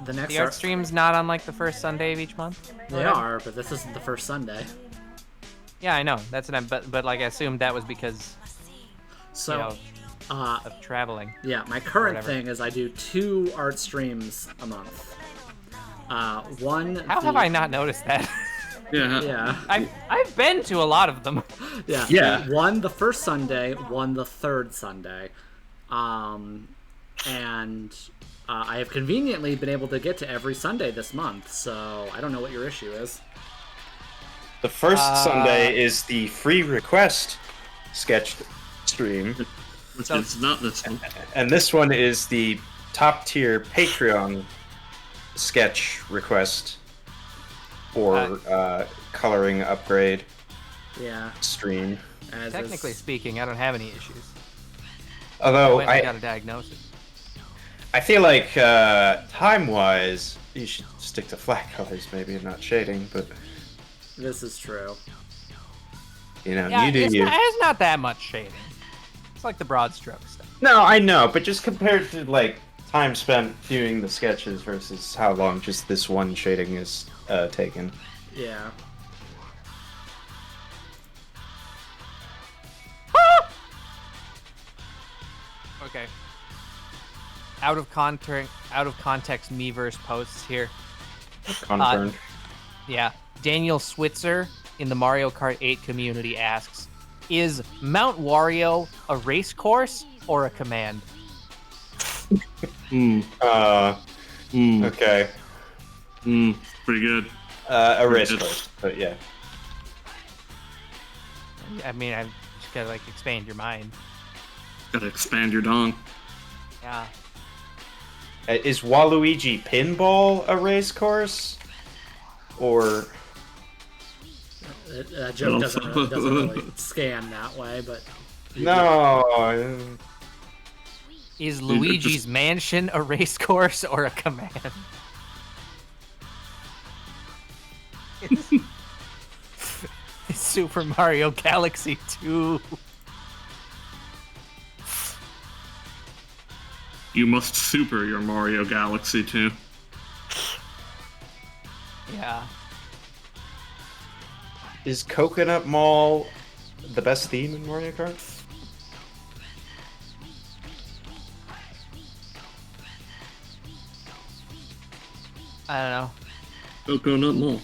The next The art stream's not on like the first Sunday of each month. They are, but this isn't the first Sunday. Yeah, I know. That's what I'm. But like I assumed that was because So, you know, of traveling. yeah, my current whatever. thing is I do 2 art streams a month. One. How have I not noticed that? yeah. Yeah. I've been to a lot of them. Yeah. Yeah. One the first Sunday, one the third Sunday. And I have conveniently been able to get to every Sunday this month, so I don't know what your issue is. The first Sunday is the free request sketch stream, Which is not this one. and this one is the top tier Patreon sketch request or coloring upgrade Yeah. stream. As Technically is, speaking, I don't have any issues. I Although went and I got a diagnosis. feel like time-wise, you should stick to flat colors maybe and not shading, but this is true. you know, Yeah, you do it's you. not that much shading. It's like the broad stroke stuff. No, I know, but just compared to like time spent doing the sketches versus how long just this one shading is taken. Yeah. Okay. Out of context, Miiverse posts here. Confirmed. Yeah. Daniel Switzer in the Mario Kart 8 community asks, is Mount Wario a race course or a command? Okay. Pretty good. A race course, but yeah. I mean, I just gotta like expand your mind. Gotta expand your dong. Yeah. Is Waluigi Pinball a race course? Or That joke doesn't really scan that way, but no? Is Luigi's Mansion a race course or a command? It's Super Mario Galaxy 2. You must super your Mario Galaxy too. Yeah. Is Coconut Mall the best theme in Mario Kart? I don't know. Coconut Mall.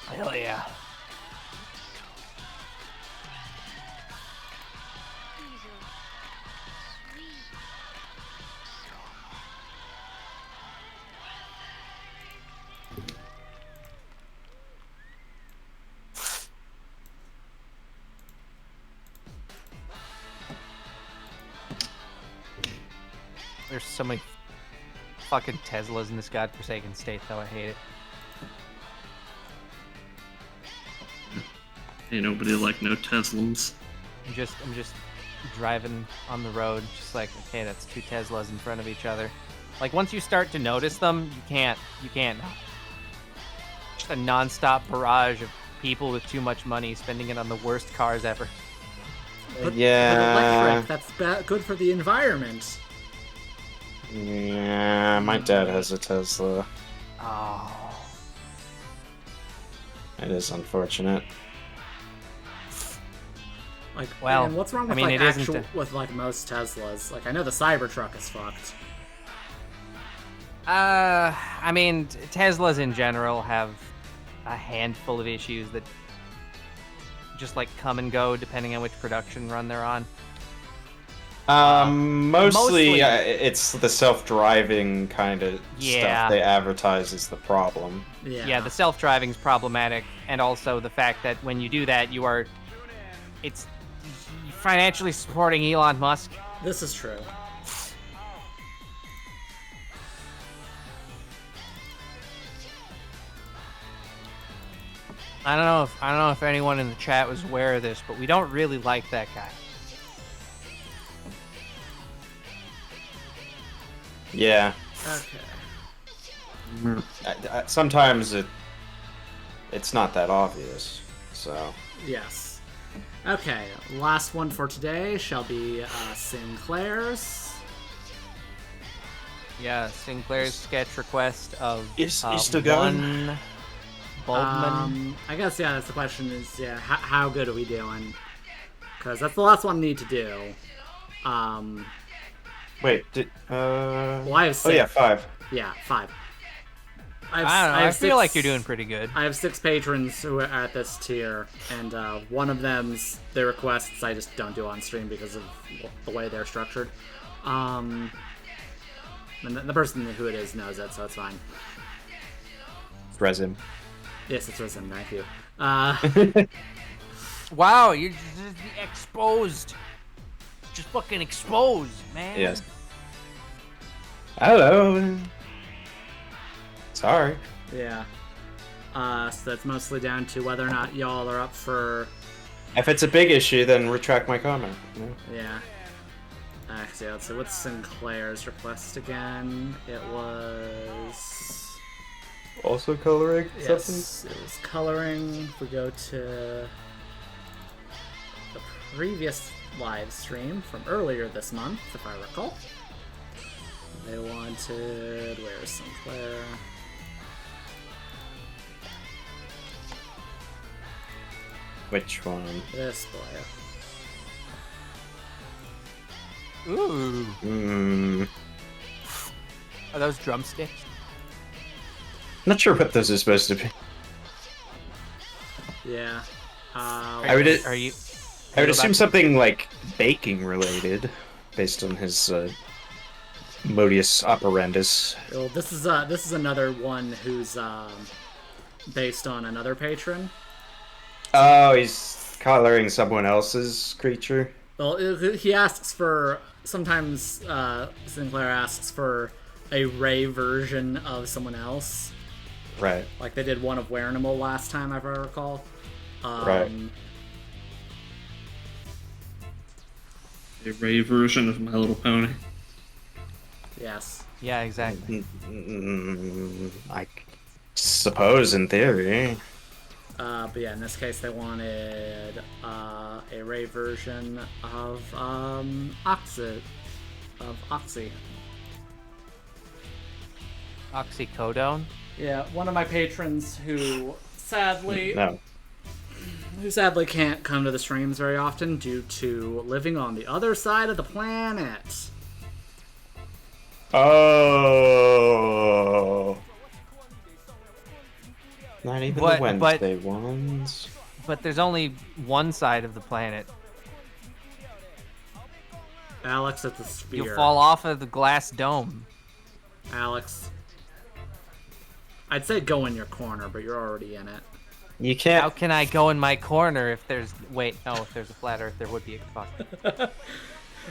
Hell yeah. There's so many fucking Teslas in this godforsaken state, though. I hate it. Ain't nobody like no Teslans. I'm just driving on the road, just like, okay, that's 2 Teslas in front of each other. Like once you start to notice them, you can't. Just a nonstop barrage of people with too much money spending it on the worst cars ever. But Yeah. electric, that's good for the environment. Yeah, my dad has a Tesla. Oh. It is unfortunate. Like, Well, man, what's wrong with I mean, like it isn't actual a- with like most Teslas? Like, I know the Cybertruck is fucked. I mean, Teslas in general have a handful of issues that just like come and go depending on which production run they're on. Mostly, it's the self-driving kind of Yeah. stuff they advertise is the problem. Yeah, the self-driving's problematic, and also the fact that when you do that, it's financially supporting Elon Musk. This is true. I don't know if anyone in the chat was aware of this, but we don't really like that guy. Yeah. Okay. Sometimes it's not that obvious, so... Yes. Okay, last one for today shall be Sinclair's. Yeah, Sinclair's sketch request of Is still going? one Bulbman. I guess, yeah, that's the question is, yeah, how good are we doing? Because that's the last one I need to do. Wait, Well, I have 6. Oh yeah, 5. Yeah, 5. I don't know. I feel like you're doing pretty good. I have 6 patrons who are at this tier, and one of them's their requests I just don't do on stream because of the way they're structured. And the person who it is knows it, so it's fine. Resin. Yes, it's Risen, thank you. Wow, you're just exposed. Just fucking exposed, man. Yes. Hello. Sorry. Yeah. So that's mostly down to whether or not y'all are up for... If it's a big issue, then retract my comment. Yeah. Actually, let's see, what's Sinclair's request again? It was... Also coloring Yes, it was coloring. If we go to the previous live stream from earlier this month, if I recall, they wanted... Where's Sinclair? Which one? This boy. Ooh. Hmm. Are those drumsticks? Not sure what those are supposed to be. Yeah. I would assume something like baking related, based on his modus operandus. Well, this is another one who's based on another patron. Oh, he's coloring someone else's creature. Well, he asks for... Sometimes Sinclair asks for a Ray version of someone else. Right. Like they did one of Werenimal last time, if I recall. Right. A Ray version of My Little Pony. Yes. Yeah, exactly. I suppose, in theory. But yeah, in this case, they wanted a Ray version of Oxy. Oxycodone? Yeah, one of my patrons who sadly No. can't come to the streams very often due to living on the other side of the planet. Oh. Not even But- the Wednesday ones. But there's only one side of the planet. Alex at the Sphere. You'll fall off of the glass dome. Alex. I'd say go in your corner, but you're already in it. You can't. How can I go in my corner if there's... Wait, no, if there's a flat earth, there would be a fuck.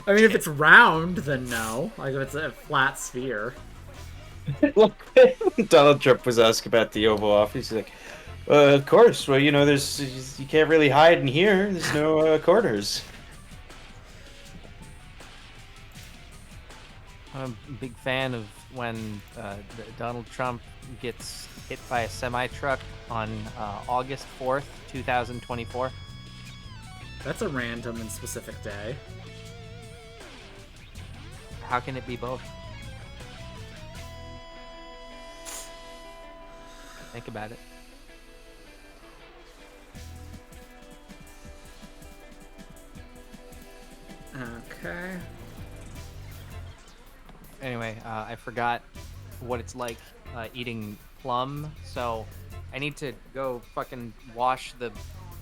I mean, if it's round, then no. Like, if it's a flat sphere. Look, Donald Trump was asked about the Oval Office. He's like, of course. Well, you know, you can't really hide in here. There's no corners. I'm a big fan of when Donald Trump gets hit by a semi-truck on August 4th, 2024. That's a random and specific day. How can it be both? Think about it. Okay. Anyway, I forgot what it's like eating plum, so I need to go fucking wash the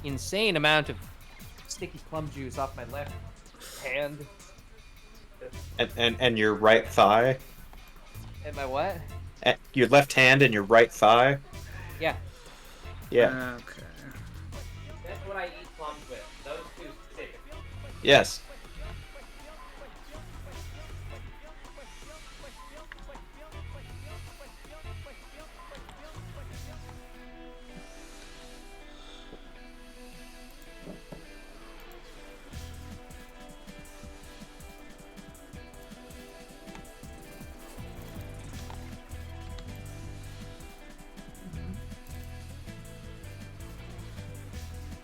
insane amount of sticky plum juice off my left hand. And your right thigh? And my what? Your left hand and your right thigh? Yeah. Yeah. Okay. That's what I eat plums with. Those two specific. Yes.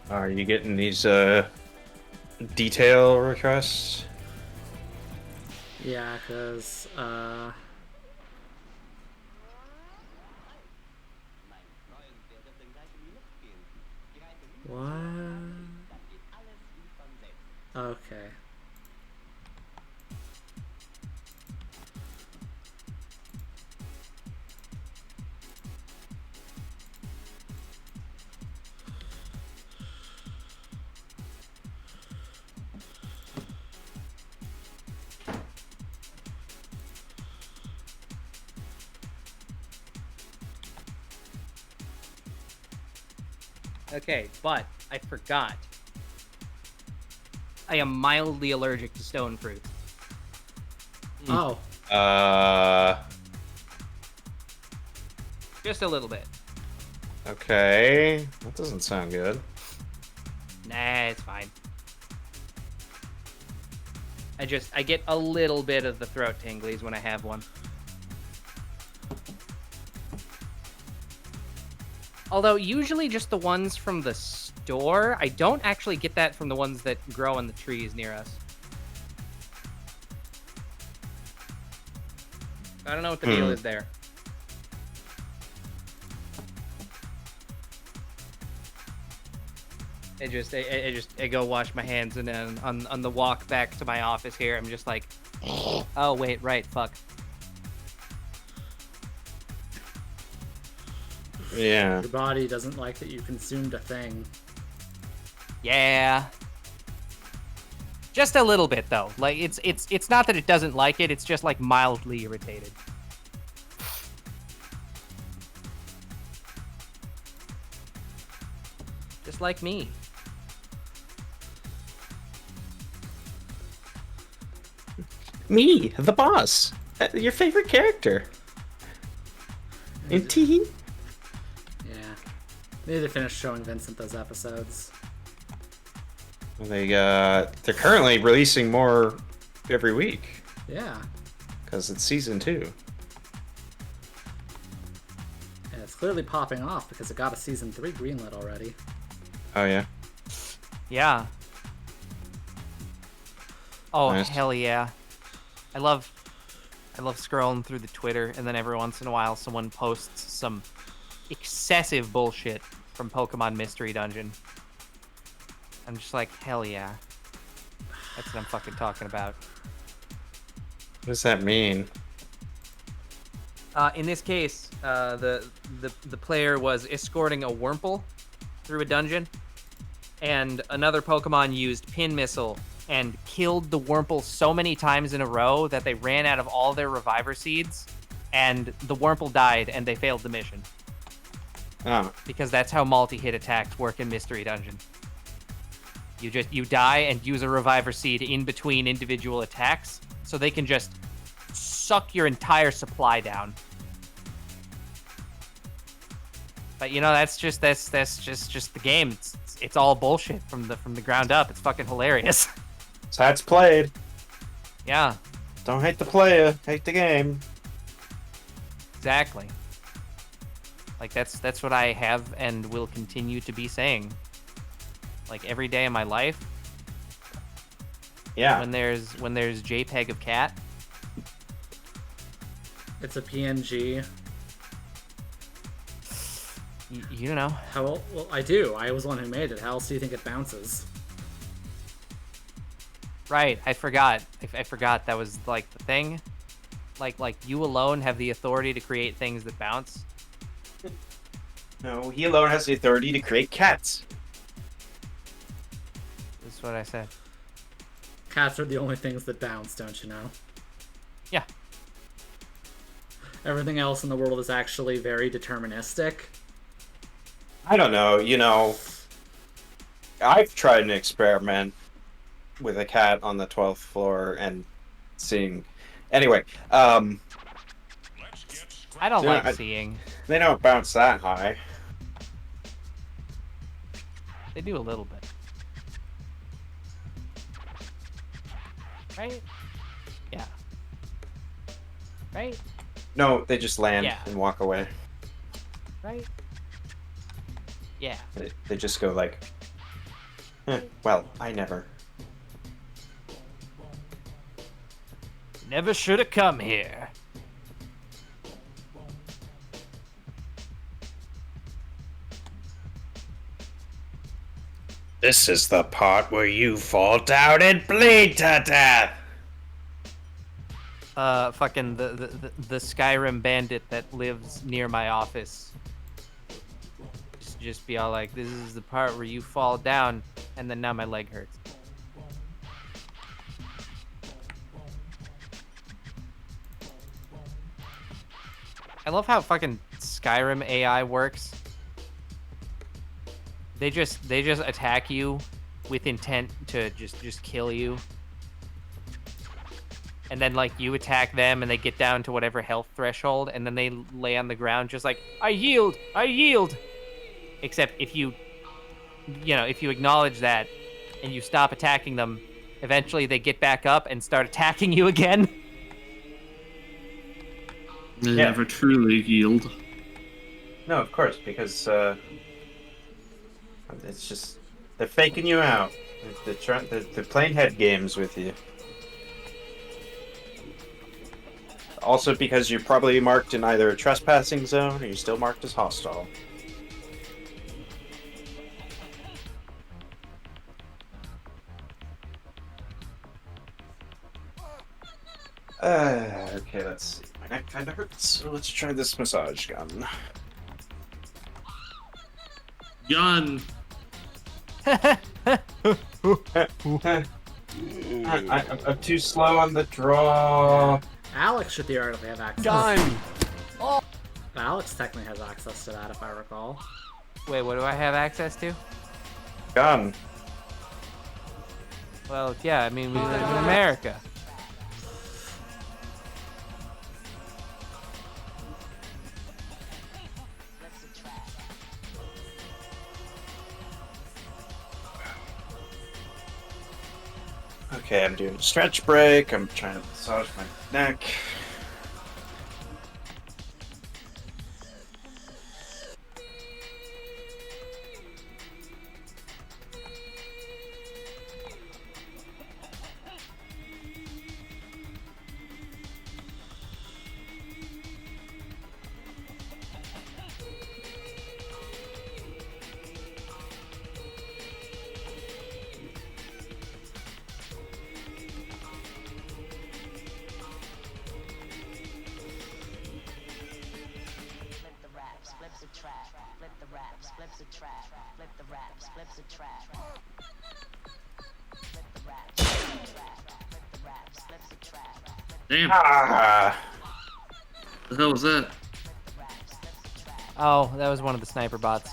Are you getting these detail requests? Yeah, because, what? Okay. Okay, but I forgot. I am mildly allergic to stone fruit. Oh, Just a little bit. Okay. That doesn't sound good. Nah, it's fine. I get a little bit of the throat tinglies when I have one. Although usually just the ones from the store. I don't actually get that from the ones that grow on the trees near us. I don't know what the deal is there. I go wash my hands, and then on the walk back to my office here, I'm just like, oh wait, right, fuck. Yeah. your body doesn't like that you consumed a thing. Yeah. Just a little bit though. Like it's not that it doesn't like it, it's just like mildly irritated. Just like me. Me, the boss. Your favorite character. In T. Yeah. Maybe they finished showing Vincent those episodes. They're currently releasing more every week Yeah. because it's season 2. And it's clearly popping off because it got a season 3 greenlit already. Oh yeah. Yeah. Oh Nice. hell yeah. I love scrolling through the Twitter, and then every once in a while someone posts some excessive bullshit from Pokemon Mystery Dungeon. I'm just like, hell yeah. That's what I'm fucking talking about. What does that mean? In this case, the player was escorting a Wurmple through a dungeon, and another Pokemon used Pin Missile and killed the Wurmple so many times in a row that they ran out of all their Reviver Seeds, and the Wurmple died, and they failed the mission. Oh. Because that's how multi-hit attacks work in Mystery Dungeon. You die and use a Reviver Seed in between individual attacks, so they can just suck your entire supply down. But you know, that's just the game. It's all bullshit from the ground up. It's fucking hilarious. That's how it's played. Yeah, Don't hate the player, hate the game. exactly. Like that's what I have and will continue to be saying. Like every day of my life. Yeah. When there's JPEG of cat. It's a PNG. You know. Well, I do. I was the one who made it. How else do you think it bounces? Right, I forgot. I forgot that was like the thing. Like you alone have the authority to create things that bounce. No, he alone has the authority to create cats. That's what I said. Cats are the only things that bounce, don't you know? Yeah. Everything else in the world is actually very deterministic. I don't know, you know, I've tried an experiment with a cat on the 12th floor and seeing... Anyway, I don't Yeah, like I- seeing. they don't bounce that high. They do a little bit. Right? Yeah. Right? No, they just land Yeah. and walk away. Right? Yeah. They just go like, well, I never. Never should have come here. This is the part where you fall down and bleed to death. Fucking the Skyrim bandit that lives near my office. Just be all like, this is the part where you fall down, and then now my leg hurts. I love how fucking Skyrim AI works. They just attack you with intent to just kill you. And then like you attack them and they get down to whatever health threshold and then they lay on the ground just like, I yield. Except if you acknowledge that and you stop attacking them, eventually they get back up and start attacking you again. They Yeah. never truly yield. No, of course, because it's just they're faking you out. They're playing head games with you. Also, because you're probably marked in either a trespassing zone or you're still marked as hostile. Okay, let's see. My neck kind of hurts, so let's try this massage gun. Gun! I'm too slow on the draw. Alex should theoretically have access. Done. Alex technically has access to that, if I recall. Wait, what do I have access to? Gun. Well, yeah, I mean, we live in America. Okay, I'm doing a stretch break. I'm trying to massage my neck. Damn, Ah! the hell was that? Oh, that was one of the sniper bots.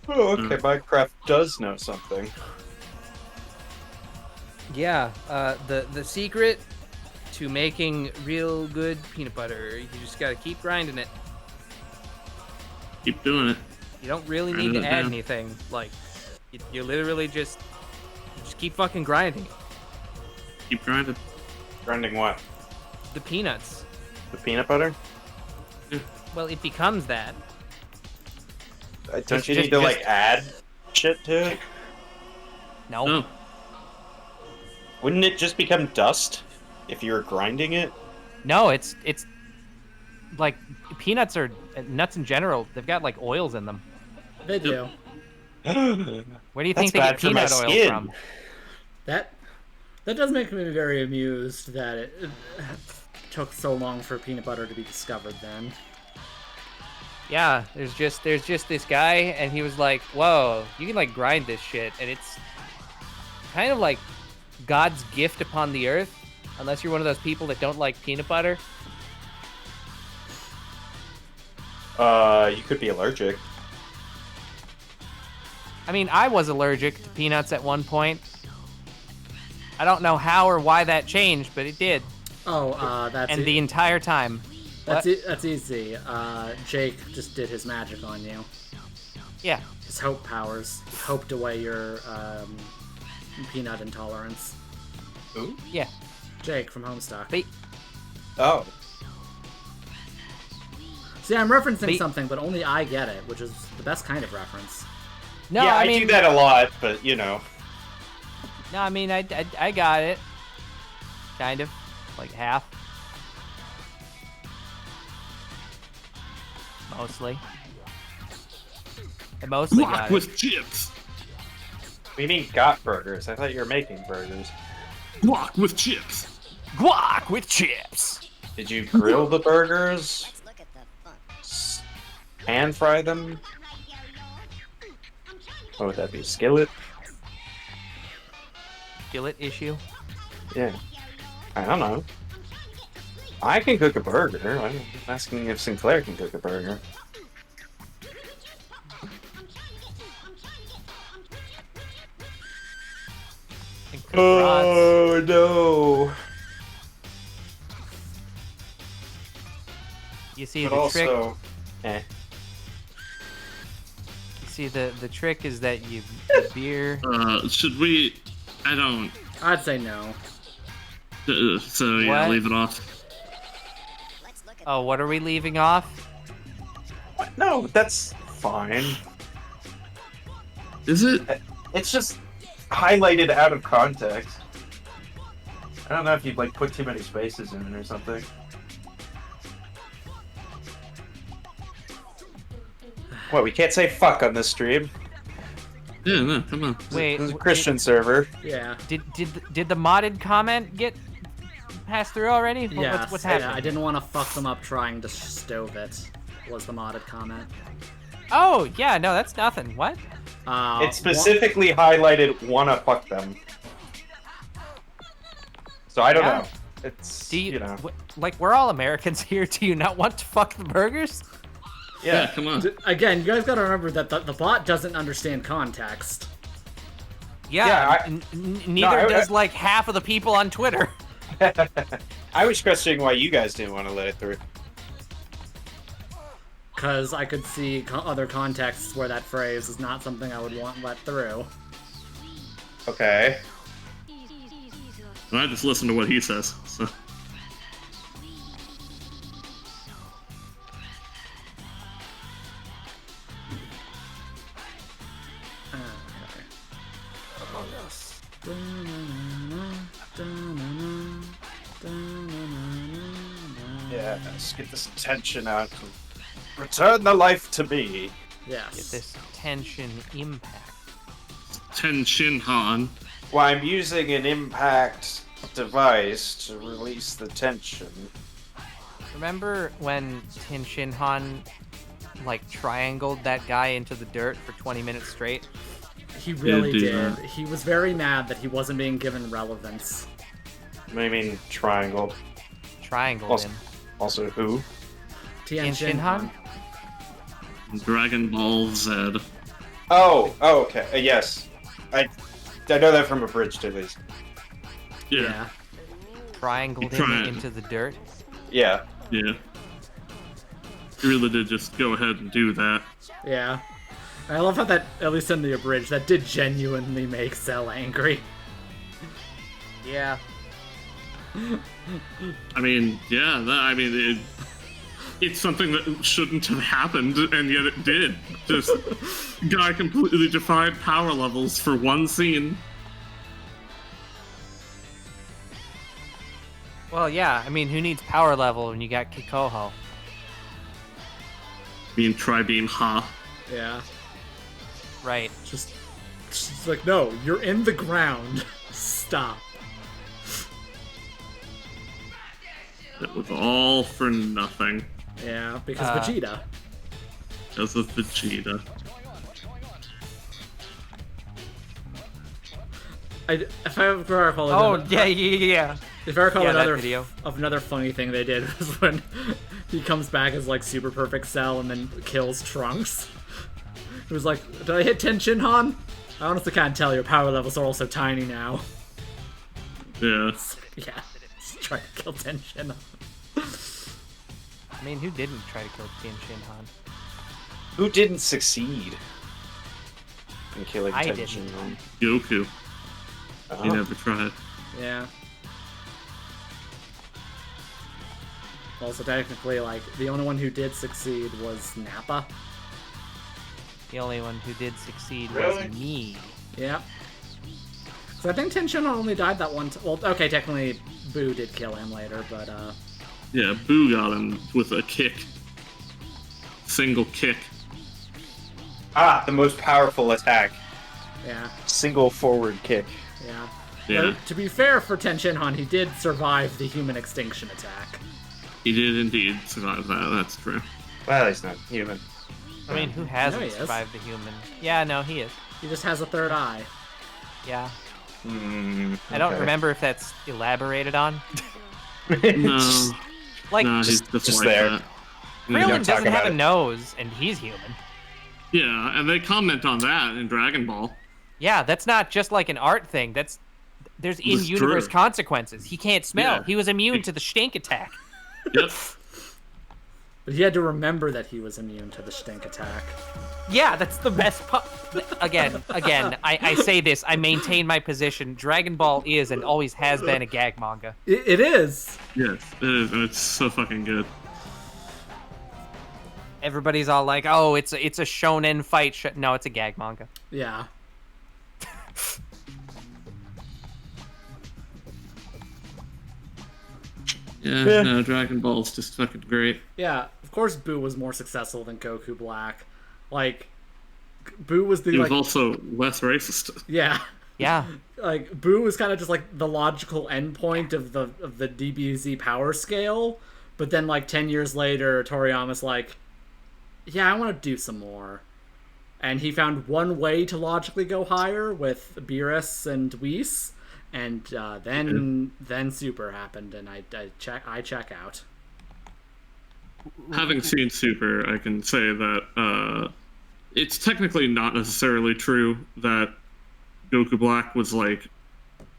Oh, okay, Minecraft does know something. Yeah, the secret to making real good peanut butter, you just gotta keep grinding it. Keep doing it. You don't really Grinding need to it add down. anything. Like, you literally just keep fucking grinding Keep grinding. Grinding what? the peanuts. The peanut butter? Well, it becomes that. Don't Just- you just- need to, like, just- add shit to it? No. No. Wouldn't it just become dust if you were grinding it? No, it's like peanuts or nuts in general. They've got like oils in them. They do. Where do you That's think they bad get for my peanut oil skin. from? That does make me very amused that it took so long for peanut butter to be discovered then. Yeah, there's just this guy, and he was like, "Whoa, you can like grind this shit, and it's kind of like God's gift upon the earth, unless you're one of those people that don't like peanut butter." You could be allergic. I mean, I was allergic to peanuts at one point. I don't know how or why that changed, but it did. Oh, that's And the entire time. that's What? that's easy. Jake just did his magic on you. Yeah. His hope powers. He hoped away your peanut intolerance. Ooh. Yeah. Jake from Homestuck. But, Oh. See, I'm referencing But- something, but only I get it, which is the best kind of reference. no, yeah, I mean, do that a lot, but you know. No, I mean, I got it. Kind of. Like half. Mostly. I mostly Guac got it. with chips. We mean got burgers. I thought you were making burgers. Guac with chips. Guac with chips. Did you grill the burgers? Pan fry them? What would that be? Skillet? Skillet issue. Yeah. I don't know. I can cook a burger. I'm asking if Sinclair can cook a burger. And cook rods. Oh no! You see But the trick. also, eh. You see the trick is that you the beer. Should we? I don't. I'd say no. So yeah, What? leave it off. Oh, what are we leaving off? No, that's fine. Is it? It's just highlighted out of context. I don't know if you'd like put too many spaces in it or something. What, we can't say fuck on this stream? Yeah, no, come on. Wait, This is a Christian server. Yeah. did the modded comment get passed through already? Yeah. What's happening? I didn't want to fuck them up trying to stove it. Was the modded comment. Oh, yeah, no, that's nothing. What? It specifically highlighted wanna fuck them. So I don't Yeah. know. It's, Do you, you know. like, we're all Americans here. Do you not want to fuck the burgers? Yeah, come on. Again, you guys gotta remember that the bot doesn't understand context. Yeah, Yeah, neither I- does, like, half of the people on Twitter. I was questioning why you guys didn't want to let it through. Because I could see other contexts where that phrase is not something I would want let through. Okay. And I just listen to what he says. So. Yeah, let's get this tension out. Return the life to me. Get Yes. this tension impact. Ten Shin Han. Well, I'm using an impact device to release the tension. Remember when Tin Shin Han, like, triangled that guy into the dirt for 20 minutes straight? He really do did. that. He was very mad that he wasn't being given relevance. I mean, triangle. Triangled Also, him. also who? Tien Tin Shin Han? Dragon Ball Z. Oh, okay. Yes. I know that from Abridged, at least. Yeah. Yeah. Triangled He him tried. into the dirt? Yeah. Yeah. He really did just go ahead and do that. Yeah. I love how that, at least in the abridged, that did genuinely make Cell angry. Yeah. I mean, yeah, it's something that shouldn't have happened, and yet it did. Just guy completely defied power levels for one scene. Well, yeah, I mean, who needs power level when you got Kikoho? Being Tri-Beam Ha. Yeah. Right. Just like, no, you're in the ground. Stop. It was all for nothing. Yeah, because Uh, Vegeta. Because of Vegeta. If I recall, Oh yeah. If I recall, Yeah, that another video. another funny thing they did was when he comes back as like Super Perfect Cell and then kills Trunks. It was like, did I hit 10 Shinhan? I honestly can't tell. Your power levels are also tiny now. Yeah. Yeah, just trying to kill 10 Shinhan. I mean, who didn't try to kill Tien Shinhan? Who didn't succeed in killing I Ten didn't. Shinhan? Goku. Oh. He never tried. Yeah. Also, technically, like, the only one who did succeed was Nappa. The only one who did succeed Really? was me. Yeah. So I think Tenshinhan only died that one well, okay, technically, Boo did kill him later, but, Yeah, Boo got him with a kick. Single kick. Ah, the most powerful attack. yeah. Single forward kick. Yeah. Yeah. But to be fair for Tenshinhan, he did survive the human extinction attack. He did indeed survive that, that's true. Well, he's not human. I mean, who No, he hasn't is. survived the human? Yeah, no, he is. He just has a third eye. Yeah. I I don't remember if that's elaborated on. No. Like, No, he's just just like there. that. Krillin don't talk doesn't have about a it. nose, and he's human. Yeah, and they comment on that in Dragon Ball. Yeah, that's not just like an art thing. There's in-universe true. consequences. He can't smell. Yeah. He was immune to the stink attack. Yep. But he had to remember that he was immune to the stink attack. Yeah, that's the best part. Again, I say this. I maintain my position. Dragon Ball is and always has been a gag manga. It is! Yes, it is, and it's so fucking good. Everybody's all like, "Oh, it's a shonen fight." No, it's a gag manga. Yeah. Yeah, no, Dragon Ball's just fucking great. Yeah, of course Boo was more successful than Goku Black. Like, Boo was the, He was like... also less racist. Yeah. Yeah. Like, Boo was kind of just, like, the logical endpoint of the DBZ power scale. But then, like, 10 years later, Toriyama's like, yeah, I want to do some more. And he found one way to logically go higher with Beerus and Whis. And then Super happened, and I check out. Having seen Super, I can say that it's technically not necessarily true that Goku Black was like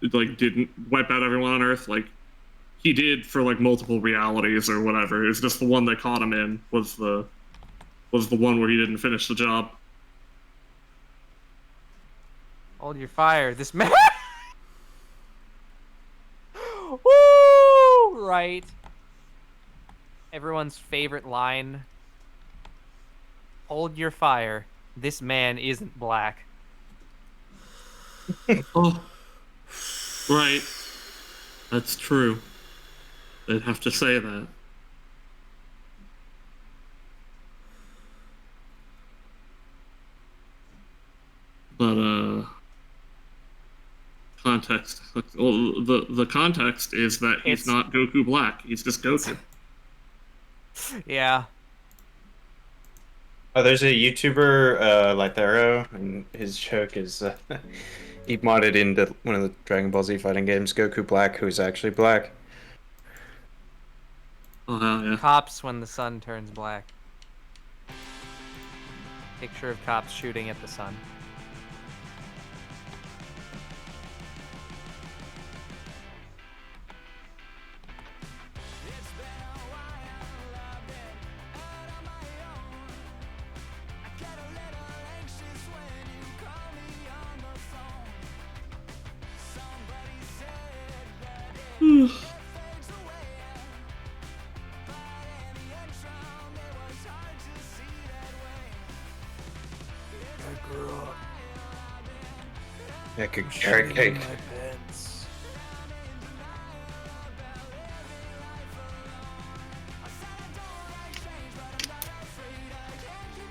didn't wipe out everyone on Earth. Like, he did for like multiple realities or whatever. It's just the one they caught him in was the one where he didn't finish the job. Hold your fire. This man. Woo! Right. Everyone's favorite line. Hold your fire. This man isn't black. Oh, right. That's true. They'd have to say that. But context. Well, the context is that he's It's- not Goku Black. He's just Goku. Yeah. Oh, there's a YouTuber, Lythero, and his joke is he modded into one of the Dragon Ball Z fighting games Goku Black, who's actually black. Oh hell yeah. Cops when the sun turns black. Picture of cops shooting at the sun. Yeah, good carrot cake.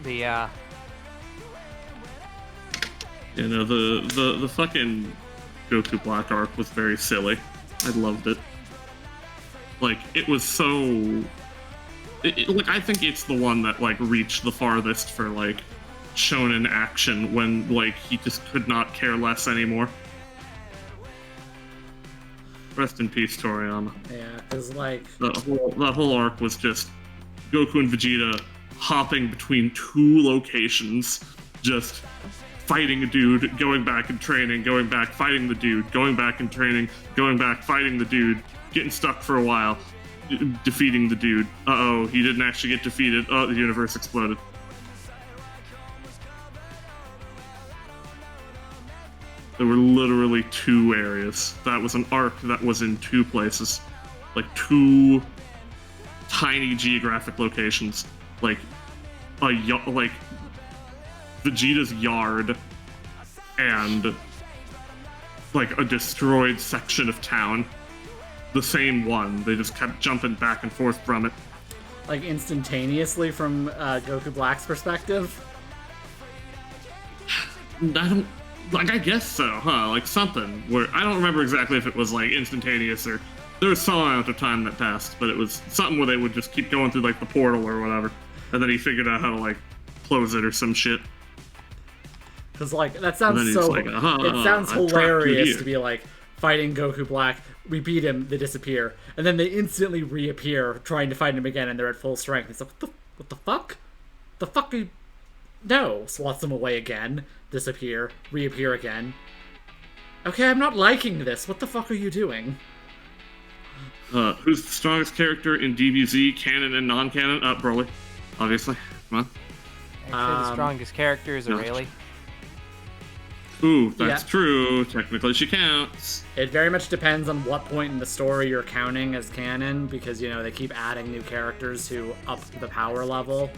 The You know, the fucking Goku Black arc was very silly. I loved it. Like, it was so Like, I think it's the one that like reached the farthest for like shonen action when like he just could not care less anymore. Rest in peace, Toriyama. Yeah, because like That whole arc was just Goku and Vegeta hopping between two locations, just fighting a dude, going back and training, going back, fighting the dude, going back and training, going back, fighting the dude, getting stuck for a while, defeating the dude. Uh-oh, he didn't actually get defeated. Oh, the universe exploded. There were literally two areas. That was an arc that was in two places. Like two tiny geographic locations. Like Vegeta's yard and like a destroyed section of town. The same one. They just kept jumping back and forth from it. like instantaneously from Goku Black's perspective. I guess so, huh? Like something where I don't remember exactly if it was like instantaneous or there was some amount of time that passed, but it was something where they would just keep going through like the portal or whatever, and then he figured out how to like close it or some shit. Because like that sounds so. Like, it sounds hilarious to be like fighting Goku Black. We beat him, they disappear, and then they instantly reappear, trying to fight him again, and they're at full strength. It's like what the fuck? The fuck? No, swats them away again, disappear, reappear again. Okay, I'm not liking this. What the fuck are you doing? Who's the strongest character in DBZ, canon and non-canon? Broly, obviously. Come on. Actually, the strongest character is Aurelie. Ooh, that's true. Technically, she counts. It very much depends on what point in the story you're counting as canon, because, you know, they keep adding new characters who up the power level.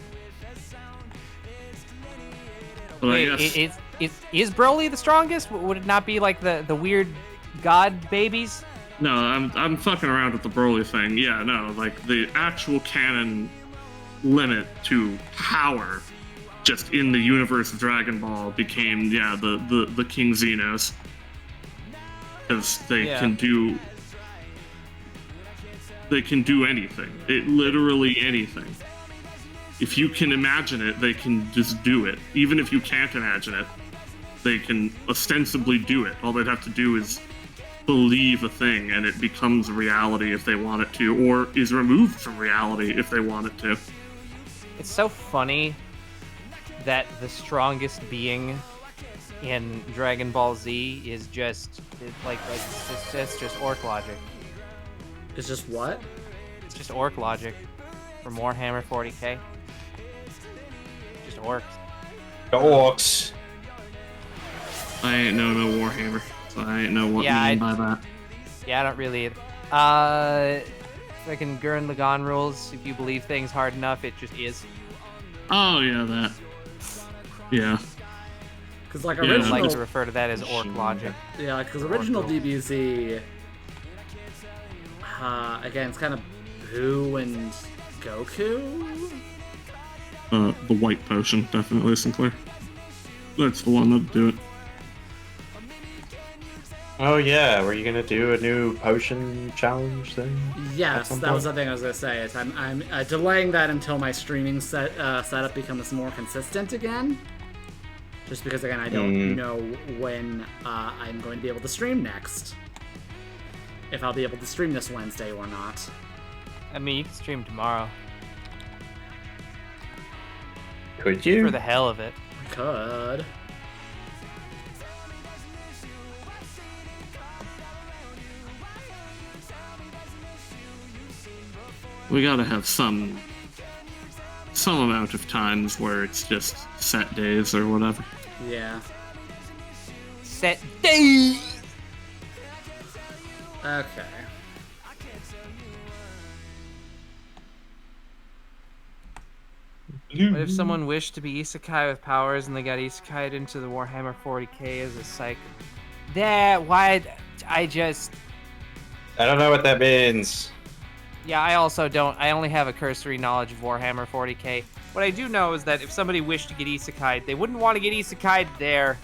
Well, Wait, is Broly the strongest? Would it not be like the weird god babies? No, I'm fucking around with the Broly thing. Yeah, no, like the actual canon limit to power just in the universe of Dragon Ball became, the King Xenos. Because they can do anything. Literally anything. If you can imagine it, they can just do it. Even if you can't imagine it, they can ostensibly do it. All they'd have to do is believe a thing, and it becomes reality if they want it to, or is removed from reality if they want it to. It's so funny that the strongest being in Dragon Ball Z is just it's just orc logic. It's just what? It's just orc logic from Warhammer 40k. Just orcs. The orcs. I ain't no Warhammer, so I ain't know what you mean by that. Yeah, I don't really either. Fucking Gurren Lagann rules. If you believe things hard enough, it just is. Oh yeah, that. Yeah. Because like I original, like to refer to that as orc logic. Yeah, because original DBZ, again, it's kind of Boo and Goku. The white potion, definitely, Sinclair. That's the one that'd do it. Oh yeah, were you gonna do a new potion challenge thing? Yes, that was the thing I was gonna say. I'm delaying that until my streaming setup becomes more consistent again. Just because again, I don't know when I'm going to be able to stream next. If I'll be able to stream this Wednesday or not. I mean, you can stream tomorrow. Could you? For the hell of it. I could. We gotta have some amount of times where it's just set days or whatever. Yeah. Set days! Okay. What if someone wished to be isekai with powers and they got isekai'd into the Warhammer 40k as a psych? I don't know what that means. Yeah, I also don't. I only have a cursory knowledge of Warhammer 40k. What I do know is that if somebody wished to get isekai'd, they wouldn't want to get isekai'd there.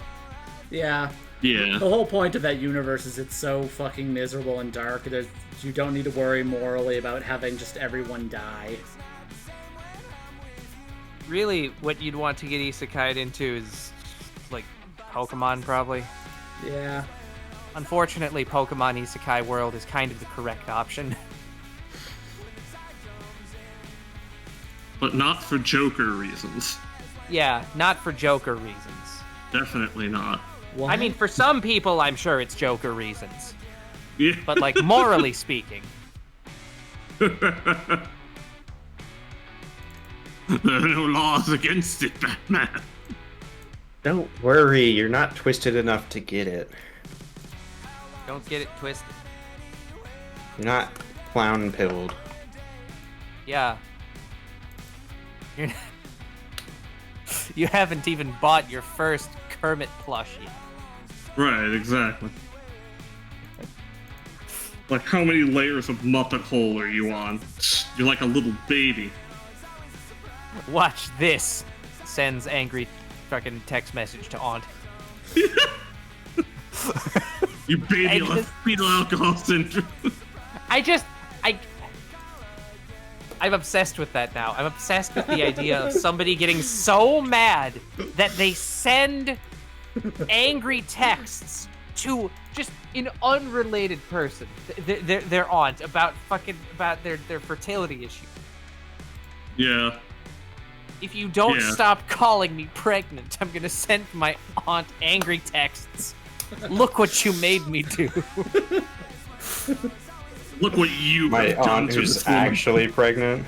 Yeah. Yeah. The whole point of that universe is it's so fucking miserable and dark. You don't need to worry morally about having just everyone die. really, what you'd want to get isekai'd into is like Pokemon, probably. Yeah. Unfortunately, Pokemon Isekai World is kind of the correct option. But not for Joker reasons. Yeah, not for Joker reasons. Definitely not. What? I mean, for some people, I'm sure it's Joker reasons. Yeah. But, like, morally speaking. There are no laws against it, Batman. Don't worry, you're not twisted enough to get it. Don't get it twisted. You're not clown pilled. Yeah. You're not... You haven't even bought your first Kermit plush yet. Right, exactly. Like, how many layers of Muppet hole are you on? You're like a little baby. Watch this. Sends angry fucking text message to Aunt. You baby left fetal alcohol syndrome. I'm obsessed with that now. I'm obsessed with the idea of somebody getting so mad that they send angry texts to just an unrelated person, their aunt, about their fertility issue. Yeah. If you don't Yeah. stop calling me pregnant, I'm gonna send my aunt angry texts. Look what you made me do. Look what you My have done aunt to who's this woman. actually pregnant,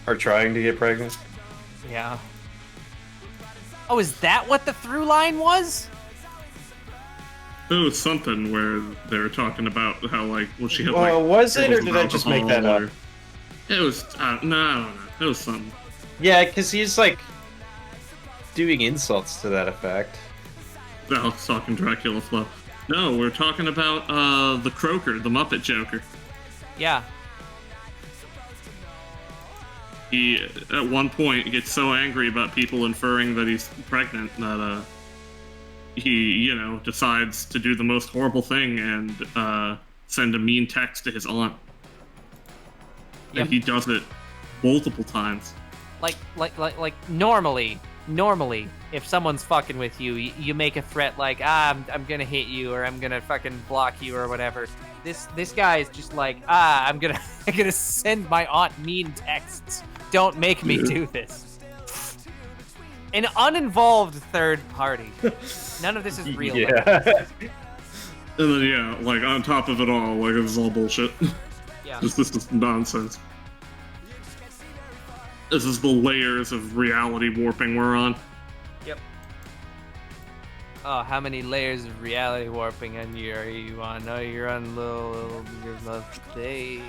or trying to get pregnant. Yeah. Oh, is that what the through line was? It was something where they were talking about how, like, well, she had, Well, like... was it, or pills did of I just make that alcohol, up? It was, no, I don't know. It was something. Yeah, because he's like doing insults to that effect. Alex talking Dracula flow. No, we're talking about, the Croaker, the Muppet Joker. Yeah. He, at one point, gets so angry about people inferring that he's pregnant that, he, you know, decides to do the most horrible thing and, send a mean text to his aunt. Yep. And he does it multiple times. Like normally, if someone's fucking with you, you make a threat like, I'm gonna hit you, or I'm gonna fucking block you, or whatever. This guy is just like, I'm gonna send my aunt mean texts. Don't make me do this. An uninvolved third party. None of this is real. Yeah. And then, yeah, like, on top of it all, like, this is all bullshit. Yeah. This is nonsense. This is the layers of reality warping we're on. Yep. Oh, how many layers of reality warping are you on? Oh, you're on little day.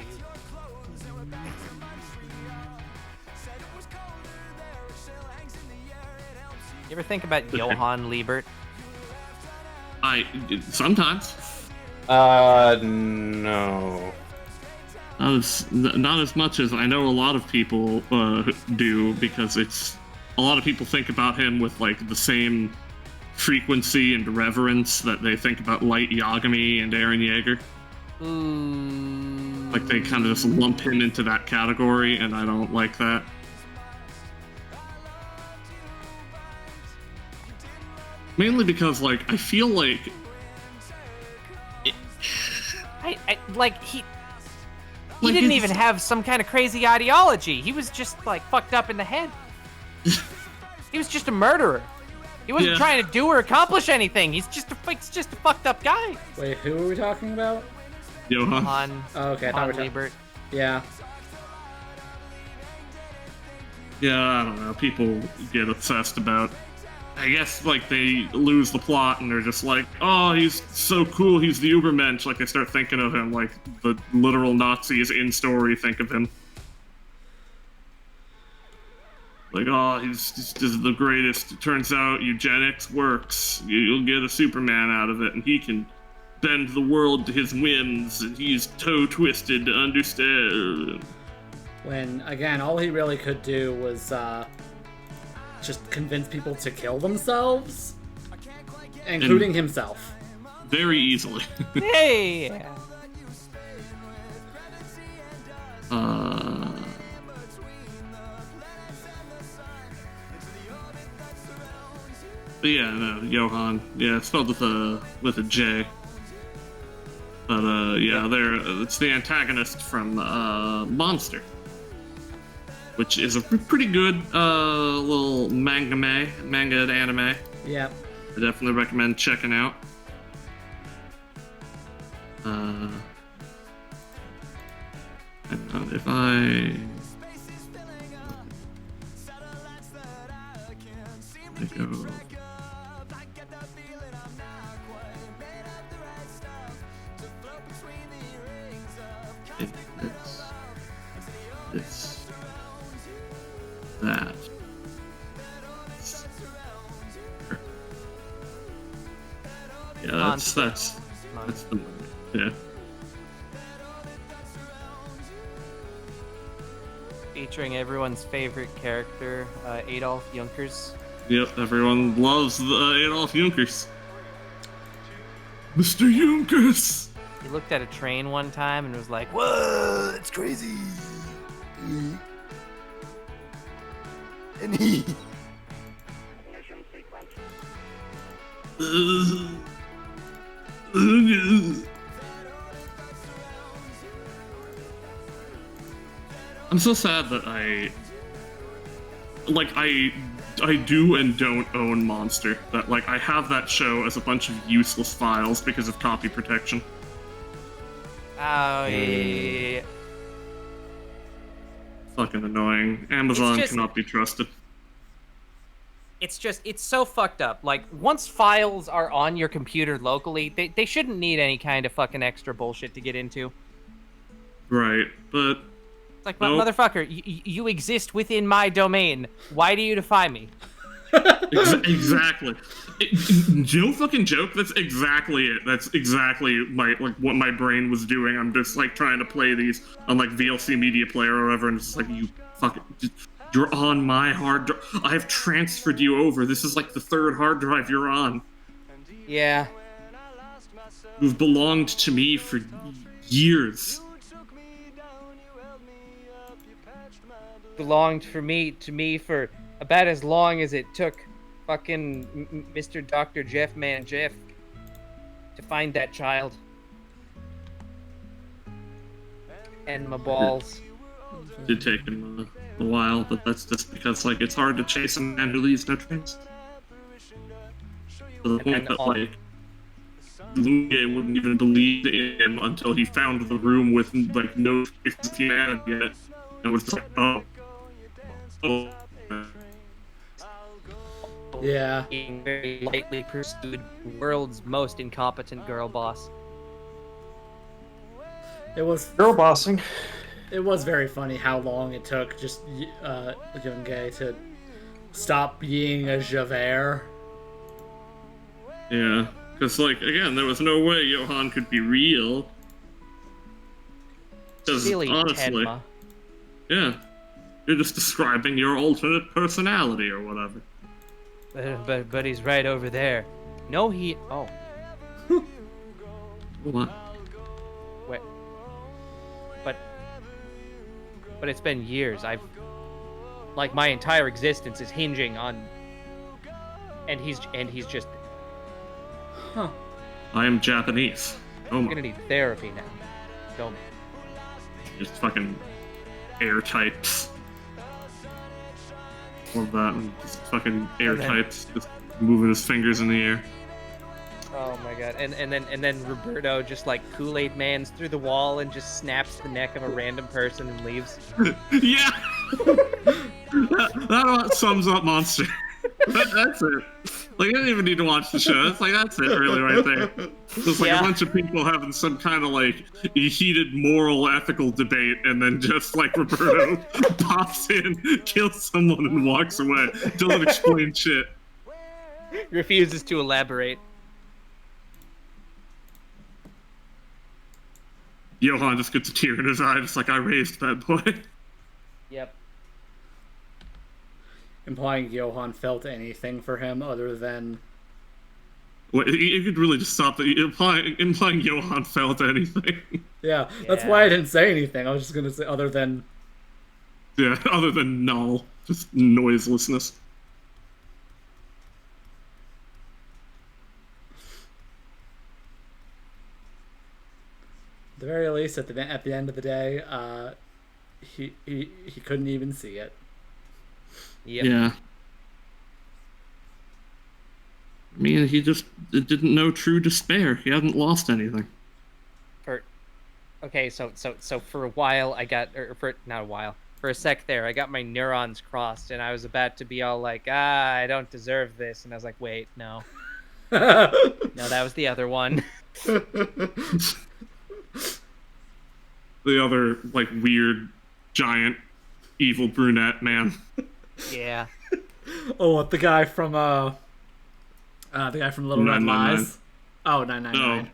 You ever think about Johann Liebert? Sometimes. No. Not as much as I know a lot of people do, because it's a lot of people think about him with like the same frequency and reverence that they think about Light Yagami and Eren Yeager. Ooh. Like they kind of just lump him into that category, and I don't like that. Mainly because, like, I feel like He Like, didn't it's- even have some kind of crazy ideology. He was just like fucked up in the head. He was just a murderer. He wasn't Yeah. trying to do or accomplish anything. He's just a fucked up guy. Wait, who are we talking about? Johann. On Oh, okay, I thought we were talking. Liebert. Yeah. Yeah, I don't know. People get obsessed about. I guess like they lose the plot and they're just like, oh, he's so cool. He's the Ubermensch. Like they start thinking of him like the literal Nazis in story think of him. Like, oh, he's just the greatest. It turns out eugenics works. You'll get a Superman out of it, and he can bend the world to his whims, and he's toe twisted to understand. When, again, all he really could do was just convince people to kill themselves, including himself. Very easily. Hey. Yeah, no, Johann. Yeah, it's spelled with a J. But yeah, it's the antagonist from Monster, which is a pretty good little manga and anime. Yeah. I definitely recommend checking out. And if I go. This, that. Yeah, that's the yeah. Featuring everyone's favorite character, Adolf Junkers. Yep, everyone loves the Adolf Junkers. Mr. Junkers! He looked at a train one time and was like, "Whoa, that's crazy." And he. I'm so sad that I do and don't own Monster. That like I have that show as a bunch of useless files because of copy protection. Oh, yeah. Fucking annoying. Amazon just- cannot be trusted. It's so fucked up. Like, once files are on your computer locally, they shouldn't need any kind of fucking extra bullshit to get into. Right, but It's like, Nope. motherfucker, you exist within my domain. Why do you defy me? exactly. No fucking joke. That's exactly it. That's exactly what my brain was doing. I'm just like trying to play these on like VLC Media Player or whatever, and it's just like you fucking. You're on my hard drive. I have transferred you over. This is like the third hard drive you're on. Yeah. You've belonged to me for years. Belonged to me for about as long as it took fucking Mr. Dr. Jeff to find that child. And my balls. It did take him a while, but that's just because like it's hard to chase a man who leaves no trace. To the point that like Luge wouldn't even believe in him until he found the room with like no traces of humanity yet, and was just like, oh. Yeah. Being very lightly pursued, world's most incompetent girl boss. It was Girl bossing. It was very funny how long it took just Young-Gay to stop being a Javert. Yeah, because like again, there was no way Johann could be real. Because Silly honestly, Tenma. yeah, you're just describing your alternate personality or whatever. But he's right over there. No, he. Oh. What? Wait. But it's been years. Like my entire existence is hinging on. And he's just. Huh. I am Japanese. Oh I'm my. gonna need therapy now. Don't. Just fucking air types. All that, and just fucking air And then- types, just moving his fingers in the air. Oh my god. And then Roberto just like Kool-Aid Mans through the wall and just snaps the neck of a random person and leaves. Yeah! that about sums up Monster. That's it. Like, I didn't even need to watch the show. It's like, that's it, really, right there. It's like Yeah. a bunch of people having some kind of, like, heated moral, ethical debate, and then just, like, Roberto pops in, kills someone, and walks away. Doesn't explain shit. Refuses to elaborate. Johann just gets a tear in his eye, just like, I raised that boy. Yep. Implying Johann felt anything for him other than... Well, you could really just stop that. Implying Johann felt anything. Yeah, that's Yeah. why I didn't say anything. I was just gonna say other than... Yeah, other than null. Just noiselessness. the very least, at the end of the day, he couldn't even see it. Yep. Yeah. I mean, he just didn't know true despair. He hadn't lost anything. Okay, so for a while I got, or for not a while, for a sec there, I got my neurons crossed, and I was about to be all like, I don't deserve this, and I was like, wait, no. No, that was the other one. The other, like, weird, giant, evil brunette man. Yeah. Oh, what, the guy from Little Red 999. Lies? Oh, 999.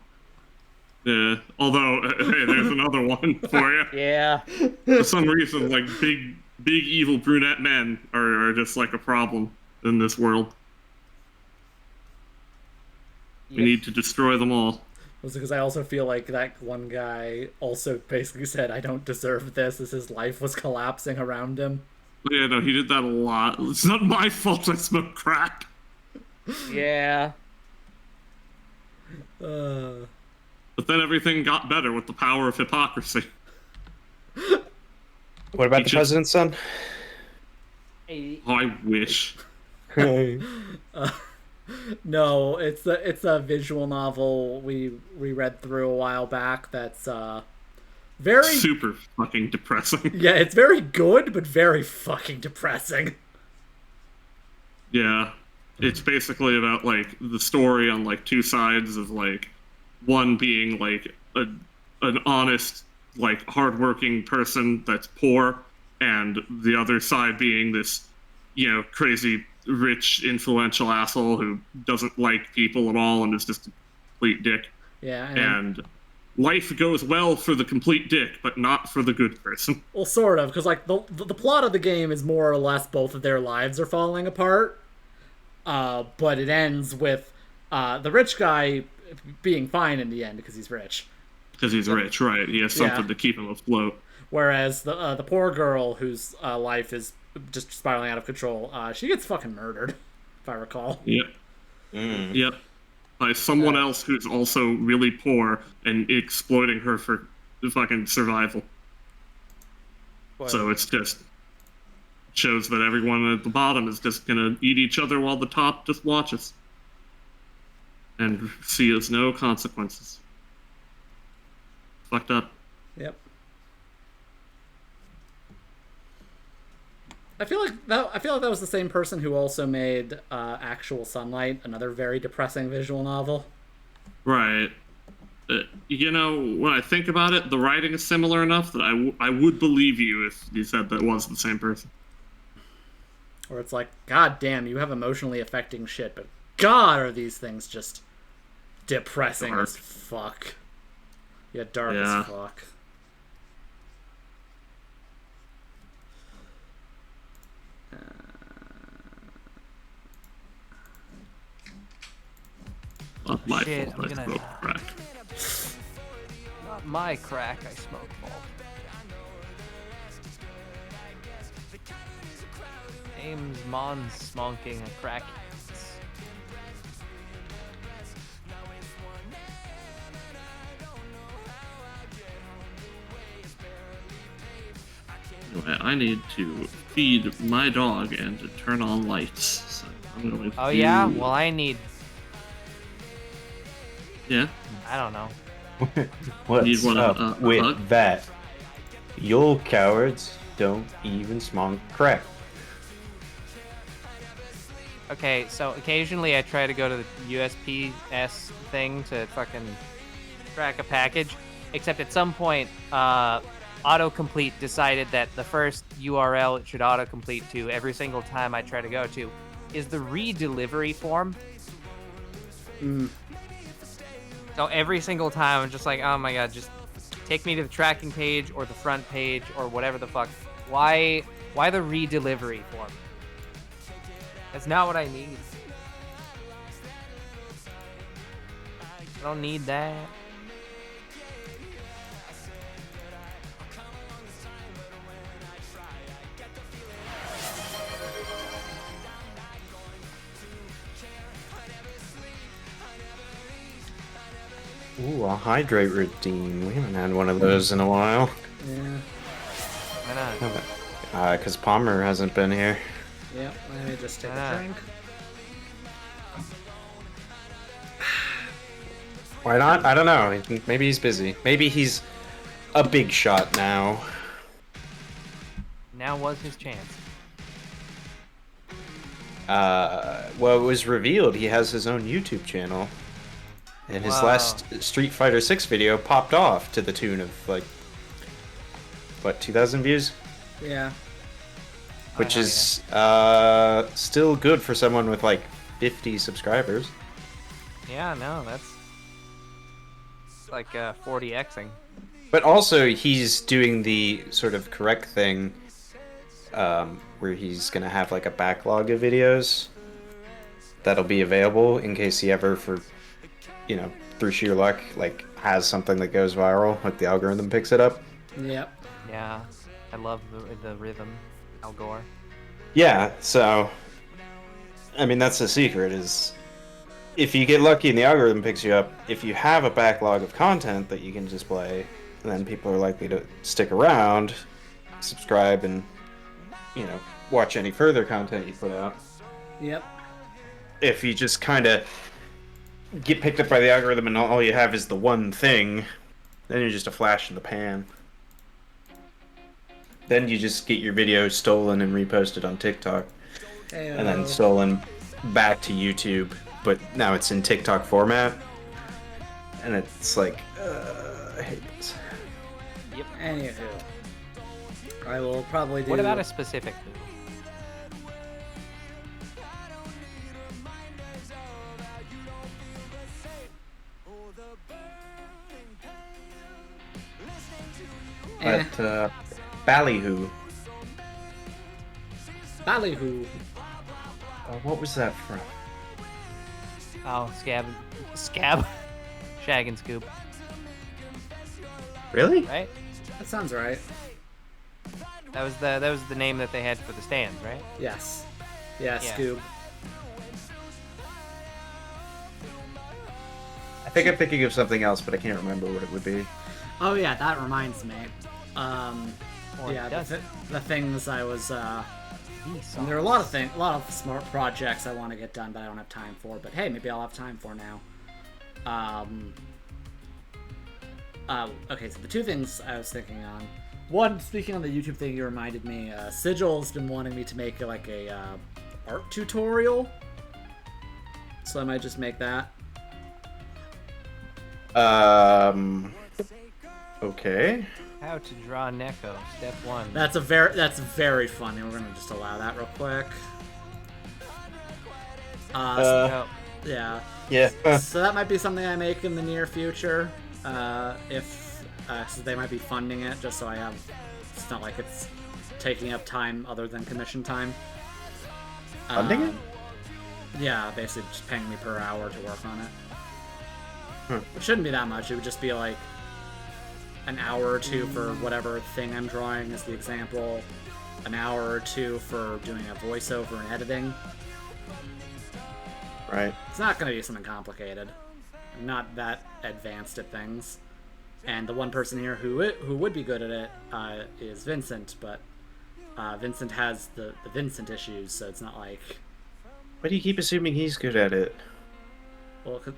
Yeah, although, hey, there's another one for you. Yeah. For some reason, like, big evil brunette men are just, like, a problem in this world. We need to destroy them all. Because I also feel like that one guy also basically said, I don't deserve this, as his life was collapsing around him. Yeah, no, he did that a lot. It's not my fault I smoke crack. Yeah. But then everything got better with the power of hypocrisy. What about the president's son? Oh, I wish. No, it's a visual novel we read through a while back that's very... Super fucking depressing. Yeah, it's very good, but very fucking depressing. Yeah. It's basically about, like, the story on, like, two sides of, like, one being, like, an honest, like, hardworking person that's poor, and the other side being this, you know, crazy, rich, influential asshole who doesn't like people at all and is just a complete dick. Yeah, and life goes well for the complete dick, but not for the good person. Well, sort of, because, like, the plot of the game is more or less both of their lives are falling apart. But it ends with the rich guy being fine in the end because he's rich. Because he's rich, right? He has something to keep him afloat. Whereas the poor girl whose life is just spiraling out of control, she gets fucking murdered, if I recall. Yep. Yep. By someone else who's also really poor and exploiting her for fucking survival. So it's just... shows that everyone at the bottom is just gonna eat each other while the top just watches. And sees no consequences. Fucked up. Yep. I feel like that was the same person who also made Actual Sunlight, another very depressing visual novel. Right. You know, when I think about it, the writing is similar enough that I would believe you if you said that was the same person. Or it's like, God damn, you have emotionally affecting shit, but God, are these things just depressing as fuck. Yeah, dark as fuck. Not my Shit, fault, I'm I gonna... smoke crack. Not my crack, I smoke bulb. James Mon's smoking a crack. Anyway, I need to feed my dog and to turn on lights. So I'm going to yeah? Well, I need... Yeah? I don't know. What's up a with hug? that? You cowards don't even smoke crack. Okay, so occasionally I try to go to the USPS thing to fucking track a package, except at some point, autocomplete decided that the first URL it should autocomplete to every single time I try to go to is the redelivery form. So every single time I'm just like, oh my god, just take me to the tracking page or the front page or whatever the fuck. Why the redelivery form? That's not what I need. I don't need that. Ooh, a hydrate redeem. We haven't had one of those in a while. Yeah. Why not? Because Palmer hasn't been here. Yep. Let me just take Ah. a drink. Why not? I don't know. Maybe he's busy. Maybe he's a big shot now. Now was his chance. Well, it was revealed he has his own YouTube channel. And his Wow. last Street Fighter 6 video popped off to the tune of, like, what, 2,000 views? Yeah. Which hell is still good for someone with, like, 50 subscribers. Yeah, no, that's like 40xing. But also, he's doing the sort of correct thing, where he's gonna have like a backlog of videos that'll be available in case he ever, through sheer luck, like has something that goes viral, like the algorithm picks it up. Yep. Yeah, I love the rhythm, Al Gore. Yeah, so I mean that's the secret is if you get lucky and the algorithm picks you up, if you have a backlog of content that you can display, then people are likely to stick around, subscribe, and watch any further content you put out. Yep. If you just kind of get picked up by the algorithm and all you have is the one thing, then you're just a flash in the pan. Then you just get your video stolen and reposted on TikTok, and then stolen back to YouTube, but now it's in TikTok format, and it's like, I hate this. Yep. Anywho, I will probably do. What about a specific movie? But Ballyhoo. Ballyhoo. What was that from? Oh, Scab, Shag and Scoop, Really? right? That sounds right. That was the name that they had for the stands, right? Yes. Yeah, Yeah. Scoob. I think I'm thinking of something else, but I can't remember what it would be. Oh yeah, that reminds me. Or Yeah, does the things I was. These songs. There are a lot of smart projects I want to get done, but I don't have time for. But hey, maybe I'll have time for now. Okay, so the two things I was thinking on. One, speaking on the YouTube thing, you reminded me. Sigil's been wanting me to make like a art tutorial, so I might just make that. Okay. How to draw Neko, step 1. That's very funny. We're gonna just allow that real quick. Oh, Yeah. Yeah. So that might be something I make in the near future. So they might be funding it, just so I have. It's not like it's taking up time other than commission time. Funding it? Yeah, basically just paying me per hour to work on it. Hmm. It shouldn't be that much. It would just be like an hour or two for whatever thing I'm drawing as the example, an hour or two for doing a voiceover and editing. Right. It's not going to be something complicated. I'm not that advanced at things. And the one person here who would be good at it is Vincent, but Vincent has the Vincent issues, so it's not like... Why do you keep assuming he's good at it? Well, 'cause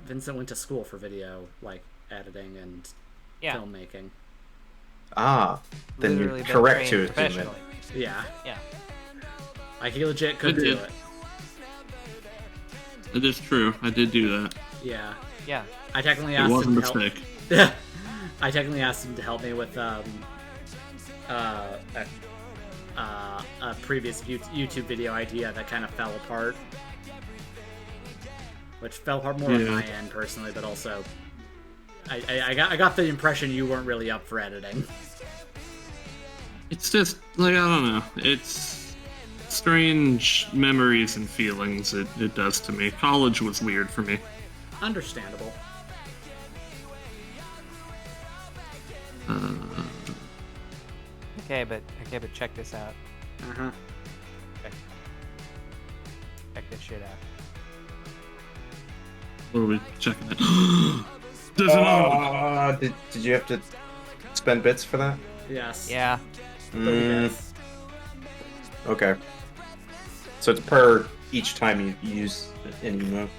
Vincent went to school for video, like, editing and yeah. filmmaking. Ah, then Literally you're been correct to trained assume it. professionally. Yeah. Yeah. Like, he legit could Good do dude. it. It is true. I did do that. Yeah. Yeah. I technically It asked was a him to help... mistake. I technically asked him to help me with a previous YouTube video idea that kind of fell apart. Which fell apart more on Yeah. my end personally, but also I got the impression you weren't really up for editing. It's just like I don't know. It's strange memories and feelings it does to me. College was weird for me. Understandable. Okay, but check this out. Uh-huh. Check this shit out. What are we checking it? There's another one. Did you have to spend bits for that? Yes. Yeah. 30 bits. Okay. So it's per each time you use an emote.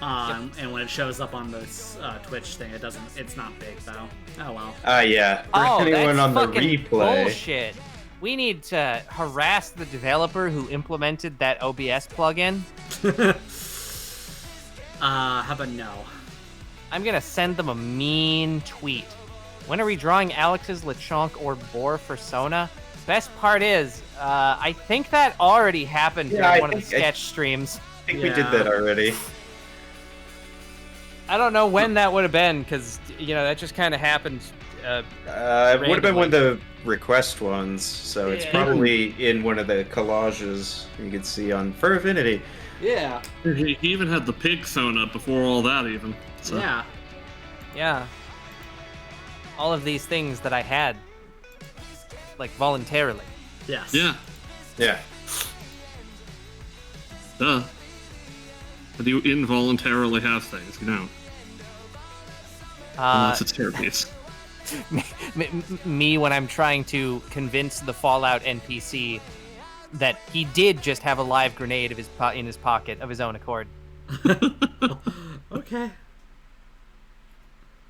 And when it shows up on this Twitch thing, it's not big though. Oh well. Yeah. For Oh, anyone that's on the fucking replay. bullshit. We need to harass the developer who implemented that OBS plugin. How about no? I'm gonna send them a mean tweet. When are we drawing Alex's Lechonk or Boar for Sona? Best part is, I think that already happened during one of the sketch streams. I think we did that already. I don't know when that would have been, because, that just kind of happened. It would have been one of the request ones, so it's probably in one of the collages you can see on Fur Affinity. Yeah. He even had the pig Sona before all that, even. So. Yeah. Yeah. All of these things that I had, like, voluntarily. Yes. Yeah. Yeah. Duh. But you involuntarily have things, Unless it's hairpiece. Me when I'm trying to convince the Fallout NPC that he did just have a live grenade in his pocket of his own accord. Okay.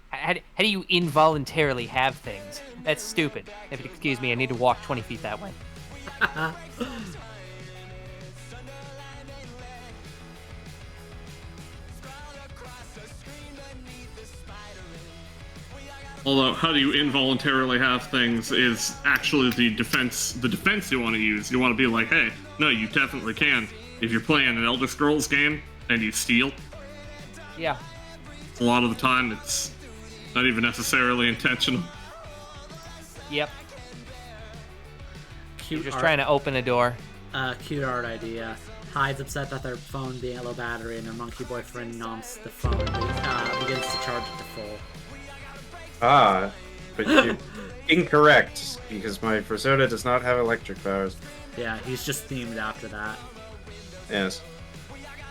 How do you involuntarily have things? That's stupid. If you excuse me, I need to walk 20 feet that way. Although, how do you involuntarily have things is actually the defense you want to use. You want to be like, hey, no, you definitely can. If you're playing an Elder Scrolls game and you steal, Yeah. a lot of the time it's not even necessarily intentional. Yep. Cute You're just art. trying to open a door. Cute art idea. Hyde's upset that their phone being a low battery and their monkey boyfriend nomps the phone begins to charge it to full. But you're incorrect, because my Persona does not have electric powers. Yeah, he's just themed after that. Yes.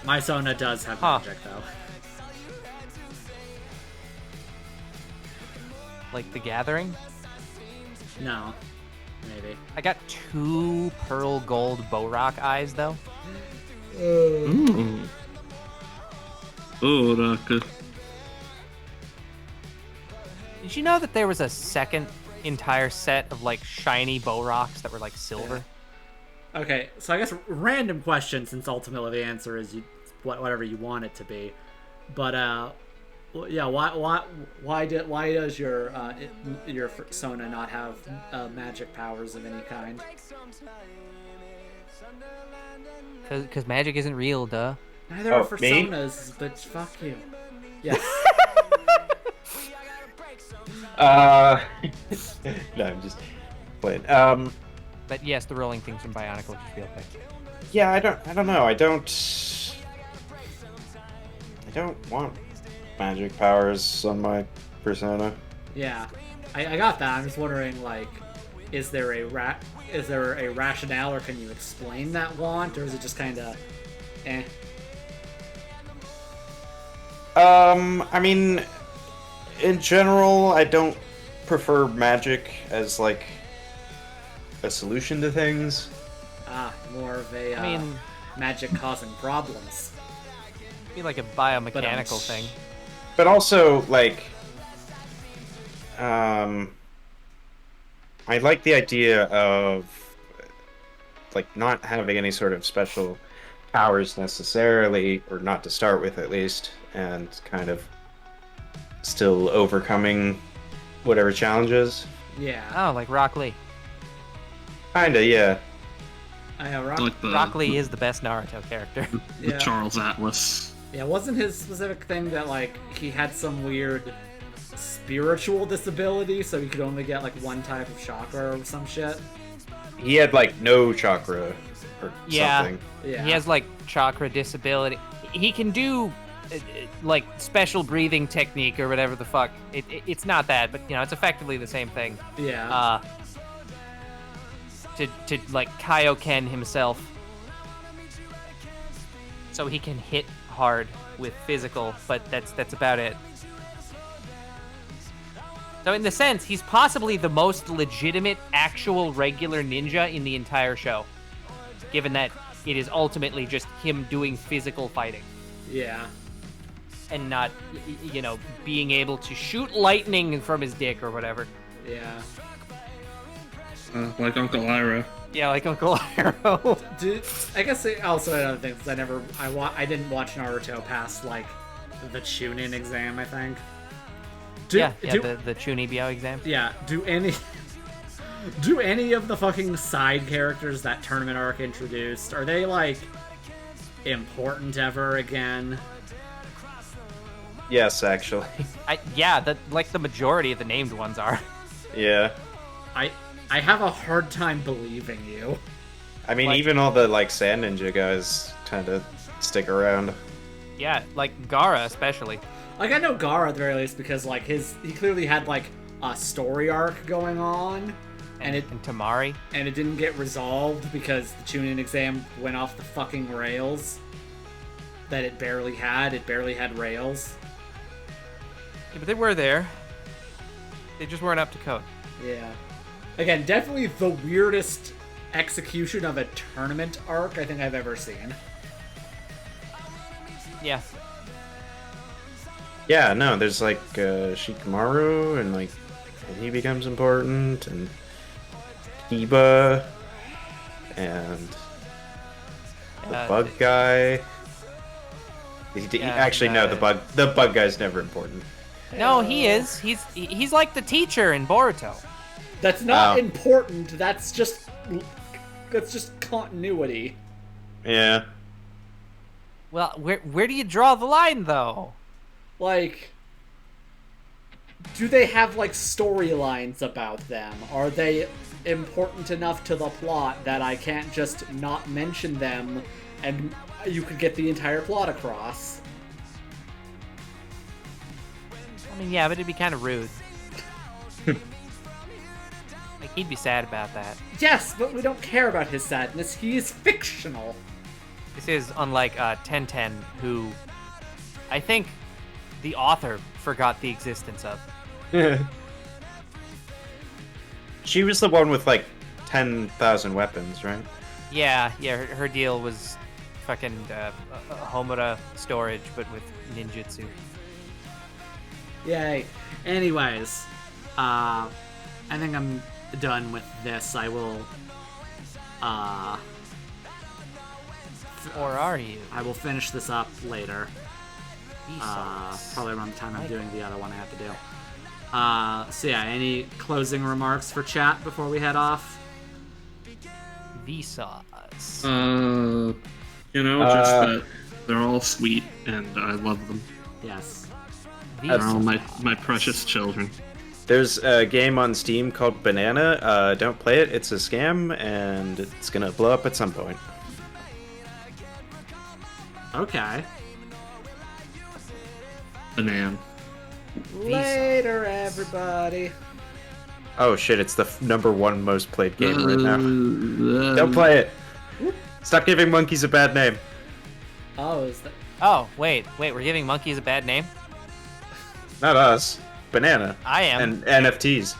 My Sona does have Huh. magic, though. Like The Gathering. No. Maybe. I got 2 pearl gold bow rock eyes, though. Ooh. Oh, Raka. Did you know that there was a second entire set of, like, shiny bow rocks that were, like, silver? Okay, so I guess random question, since ultimately the answer is whatever you want it to be. But yeah, why does your Sona not have magic powers of any kind? Because magic isn't real, duh. Neither are me? Personas, but fuck you. Yes. No, I'm just playing. But yes, the rolling things from Bionicle, which is real quick. Yeah, I don't know. I don't want magic powers on my Persona. Yeah, I got that. I'm just wondering, like, is there a rationale, or can you explain that want, or is it just kind of, eh? I mean, in general, I don't prefer magic as, like, a solution to things. More of a magic causing problems. Be like a biomechanical thing. But also, like, I like the idea of, like, not having any sort of special powers necessarily, or not to start with at least, and kind of still overcoming whatever challenges. Yeah. Oh, like Rock Lee. Kinda, yeah. Like the, Rock Lee is the best Naruto character. the Yeah. Charles Atlas. Yeah, wasn't his specific thing that, like, he had some weird spiritual disability, so he could only get, like, one type of chakra or some shit? He had, like, no chakra or something. Yeah. He has, like, chakra disability. He can do, like, special breathing technique or whatever the fuck. It's not that, but, it's effectively the same thing. Yeah. To like, Kaioken himself. So he can hit hard with physical, but that's about it. So in the sense, he's possibly the most legitimate, actual, regular ninja in the entire show. Given that it is ultimately just him doing physical fighting. Yeah. And not, being able to shoot lightning from his dick or whatever. Yeah. Like Uncle Iroh. Yeah, like Uncle Iroh. Dude, I guess also another thing is I didn't watch Naruto past like the Chunin exam. I think. The Chunibyo exam. Yeah. Do any of the fucking side characters that tournament arc introduced, are they like important ever again? Yes, actually. The majority of the named ones are. Yeah. I have a hard time believing you. I mean, even all the like Sand Ninja guys tend to stick around. Yeah, like Gaara especially. Like I know Gaara at the very least because like he clearly had like a story arc going on, and Tamari, and it didn't get resolved because the Chunin exam went off the fucking rails. That it barely had rails. Yeah, but they were there. They just weren't up to code. Yeah. Again, definitely the weirdest execution of a tournament arc I think I've ever seen. Yeah. Yeah, no, there's like Shikamaru and like and he becomes important and Kiba and the bug guy. The bug guy's never important. No, he is. He's like the teacher in Boruto. That's not important. That's just continuity. Yeah. Well, where do you draw the line though? Like, do they have like storylines about them? Are they important enough to the plot that I can't just not mention them and you could get the entire plot across? I mean, yeah, but it'd be kind of rude. Like, he'd be sad about that. Yes, but we don't care about his sadness. He is fictional. This is unlike 1010, who I think the author forgot the existence of. She was the one with like 10,000 weapons, right? Yeah, her deal was fucking Homura storage, but with ninjutsu. Yay. Anyways, I think I'm done with this. I will, or are you? I will finish this up later. Probably around the time I'm doing the other one I have to do. So yeah, any closing remarks for chat before we head off? Vsauce. Just that they're all sweet and I love them. Yes. They're all my precious children. There's a game on Steam called Banana. Don't play it. It's a scam, and it's gonna blow up at some point. Okay. Banana. Later, everybody. Oh shit! It's the #1 most played game right now. Don't play it. Stop giving monkeys a bad name. Oh, is that? Oh, wait, we're giving monkeys a bad name? Not us. Banana. I am. And NFTs.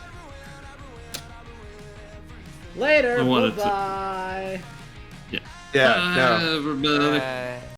Later. I wanted Bye. Yeah. Yeah. No. Everybody.